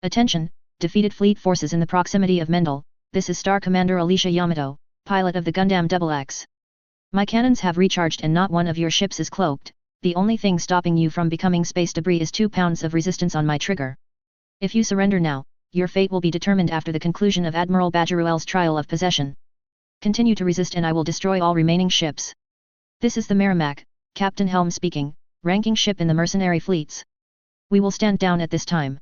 Attention, defeated fleet forces in the proximity of Mendel, this is Star Commander Alicia Yamato, pilot of the Gundam XX. My cannons have recharged and not one of your ships is cloaked, the only thing stopping you from becoming space debris is 2 pounds of resistance on my trigger. If you surrender now, your fate will be determined after the conclusion of Admiral Bajaruel's trial of possession. Continue to resist and I will destroy all remaining ships. This is the Merrimack, Captain Helm speaking, ranking ship in the mercenary fleets. We will stand down at this time.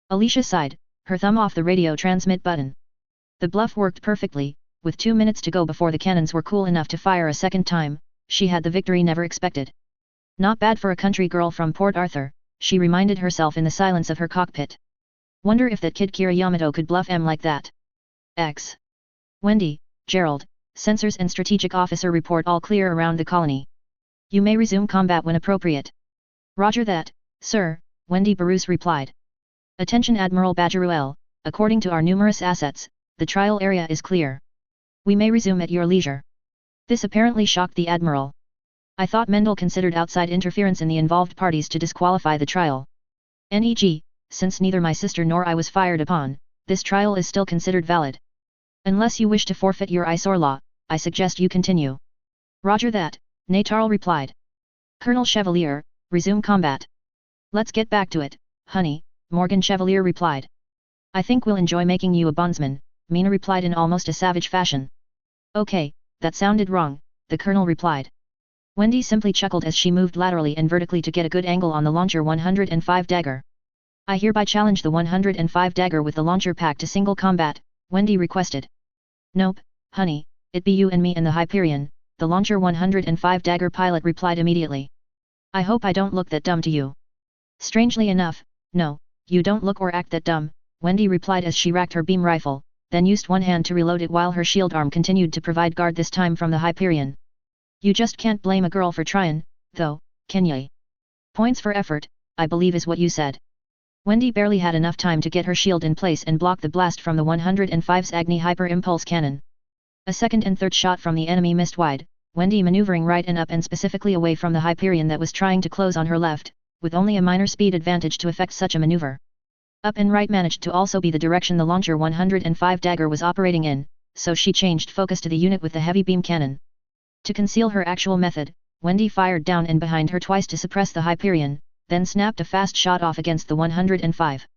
Alicia sighed, her thumb off the radio transmit button. The bluff worked perfectly, with 2 minutes to go before the cannons were cool enough to fire a second time, she had the victory never expected. Not bad for a country girl from Port Arthur, she reminded herself in the silence of her cockpit. Wonder if that kid Kira Yamato could bluff M like that. X. Wendy, Gerald, Sensors and Strategic Officer report all clear around the colony. You may resume combat when appropriate. Roger that, sir, Wendy Barus replied. Attention Admiral Bajaruel, according to our numerous assets, the trial area is clear. We may resume at your leisure. This apparently shocked the Admiral. I thought Mendel considered outside interference in the involved parties to disqualify the trial. NEG, since neither my sister nor I was fired upon, this trial is still considered valid. Unless you wish to forfeit your ISOR law, I suggest you continue. Roger that, Natarl replied. Colonel Chevalier, resume combat. Let's get back to it, honey, Morgan Chevalier replied. I think we'll enjoy making you a bondsman, Mina replied in almost a savage fashion. Okay, that sounded wrong, the colonel replied. Wendy simply chuckled as she moved laterally and vertically to get a good angle on the launcher 105 dagger. I hereby challenge the 105 dagger with the launcher pack to single combat, Wendy requested. Nope, honey, it be you and me and the Hyperion, the launcher 105 dagger pilot replied immediately. I hope I don't look that dumb to you. Strangely enough, no, you don't look or act that dumb, Wendy replied as she racked her beam rifle, then used one hand to reload it while her shield arm continued to provide guard this time from the Hyperion. You just can't blame a girl for tryin', though, can ye? Points for effort, I believe is what you said. Wendy barely had enough time to get her shield in place and block the blast from the 105's Agni Hyper Impulse Cannon. A second and third shot from the enemy missed wide, Wendy maneuvering right and up and specifically away from the Hyperion that was trying to close on her left, with only a minor speed advantage to effect such a maneuver. Up and right managed to also be the direction the launcher 105 dagger was operating in, so she changed focus to the unit with the heavy beam cannon. To conceal her actual method, Wendy fired down and behind her twice to suppress the Hyperion, then snapped a fast shot off against the 105.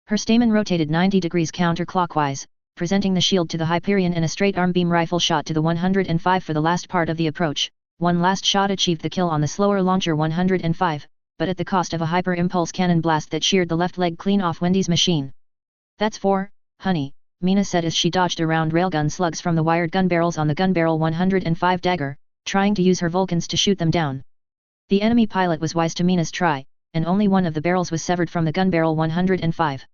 Her stamen rotated 90 degrees counterclockwise, presenting the shield to the Hyperion and a straight arm beam rifle shot to the 105 for the last part of the approach. One last shot achieved the kill on the slower launcher 105, but at the cost of a hyper-impulse cannon blast that sheared the left leg clean off Wendy's machine. "That's 4, honey," Mina said as she dodged around railgun slugs from the wired gun barrels on the gun barrel 105 dagger, trying to use her Vulcans to shoot them down. The enemy pilot was wise to Mina's try, and only one of the barrels was severed from the gun barrel 105.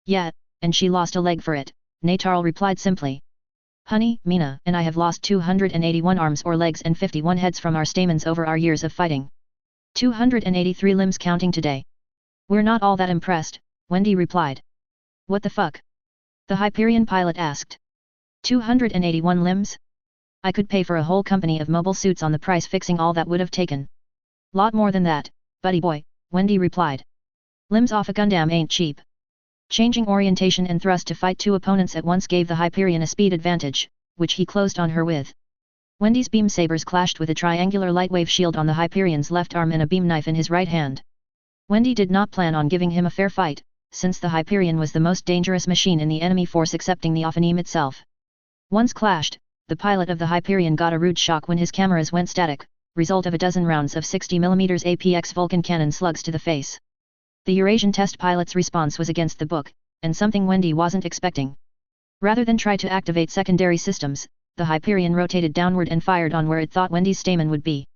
"Yeah, and she lost a leg for it," Natarl replied simply. "Honey, Mina and I have lost 281 arms or legs and 51 heads from our stamens over our years of fighting. 283 limbs counting today. We're not all that impressed," Wendy replied. "What the fuck?" the Hyperion pilot asked. 281 limbs? I could pay for a whole company of mobile suits on the price fixing all that would have taken. "Lot more than that, buddy boy," Wendy replied. "Limbs off a Gundam ain't cheap." Changing orientation and thrust to fight two opponents at once gave the Hyperion a speed advantage, which he closed on her with. Wendy's beam sabers clashed with a triangular lightwave shield on the Hyperion's left arm and a beam knife in his right hand. Wendy did not plan on giving him a fair fight, since the Hyperion was the most dangerous machine in the enemy force excepting the Ophanim itself. Once clashed, the pilot of the Hyperion got a rude shock when his cameras went static, result of a dozen rounds of 60mm APX Vulcan cannon slugs to the face. The Eurasian test pilot's response was against the book, and something Wendy wasn't expecting. Rather than try to activate secondary systems, the Hyperion rotated downward and fired on where it thought Wendy's stamen would be.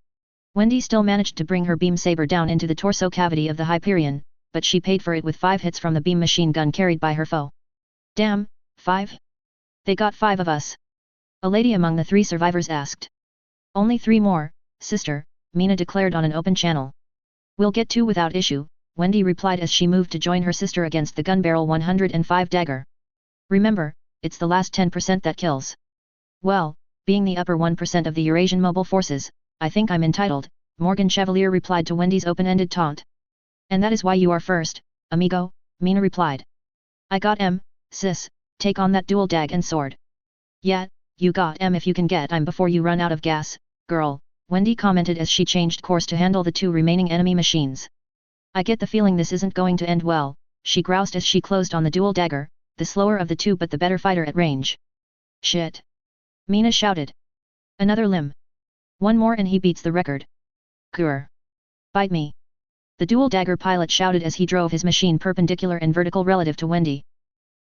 Wendy still managed to bring her beam saber down into the torso cavity of the Hyperion, but she paid for it with 5 hits from the beam machine gun carried by her foe. "Damn, 5? They got 5 of us?" a lady among the 3 survivors asked. "Only 3 more, sister," Mina declared on an open channel. "We'll get 2 without issue," Wendy replied as she moved to join her sister against the gun barrel 105 dagger. "Remember, it's the last 10% that kills." "Well, being the upper 1% of the Eurasian mobile forces, I think I'm entitled," Morgan Chevalier replied to Wendy's open-ended taunt. "And that is why you are first, amigo," Mina replied. "I got M, sis, take on that dual dag and sword." "Yeah, you got M if you can get I'm before you run out of gas, girl," Wendy commented as she changed course to handle the 2 remaining enemy machines. "I get the feeling this isn't going to end well," she groused as she closed on the dual dagger, the slower of the 2 but the better fighter at range. "Shit!" Mina shouted. "Another limb. 1 more and he beats the record. Grr. Bite me." The dual dagger pilot shouted as he drove his machine perpendicular and vertical relative to Wendy.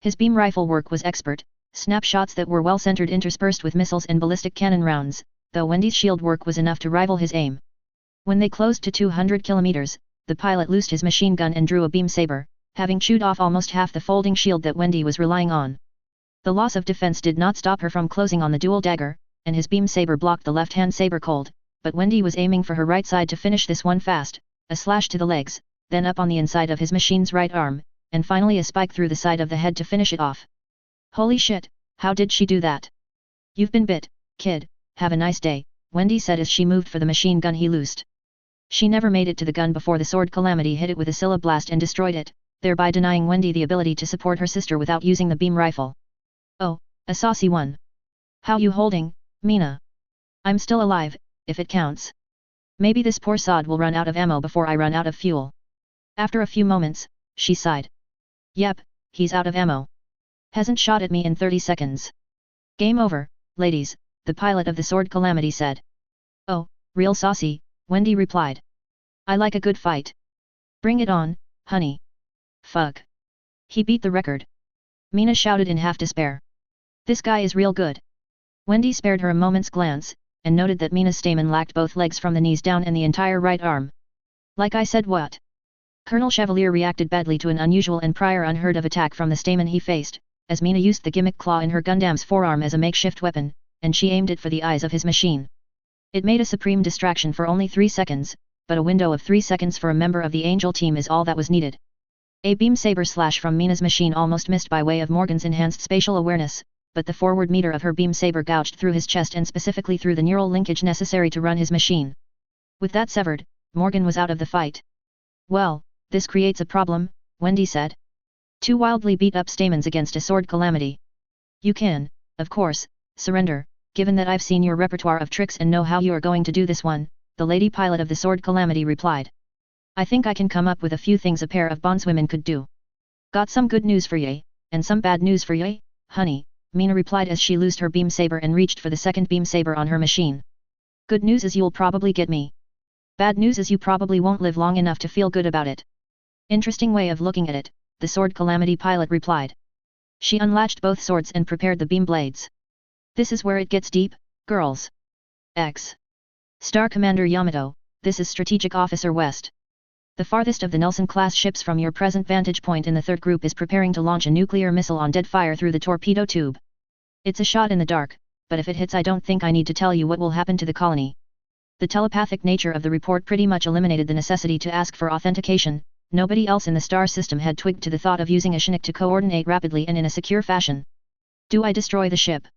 His beam rifle work was expert, snapshots that were well centered interspersed with missiles and ballistic cannon rounds, though Wendy's shield work was enough to rival his aim. When they closed to 200 kilometers, the pilot loosed his machine gun and drew a beam saber, having chewed off almost half the folding shield that Wendy was relying on. The loss of defense did not stop her from closing on the dual dagger, and his beam saber blocked the left-hand saber cold, but Wendy was aiming for her right side to finish this one fast, a slash to the legs, then up on the inside of his machine's right arm, and finally a spike through the side of the head to finish it off. "Holy shit, how did she do that?" "You've been bit, kid, have a nice day," Wendy said as she moved for the machine gun he loosed. She never made it to the gun before the sword Calamity hit it with a Scylla blast and destroyed it, thereby denying Wendy the ability to support her sister without using the beam rifle. "Oh, a saucy one. How you holding, Mina?" "I'm still alive, if it counts. Maybe this poor sod will run out of ammo before I run out of fuel." After a few moments, she sighed. "Yep, he's out of ammo. Hasn't shot at me in 30 seconds. Game over, ladies," the pilot of the sword Calamity said. "Oh, real saucy," Wendy replied. "I like a good fight. Bring it on, honey." "Fuck. He beat the record." Mina shouted in half despair. "This guy is real good." Wendy spared her a moment's glance, and noted that Mina's stamen lacked both legs from the knees down and the entire right arm. "Like I said, what?" Colonel Chevalier reacted badly to an unusual and prior unheard of attack from the stamen he faced, as Mina used the gimmick claw in her Gundam's forearm as a makeshift weapon, and she aimed it for the eyes of his machine. It made a supreme distraction for only 3 seconds, but a window of 3 seconds for a member of the Angel team is all that was needed. A beam saber slash from Mina's machine almost missed by way of Morgan's enhanced spatial awareness, but the forward meter of her beam saber gouged through his chest and specifically through the neural linkage necessary to run his machine. With that severed, Morgan was out of the fight. Well, this creates a problem, Wendy said. Two wildly beat-up stamens against a sword calamity. You can, of course, surrender, given that I've seen your repertoire of tricks and know how you are going to do this one, the lady pilot of the sword calamity replied. I think I can come up with a few things a pair of bondswomen could do. Got some good news for ye, and some bad news for ye, honey, Mina replied as she loosed her beam saber and reached for the second beam saber on her machine. Good news is you'll probably get me. Bad news is you probably won't live long enough to feel good about it. Interesting way of looking at it, the sword calamity pilot replied. She unlatched both swords and prepared the beam blades. This is where it gets deep, girls. X. Star Commander Yamato, this is Strategic Officer West. The farthest of the Nelson-class ships from your present vantage point in the third group is preparing to launch a nuclear missile on dead fire through the torpedo tube. It's a shot in the dark, but if it hits I don't think I need to tell you what will happen to the colony. The telepathic nature of the report pretty much eliminated the necessity to ask for authentication. Nobody else in the star system had twigged to the thought of using a Chinook to coordinate rapidly and in a secure fashion. Do I destroy the ship?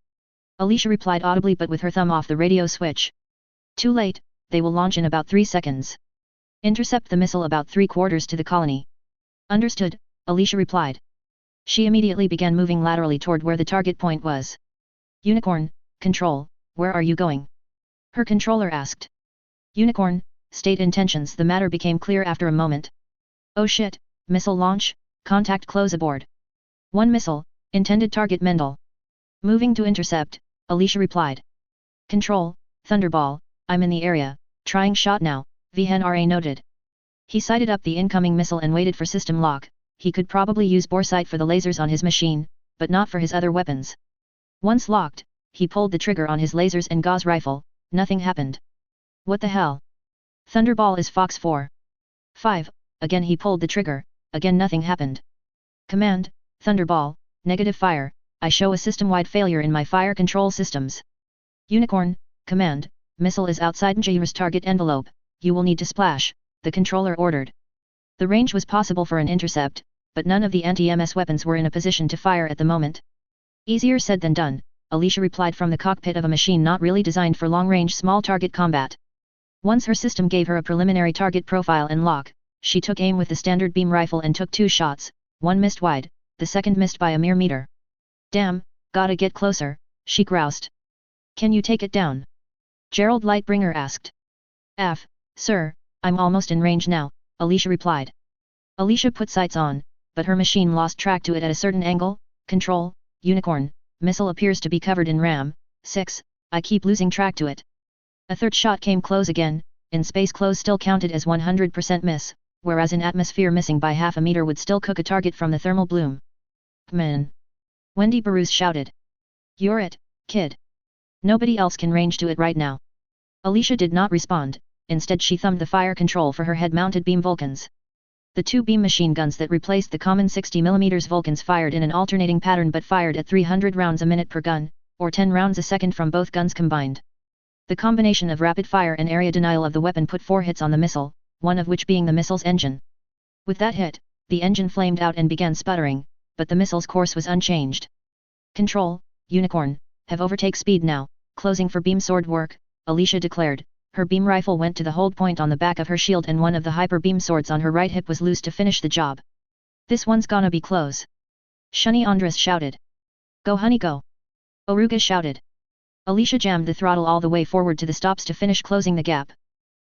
Alicia replied audibly but with her thumb off the radio switch. Too late, they will launch in about 3 seconds. Intercept the missile about 3/4 to the colony. Understood, Alicia replied. She immediately began moving laterally toward where the target point was. Unicorn, control, where are you going? Her controller asked. Unicorn, state intentions. The matter became clear after a moment. Oh shit, missile launch, contact close aboard. One missile, intended target Mendel. Moving to intercept, Alicia replied. Control, Thunderball, I'm in the area, trying shot now, VNRA noted. He sighted up the incoming missile and waited for system lock. He could probably use boresight for the lasers on his machine, but not for his other weapons. Once locked, he pulled the trigger on his lasers and gauze rifle. Nothing happened. What the hell? Thunderball is Fox 4. 5, again he pulled the trigger, again nothing happened. Command, Thunderball, negative fire, I show a system-wide failure in my fire control systems. Unicorn, command, missile is outside Njir's target envelope, you will need to splash, the controller ordered. The range was possible for an intercept, but none of the anti-MS weapons were in a position to fire at the moment. Easier said than done, Alicia replied from the cockpit of a machine not really designed for long-range small target combat. Once her system gave her a preliminary target profile and lock, she took aim with the standard beam rifle and took 2 shots, one missed wide, the second missed by a mere meter. Damn, gotta get closer, she groused. Can you take it down? Gerald Lightbringer asked. Sir, I'm almost in range now, Alicia replied. Alicia put sights on, but her machine lost track to it at a certain angle. Control, Unicorn, missile appears to be covered in RAM. 6, I keep losing track to it. A third shot came close again. In space close still counted as 100% miss, whereas in atmosphere missing by half a meter would still cook a target from the thermal bloom. Man! Wendy Barus shouted. You're it, kid. Nobody else can range to it right now. Alicia did not respond, instead she thumbed the fire control for her head-mounted beam Vulcans. The 2 beam machine guns that replaced the common 60mm Vulcans fired in an alternating pattern but fired at 300 rounds a minute per gun, or 10 rounds a second from both guns combined. The combination of rapid fire and area denial of the weapon put 4 hits on the missile, one of which being the missile's engine. With that hit, the engine flamed out and began sputtering, but the missile's course was unchanged. Control, Unicorn, have overtake speed now, closing for beam sword work, Alicia declared. Her beam rifle went to the hold point on the back of her shield and one of the hyper beam swords on her right hip was loose to finish the job. This one's gonna be close. Shunny Andres shouted. Go honey go. Oruga shouted. Alicia jammed the throttle all the way forward to the stops to finish closing the gap.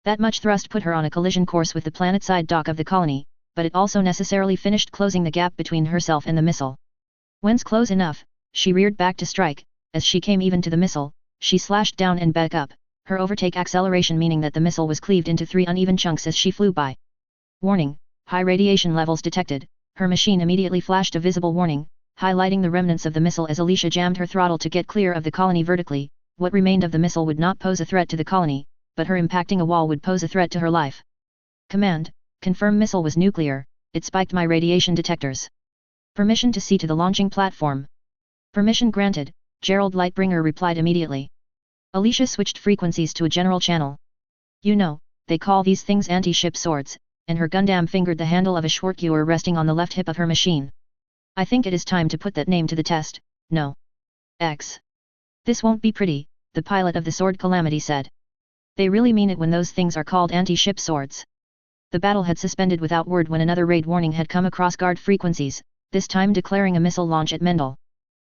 That much thrust put her on a collision course with the planetside dock of the colony, but it also necessarily finished closing the gap between herself and the missile. When's close enough, she reared back to strike. As she came even to the missile, she slashed down and back up, her overtake acceleration meaning that the missile was cleaved into 3 uneven chunks as she flew by. Warning, high radiation levels detected. Her machine immediately flashed a visible warning, highlighting the remnants of the missile as Alicia jammed her throttle to get clear of the colony vertically. What remained of the missile would not pose a threat to the colony, but her impacting a wall would pose a threat to her life. Command, confirm missile was nuclear, it spiked my radiation detectors. Permission to see to the launching platform. Permission granted, Gerald Lightbringer replied immediately. Alicia switched frequencies to a general channel. You know, they call these things anti-ship swords, and her Gundam fingered the handle of a Schwartgewehr resting on the left hip of her machine. I think it is time to put that name to the test. No. X. This won't be pretty, the pilot of the Sword Calamity said. They really mean it when those things are called anti-ship swords. The battle had suspended without word when another raid warning had come across guard frequencies, this time declaring a missile launch at Mendel.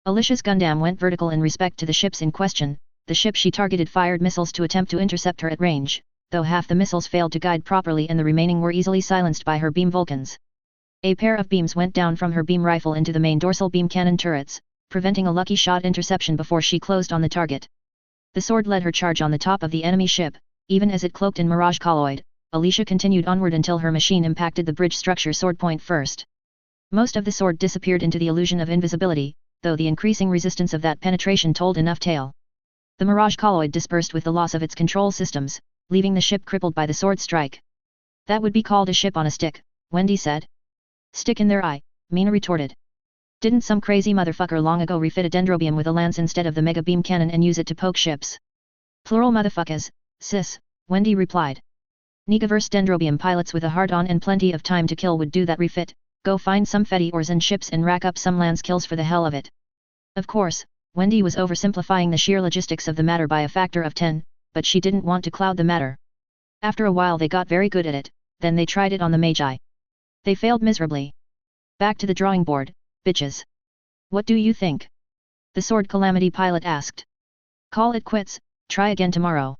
Alicia's Gundam went vertical in respect to the ships in question. The ship she targeted fired missiles to attempt to intercept her at range, though half the missiles failed to guide properly and the remaining were easily silenced by her beam Vulcans. A pair of beams went down from her beam rifle into the main dorsal beam cannon turrets, preventing a lucky shot interception before she closed on the target. The sword led her charge on the top of the enemy ship, even as it cloaked in mirage colloid. Alicia continued onward until her machine impacted the bridge structure sword point first. Most of the sword disappeared into the illusion of invisibility, though the increasing resistance of that penetration told enough tale. The mirage colloid dispersed with the loss of its control systems, leaving the ship crippled by the sword strike. That would be called a ship on a stick, Wendy said. Stick in their eye, Mina retorted. Didn't some crazy motherfucker long ago refit a dendrobium with a lance instead of the mega beam cannon and use it to poke ships? Plural motherfuckers, sis, Wendy replied. Negaverse dendrobium pilots with a heart on and plenty of time to kill would do that refit, go find some fetty ores and ships and rack up some lance kills for the hell of it. Of course, Wendy was oversimplifying the sheer logistics of the matter by a factor of 10, but she didn't want to cloud the matter. After a while they got very good at it, then they tried it on the Magi. They failed miserably. Back to the drawing board, bitches. What do you think? The Sword Calamity pilot asked. Call it quits, try again tomorrow.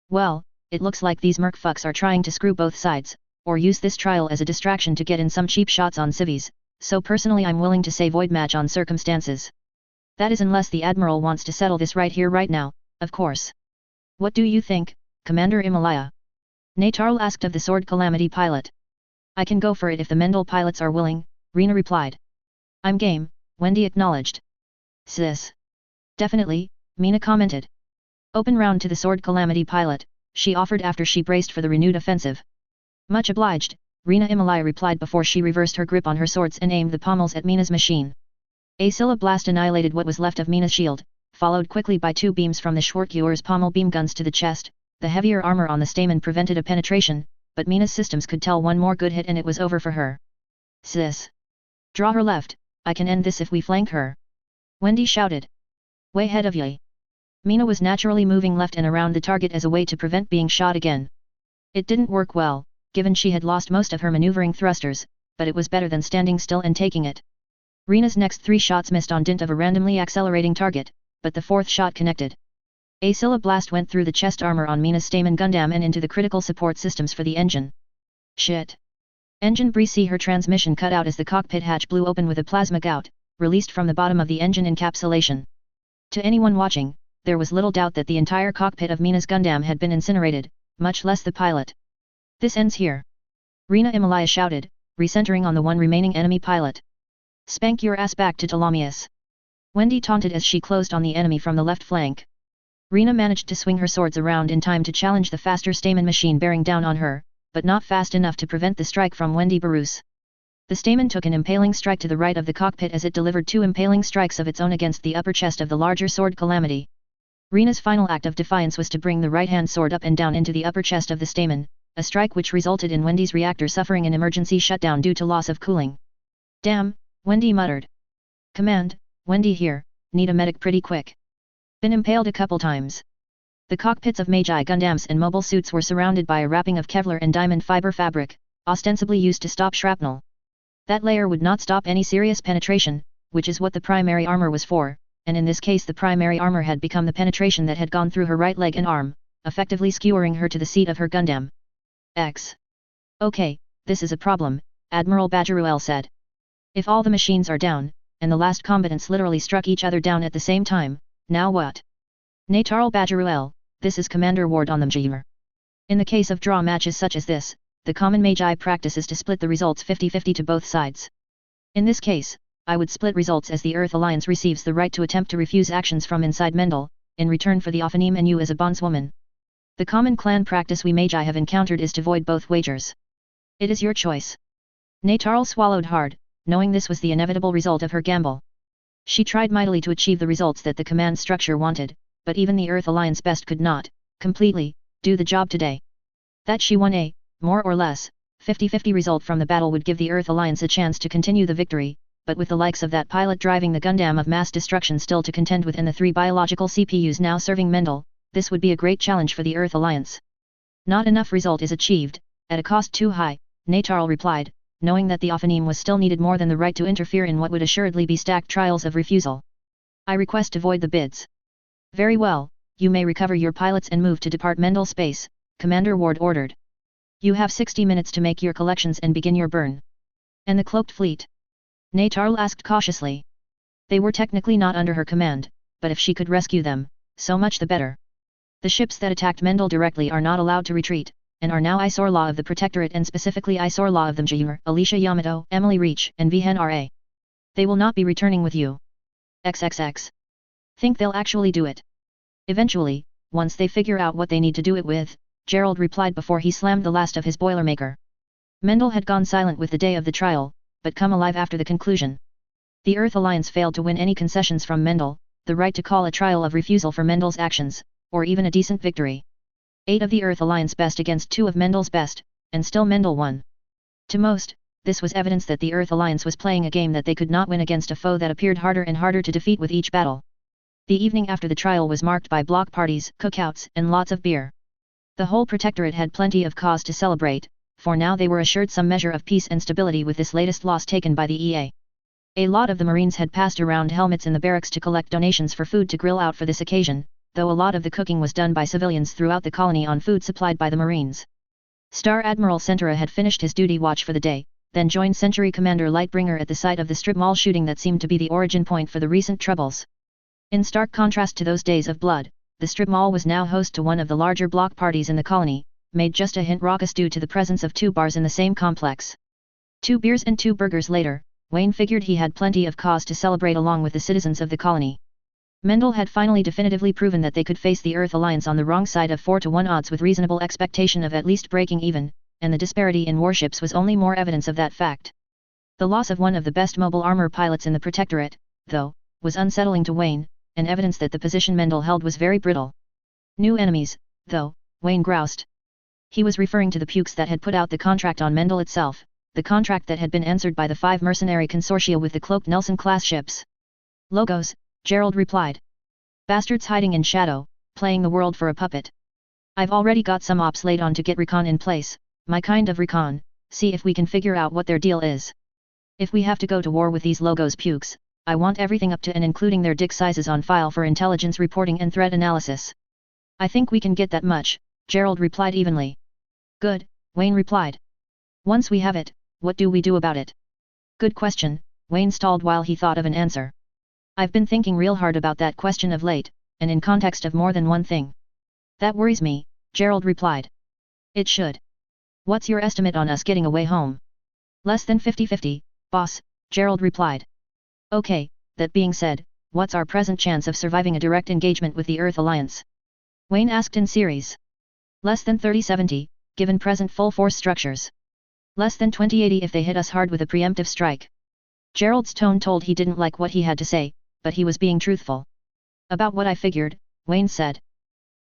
Well, it looks like these merc fucks are trying to screw both sides, or use this trial as a distraction to get in some cheap shots on civvies, so personally I'm willing to say void match on circumstances. That is unless the Admiral wants to settle this right here right now, of course. What do you think, Commander Himalaya? Natarl asked of the Sword Calamity pilot. I can go for it if the Mendel pilots are willing, Rena replied. I'm game, Wendy acknowledged. Sis. Definitely, Mina commented. Open round to the Sword Calamity pilot, she offered after she braced for the renewed offensive. Much obliged, Rena Himalaya replied before she reversed her grip on her swords and aimed the pommels at Mina's machine. A Scylla blast annihilated what was left of Mina's shield, followed quickly by two beams from the Schwartgeur's pommel beam guns to the chest. The heavier armor on the stamen prevented a penetration, but Mina's systems could tell one more good hit and it was over for her. Sis. Draw her left, I can end this if we flank her. Wendy shouted. Way ahead of ye. Mina was naturally moving left and around the target as a way to prevent being shot again. It didn't work well, given she had lost most of her maneuvering thrusters, but it was better than standing still and taking it. Rena's next 3 shots missed on dint of a randomly accelerating target, but the 4th shot connected. A Scylla blast went through the chest armor on Mina's Stamen Gundam and into the critical support systems for the engine. Shit. Engine breeze. Her transmission cut out as the cockpit hatch blew open with a plasma gout, released from the bottom of the engine encapsulation. To anyone watching, there was little doubt that the entire cockpit of Mina's Gundam had been incinerated, much less the pilot. This ends here. Rena Himalaya shouted, recentering on the one remaining enemy pilot. Spank your ass back to Ptolemaeus. Wendy taunted as she closed on the enemy from the left flank. Rena managed to swing her swords around in time to challenge the faster Stamen machine bearing down on her, but not fast enough to prevent the strike from Wendy Barus. The Stamen took an impaling strike to the right of the cockpit as it delivered 2 impaling strikes of its own against the upper chest of the larger Sword Calamity. Rena's final act of defiance was to bring the right-hand sword up and down into the upper chest of the Stamen, a strike which resulted in Wendy's reactor suffering an emergency shutdown due to loss of cooling. Damn, Wendy muttered. Command, Wendy here, need a medic pretty quick. Been impaled a couple times. The cockpits of Magi Gundams and mobile suits were surrounded by a wrapping of Kevlar and diamond fiber fabric, ostensibly used to stop shrapnel. That layer would not stop any serious penetration, which is what the primary armor was for, and in this case the primary armor had become the penetration that had gone through her right leg and arm, effectively skewering her to the seat of her Gundam. X. Okay, this is a problem, Admiral Bajaruel said. If all the machines are down, and the last combatants literally struck each other down at the same time, now what? Natarl Bajaruel, this is Commander Ward on them Jr. In the case of draw matches such as this, the common Magi practice is to split the results 50-50 to both sides. In this case, I would split results as the Earth Alliance receives the right to attempt to refuse actions from inside Mendel, in return for the Ophanim and you as a bondswoman. The common clan practice we Magi have encountered is to void both wagers. It is your choice. Natarl swallowed hard, knowing this was the inevitable result of her gamble. She tried mightily to achieve the results that the command structure wanted, but even the Earth Alliance best could not, completely, do the job today. That she won a, more or less, 50-50 result from the battle would give the Earth Alliance a chance to continue the victory, but with the likes of that pilot driving the Gundam of mass destruction still to contend with and the 3 biological CPUs now serving Mendel, this would be a great challenge for the Earth Alliance. Not enough result is achieved, at a cost too high, Natarl replied, knowing that the Ophanim was still needed more than the right to interfere in what would assuredly be stacked trials of refusal. I request to void the bids. Very well, you may recover your pilots and move to depart Mendel space, Commander Ward ordered. You have 60 minutes to make your collections and begin your burn. And the cloaked fleet? Natarl asked cautiously. They were technically not under her command, but if she could rescue them, so much the better. The ships that attacked Mendel directly are not allowed to retreat, and are now Isor Law of the Protectorate and specifically Isor Law of the Mjur, Alicia Yamato, Emily Reach, and Vihen R.A. They will not be returning with you. XXX. Think they'll actually do it? Eventually, once they figure out what they need to do it with, Gerald replied before he slammed the last of his Boilermaker. Mendel had gone silent with the day of the trial, but come alive after the conclusion. The Earth Alliance failed to win any concessions from Mendel, the right to call a trial of refusal for Mendel's actions, or even a decent victory. 8 of the Earth Alliance best against 2 of Mendel's best, and still Mendel won. To most, this was evidence that the Earth Alliance was playing a game that they could not win against a foe that appeared harder and harder to defeat with each battle. The evening after the trial was marked by block parties, cookouts, and lots of beer. The whole Protectorate had plenty of cause to celebrate, for now they were assured some measure of peace and stability with this latest loss taken by the EA. A lot of the Marines had passed around helmets in the barracks to collect donations for food to grill out for this occasion, though a lot of the cooking was done by civilians throughout the colony on food supplied by the Marines. Star Admiral Centura had finished his duty watch for the day, then joined Century Commander Lightbringer at the site of the strip mall shooting that seemed to be the origin point for the recent troubles. In stark contrast to those days of blood, the strip mall was now host to one of the larger block parties in the colony, made just a hint raucous due to the presence of 2 bars in the same complex. 2 beers and 2 burgers later, Wayne figured he had plenty of cause to celebrate along with the citizens of the colony. Mendel had finally definitively proven that they could face the Earth Alliance on the wrong side of 4-to-1 odds with reasonable expectation of at least breaking even, and the disparity in warships was only more evidence of that fact. The loss of one of the best mobile armor pilots in the Protectorate, though, was unsettling to Wayne, and evidence that the position Mendel held was very brittle. New enemies, though, Wayne groused. He was referring to the pukes that had put out the contract on Mendel itself, the contract that had been answered by the 5 mercenary consortia with the cloaked Nelson-class ships. Logos, Gerald replied. Bastards hiding in shadow, playing the world for a puppet. I've already got some ops laid on to get recon in place, my kind of recon, see if we can figure out what their deal is. If we have to go to war with these Logos pukes, I want everything up to and including their dick sizes on file for intelligence reporting and threat analysis. I think we can get that much, Gerald replied evenly. Good, Wayne replied. Once we have it, what do we do about it? Good question, Wayne stalled while he thought of an answer. I've been thinking real hard about that question of late, and in context of more than one thing. That worries me, Gerald replied. It should. What's your estimate on us getting away home? Less than 50-50, boss, Gerald replied. Okay, that being said, what's our present chance of surviving a direct engagement with the Earth Alliance? Wayne asked in series. Less than 30-70, given present full force structures. Less than 20-80 if they hit us hard with a preemptive strike. Gerald's tone told he didn't like what he had to say, but he was being truthful. About what I figured, Wayne said.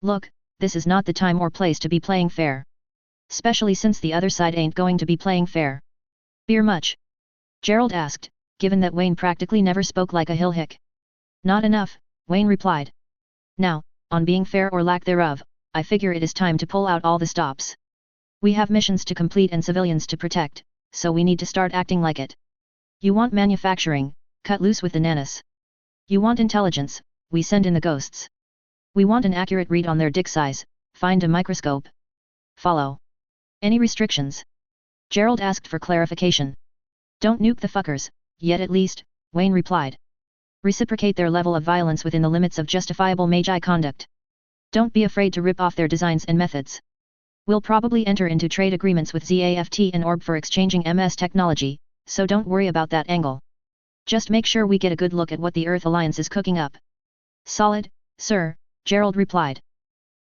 Look, this is not the time or place to be playing fair. Especially since the other side ain't going to be playing fair. Beer much? Gerald asked, given that Wayne practically never spoke like a hill hick. Not enough, Wayne replied. Now, on being fair or lack thereof, I figure it is time to pull out all the stops. We have missions to complete and civilians to protect, so we need to start acting like it. You want manufacturing, cut loose with the nanas. You want intelligence, we send in the ghosts. We want an accurate read on their dick size, find a microscope. Follow. Any restrictions? Gerald asked for clarification. Don't nuke the fuckers, yet at least, Wayne replied. Reciprocate their level of violence within the limits of justifiable magi conduct. Don't be afraid to rip off their designs and methods. We'll probably enter into trade agreements with ZAFT and Orb for exchanging MS technology, so don't worry about that angle. Just make sure we get a good look at what the Earth Alliance is cooking up. Solid, sir, Gerald replied.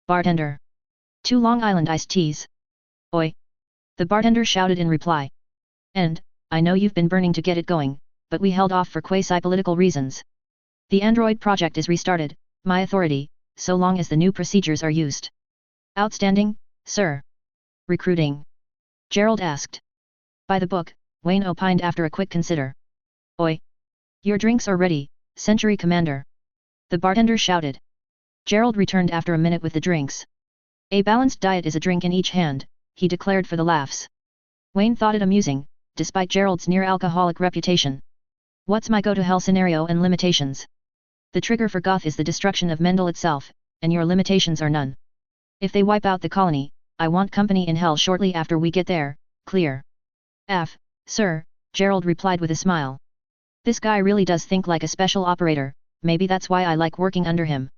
Bartender. 2 Long Island iced teas. Oi. The bartender shouted in reply. And, I know you've been burning to get it going, but we held off for quasi-political reasons. The Android project is restarted, my authority, so long as the new procedures are used. Outstanding, sir. Recruiting? Gerald asked. By the book, Wayne opined after a quick consider. Oi. Your drinks are ready, Century Commander. The bartender shouted. Gerald returned after a minute with the drinks. A balanced diet is a drink in each hand, he declared for the laughs. Wayne thought it amusing, despite Gerald's near-alcoholic reputation. What's my go-to-hell scenario and limitations? The trigger for Goth is the destruction of Mendel itself, and your limitations are none. If they wipe out the colony, I want company in hell shortly after we get there, clear? Sir, Gerald replied with a smile. This guy really does think like a special operator, maybe that's why I like working under him.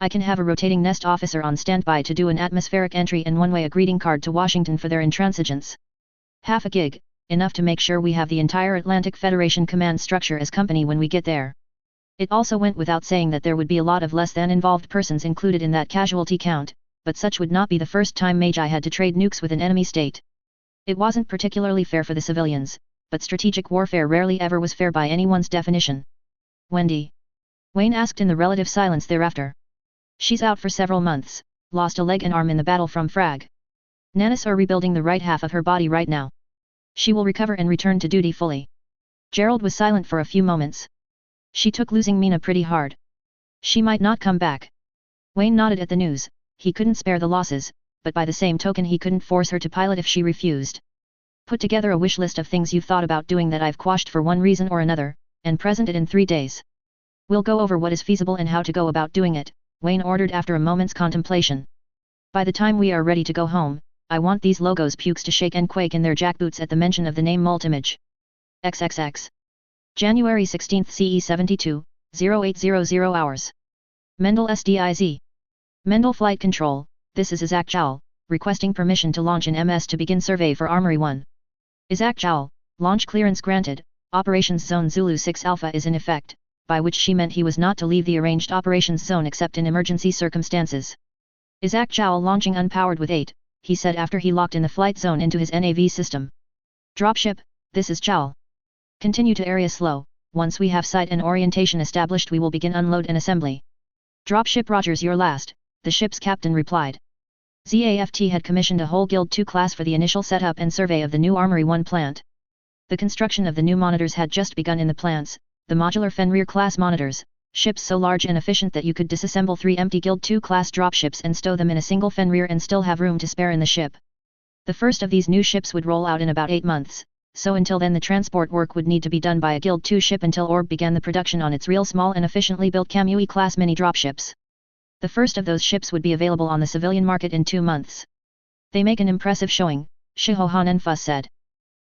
I can have a rotating nest officer on standby to do an atmospheric entry and one way a greeting card to Washington for their intransigence. Half a gig, enough to make sure we have the entire Atlantic Federation command structure as company when we get there. It also went without saying that there would be a lot of less than involved persons included in that casualty count, but such would not be the first time Magi had to trade nukes with an enemy state. It wasn't particularly fair for the civilians, but strategic warfare rarely ever was fair by anyone's definition. Wendy? Wayne asked in the relative silence thereafter. She's out for several months, lost a leg and arm in the battle from Frag. Nanis are rebuilding the right half of her body right now. She will recover and return to duty fully. Gerald was silent for a few moments. She took losing Mina pretty hard. She might not come back. Wayne nodded at the news. He couldn't spare the losses, but by the same token he couldn't force her to pilot if she refused. Put together a wish list of things you've thought about doing that I've quashed for one reason or another, and present it in 3 days. We'll go over what is feasible and how to go about doing it, Wayne ordered after a moment's contemplation. By the time we are ready to go home, I want these logos pukes to shake and quake in their jackboots at the mention of the name Multimage. XXX. January 16, CE 72, 0800 hours. Mendel SDIZ. Mendel Flight Control, this is Isaac Jowl, requesting permission to launch in MS to begin survey for Armory 1. Isaac Jowl, launch clearance granted, Operations Zone Zulu 6 Alpha is in effect, by which she meant he was not to leave the arranged operations zone except in emergency circumstances. Isaac Jowl launching unpowered with 8, he said after he locked in the flight zone into his NAV system. Dropship, this is Jowl. Continue to area slow, once we have sight and orientation established we will begin unload and assembly. Dropship Rogers your last, the ship's captain replied. ZAFT had commissioned a whole Guild 2 class for the initial setup and survey of the new Armory 1 plant. The construction of the new monitors had just begun in the plants, the modular Fenrir class monitors, ships so large and efficient that you could disassemble 3 empty Guild 2 class dropships and stow them in a single Fenrir and still have room to spare in the ship. The first of these new ships would roll out in about 8 months, so until then the transport work would need to be done by a Guild 2 ship until Orb began the production on its real small and efficiently built Kamui class mini dropships. The first of those ships would be available on the civilian market in 2 months. They make an impressive showing, Shiho Hanenfuss said.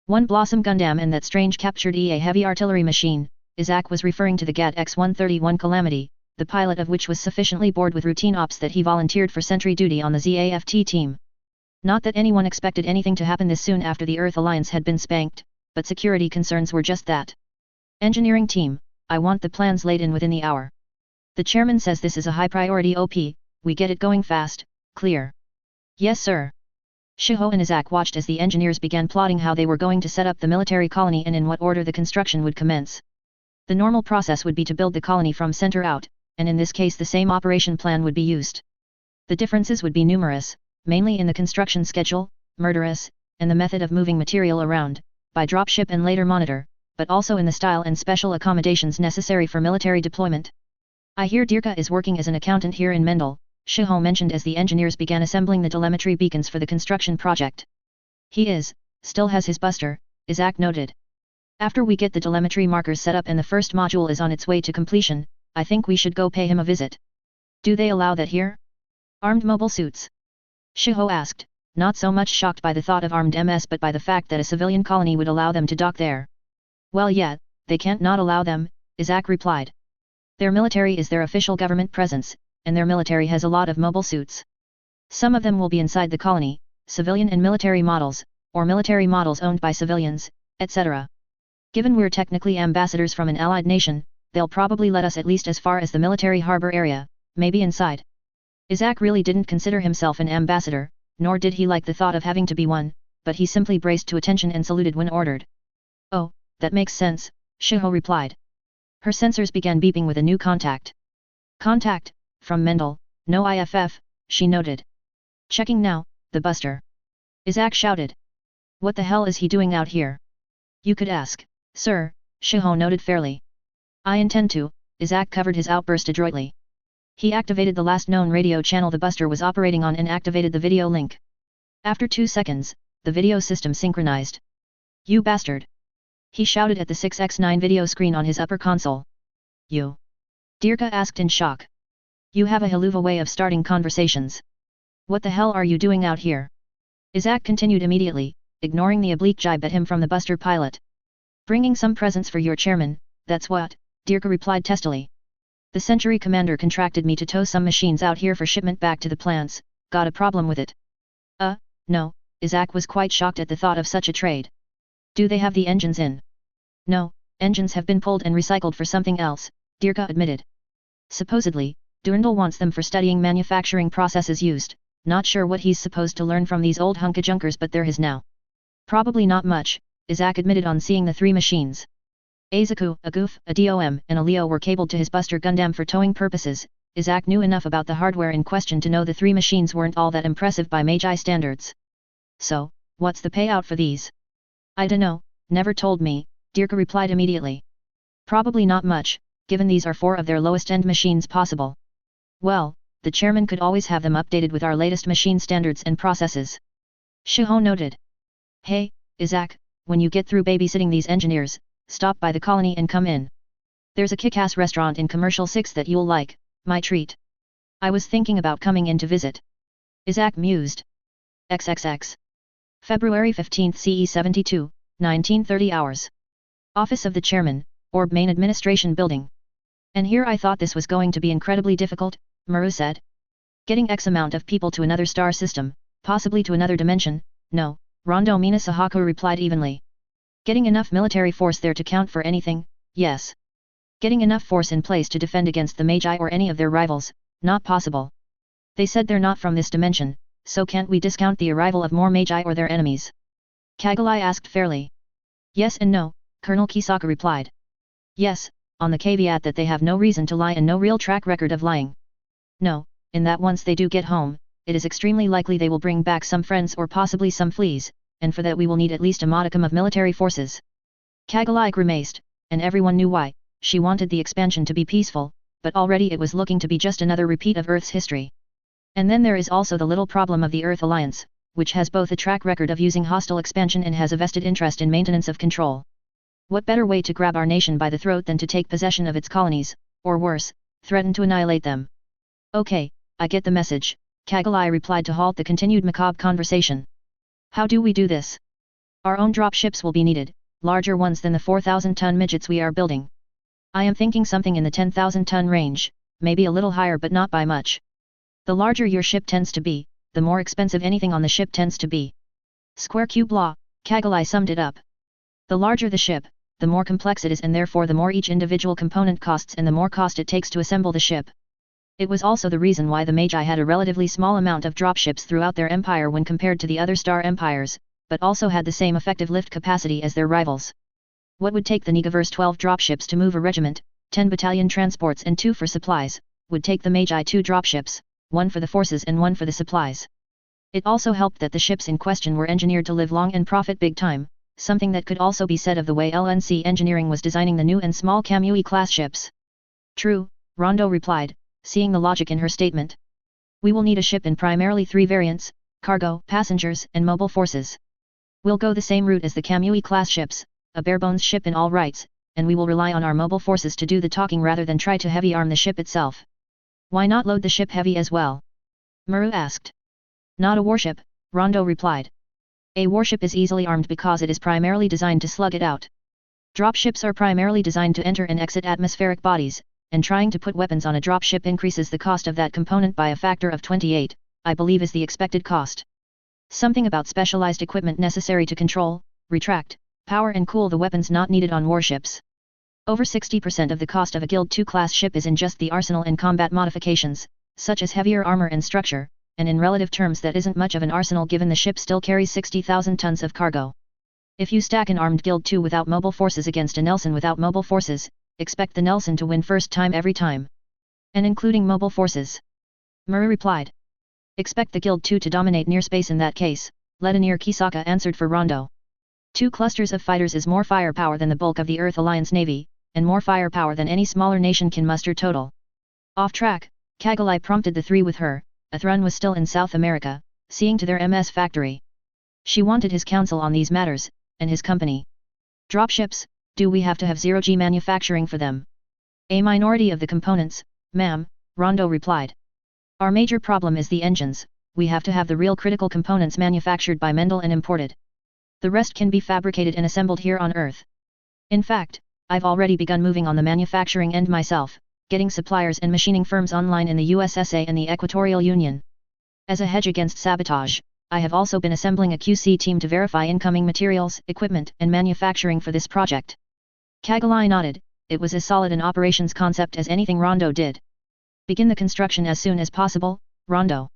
One Blossom Gundam and that strange captured EA heavy artillery machine, Isaac was referring to the GAT X-131 Calamity, the pilot of which was sufficiently bored with routine ops that he volunteered for sentry duty on the ZAFT team. Not that anyone expected anything to happen this soon after the Earth Alliance had been spanked, but security concerns were just that. Engineering team, I want the plans laid in within the hour. The chairman says this is a high priority OP, we get it going fast, clear. Yes sir. Shiho and Isaac watched as the engineers began plotting how they were going to set up the military colony and in what order the construction would commence. The normal process would be to build the colony from center out, and in this case the same operation plan would be used. The differences would be numerous, mainly in the construction schedule, murderous, and the method of moving material around, by dropship and later monitor, but also in the style and special accommodations necessary for military deployment. I hear Dirka is working as an accountant here in Mendel, Shiho mentioned as the engineers began assembling the telemetry beacons for the construction project. He still has his buster, Isaac noted. After we get the telemetry markers set up and the first module is on its way to completion, I think we should go pay him a visit. Do they allow that here? Armed mobile suits? Shiho asked, not so much shocked by the thought of armed MS but by the fact that a civilian colony would allow them to dock there. Well yeah, they can't not allow them, Isaac replied. Their military is their official government presence, and their military has a lot of mobile suits. Some of them will be inside the colony, civilian and military models, or military models owned by civilians, etc. Given we're technically ambassadors from an allied nation, they'll probably let us at least as far as the military harbor area, maybe inside. Isaac really didn't consider himself an ambassador, nor did he like the thought of having to be one, but he simply braced to attention and saluted when ordered. Oh, that makes sense, Shiho replied. Her sensors began beeping with a new contact. Contact, from Mendel, no IFF, she noted. Checking now, the buster. Isaac shouted. What the hell is he doing out here? You could ask, sir, Shiho noted fairly. I intend to, Isaac covered his outburst adroitly. He activated the last known radio channel the buster was operating on and activated the video link. After 2 seconds, the video system synchronized. You bastard! He shouted at the 6x9 video screen on his upper console. You? Dirka asked in shock. You have a haluva way of starting conversations. What the hell are you doing out here? Isaac continued immediately, ignoring the oblique jibe at him from the buster pilot. Bringing some presents for your chairman, that's what, Dirka replied testily. The Century Commander contracted me to tow some machines out here for shipment back to the plants. Got a problem with it? No, Isaac was quite shocked at the thought of such a trade. Do they have the engines in? No, engines have been pulled and recycled for something else, Dirka admitted. Supposedly, Durandal wants them for studying manufacturing processes used. Not sure what he's supposed to learn from these old hunka-junkers, but they're his now. Probably not much, Isaac admitted on seeing the 3 machines. A Zaku, a Goof, a DOM, and a Leo were cabled to his buster Gundam for towing purposes. Isaac knew enough about the hardware in question to know the 3 machines weren't all that impressive by Magi standards. So, what's the payout for these? I dunno, never told me, Dirka replied immediately. Probably not much, given these are 4 of their lowest-end machines possible. Well, the chairman could always have them updated with our latest machine standards and processes. Shiho noted. Hey, Isaac, when you get through babysitting these engineers, stop by the colony and come in. There's a kick-ass restaurant in Commercial 6 that you'll like, my treat. I was thinking about coming in to visit. Isaac mused. XXX. February 15 CE 72, 1930 hours. Office of the Chairman, Orb Main Administration Building. And here I thought this was going to be incredibly difficult, Muru said. Getting X amount of people to another star system, possibly to another dimension, no, Rondo Mina Sahaku replied evenly. Getting enough military force there to count for anything, yes. Getting enough force in place to defend against the Magi or any of their rivals, not possible. They said they're not from this dimension, so can't we discount the arrival of more Magi or their enemies? Kagalai asked fairly. Yes and no, Colonel Kisaka replied. Yes, on the caveat that they have no reason to lie and no real track record of lying. No, in that once they do get home, it is extremely likely they will bring back some friends or possibly some fleas, and for that we will need at least a modicum of military forces. Kagalai grimaced, and everyone knew why. She wanted the expansion to be peaceful, but already it was looking to be just another repeat of Earth's history. And then there is also the little problem of the Earth Alliance, which has both a track record of using hostile expansion and has a vested interest in maintenance of control. What better way to grab our nation by the throat than to take possession of its colonies, or worse, threaten to annihilate them? Okay, I get the message, Kagalai replied to halt the continued macabre conversation. How do we do this? Our own dropships will be needed, larger ones than the 4,000-ton midgets we are building. I am thinking something in the 10,000-ton range, maybe a little higher but not by much. The larger your ship tends to be, the more expensive anything on the ship tends to be. Square cube law, Kagalai summed it up. The larger the ship, the more complex it is and therefore the more each individual component costs and the more cost it takes to assemble the ship. It was also the reason why the Magi had a relatively small amount of dropships throughout their empire when compared to the other star empires, but also had the same effective lift capacity as their rivals. What would take the Negaverse 12 dropships to move a regiment, 10 battalion transports and 2 for supplies, would take the Magi 2 dropships, 1 for the forces and 1 for the supplies. It also helped that the ships in question were engineered to live long and profit big time, something that could also be said of the way LNC Engineering was designing the new and small Kamui-class ships. True, Rondo replied, seeing the logic in her statement. We will need a ship in primarily 3 variants, cargo, passengers, and mobile forces. We'll go the same route as the Kamui-class ships, a bare-bones ship in all rights, and we will rely on our mobile forces to do the talking rather than try to heavy-arm the ship itself. Why not load the ship heavy as well? Muru asked. Not a warship, Rondo replied. A warship is easily armed because it is primarily designed to slug it out. Dropships are primarily designed to enter and exit atmospheric bodies, and trying to put weapons on a dropship increases the cost of that component by a factor of 28, I believe is the expected cost. Something about specialized equipment necessary to control, retract, power and cool the weapons not needed on warships. Over 60% of the cost of a Guild 2 class ship is in just the arsenal and combat modifications, such as heavier armor and structure, and in relative terms that isn't much of an arsenal given the ship still carries 60,000 tons of cargo. If you stack an armed Guild 2 without mobile forces against a Nelson without mobile forces, expect the Nelson to win first time every time. And including mobile forces. Muru replied. Expect the Guild 2 to dominate near space in that case, Letanier Kisaka answered for Rondo. 2 clusters of fighters is more firepower than the bulk of the Earth Alliance Navy, and more firepower than any smaller nation can muster total. Off track, Kagalai prompted the three with her. Athrun was still in South America, seeing to their MS factory. She wanted his counsel on these matters, and his company. Dropships, do we have to have zero-G manufacturing for them? A minority of the components, ma'am, Rondo replied. Our major problem is the engines, we have to have the real critical components manufactured by Mendel and imported. The rest can be fabricated and assembled here on Earth. In fact, I've already begun moving on the manufacturing end myself, getting suppliers and machining firms online in the USSA and the Equatorial Union. As a hedge against sabotage, I have also been assembling a QC team to verify incoming materials, equipment, and manufacturing for this project. Kagalai nodded. It was as solid an operations concept as anything Rondo did. Begin the construction as soon as possible, Rondo.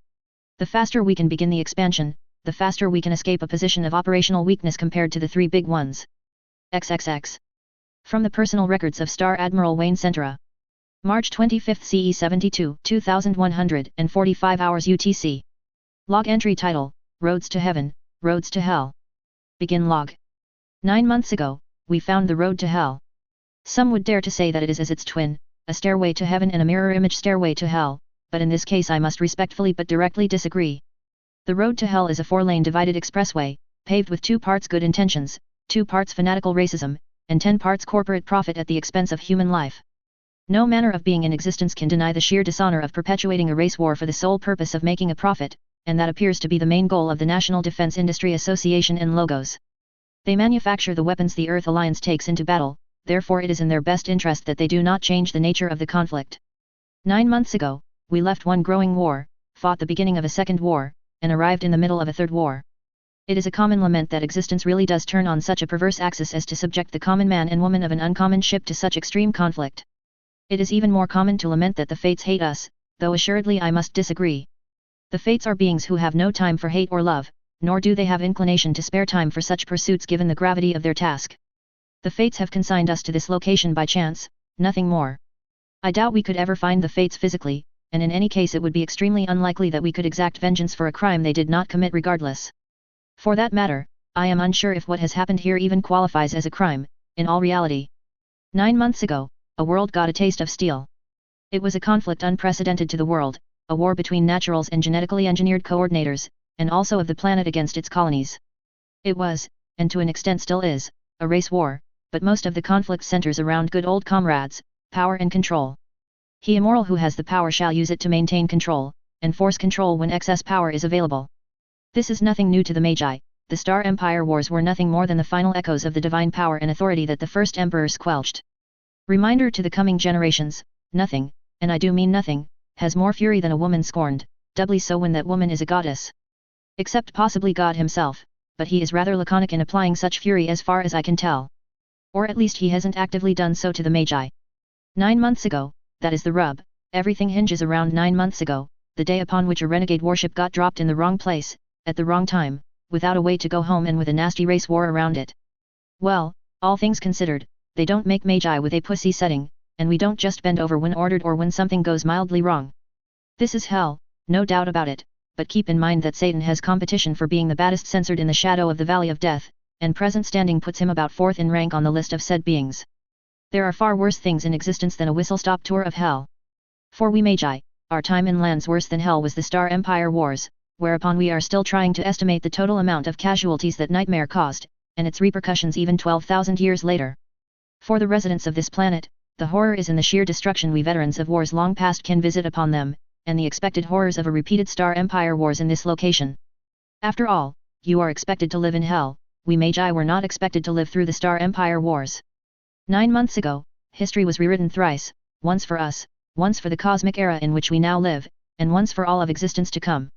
The faster we can begin the expansion, the faster we can escape a position of operational weakness compared to the three big ones. XXX. From the personal records of Star Admiral Wayne Centura. March 25 CE 72, 2145 hours UTC. Log entry title, Roads to Heaven, Roads to Hell. Begin log. 9 months ago, we found the road to hell. Some would dare to say that it is as its twin, a stairway to heaven and a mirror image stairway to hell, but in this case I must respectfully but directly disagree. The road to hell is a 4-lane divided expressway, paved with 2 parts good intentions, 2 parts fanatical racism, and 10 parts corporate profit at the expense of human life. No manner of being in existence can deny the sheer dishonor of perpetuating a race war for the sole purpose of making a profit, and that appears to be the main goal of the National Defense Industry Association and logos. They manufacture the weapons the Earth Alliance takes into battle, therefore it is in their best interest that they do not change the nature of the conflict. 9 months ago, we left one growing war, fought the beginning of a second war, and arrived in the middle of a third war. It is a common lament that existence really does turn on such a perverse axis as to subject the common man and woman of an uncommon ship to such extreme conflict. It is even more common to lament that the fates hate us, though assuredly I must disagree. The fates are beings who have no time for hate or love, nor do they have inclination to spare time for such pursuits given the gravity of their task. The fates have consigned us to this location by chance, nothing more. I doubt we could ever find the fates physically, and in any case it would be extremely unlikely that we could exact vengeance for a crime they did not commit regardless. For that matter, I am unsure if what has happened here even qualifies as a crime, in all reality. 9 months ago, a world got a taste of steel. It was a conflict unprecedented to the world, a war between naturals and genetically engineered coordinators, and also of the planet against its colonies. It was, and to an extent still is, a race war, but most of the conflict centers around good old comrades, power and control. He immoral who has the power shall use it to maintain control, and force control when excess power is available. This is nothing new to the Magi. The Star Empire Wars were nothing more than the final echoes of the divine power and authority that the first emperor squelched. Reminder to the coming generations, nothing, and I do mean nothing, has more fury than a woman scorned, doubly so when that woman is a goddess. Except possibly God himself, but he is rather laconic in applying such fury as far as I can tell. Or at least he hasn't actively done so to the Magi. 9 months ago, that is the rub, everything hinges around 9 months ago, the day upon which a renegade warship got dropped in the wrong place, at the wrong time, without a way to go home and with a nasty race war around it. Well, all things considered, they don't make Magi with a pussy setting, and we don't just bend over when ordered or when something goes mildly wrong. This is hell, no doubt about it, but keep in mind that Satan has competition for being the baddest censored in the shadow of the valley of death, and present standing puts him about 4th in rank on the list of said beings. There are far worse things in existence than a whistle-stop tour of hell. For we Magi, our time in lands worse than hell was the Star Empire Wars, whereupon we are still trying to estimate the total amount of casualties that nightmare caused, and its repercussions even 12,000 years later. For the residents of this planet, the horror is in the sheer destruction we veterans of wars long past can visit upon them, and the expected horrors of a repeated Star Empire Wars in this location. After all, you are expected to live in hell, we Magi were not expected to live through the Star Empire Wars. 9 months ago, history was rewritten thrice, once for us, once for the cosmic era in which we now live, and once for all of existence to come.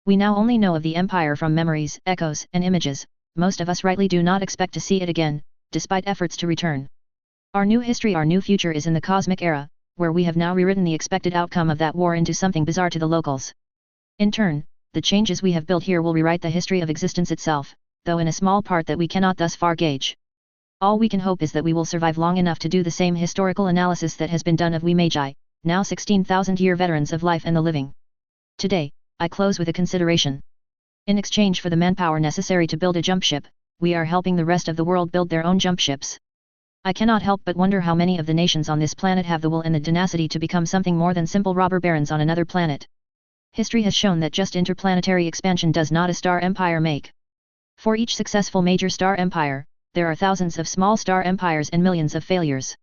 We now only know of the Empire from memories, echoes, and images, most of us rightly do not expect to see it again, despite efforts to return. Our new history, our new future is in the cosmic era, where we have now rewritten the expected outcome of that war into something bizarre to the locals. In turn, the changes we have built here will rewrite the history of existence itself, though in a small part that we cannot thus far gauge. All we can hope is that we will survive long enough to do the same historical analysis that has been done of we Magi, now 16,000-year veterans of life and the living. Today, I close with a consideration. In exchange for the manpower necessary to build a jump ship, we are helping the rest of the world build their own jump ships. I cannot help but wonder how many of the nations on this planet have the will and the tenacity to become something more than simple robber barons on another planet. History has shown that just interplanetary expansion does not a star empire make. For each successful major star empire, there are thousands of small star empires and millions of failures.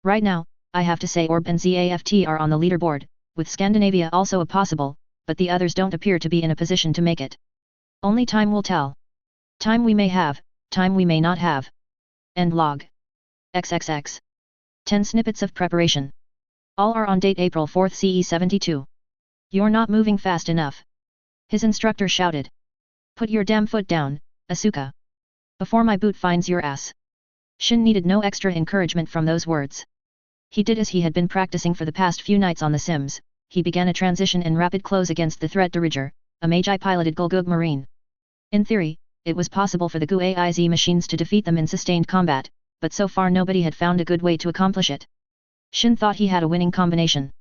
Right now, I have to say Orb and ZAFT are on the leaderboard, with Scandinavia also a possible, but the others don't appear to be in a position to make it. Only time will tell. Time we may have, time we may not have. End log. XXX. 10 snippets of preparation. All are on date April 4 CE 72. You're not moving fast enough. His instructor shouted. Put your damn foot down, Asuka. Before my boot finds your ass. Shin needed no extra encouragement from those words. He did as he had been practicing for the past few nights on The Sims. He began a transition and rapid close against the threat Diriger, a Magi-piloted Gulgug Marine. In theory, it was possible for the GUAIZ machines to defeat them in sustained combat, but so far nobody had found a good way to accomplish it. Shin thought he had a winning combination.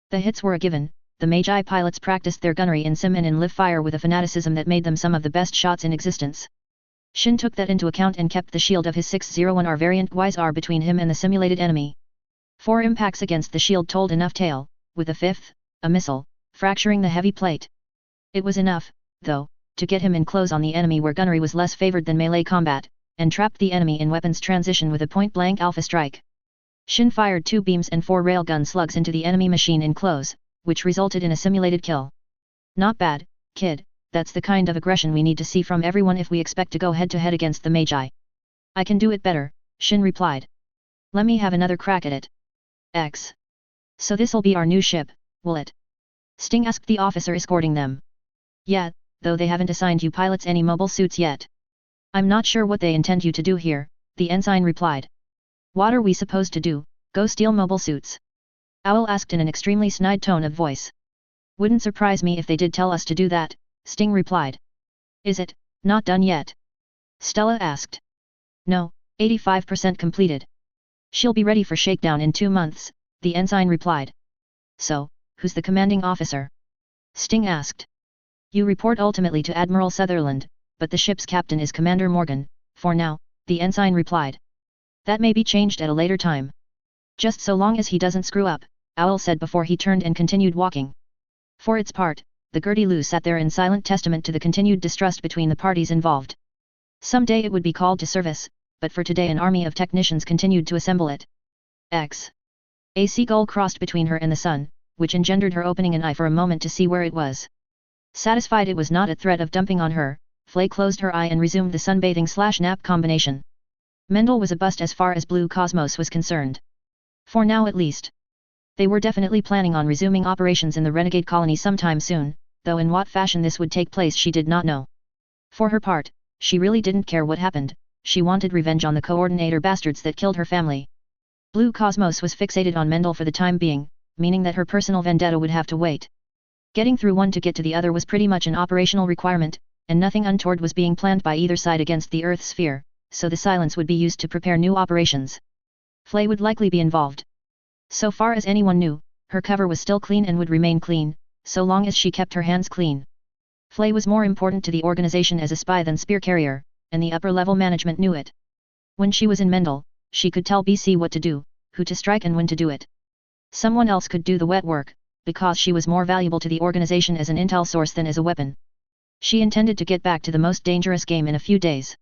The hits were a given. The Magi pilots practiced their gunnery in sim and in live fire with a fanaticism that made them some of the best shots in existence. Shin took that into account and kept the shield of his 601R variant Gweizar between him and the simulated enemy. 4 impacts against the shield told enough tale, with a 5th, a missile, fracturing the heavy plate. It was enough, though, to get him in close on the enemy where gunnery was less favored than melee combat, and trapped the enemy in weapons transition with a point-blank alpha strike. Shin fired 2 beams and 4 railgun slugs into the enemy machine in close, which resulted in a simulated kill. Not bad, kid, that's the kind of aggression we need to see from everyone if we expect to go head-to-head against the Magi. I can do it better, Shin replied. Let me have another crack at it. X. So this'll be our new ship, will it? Sting asked the officer escorting them. Yeah, though they haven't assigned you pilots any mobile suits yet. I'm not sure what they intend you to do here, the ensign replied. What are we supposed to do, go steal mobile suits? Owl asked in an extremely snide tone of voice. Wouldn't surprise me if they did tell us to do that, Sting replied. Is it not done yet? Stella asked. No, 85% completed. She'll be ready for shakedown in 2 months, the ensign replied. So, who's the commanding officer? Sting asked. You report ultimately to Admiral Sutherland, but the ship's captain is Commander Morgan, for now, the ensign replied. That may be changed at a later time. Just so long as he doesn't screw up, Owl said before he turned and continued walking. For its part, the Gertie Lou sat there in silent testament to the continued distrust between the parties involved. Someday it would be called to service, but for today an army of technicians continued to assemble it. X. A seagull crossed between her and the sun, which engendered her opening an eye for a moment to see where it was. Satisfied it was not a threat of dumping on her, Flay closed her eye and resumed the sunbathing/nap combination. Mendel was a bust as far as Blue Cosmos was concerned. For now at least. They were definitely planning on resuming operations in the Renegade colony sometime soon, though in what fashion this would take place she did not know. For her part, she really didn't care what happened, she wanted revenge on the coordinator bastards that killed her family. Blue Cosmos was fixated on Mendel for the time being, meaning that her personal vendetta would have to wait. Getting through one to get to the other was pretty much an operational requirement, and nothing untoward was being planned by either side against the Earth sphere, so the silence would be used to prepare new operations. Flay would likely be involved. So far as anyone knew, her cover was still clean and would remain clean, so long as she kept her hands clean. Flay was more important to the organization as a spy than spear carrier, and the upper-level management knew it. When she was in Mendel, she could tell BC what to do, who to strike and when to do it. Someone else could do the wet work, because she was more valuable to the organization as an intel source than as a weapon. She intended to get back to the most dangerous game in a few days.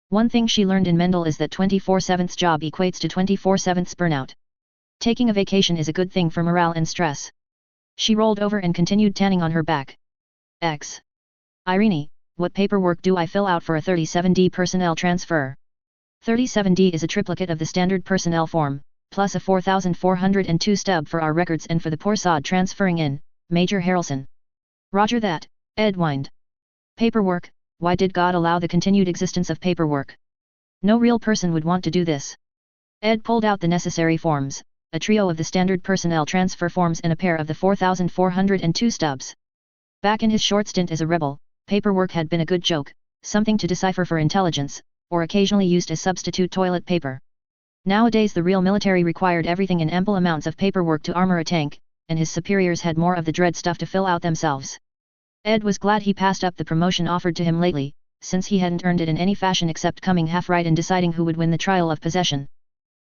One thing she learned in Mendel is that 24/7 job equates to 24/7 burnout. Taking a vacation is a good thing for morale and stress. She rolled over and continued tanning on her back. X. Irene, what paperwork do I fill out for a 37D personnel transfer? 37D is a triplicate of the standard personnel form, plus a 4402 stub for our records and for the Porsod transferring in, Major Harrelson. Roger that, Ed whined. Paperwork, why did God allow the continued existence of paperwork? No real person would want to do this. Ed pulled out the necessary forms, a trio of the standard personnel transfer forms and a pair of the 4402 stubs. Back in his short stint as a rebel, paperwork had been a good joke, something to decipher for intelligence, or occasionally used as substitute toilet paper. Nowadays the real military required everything in ample amounts of paperwork to armor a tank, and his superiors had more of the dread stuff to fill out themselves. Ed was glad he passed up the promotion offered to him lately, since he hadn't earned it in any fashion except coming half right in deciding who would win the trial of possession.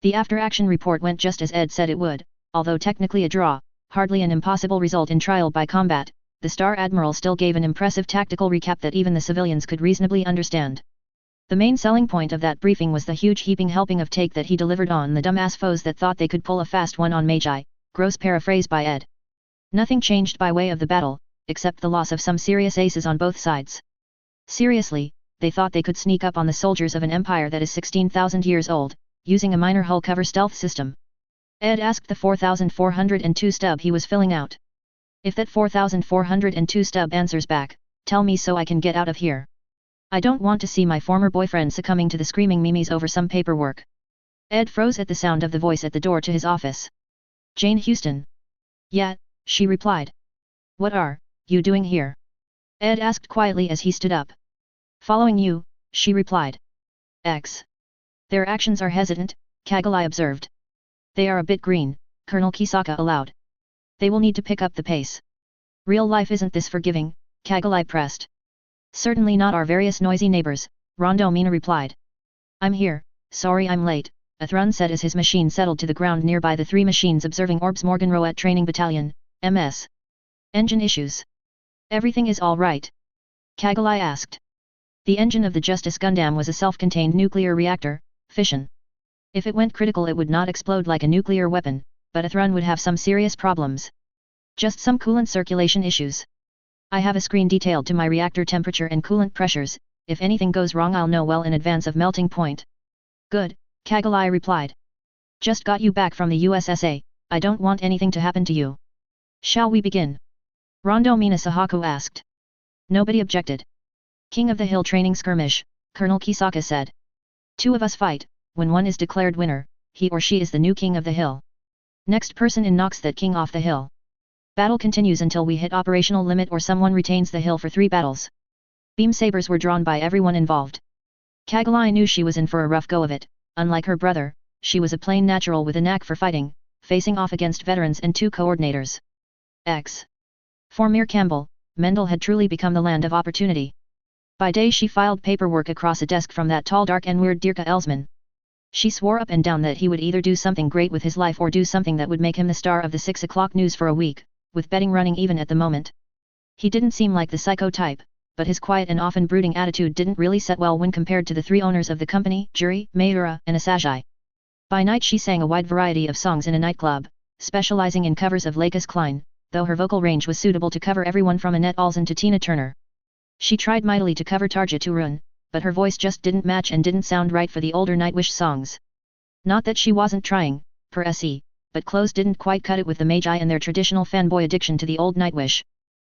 The after-action report went just as Ed said it would, although technically a draw, hardly an impossible result in trial by combat. The Star Admiral still gave an impressive tactical recap that even the civilians could reasonably understand. The main selling point of that briefing was the huge heaping helping of take that he delivered on the dumbass foes that thought they could pull a fast one on Magi, gross paraphrase by Ed. Nothing changed by way of the battle, except the loss of some serious aces on both sides. Seriously, they thought they could sneak up on the soldiers of an empire that is 16,000 years old, using a minor hull cover stealth system. Ed asked the 4402 stub he was filling out. If that 4402 stub answers back, tell me so I can get out of here. I don't want to see my former boyfriend succumbing to the screaming memes over some paperwork. Ed froze at the sound of the voice at the door to his office. Jane Houston. Yeah, she replied. What are you doing here? Ed asked quietly as he stood up. Following you, she replied. X. Their actions are hesitant, Kagalai observed. They are a bit green, Colonel Kisaka allowed. They will need to pick up the pace. Real life isn't this forgiving, Kagalai pressed. Certainly not our various noisy neighbors, Rondo Mina replied. I'm here, sorry I'm late, Athrun said as his machine settled to the ground nearby the three machines observing Orb's Morgenroet Training Battalion, MS. Engine issues. Everything is all right? Kagalai asked. The engine of the Justice Gundam was a self-contained nuclear reactor, fission. If it went critical it would not explode like a nuclear weapon, but Athrun would have some serious problems. Just some coolant circulation issues. I have a screen detailed to my reactor temperature and coolant pressures, if anything goes wrong I'll know well in advance of melting point. Good, Kagalai replied. Just got you back from the USSA, I don't want anything to happen to you. Shall we begin? Rondo Mina Sahaku asked. Nobody objected. King of the Hill training skirmish, Colonel Kisaka said. Two of us fight, when one is declared winner, he or she is the new king of the hill. Next person in knocks that king off the hill. Battle continues until we hit operational limit or someone retains the hill for 3 battles. Beam sabers were drawn by everyone involved. Kagalai knew she was in for a rough go of it. Unlike her brother, she was a plain natural with a knack for fighting, facing off against veterans and 2 coordinators. X. For Mir Campbell, Mendel had truly become the land of opportunity. By day she filed paperwork across a desk from that tall dark and weird Dirka Elsman. She swore up and down that he would either do something great with his life or do something that would make him the star of the 6 o'clock news for a week, with betting running even at the moment. He didn't seem like the psycho type, but his quiet and often brooding attitude didn't really set well when compared to the 3 owners of the company, Juri, Mayura, and Asajai. By night she sang a wide variety of songs in a nightclub, specializing in covers of Lakis Klein, though her vocal range was suitable to cover everyone from Annette Olsen to Tina Turner. She tried mightily to cover Tarja Turun, but her voice just didn't match and didn't sound right for the older Nightwish songs. Not that she wasn't trying, per se, but clothes didn't quite cut it with the Magi and their traditional fanboy addiction to the old Nightwish.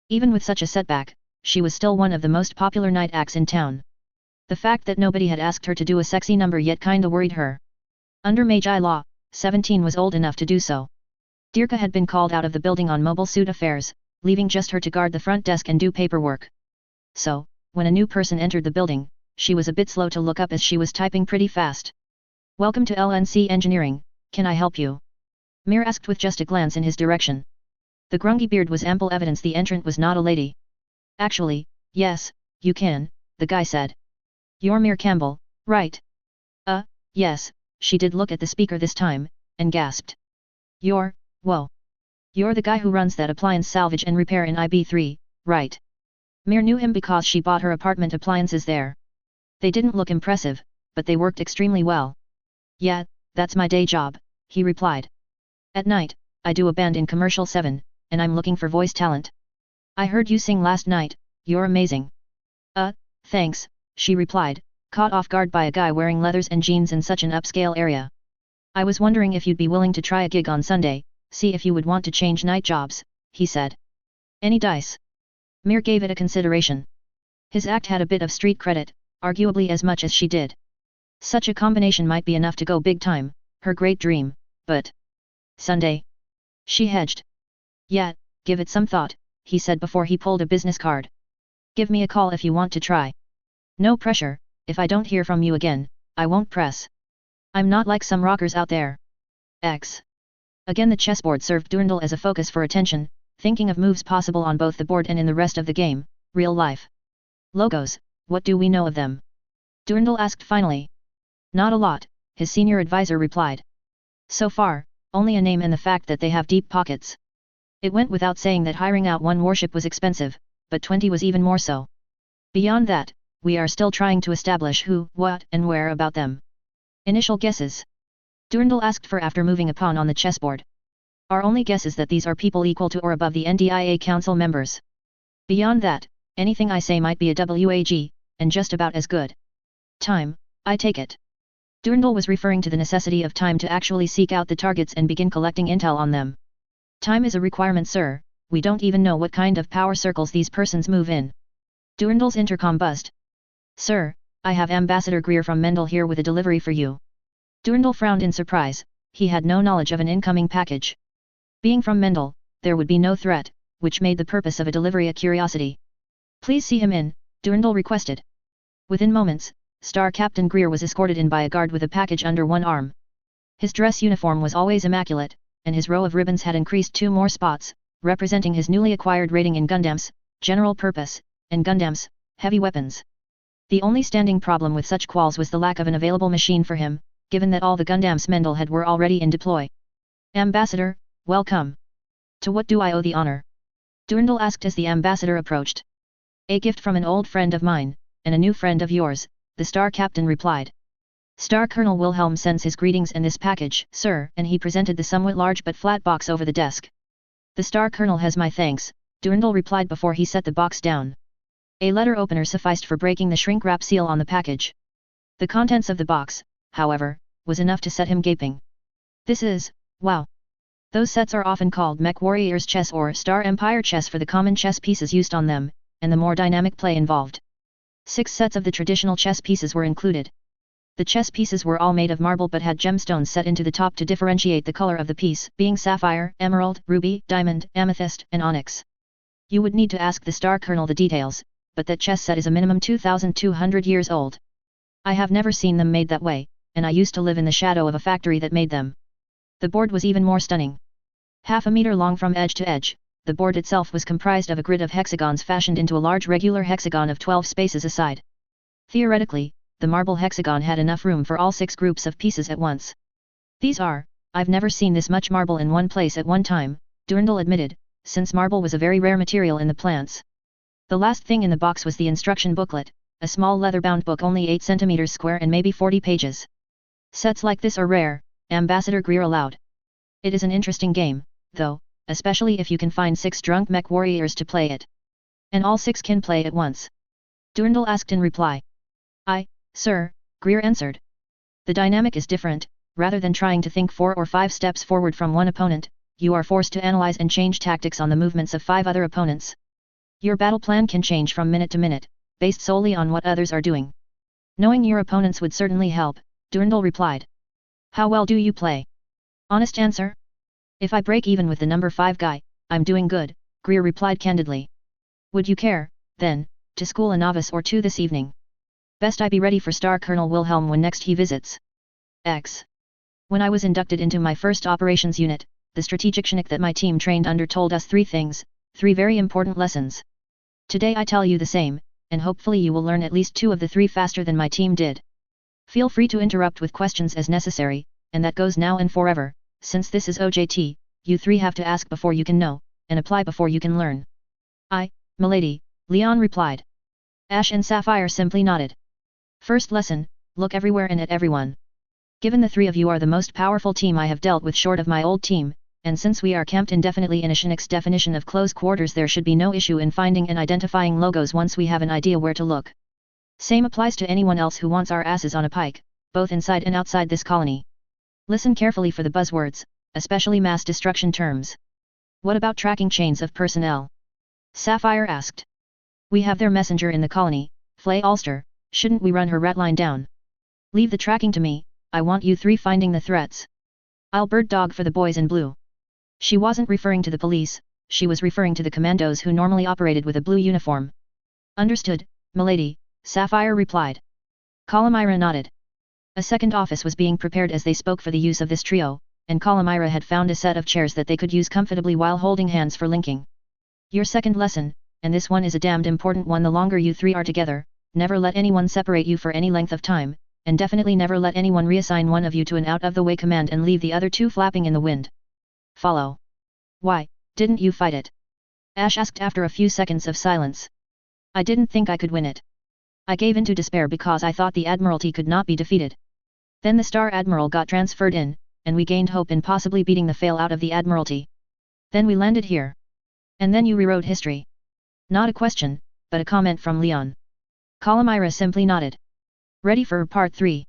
Even with such a setback, she was still one of the most popular night acts in town. The fact that nobody had asked her to do a sexy number yet kinda worried her. Under Magi law, 17 was old enough to do so. Dirka had been called out of the building on mobile suit affairs, leaving just her to guard the front desk and do paperwork. So, when a new person entered the building, she was a bit slow to look up as she was typing pretty fast. Welcome to LNC Engineering, can I help you? Mir asked with just a glance in his direction. The grungy beard was ample evidence the entrant was not a lady. Actually, yes, you can, the guy said. You're Mir Campbell, right? Yes, she did look at the speaker this time, and gasped. Whoa. You're the guy who runs that appliance salvage and repair in IB3, right? Mir knew him because she bought her apartment appliances there. They didn't look impressive, but they worked extremely well. Yeah, that's my day job, he replied. At night, I do a band in Commercial 7, and I'm looking for voice talent. I heard you sing last night, you're amazing. Thanks, she replied, caught off guard by a guy wearing leathers and jeans in such an upscale area. I was wondering if you'd be willing to try a gig on Sunday, see if you would want to change night jobs, he said. Any dice? Mir gave it a consideration. His act had a bit of street credit, arguably as much as she did. Such a combination might be enough to go big time, her great dream, but... Sunday? She hedged. Yeah, give it some thought, he said before he pulled a business card. Give me a call if you want to try. No pressure, if I don't hear from you again, I won't press. I'm not like some rockers out there. X. Again the chessboard served Durandal as a focus for attention, thinking of moves possible on both the board and in the rest of the game, real life. Logos, what do we know of them? Durandal asked finally. Not a lot, his senior advisor replied. So far, only a name and the fact that they have deep pockets. It went without saying that hiring out one warship was expensive, but 20 was even more so. Beyond that, we are still trying to establish who, what, and where about them. Initial guesses. Durandal asked for after moving a pawn on the chessboard. Our only guess is that these are people equal to or above the NDIA Council members. Beyond that, anything I say might be a WAG, and just about as good. Time, I take it. Durandal was referring to the necessity of time to actually seek out the targets and begin collecting intel on them. Time is a requirement, sir. We don't even know what kind of power circles these persons move in. Durandal's intercom buzzed. Sir, I have Ambassador Greer from Mendel here with a delivery for you. Durandal frowned in surprise. He had no knowledge of an incoming package. Being from Mendel, there would be no threat, which made the purpose of a delivery a curiosity. Please see him in, Durandal requested. Within moments, Star Captain Greer was escorted in by a guard with a package under one arm. His dress uniform was always immaculate, and his row of ribbons had increased 2 more spots, representing his newly acquired rating in Gundams, general purpose, and Gundams, heavy weapons. The only standing problem with such quals was the lack of an available machine for him, given that all the Gundams Mendel had were already in deploy. Ambassador, welcome. To what do I owe the honor? Durandal asked as the ambassador approached. A gift from an old friend of mine, and a new friend of yours, the Star Captain replied. Star Colonel Wilhelm sends his greetings and this package, sir, and he presented the somewhat large but flat box over the desk. The Star Colonel has my thanks, Durandal replied before he set the box down. A letter opener sufficed for breaking the shrink wrap seal on the package. The contents of the box, however, was enough to set him gaping. This is, wow. Those sets are often called Mech Warriors chess or Star Empire chess for the common chess pieces used on them, and the more dynamic play involved. 6 sets of the traditional chess pieces were included. The chess pieces were all made of marble but had gemstones set into the top to differentiate the color of the piece, being sapphire, emerald, ruby, diamond, amethyst, and onyx. You would need to ask the Star Colonel the details, but that chess set is a minimum 2,200 years old. I have never seen them made that way, and I used to live in the shadow of a factory that made them. The board was even more stunning. Half a meter long from edge to edge, the board itself was comprised of a grid of hexagons fashioned into a large regular hexagon of 12 spaces aside. Theoretically, the marble hexagon had enough room for all 6 groups of pieces at once. I've never seen this much marble in one place at one time, Durandal admitted, since marble was a very rare material in the plants. The last thing in the box was the instruction booklet, a small leather-bound book only 8 centimeters square and maybe 40 pages. Sets like this are rare, Ambassador Greer allowed. It is an interesting game, though, especially if you can find 6 drunk mech warriors to play it. And all 6 can play at once? Durandal asked in reply. Sir, Greer answered. The dynamic is different. Rather than trying to think 4 or 5 steps forward from one opponent, you are forced to analyze and change tactics on the movements of 5 other opponents. Your battle plan can change from minute to minute, based solely on what others are doing. Knowing your opponents would certainly help, Durandal replied. How well do you play? Honest answer? If I break even with the number 5 guy, I'm doing good, Greer replied candidly. Would you care, then, to school a novice or 2 this evening? Best I be ready for Star Colonel Wilhelm when next he visits. When I was inducted into my first operations unit, the strategic Chinook that my team trained under told us 3 things, 3 very important lessons. Today I tell you the same, and hopefully you will learn at least 2 of the 3 faster than my team did. Feel free to interrupt with questions as necessary, and that goes now and forever, since this is OJT, you 3 have to ask before you can know, and apply before you can learn. Milady, Leon replied. Ash and Sapphire simply nodded. First lesson, look everywhere and at everyone. Given the 3 of you are the most powerful team I have dealt with short of my old team, and since we are camped indefinitely in a Chinook's definition of close quarters, there should be no issue in finding and identifying logos once we have an idea where to look. Same applies to anyone else who wants our asses on a pike, both inside and outside this colony. Listen carefully for the buzzwords, especially mass destruction terms. What about tracking chains of personnel? Sapphire asked. We have their messenger in the colony, Flay Ulster, shouldn't we run her ratline down? Leave the tracking to me, I want you 3 finding the threats. I'll bird dog for the boys in blue. She wasn't referring to the police, she was referring to the commandos who normally operated with a blue uniform. Understood, milady, Sapphire replied. Calamira nodded. A second office was being prepared as they spoke for the use of this trio, and Calamira had found a set of chairs that they could use comfortably while holding hands for linking. Your second lesson, and this one is a damned important one: the longer you 3 are together, never let anyone separate you for any length of time, and definitely never let anyone reassign one of you to an out-of-the-way command and leave the other two flapping in the wind. Follow. Why, didn't you fight it? Ash asked after a few seconds of silence. I didn't think I could win it. I gave into despair because I thought the Admiralty could not be defeated. Then the Star Admiral got transferred in, and we gained hope in possibly beating the fail out of the Admiralty. Then we landed here. And then you rewrote history. Not a question, but a comment from Leon. Calamira simply nodded. Ready for part 3?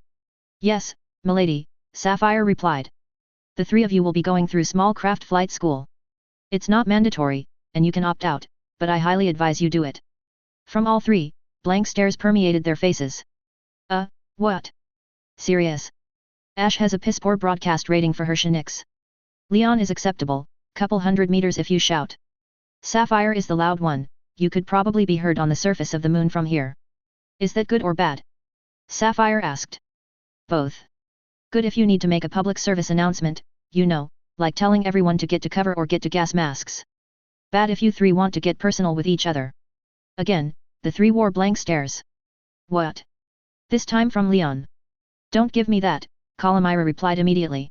Yes, milady, Sapphire replied. The three of you will be going through small craft flight school. It's not mandatory, and you can opt out, but I highly advise you do it. From all three, blank stares permeated their faces. What? Serious? Ash has a piss-poor broadcast rating for her shenanigans. Leon is acceptable, couple 100 meters if you shout. Sapphire is the loud one, you could probably be heard on the surface of the moon from here. Is that good or bad? Sapphire asked. Both. Good if you need to make a public service announcement, you know, like telling everyone to get to cover or get to gas masks. Bad if you three want to get personal with each other. Again, the three wore blank stares. What? This time from Leon. Don't give me that, Calamira replied immediately.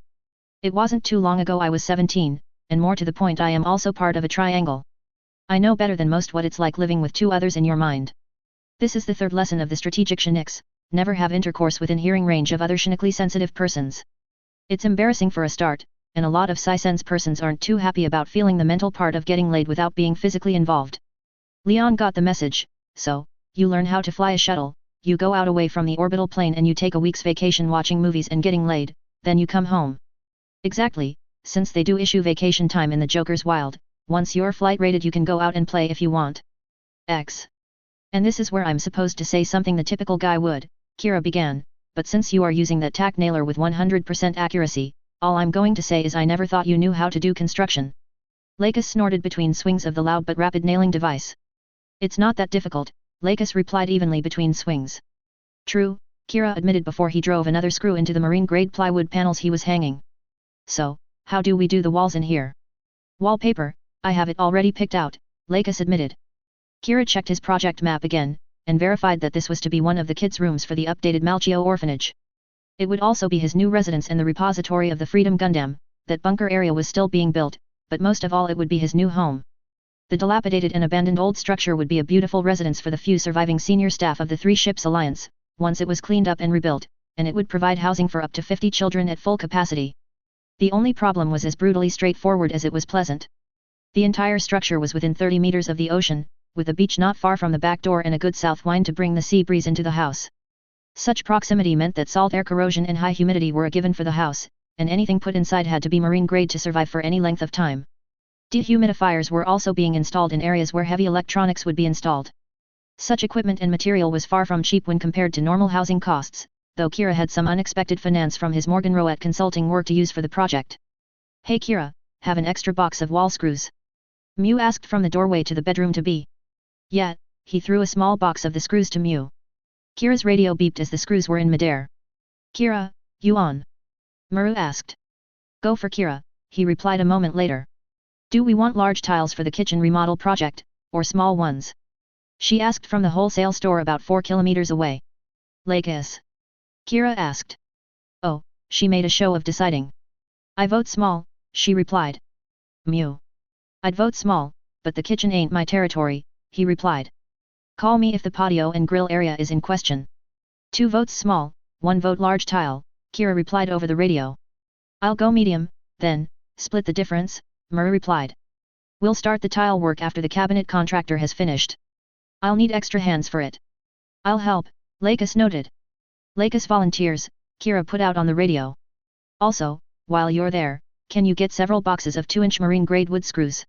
It wasn't too long ago I was 17, and more to the point I am also part of a triangle. I know better than most what it's like living with two others in your mind. This is the third lesson of the strategic shenanigans. Never have intercourse within hearing range of other shenically sensitive persons. It's embarrassing for a start, and a lot of psi-sense persons aren't too happy about feeling the mental part of getting laid without being physically involved. Leon got the message, so, you learn how to fly a shuttle, you go out away from the orbital plane and you take a week's vacation watching movies and getting laid, then you come home. Exactly, since they do issue vacation time in the Joker's Wild, once you're flight rated you can go out and play if you want. X. And this is where I'm supposed to say something the typical guy would. Kira began, but since you are using that tack nailer with 100% accuracy, all I'm going to say is I never thought you knew how to do construction. Lakis snorted between swings of the loud but rapid nailing device. It's not that difficult, Lakis replied evenly between swings. True, Kira admitted before he drove another screw into the marine-grade plywood panels he was hanging. So, how do we do the walls in here? Wallpaper, I have it already picked out, Lakis admitted. Kira checked his project map again, and verified that this was to be one of the kids' rooms for the updated Malchio orphanage. It would also be his new residence and the repository of the Freedom Gundam. That bunker area was still being built, but most of all it would be his new home. The dilapidated and abandoned old structure would be a beautiful residence for the few surviving senior staff of the Three Ships Alliance, once it was cleaned up and rebuilt, and it would provide housing for up to 50 children at full capacity. The only problem was as brutally straightforward as it was pleasant. The entire structure was within 30 meters of the ocean, with a beach not far from the back door and a good south wind to bring the sea breeze into the house. Such proximity meant that salt air corrosion and high humidity were a given for the house, and anything put inside had to be marine grade to survive for any length of time. Dehumidifiers were also being installed in areas where heavy electronics would be installed. Such equipment and material was far from cheap when compared to normal housing costs, though Kira had some unexpected finance from his Morgan Rowett consulting work to use for the project. Hey Kira, have an extra box of wall screws? Mew asked from the doorway to the bedroom to be. Yeah, he threw a small box of the screws to Mew. Kira's radio beeped as the screws were in midair. Kira, you on? Muru asked. Go for Kira, he replied a moment later. Do we want large tiles for the kitchen remodel project, or small ones? She asked from the wholesale store about 4 kilometers away. Lakis? Kira asked. Oh, she made a show of deciding. I vote small, she replied. Mew. I'd vote small, but the kitchen ain't my territory, he replied. Call me if the patio and grill area is in question. 2 votes small, 1 vote large tile, Kira replied over the radio. I'll go medium, then, split the difference, Murray replied. We'll start the tile work after the cabinet contractor has finished. I'll need extra hands for it. I'll help, Lakis noted. Lakis volunteers, Kira put out on the radio. Also, while you're there, can you get several boxes of 2-inch marine-grade wood screws?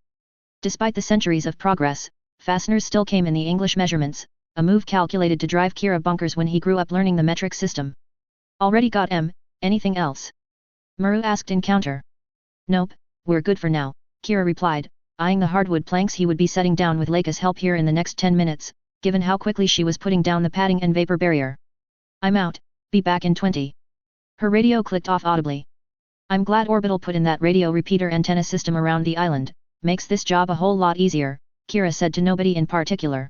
Despite the centuries of progress, fasteners still came in the English measurements, a move calculated to drive Kira bonkers when he grew up learning the metric system. Already got anything else? Muru asked in counter. Nope, we're good for now, Kira replied, eyeing the hardwood planks he would be setting down with Lakis' help here in the next 10 minutes, given how quickly she was putting down the padding and vapor barrier. I'm out, be back in 20. Her radio clicked off audibly. I'm glad Orbital put in that radio repeater antenna system around the island, makes this job a whole lot easier, Kira said to nobody in particular.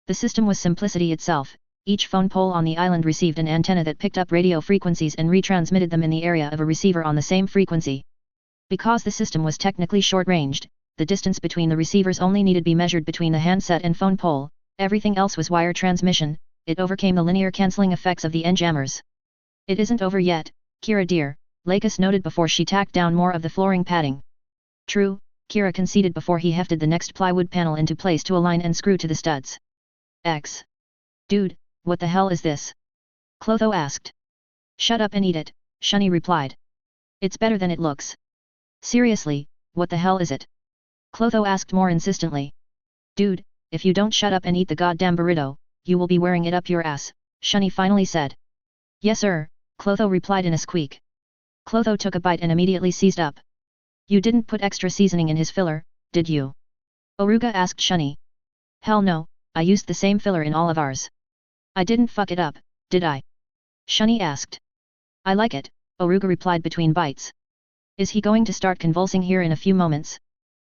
The system was simplicity itself, each phone pole on the island received an antenna that picked up radio frequencies and retransmitted them in the area of a receiver on the same frequency. Because the system was technically short-ranged, the distance between the receivers only needed be measured between the handset and phone pole, everything else was wire transmission. It overcame the linear cancelling effects of the N-jammers. "It isn't over yet, Kira dear," Lakis noted before she tacked down more of the flooring padding. "True," Kira conceded before he hefted the next plywood panel into place to align and screw to the studs. Dude, what the hell is this?" Clotho asked. "Shut up and eat it," Shunny replied. "It's better than it looks." "Seriously, what the hell is it?" Clotho asked more insistently. "Dude, if you don't shut up and eat the goddamn burrito, you will be wearing it up your ass," Shunny finally said. "Yes sir," Clotho replied in a squeak. Clotho took a bite and immediately seized up. "You didn't put extra seasoning in his filler, did you?" Oruga asked Shunny. "Hell no, I used the same filler in all of ours." "I didn't fuck it up, did I?" Shunny asked. "I like it," Oruga replied between bites. "Is he going to start convulsing here in a few moments?"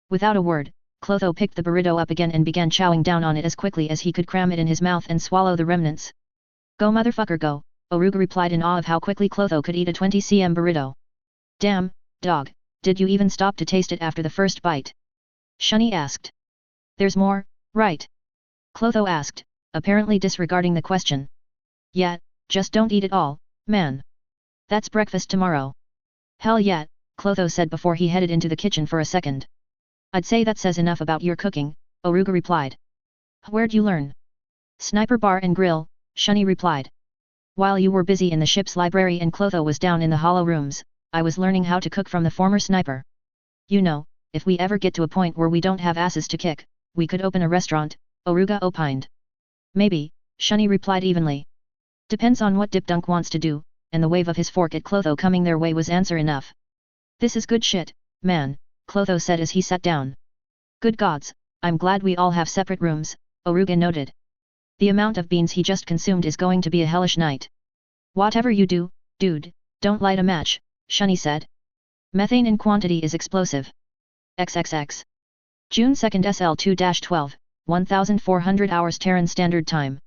Without a word, Clotho picked the burrito up again and began chowing down on it as quickly as he could cram it in his mouth and swallow the remnants. "Go motherfucker go," Oruga replied in awe of how quickly Clotho could eat a 20 cm burrito. "Damn, dog, did you even stop to taste it after the first bite?" Shunny asked. "There's more, right?" Clotho asked, apparently disregarding the question. "Yeah, just don't eat it all, man. That's breakfast tomorrow." "Hell yeah," Clotho said before he headed into the kitchen for a second. "I'd say that says enough about your cooking," Oruga replied. "Where'd you learn?" "Sniper Bar and Grill," Shunny replied. "While you were busy in the ship's library and Clotho was down in the hollow rooms, I was learning how to cook from the former sniper. You know, if we ever get to a point where we don't have asses to kick, we could open a restaurant," Oruga opined. "Maybe," Shunny replied evenly. "Depends on what Dip Dunk wants to do," and the wave of his fork at Clotho coming their way was answer enough. "This is good shit, man," Clotho said as he sat down. "Good gods, I'm glad we all have separate rooms," Oruga noted. "The amount of beans he just consumed is going to be a hellish night." "Whatever you do, dude, don't light a match," Shunny said. "Methane in quantity is explosive." XXX. June 2nd SL2-12, 1400 hours Terran Standard Time.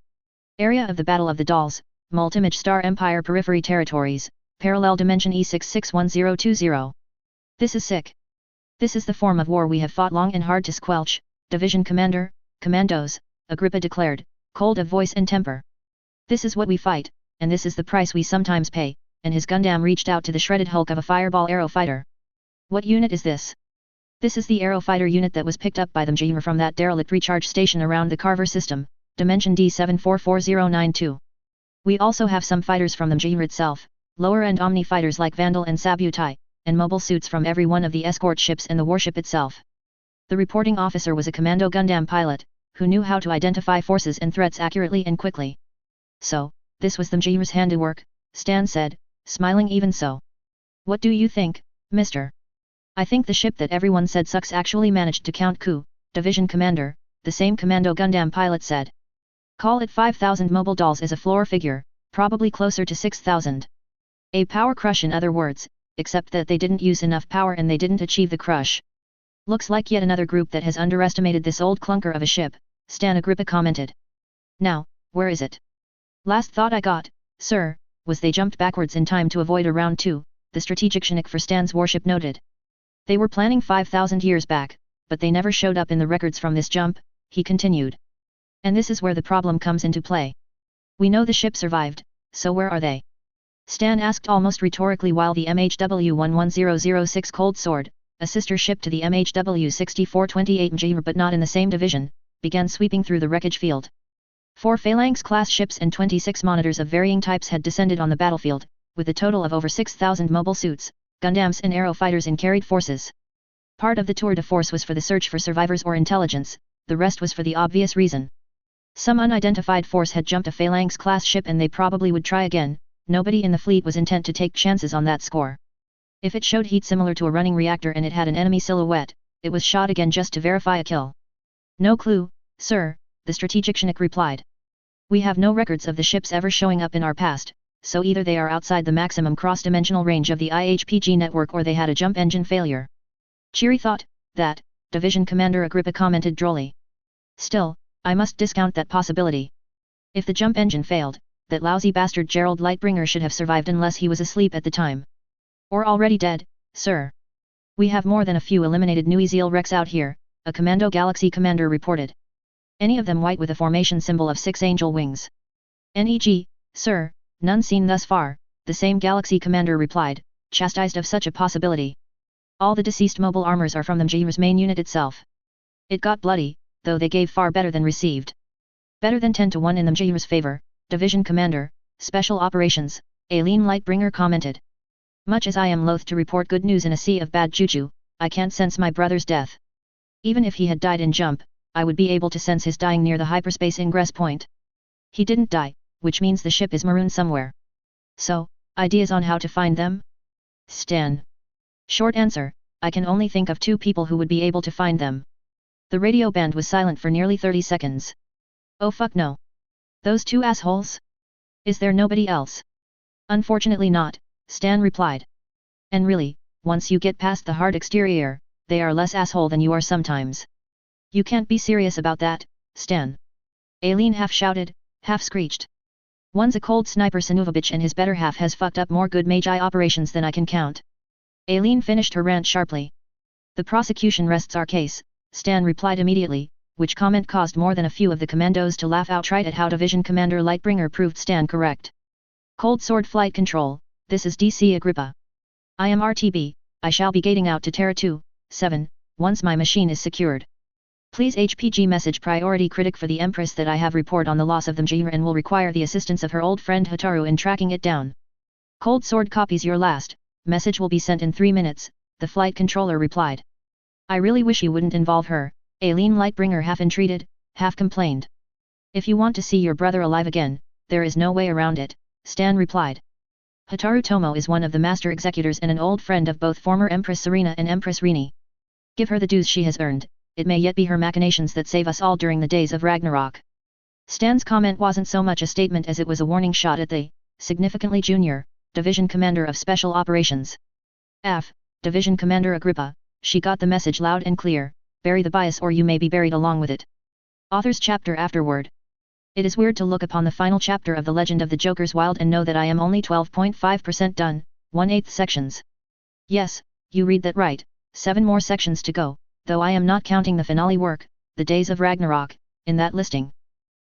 Area of the Battle of the Dolls, Multimage Star Empire Periphery Territories, Parallel Dimension E661020. "This is sick. This is the form of war we have fought long and hard to squelch," Division Commander, Commandos, Agrippa declared, cold of voice and temper. "This is what we fight, and this is the price we sometimes pay," and his Gundam reached out to the shredded hulk of a fireball aero fighter. "What unit is this?" "This is the aero fighter unit that was picked up by the Mjir from that derelict recharge station around the Carver system, Dimension D744092. We also have some fighters from the Mjir itself, lower-end Omni fighters like Vandal and Sabutai, and mobile suits from every one of the escort ships and the warship itself." The reporting officer was a Commando Gundam pilot, who knew how to identify forces and threats accurately and quickly. "So, this was the Mjir's handiwork," Stan said, smiling even so. "What do you think, mister?" "I think the ship that everyone said sucks actually managed to count coup," Division Commander, the same Commando Gundam pilot said. "Call it 5,000 mobile dolls as a floor figure, probably closer to 6,000. A power crush in other words, except that they didn't use enough power and they didn't achieve the crush. Looks like yet another group that has underestimated this old clunker of a ship," Stan Agrippa commented. "Now, where is it?" "Last thought I got, sir, was they jumped backwards in time to avoid a round 2, the strategic Chinook for Stan's warship noted. "They were planning 5,000 years back, but they never showed up in the records from this jump," he continued. "And this is where the problem comes into play. We know the ship survived, so where are they?" Stan asked almost rhetorically while the MHW-11006 Cold Sword, a sister ship to the MHW-6428 Mjir but not in the same division, began sweeping through the wreckage field. 4 Phalanx-class ships and 26 monitors of varying types had descended on the battlefield, with a total of over 6,000 mobile suits, Gundams and aero fighters in carried forces. Part of the tour de force was for the search for survivors or intelligence, the rest was for the obvious reason. Some unidentified force had jumped a Phalanx-class ship and they probably would try again. Nobody in the fleet was intent to take chances on that score. If it showed heat similar to a running reactor and it had an enemy silhouette, it was shot again just to verify a kill. "No clue, sir," the strategic Chinook replied. "We have no records of the ships ever showing up in our past, so either they are outside the maximum cross-dimensional range of the IHPG network or they had a jump engine failure." "Cheery thought, that," Division Commander Agrippa commented drolly. "Still, I must discount that possibility. If the jump engine failed, that lousy bastard Gerald Lightbringer should have survived unless he was asleep at the time. Or already dead, sir. We have more than a few eliminated Nuiziel Rex out here, a Commando Galaxy commander reported. Any of them white with a formation symbol of 6 angel wings. NEG, sir, none seen thus far, the same Galaxy commander replied, chastised of such a possibility. All the deceased mobile armors are from the Mjir's main unit itself. It got bloody, though they gave far better than received. Better than 10-1 in the Mjir's favor, Division Commander, Special Operations, Aileen Lightbringer commented. Much as I am loath to report good news in a sea of bad juju, I can't sense my brother's death. Even if he had died in jump, I would be able to sense his dying near the hyperspace ingress point. He didn't die, which means the ship is marooned somewhere. So, ideas on how to find them? Stan. Short answer, I can only think of 2 people who would be able to find them. The radio band was silent for nearly 30 seconds. Oh fuck no. Those 2 assholes? Is there nobody else? Unfortunately not, Stan replied. And really, once you get past the hard exterior, they are less asshole than you are sometimes. You can't be serious about that, Stan. Aileen half shouted, half screeched. One's a cold sniper Sinovovich and his better half has fucked up more good Magi operations than I can count. Aileen finished her rant sharply. The prosecution rests our case, Stan replied immediately, which comment caused more than a few of the commandos to laugh outright at how Division Commander Lightbringer proved Stan correct. Cold Sword Flight Control, this is DC Agrippa. I am RTB, I shall be gating out to Terra 2-7, once my machine is secured. Please HPG message priority critic for the Empress that I have report on the loss of the Mjir and will require the assistance of her old friend Hataru in tracking it down. Cold Sword copies your last, message will be sent in 3 minutes, the flight controller replied. I really wish you wouldn't involve her, Aileen Lightbringer half entreated, half complained. If you want to see your brother alive again, there is no way around it, Stan replied. Hataru Tomo is one of the master executors and an old friend of both former Empress Serena and Empress Rini. Give her the dues she has earned, it may yet be her machinations that save us all during the days of Ragnarok. Stan's comment wasn't so much a statement as it was a warning shot at the, significantly junior, Division Commander of Special Operations. Division Commander Agrippa, she got the message loud and clear, bury the bias or you may be buried along with it. Author's chapter afterward. It is weird to look upon the final chapter of The Legend of the Joker's Wild and know that I am only 12.5% done, 1/8 sections. Yes, you read that right, 7 more sections to go, though I am not counting the finale work, The Days of Ragnarok, in that listing.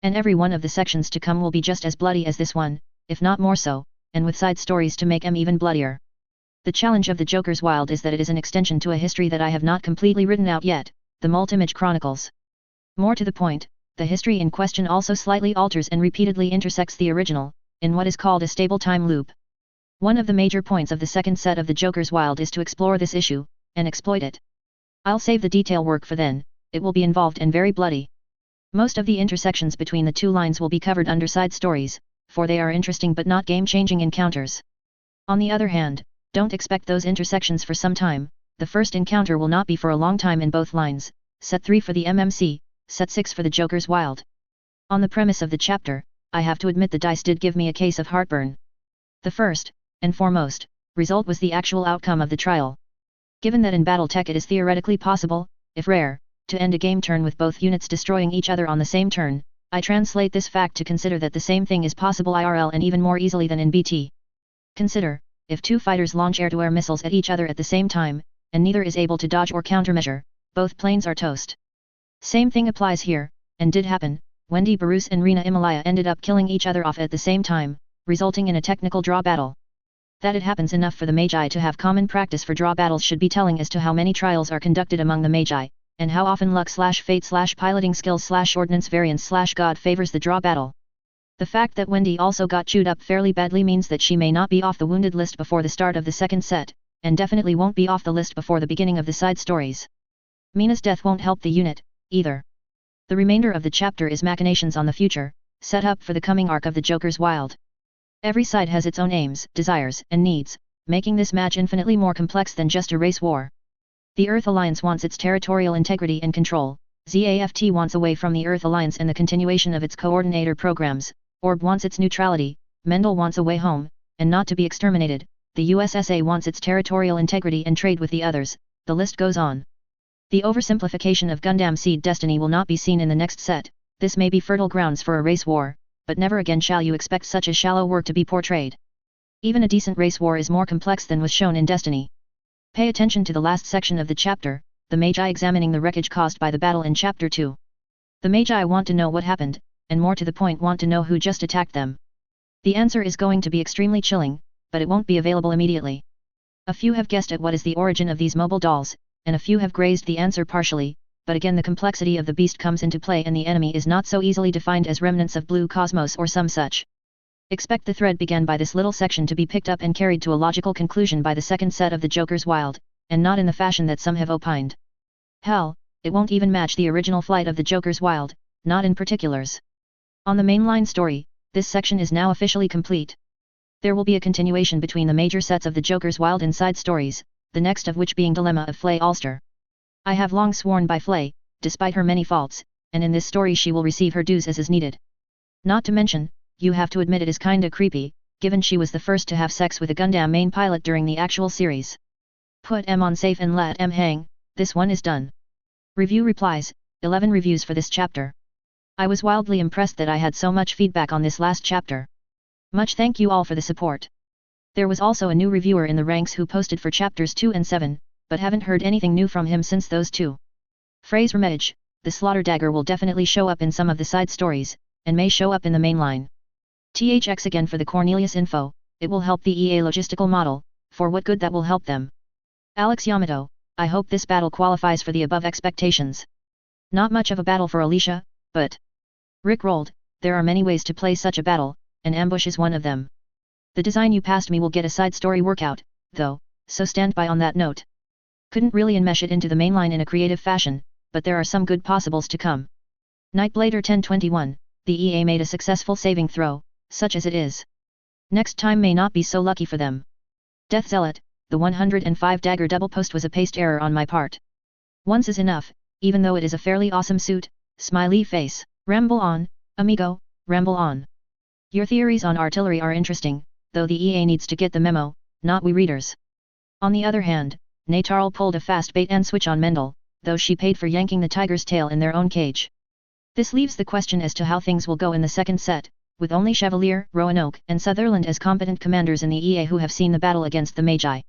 And every one of the sections to come will be just as bloody as this one, if not more so, and with side stories to make them even bloodier. The challenge of The Joker's Wild is that it is an extension to a history that I have not completely written out yet, the Multimage Chronicles. More to the point, the history in question also slightly alters and repeatedly intersects the original, in what is called a stable time loop. One of the major points of the second set of The Joker's Wild is to explore this issue, and exploit it. I'll save the detail work for then, it will be involved and very bloody. Most of the intersections between the 2 lines will be covered under side stories, for they are interesting but not game-changing encounters. On the other hand, don't expect those intersections for some time, the first encounter will not be for a long time in both lines, set 3 for the MMC, set 6 for The Joker's Wild. On the premise of the chapter, I have to admit the dice did give me a case of heartburn. The first, and foremost, result was the actual outcome of the trial. Given that in BattleTech it is theoretically possible, if rare, to end a game turn with both units destroying each other on the same turn, I translate this fact to consider that the same thing is possible IRL and even more easily than in BT. Consider, if 2 fighters launch air-to-air missiles at each other at the same time, and neither is able to dodge or countermeasure, both planes are toast. Same thing applies here, and did happen, Wendy Barus and Rena Himalaya ended up killing each other off at the same time, resulting in a technical draw battle. That it happens enough for the Magi to have common practice for draw battles should be telling as to how many trials are conducted among the Magi, and how often luck/fate/piloting skills/ordnance variance/God favors the draw battle. The fact that Wendy also got chewed up fairly badly means that she may not be off the wounded list before the start of the second set, and definitely won't be off the list before the beginning of the side stories. Mina's death won't help the unit, either. The remainder of the chapter is machinations on the future, set up for the coming arc of The Joker's Wild. Every side has its own aims, desires, and needs, making this match infinitely more complex than just a race war. The Earth Alliance wants its territorial integrity and control, ZAFT wants away from the Earth Alliance and the continuation of its coordinator programs, Orb wants its neutrality, Mendel wants a way home, and not to be exterminated, the USSA wants its territorial integrity and trade with the others, the list goes on. The oversimplification of Gundam Seed Destiny will not be seen in the next set, this may be fertile grounds for a race war, but never again shall you expect such a shallow work to be portrayed. Even a decent race war is more complex than was shown in Destiny. Pay attention to the last section of the chapter, the Magi examining the wreckage caused by the battle in Chapter 2. The Magi want to know what happened, and more to the point want to know who just attacked them. The answer is going to be extremely chilling, but it won't be available immediately. A few have guessed at what is the origin of these mobile dolls, and a few have grazed the answer partially, but again the complexity of the beast comes into play and the enemy is not so easily defined as remnants of blue cosmos or some such. Expect the thread began by this little section to be picked up and carried to a logical conclusion by the second set of the Joker's Wild, and not in the fashion that some have opined. Hell, it won't even match the original flight of the Joker's Wild, not in particulars. On the mainline story, this section is now officially complete. There will be a continuation between the major sets of the Joker's Wild and side stories, the next of which being Dilemma of Flay Ulster. I have long sworn by Flay, despite her many faults, and in this story she will receive her dues as is needed. Not to mention, you have to admit it is kinda creepy, given she was the first to have sex with a Gundam main pilot during the actual series. Put M on safe and let M hang, this one is done. Review replies, 11 reviews for this chapter. I was wildly impressed that I had so much feedback on this last chapter. Much thank you all for the support. There was also a new reviewer in the ranks who posted for chapters 2 and 7, but haven't heard anything new from him since those two. Phrase Ramage, the slaughter dagger will definitely show up in some of the side stories, and may show up in the mainline. THX again for the Cornelius info, it will help the EA logistical model, for what good that will help them. Alex Yamato, I hope this battle qualifies for the above expectations. Not much of a battle for Alicia, but Rick rolled, there are many ways to play such a battle, and ambush is one of them. The design you passed me will get a side story workout, though, so stand by on that note. Couldn't really enmesh it into the mainline in a creative fashion, but there are some good possibles to come. Nightblader 1021, the EA made a successful saving throw, such as it is. Next time may not be so lucky for them. Death Zealot, the 105 dagger double post was a paste error on my part. Once is enough, even though it is a fairly awesome suit, smiley face. Ramble on, amigo, ramble on. Your theories on artillery are interesting, though the EA needs to get the memo, not we readers. On the other hand, Natarl pulled a fast bait and switch on Mendel, though she paid for yanking the tiger's tail in their own cage. This leaves the question as to how things will go in the second set, with only Chevalier, Roanoke, and Sutherland as competent commanders in the EA who have seen the battle against the Magi.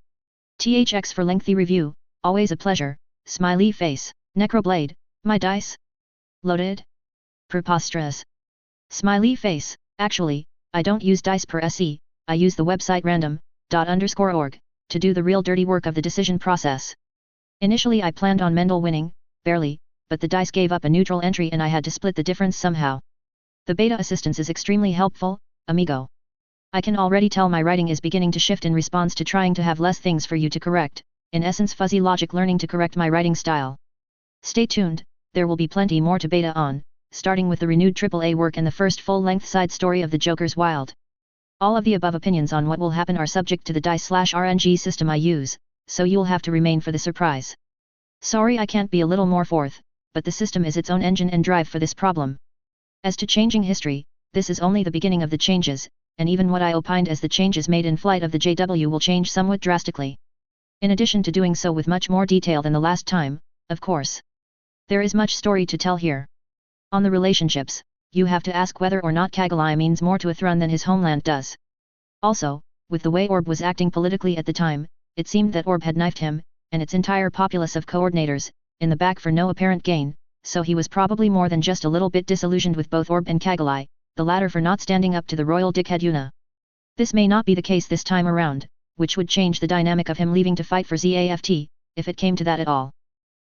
THX for lengthy review, always a pleasure, smiley face. Necroblade, my dice? Loaded? Preposterous. Smiley face. Actually, I don't use dice per SE, I use the website random._org, to do the real dirty work of the decision process. Initially I planned on Mendel winning, barely, but the dice gave up a neutral entry and I had to split the difference somehow. The beta assistance is extremely helpful, amigo. I can already tell my writing is beginning to shift in response to trying to have less things for you to correct, in essence fuzzy logic learning to correct my writing style. Stay tuned, there will be plenty more to beta on, starting with the renewed AAA work and the first full-length side story of the Joker's Wild. All of the above opinions on what will happen are subject to the dice/RNG system I use, so you'll have to remain for the surprise. Sorry I can't be a little more forth, but the system is its own engine and drive for this problem. As to changing history, this is only the beginning of the changes, and even what I opined as the changes made in Flight of the JW will change somewhat drastically. In addition to doing so with much more detail than the last time, of course. There is much story to tell here. On the relationships, you have to ask whether or not Kagalai means more to a Thrun than his homeland does. Also, with the way Orb was acting politically at the time, it seemed that Orb had knifed him, and its entire populace of coordinators, in the back for no apparent gain, so he was probably more than just a little bit disillusioned with both Orb and Kagalai, the latter for not standing up to the royal dickhead Yuna. This may not be the case this time around, which would change the dynamic of him leaving to fight for ZAFT, if it came to that at all.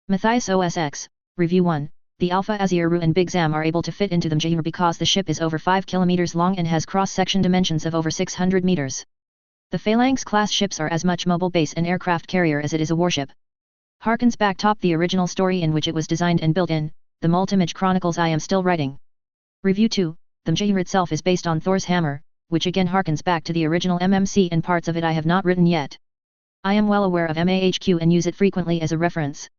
Matthias OSX, Review 1, the Alpha Aziru and Big Zam are able to fit into the Mjir because the ship is over 5 km long and has cross-section dimensions of over 600 meters. The Phalanx-class ships are as much mobile base and aircraft carrier as it is a warship. Harkens back top the original story in which it was designed and built in, the Multimage Chronicles I am still writing. Review 2, the Mjir itself is based on Thor's hammer, which again harkens back to the original MMC and parts of it I have not written yet. I am well aware of MAHQ and use it frequently as a reference.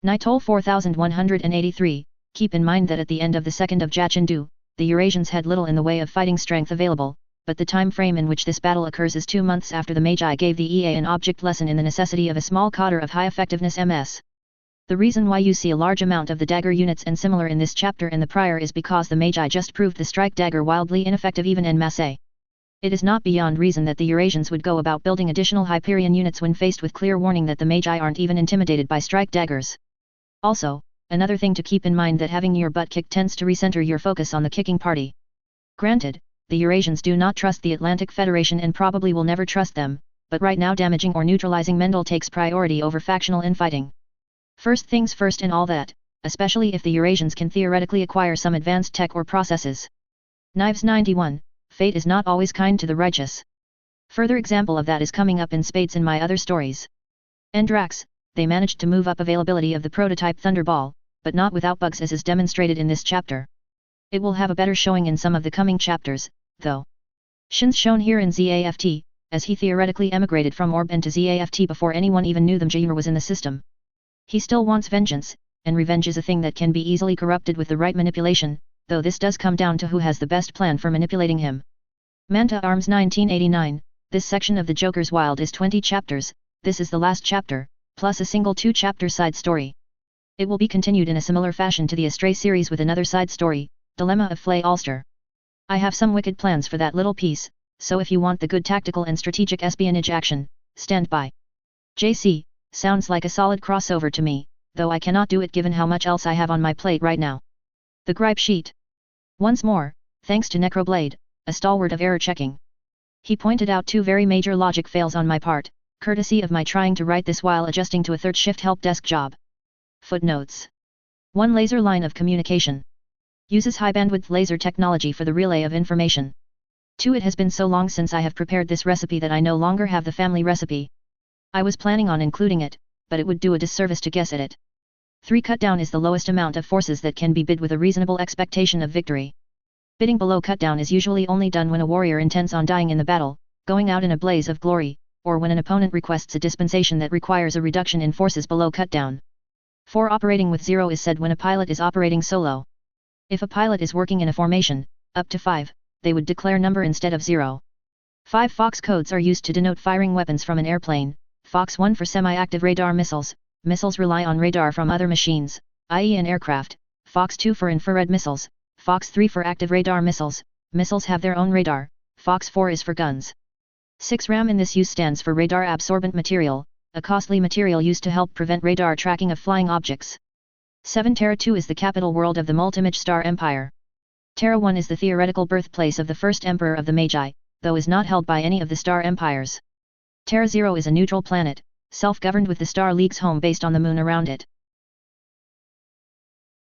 Nitol 4183, keep in mind that at the end of the Second of Jachindu, the Eurasians had little in the way of fighting strength available, but the time frame in which this battle occurs is 2 months after the Magi gave the EA an object lesson in the necessity of a small cadre of high-effectiveness MS. The reason why you see a large amount of the dagger units and similar in this chapter and the prior is because the Magi just proved the strike dagger wildly ineffective even en masse. It is not beyond reason that the Eurasians would go about building additional Hyperion units when faced with clear warning that the Magi aren't even intimidated by strike daggers. Also, another thing to keep in mind that having your butt kicked tends to recenter your focus on the kicking party. Granted, the Eurasians do not trust the Atlantic Federation and probably will never trust them, but right now damaging or neutralizing Mendel takes priority over factional infighting. First things first and all that, especially if the Eurasians can theoretically acquire some advanced tech or processes. Knives 91, fate is not always kind to the righteous. Further example of that is coming up in spades in my other stories. Endrax, they managed to move up availability of the prototype Thunderball, but not without bugs as is demonstrated in this chapter. It will have a better showing in some of the coming chapters, though. Shin's shown here in ZAFT, as he theoretically emigrated from Orb into ZAFT before anyone even knew the Mjir was in the system. He still wants vengeance, and revenge is a thing that can be easily corrupted with the right manipulation, though this does come down to who has the best plan for manipulating him. Manta Arms 1989, this section of the Joker's Wild is 20 chapters, this is the last chapter, plus a single 2-chapter side story. It will be continued in a similar fashion to the Astray series with another side story, Dilemma of Flay Ulster. I have some wicked plans for that little piece, so if you want the good tactical and strategic espionage action, stand by. JC, sounds like a solid crossover to me, though I cannot do it given how much else I have on my plate right now. The gripe sheet. Once more, thanks to Necroblade, a stalwart of error checking. He pointed out 2 very major logic fails on my part, courtesy of my trying to write this while adjusting to a third shift help desk job. Footnotes. 1 laser line of communication. Uses high bandwidth laser technology for the relay of information. 2 It has been so long since I have prepared this recipe that I no longer have the family recipe. I was planning on including it, but it would do a disservice to guess at it. 3 Cutdown is the lowest amount of forces that can be bid with a reasonable expectation of victory. Bidding below cutdown is usually only done when a warrior intends on dying in the battle, going out in a blaze of glory, or when an opponent requests a dispensation that requires a reduction in forces below cutdown. 4 Operating with 0 is said when a pilot is operating solo. If a pilot is working in a formation, up to 5, they would declare number instead of 0. 5 Fox codes are used to denote firing weapons from an airplane, Fox 1 for semi-active radar missiles, missiles rely on radar from other machines, i.e. an aircraft, Fox 2 for infrared missiles, Fox 3 for active radar missiles, missiles have their own radar, Fox 4 is for guns. 6 RAM in this use stands for radar absorbent material, a costly material used to help prevent radar tracking of flying objects. 7 Terra 2 is the capital world of the Multimage Star Empire. Terra 1 is the theoretical birthplace of the first emperor of the Magi, though is not held by any of the star empires. Terra 0 is a neutral planet, self-governed with the Star League's home based on the moon around it.